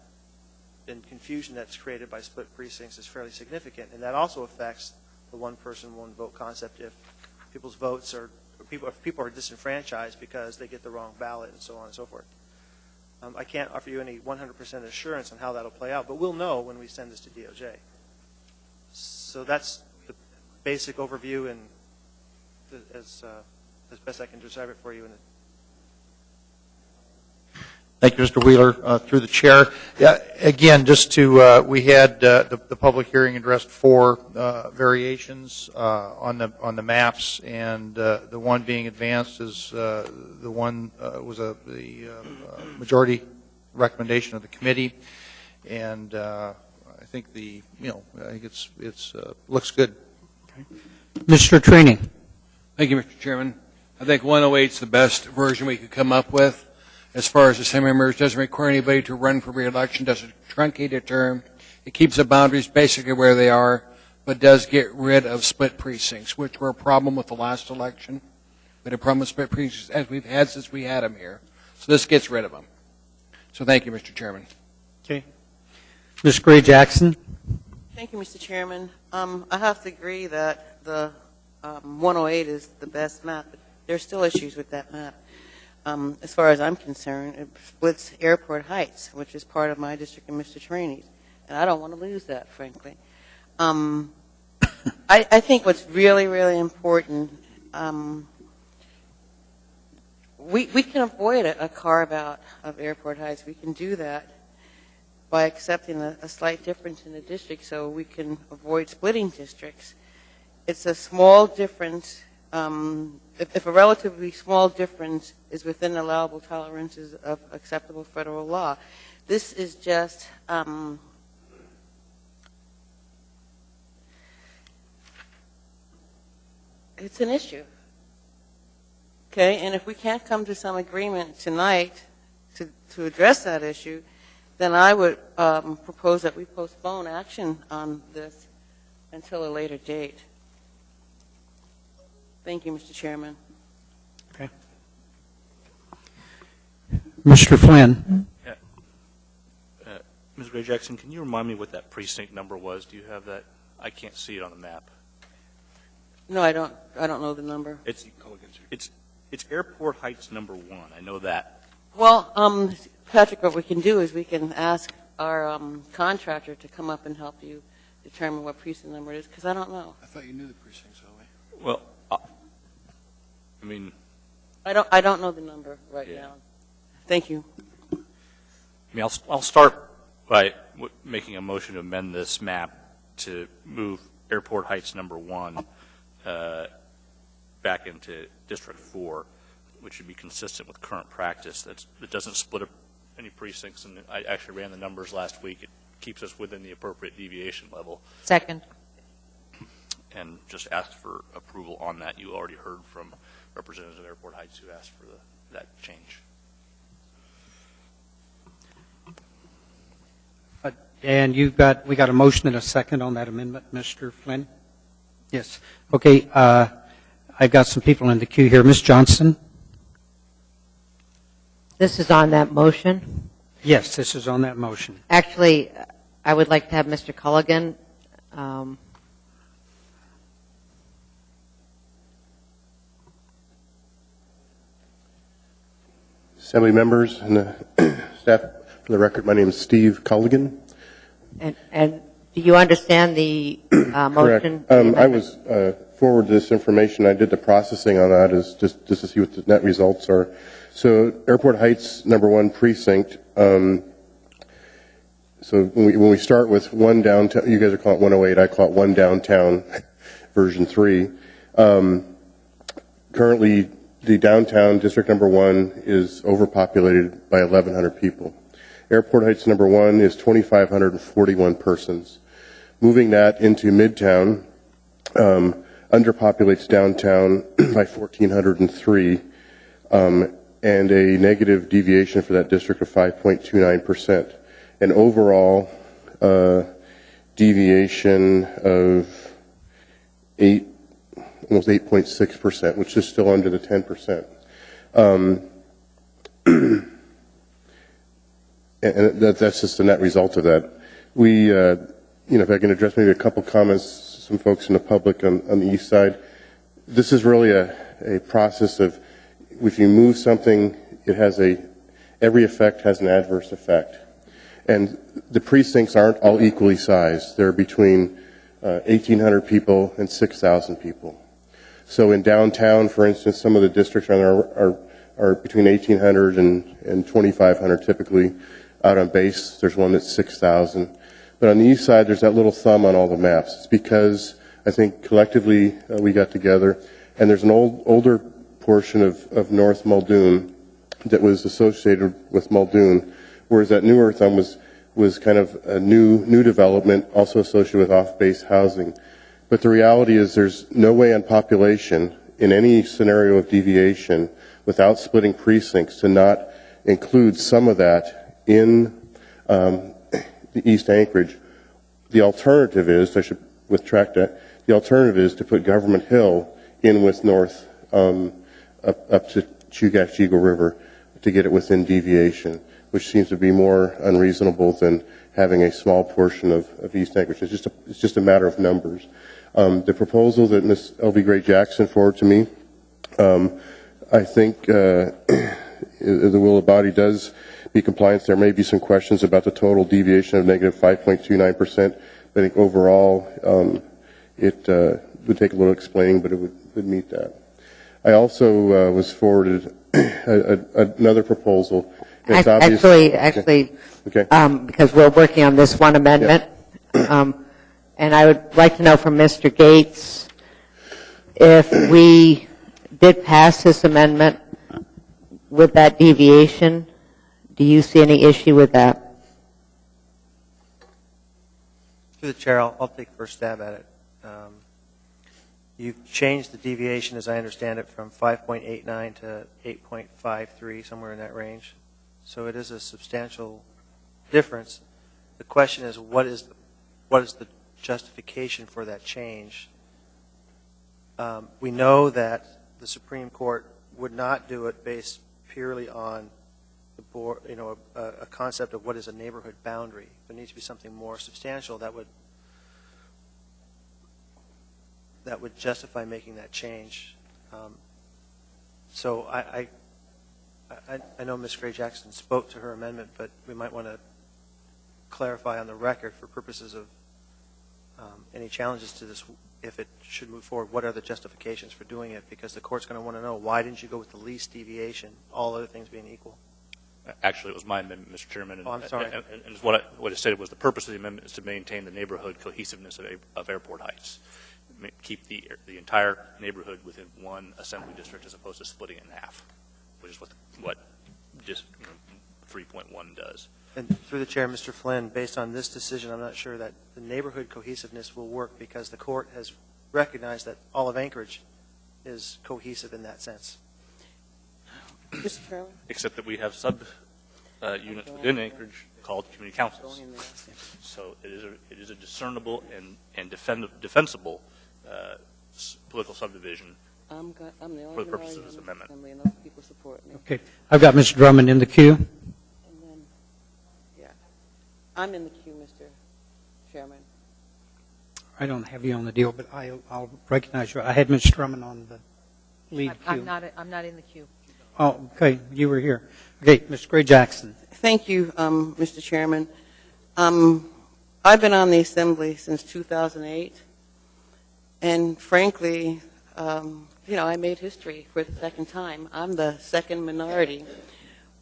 M: and confusion that's created by split precincts is fairly significant, and that also affects the one person, one vote concept if people's votes are, if people are disenfranchised because they get the wrong ballot and so on and so forth. I can't offer you any 100% assurance on how that'll play out, but we'll know when we send this to DOJ. So that's the basic overview, and as best I can describe it for you.
O: Thank you, Mr. Wheeler. Through the chair, again, just to we had the public hearing addressed 4 variations on the maps, and the one being advanced is the one was the majority recommendation of the committee, and I think I think it's looks good.
A: Okay. Mr. Trini.
E: Thank you, Mr. Chairman. I think 108 is the best version we could come up with. As far as the Assembly members, doesn't require anybody to run for re-election, doesn't truncate a term. It keeps the boundaries basically where they are, but does get rid of split precincts, which were a problem with the last election. We had a problem with split precincts as we've had since we had them here. So this gets rid of them. So thank you, Mr. Chairman.
A: Okay. Ms. Gray Jackson.
C: Thank you, Mr. Chairman. I have to agree that the 108 is the best map, but there are still issues with that map. As far as I'm concerned, it splits Airport Heights, which is part of my district and Mr. Trini's, and I don't want to lose that, frankly. I think what's really, really important, we can avoid a carve-out of Airport Heights. We can do that by accepting a slight difference in the district so we can avoid splitting districts. It's a small difference. If a relatively small difference is within allowable tolerances of acceptable federal law, this is just it's an issue. Okay, and if we can't come to some agreement tonight to address that issue, then I would propose that we postpone action on this until a later date. Thank you, Mr. Chairman.
A: Okay. Mr. Flynn.
J: Yeah. Ms. Gray Jackson, can you remind me what that precinct number was? Do you have that? I can't see it on the map.
C: No, I don't know the number.
J: It's Airport Heights number 1. I know that.
C: Well, Patrick, what we can do is we can ask our contractor to come up and help you determine what precinct number it is, because I don't know.
E: I thought you knew the precincts, Zoe.
J: Well, I mean,
C: I don't know the number right now. Thank you.
J: I mean, I'll start by making a motion to amend this map to move Airport Heights number 1 back into District 4, which would be consistent with current practice. That doesn't split up any precincts, and I actually ran the numbers last week. It keeps us within the appropriate deviation level.
P: Second.
J: And just asked for approval on that. You already heard from representatives of Airport Heights who asked for that change.
A: And we got a motion and a second on that amendment, Mr. Flynn? Yes. Okay. I've got some people in the queue here. Ms. Johnson?
K: This is on that motion?
A: Yes, this is on that motion.
K: Actually, I would like to have Mr. Culligan
D: Assembly members and the staff, for the record, my name is Steve Culligan.
K: And do you understand the motion?
D: Correct. I was forwarded this information. I did the processing on that is just to see what the net results are. So Airport Heights, #1 precinct. So when we start with one downtown, you guys are calling it 108, I call it one downtown version 3. Currently, the downtown district #1 is overpopulated by 1,100 people. Airport Heights #1 is 2,541 persons. Moving that into Midtown underpopulates downtown by 1,403, and a negative deviation for that district of 5.29%. An overall deviation of almost 8.6%, which is still under the 10%. And that's just the net result of that. We, if I can address maybe a couple comments, some folks in the public on the east side. This is really a process of, if you move something, it has every effect has an adverse effect. And the precincts aren't all equally sized. They're between 1,800 people and 6,000 people. So in downtown, for instance, some of the districts are between 1,800 and 2,500 typically. Out on base, there's one that's 6,000. But on the east side, there's that little thumb on all the maps. It's because I think collectively we got together, and there's an older portion of North Muldoon that was associated with Muldoon, whereas that newer thumb was kind of a new development, also associated with off-base housing. But the reality is there's no way on population in any scenario of deviation without splitting precincts to not include some of that in the East Anchorage. The alternative is, I should retract that, the alternative is to put Government Hill in with North up to Chugach Eagle River to get it within deviation, which seems to be more unreasonable than having a small portion of East Anchorage. It's just a matter of numbers. The proposal that Ms. L.V. Gray Jackson forwarded to me, I think the will of the body does be compliant. There may be some questions about the total deviation of negative 5.29%. I think overall it would take a little explaining, but it would meet that. I also was forwarded another proposal. It's
K: Actually,
D: okay.
K: Because we're working on this one amendment, and I would like to know from Mr. Gates if we did pass this amendment with that deviation. Do you see any issue with that?
M: Through the chair, I'll take first stab at it. You've changed the deviation, as I understand it, from 5.89 to 8.53, somewhere in that range. So it is a substantial difference. The question is, what is the justification for that change? We know that the Supreme Court would not do it based purely on the board, a concept of what is a neighborhood boundary. There needs to be something more substantial that would justify making that change. So I know Ms. Gray Jackson spoke to her amendment, but we might want to clarify on the record for purposes of any challenges to this, if it should move forward, what are the justifications for doing it? Because the court's going to want to know, why didn't you go with the least deviation, all other things being equal?
J: Actually, it was my amendment, Mr. Chairman.
M: I'm sorry.
J: And what I stated was the purpose of the amendment is to maintain the neighborhood cohesiveness of Airport Heights. Keep the entire neighborhood within one assembly district as opposed to splitting it in half, which is what just 3.1 does.
M: And through the chair, Mr. Flynn, based on this decision, I'm not sure that the neighborhood cohesiveness will work because the court has recognized that all of Anchorage is cohesive in that sense.
C: Mr. Chairman?
J: Except that we have sub-units within Anchorage called community councils. So it is a discernible and defensible political subdivision for the purposes of this amendment.
C: People support me.
A: Okay. I've got Mr. Drummond in the queue.
C: I'm in the queue, Mr. Chairman.
A: I don't have you on the deal, but I'll recognize you. I had Mr. Drummond on the lead queue.
P: I'm not in the queue.
A: Oh, okay, you were here. Okay, Mr. Gray Jackson.
C: Thank you, Mr. Chairman. I've been on the Assembly since 2008, and frankly, I made history for the second time. I'm the second minority.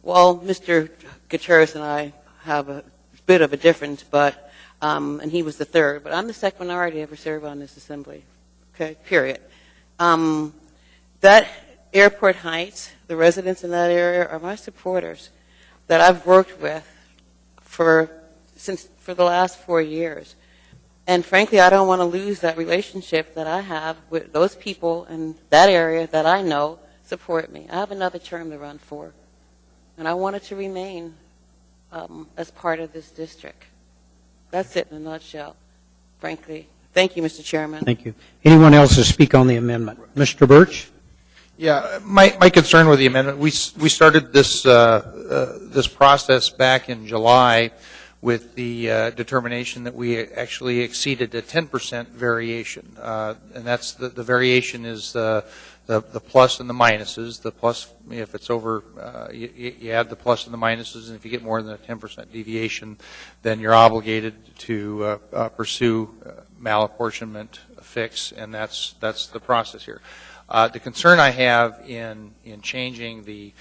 C: Well, Mr. Gutierrez and I have a bit of a difference, and he was the third, but I'm the second minority to ever serve on this Assembly, okay, period. That Airport Heights, the residents in that area are my supporters that I've worked with for the last 4 years. And frankly, I don't want to lose that relationship that I have with those people in that area that I know support me. I have another term to run for, and I want it to remain as part of this district. That's it in a nutshell, frankly. Thank you, Mr. Chairman.
A: Thank you. Anyone else to speak on the amendment? Mr. Birch?
O: Yeah, my concern with the amendment, we started this this process back in July with the determination that we actually exceeded a 10% variation, and that's the variation is the plus and the minuses. The plus, if it's over, you add the plus and the minuses, and if you get more than a 10% deviation, then you're obligated to pursue malapportionment fix, and that's the process here. The concern I have in changing the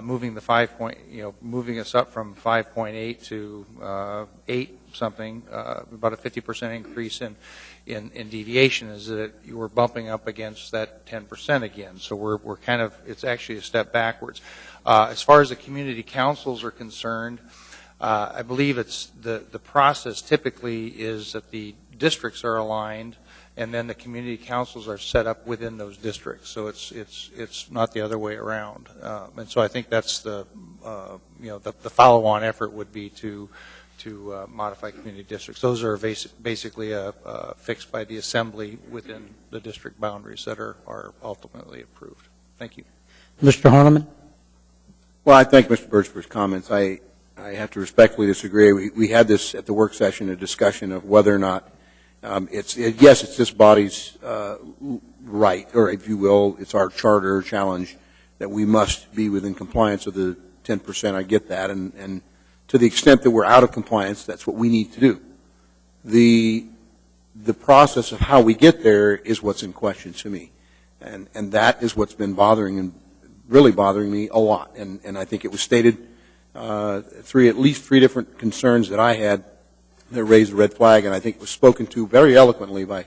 O: moving the moving us up from 5.8 to 8 something, about a 50% increase in deviation is that you were bumping up against that 10% again. So we're kind of, it's actually a step backwards. As far as the community councils are concerned, I believe it's the process typically is that the districts are aligned, and then the community councils are set up within those districts. So it's not the other way around. And so I think that's the follow-on effort would be to modify community districts. Those are basically fixed by the Assembly within the district boundaries that are ultimately approved. Thank you.
A: Mr. Harleman?
L: Well, I thank Mr. Birch for his comments. I have to respectfully disagree. We had this at the work session, a discussion of whether or not it's this body's right, or if you will, it's our charter challenge that we must be within compliance with the 10%. I get that, and to the extent that we're out of compliance, that's what we need to do. The process of how we get there is what's in question to me, and that is what's been really bothering me a lot. And I think it was stated at least three different concerns that I had that raised a red flag, and I think it was spoken to very eloquently by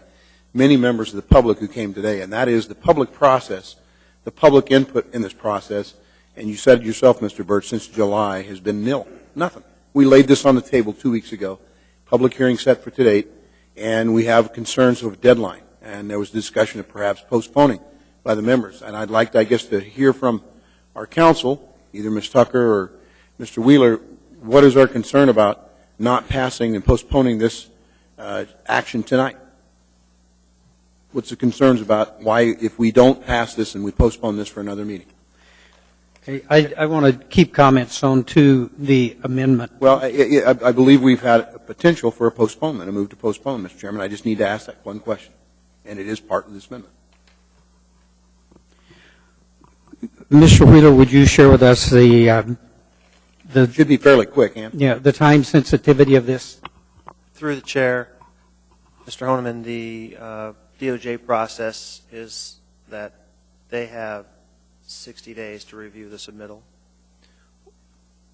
L: many members of the public who came today, and that is the public process, the public input in this process. And you said yourself, Mr. Birch, since July has been nil, nothing. We laid this on the table 2 weeks ago, public hearing set for today, and we have concerns of a deadline, and there was discussion of perhaps postponing by the members. And I'd like, I guess, to hear from our council, either Ms. Tucker or Mr. Wheeler, what is our concern about not passing and postponing this action tonight? What's the concerns about why, if we don't pass this and we postpone this for another meeting?
A: Okay, I want to keep comments on to the amendment.
L: Well, I believe we've had a potential for a postponement, a move to postpone, Mr. Chairman. I just need to ask that one question, and it is part of this amendment.
A: Mr. Wheeler, would you share with us the
L: should be fairly quick, Ann.
A: Yeah, the time sensitivity of this?
M: Through the chair, Mr. Honeman, the DOJ process is that they have 60 days to review the submittal.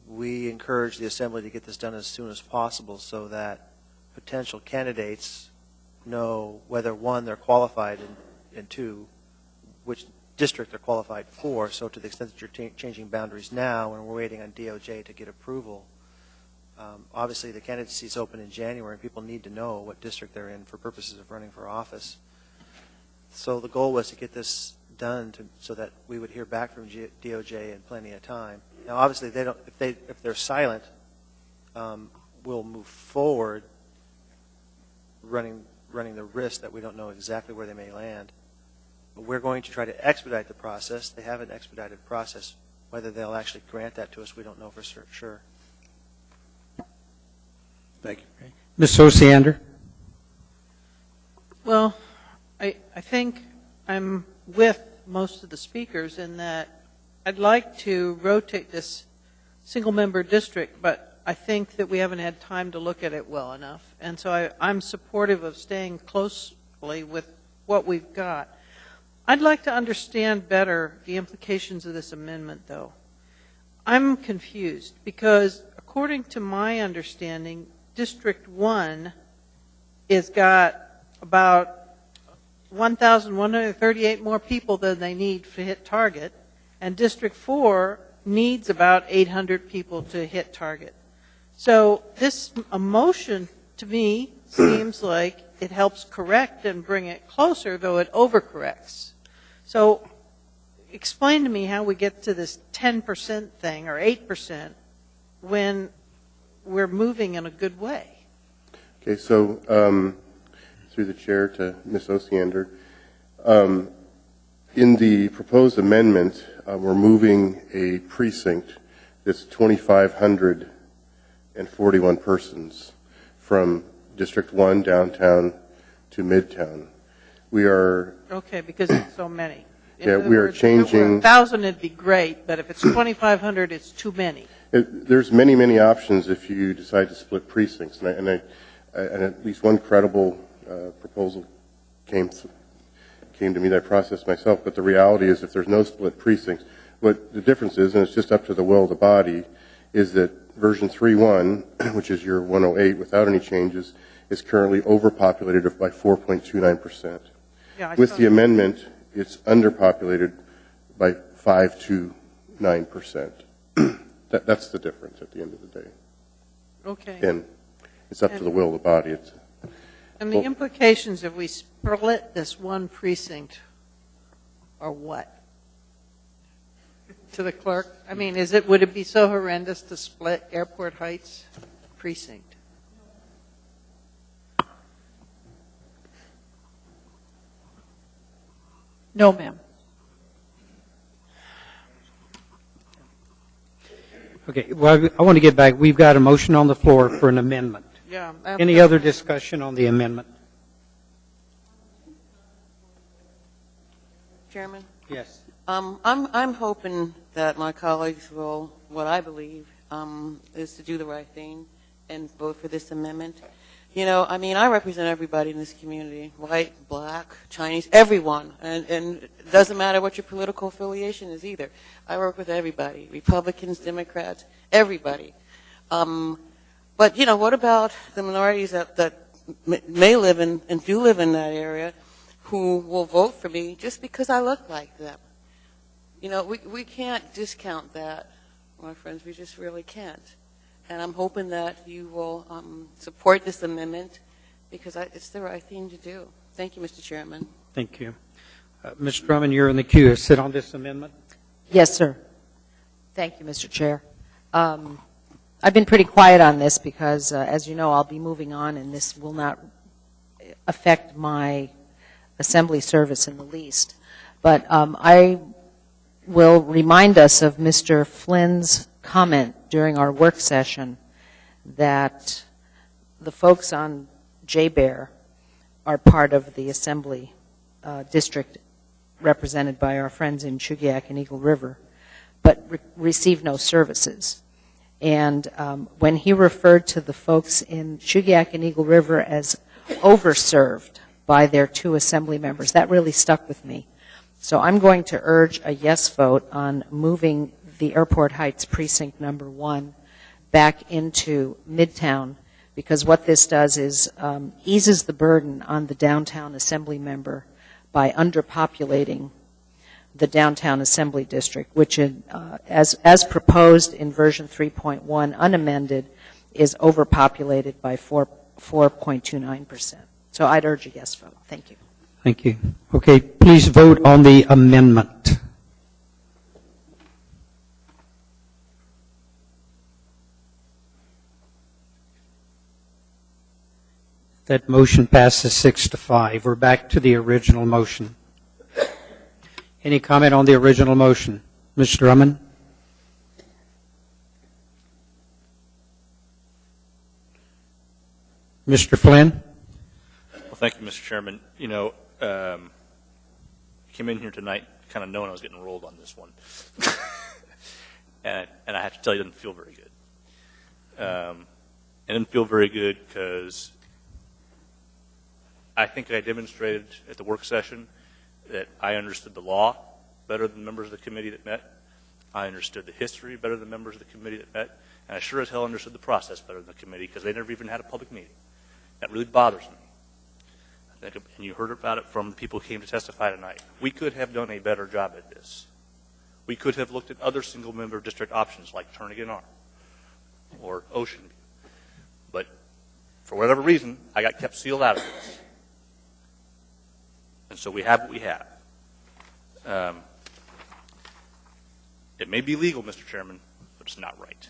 M: We encourage the Assembly to get this done as soon as possible so that potential candidates know whether, one, they're qualified, and two, which district they're qualified for. So to the extent that you're changing boundaries now and we're waiting on DOJ to get approval, obviously the candidacy is open in January and people need to know what district they're in for purposes of running for office. So the goal was to get this done so that we would hear back from DOJ in plenty of time. Now obviously they don't, if they're silent, we'll move forward running the risk that we don't know exactly where they may land. But we're going to try to expedite the process. They have an expedited process. Whether they'll actually grant that to us, we don't know for sure.
L: Thank you.
A: Ms. Osiander?
N: Well, I think I'm with most of the speakers in that I'd like to rotate this single-member district, but I think that we haven't had time to look at it well enough. And so I'm supportive of staying closely with what we've got. I'd like to understand better the implications of this amendment, though. I'm confused because, according to my understanding, District 1 has got about 1,138 more people than they need to hit target, and District 4 needs about 800 people to hit target. So this motion, to me, seems like it helps correct and bring it closer, though it overcorrects. So explain to me how we get to this 10% thing, or 8%, when we're moving in a good way.
D: Okay, so through the chair to Ms. Osiander, in the proposed amendment, we're moving a precinct that's 2,541 persons from District 1 downtown to Midtown. We are...
N: Okay, because it's so many.
D: Yeah, we are changing...
N: 1,000 would be great, but if it's 2,500, it's too many.
D: There's many, many options if you decide to split precincts, and at least one credible proposal came to me that I processed myself, but the reality is if there's no split precincts, what the difference is, and it's just up to the will of the body, is that version 3.1, which is your 108 without any changes, is currently overpopulated by 4.29%.
N: Yeah,
D: with the amendment, it's underpopulated by 5 to 9%. That's the difference at the end of the day.
N: Okay.
D: And it's up to the will of the body.
N: And the implications if we split this one precinct are what? To the clerk? I mean, would it be so horrendous to split Airport Heights precinct?
P: No, ma'am.
A: Okay, well, I want to get back. We've got a motion on the floor for an amendment.
N: Yeah.
A: Any other discussion on the amendment?
C: Chairman?
A: Yes.
C: I'm hoping that my colleagues will, what I believe, is to do the right thing and vote for this amendment. You know, I mean, I represent everybody in this community, white, black, Chinese, everyone. And it doesn't matter what your political affiliation is either. I work with everybody, Republicans, Democrats, everybody. But, you know, what about the minorities that may live in and do live in that area who will vote for me just because I look like them? You know, we can't discount that, my friends. We just really can't. And I'm hoping that you will support this amendment because it's the right thing to do. Thank you, Mr. Chairman.
A: Thank you. Mr. Drummond, you're in the queue. Sit on this amendment.
P: Yes, sir. Thank you, Mr. Chair. I've been pretty quiet on this because, as you know, I'll be moving on, and this will not affect my assembly service in the least. But I will remind us of Mr. Flynn's comment during our work session that the folks on J-Bear are part of the assembly district represented by our friends in Chugiak and Eagle River, but receive no services. And when he referred to the folks in Chugiak and Eagle River as overserved by their 2 assembly members, that really stuck with me. So I'm going to urge a yes vote on moving the Airport Heights precinct number 1 back into Midtown, because what this does is eases the burden on the downtown assembly member by underpopulating the downtown assembly district, which as proposed in version 3.1 unamended is overpopulated by 4.29%. So I'd urge a yes vote. Thank you.
A: Thank you. Okay, please vote on the amendment. That motion passes 6-5. We're back to the original motion. Any comment on the original motion? Mr. Drummond? Mr. Flynn?
J: Well, thank you, Mr. Chairman. You know, came in here tonight kind of known I was getting rolled on this one. and I have to tell you, it didn't feel very good. It didn't feel very good because I think I demonstrated at the work session that I understood the law better than members of the committee that met. I understood the history better than members of the committee that met. And I sure as hell understood the process better than the committee because they never even had a public meeting. That really bothers me. I think, and you heard about it from the people who came to testify tonight. We could have done a better job at this. We could have looked at other single-member district options like Turnagain Arm or Ocean View. But for whatever reason, I got kept sealed out of this. And so we have what we have. It may be legal, Mr. Chairman, but it's not right.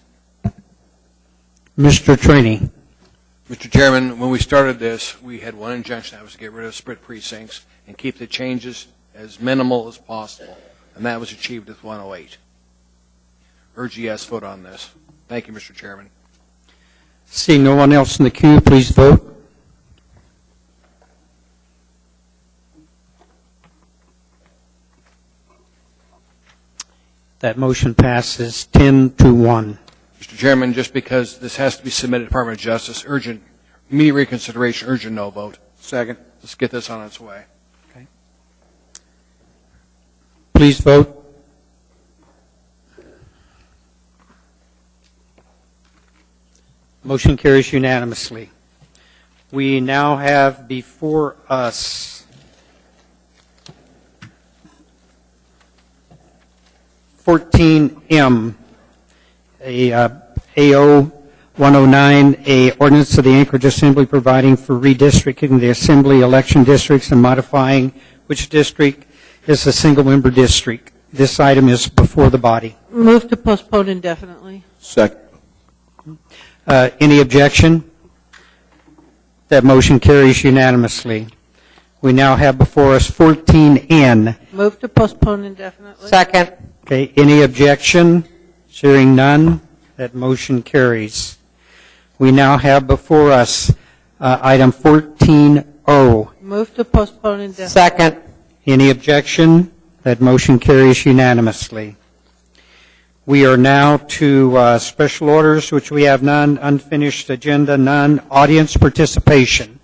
A: Mr. Trainee.
E: Mr. Chairman, when we started this, we had one injunction, that was to get rid of split precincts and keep the changes as minimal as possible, and that was achieved with 108. Urge a yes vote on this. Thank you, Mr. Chairman.
A: Seeing no one else in the queue, please vote. That motion passes 10-1.
E: Mr. Chairman, just because this has to be submitted to the Department of Justice, urgent, immediate reconsideration, urgent no vote.
L: Second.
E: Let's get this on its way.
A: Okay. Please vote. Motion carries unanimously. We now have before us 14M, a AO 109, a ordinance of the Anchorage Assembly providing for redistricting the Assembly election districts and modifying which district is a single-member district. This item is before the body.
N: Move to postpone indefinitely.
L: Second.
A: Any objection? That motion carries unanimously. We now have before us 14N.
N: Move to postpone indefinitely.
K: Second.
A: Okay, any objection? Hearing none, that motion carries. We now have before us item 14O.
N: Move to postpone indefinitely.
K: Second.
A: Any objection? That motion carries unanimously. We are now to special orders, which we have none, unfinished agenda, none, audience participation.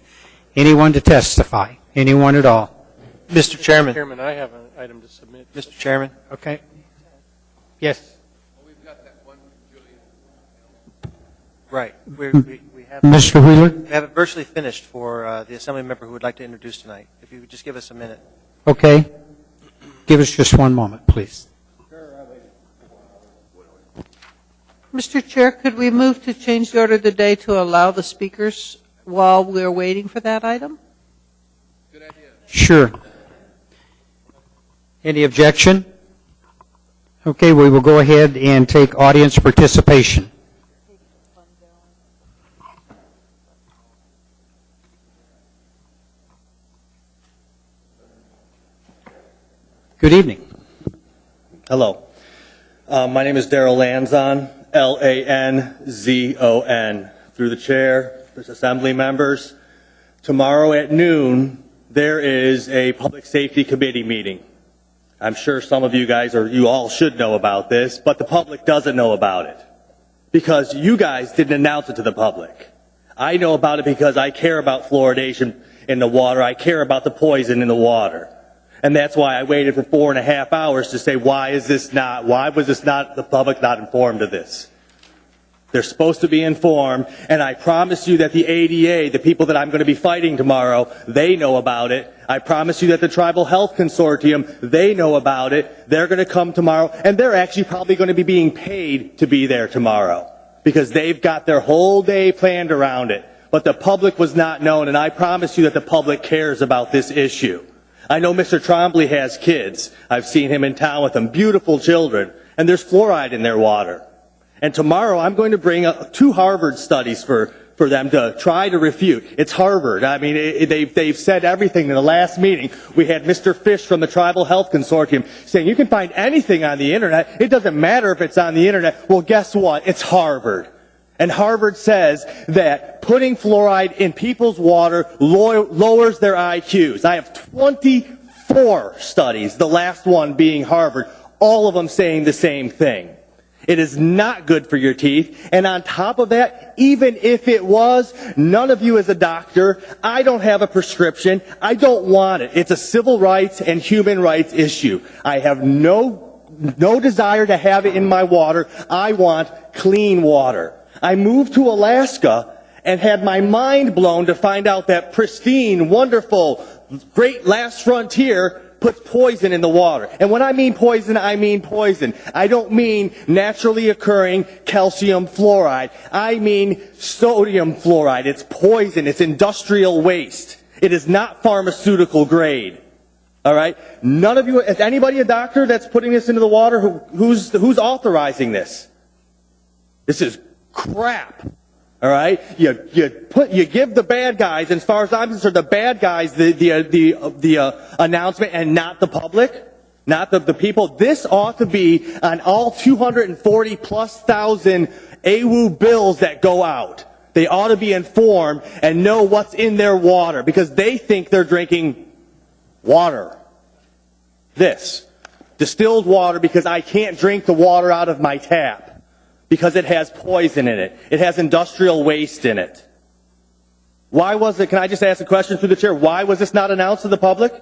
A: Anyone to testify? Anyone at all?
M: Mr. Chairman.
I: Chairman, I have an item to submit.
M: Mr. Chairman.
A: Okay. Yes.
M: Right. We have
A: Mr. Wheeler?
M: We have it virtually finished for the Assembly member who would like to introduce tonight. If you would just give us a minute.
A: Okay. Give us just one moment, please.
N: Mr. Chair, could we move to change the order of the day to allow the speakers while we're waiting for that item?
A: Sure. Any objection? Okay, we will go ahead and take audience participation. Good evening.
H: Hello. My name is Daryl Lanzon, Lanzon. Through the chair, there's assembly members. Tomorrow at noon, there is a public safety committee meeting. I'm sure some of you guys, or you all should know about this, but the public doesn't know about it because you guys didn't announce it to the public. I know about it because I care about fluoridation in the water. I care about the poison in the water. And that's why I waited for 4.5 hours to say, why was the public not informed of this? They're supposed to be informed, and I promise you that the ADA, the people that I'm going to be fighting tomorrow, they know about it. I promise you that the Tribal Health Consortium, they know about it. They're going to come tomorrow, and they're actually probably going to be being paid to be there tomorrow because they've got their whole day planned around it. But the public was not known, and I promise you that the public cares about this issue. I know Mr. Trombley has kids. I've seen him in town with them, beautiful children, and there's fluoride in their water. And tomorrow I'm going to bring 2 Harvard studies for them to try to refute. It's Harvard. I mean, they've said everything in the last meeting. We had Mr. Fish from the Tribal Health Consortium saying you can find anything on the internet. It doesn't matter if it's on the internet. Well, guess what? It's Harvard. And Harvard says that putting fluoride in people's water lowers their IQs. I have 20 4 studies, the last one being Harvard, all of them saying the same thing. It is not good for your teeth. And on top of that, even if it was, none of you as a doctor, I don't have a prescription. I don't want it. It's a civil rights and human rights issue. I have no desire to have it in my water. I want clean water. I moved to Alaska and had my mind blown to find out that pristine, wonderful, great last frontier puts poison in the water. And when I mean poison, I mean poison. I don't mean naturally occurring calcium fluoride. I mean sodium fluoride. It's poison. It's industrial waste. It is not pharmaceutical grade. All right? None of you, is anybody a doctor that's putting this into the water? Who's authorizing this? This is crap. All right, you give the bad guys, as far as I'm concerned, the bad guys the announcement, and not the public, not the people. This ought to be on all 240,000+ AWU bills that go out. They ought to be informed and know what's in their water, because they think they're drinking water. This distilled water, because I can't drink the water out of my tap, because it has poison in it. It has industrial waste in it. Why was it, can I just ask a question through the chair, why was this not announced to the public?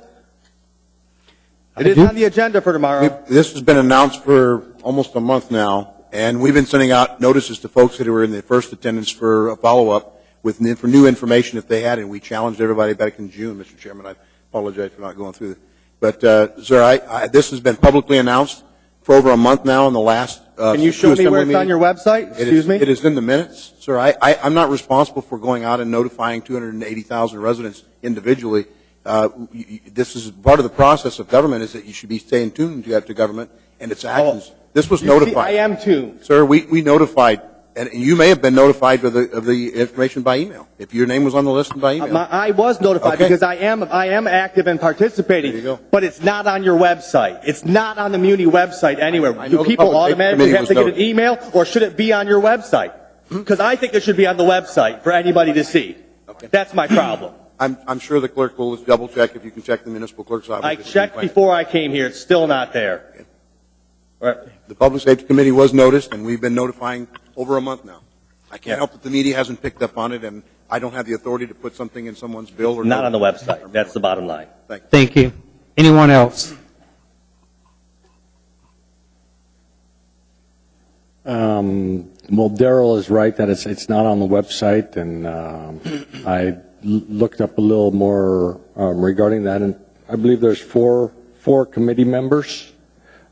H: It is on the agenda for tomorrow.
L: This has been announced for almost a month now, and we've been sending out notices to folks that were in the first attendance for a follow-up for new information if they had, and we challenged everybody back in June, Mr. Chairman. I apologize for not going through it. But, sir, this has been publicly announced for over a month now in the last
H: Can you show me where it's on your website? Excuse me?
L: It is in the minutes, sir. I'm not responsible for going out and notifying 280,000 residents individually. This is part of the process of government, is that you should be staying tuned to government and its actions. This was notified.
H: I am tuned.
L: Sir, we notified, and you may have been notified of the information by email, if your name was on the list and by email.
H: I was notified, because I am active and participating.
L: There you go.
H: But it's not on your website. It's not on the Muni website anywhere. Do people automatically have to get an email, or should it be on your website? Because I think it should be on the website for anybody to see. Okay. That's my problem.
L: I'm sure the clerk will double check, if you can check the municipal clerk's office.
H: I checked before I came here. It's still not there.
L: Okay.
H: Right.
L: The Public Safety Committee was noticed, and we've been notifying over a month now. I can't help that the media hasn't picked up on it, and I don't have the authority to put something in someone's bill. Or
H: not on the website. That's the bottom line.
A: Thank you. Anyone else?
R: Well, Daryl is right that it's not on the website, and I looked up a little more regarding that, and I believe there's four committee members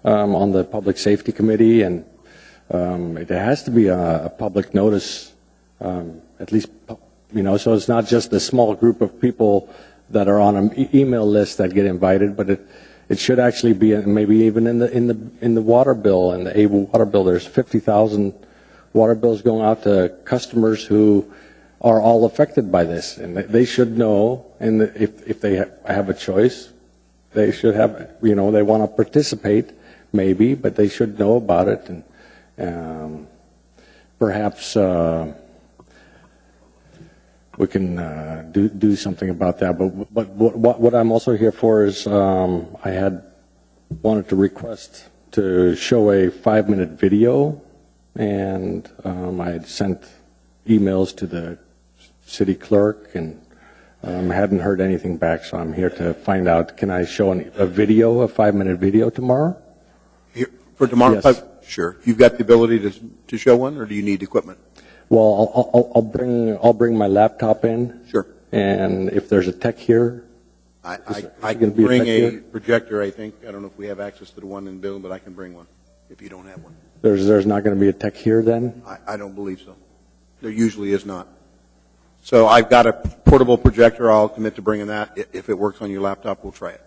R: on the Public Safety Committee, and it has to be a public notice, at least, so it's not just a small group of people that are on an email list that get invited, but it should actually be maybe even in the water bill, and the AWU water bill. There's 50,000 water bills going out to customers who are all affected by this, and they should know. And if they have a choice, they should have. They want to participate, maybe, but they should know about it, and perhaps we can do something about that. But what I'm also here for is I had wanted to request to show a 5-minute video, and I had sent emails to the city clerk and hadn't heard anything back, so I'm here to find out, can I show a video, a 5-minute video tomorrow?
L: For tomorrow?
R: Yes.
L: Sure. You've got the ability to show one, or do you need equipment?
R: Well, I'll bring my laptop in.
L: Sure.
R: And if there's a tech here,
L: I can bring a projector, I think. I don't know if we have access to the one in the building, but I can bring one if you don't have one.
R: There's not going to be a tech here then?
L: I don't believe so. There usually is not. So I've got a portable projector. I'll commit to bringing that. If it works on your laptop, we'll try it.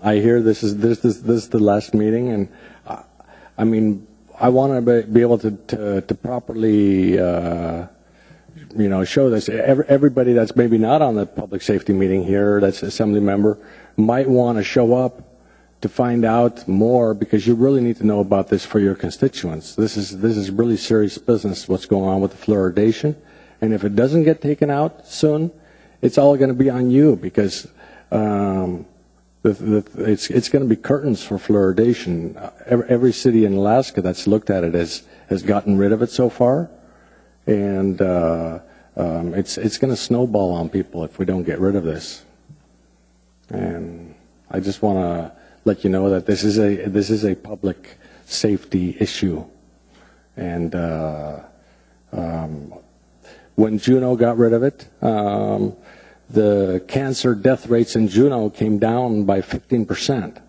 R: I hear this is the last meeting, and I mean, I want to be able to properly show this. Everybody that's maybe not on the public safety meeting here, that's assembly member, might want to show up to find out more, because you really need to know about this for your constituents. This is really serious business, what's going on with the fluoridation. And if it doesn't get taken out soon, it's all going to be on you, because it's going to be curtains for fluoridation. Every city in Alaska that's looked at it has gotten rid of it so far, and it's going to snowball on people if we don't get rid of this. And I just want to let you know that this is a public safety issue. And when Juneau got rid of it, the cancer death rates in Juneau came down by 15%.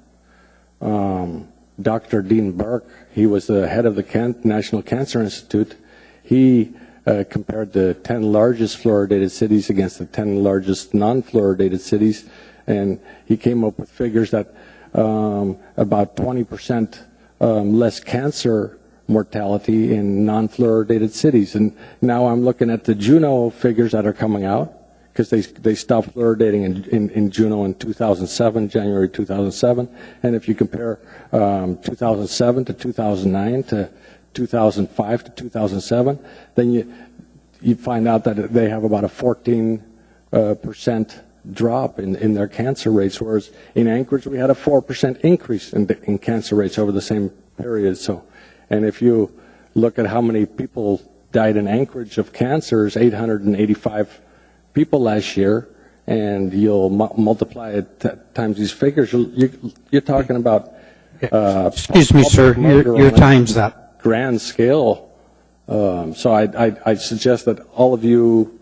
R: Dr. Dean Burke, he was the head of the National Cancer Institute. He compared the 10 largest fluoridated cities against the 10 largest non-fluoridated cities, and he came up with figures that about 20% less cancer mortality in non-fluoridated cities. And now I'm looking at the Juneau figures that are coming out, because they stopped fluoridating in Juneau in 2007, January 2007. And if you compare 2007 to 2009 to 2005 to 2007, then you find out that they have about a 14% drop in their cancer rates, whereas in Anchorage we had a 4% increase in cancer rates over the same period. So, and if you look at how many people died in Anchorage of cancers, 885 people last year, and you'll multiply it times these figures, you're talking about
A: excuse me, sir, your time's up.
R: Grand scale. So I suggest that all of you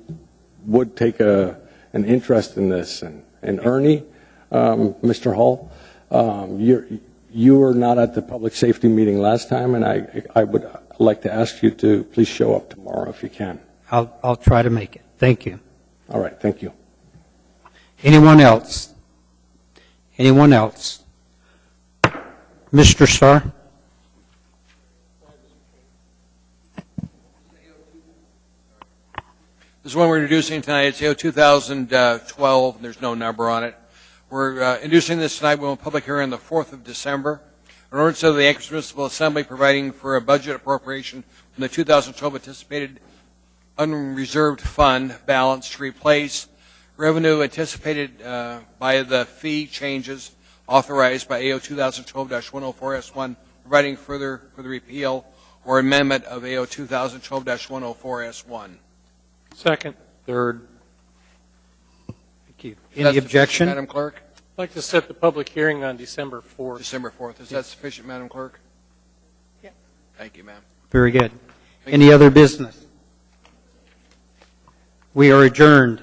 R: would take an interest in this. And Ernie, Mr. Hall, you were not at the public safety meeting last time, and I would like to ask you to please show up tomorrow if you can.
A: I'll try to make it. Thank you.
R: All right, thank you.
A: Anyone else? Anyone else? Mr. Starr?
E: This is one we're introducing tonight. It's AO 2012. There's no number on it. We're introducing this tonight. We'll have a public hearing on the 4th of December. An ordinance of the Anchorage Municipal Assembly providing for a budget appropriation from the 2012 anticipated unreserved fund balance to replace revenue anticipated by the fee changes authorized by AO 2012-104S1, providing further for the repeal or amendment of AO 2012-104S1.
S: Second. Third.
A: Thank you. Any objection?
E: Madam Clerk?
S: I'd like to set the public hearing on December 4th.
E: December 4th. Is that sufficient, Madam Clerk?
N: Yes.
E: Thank you, ma'am.
A: Very good. Any other business? We are adjourned.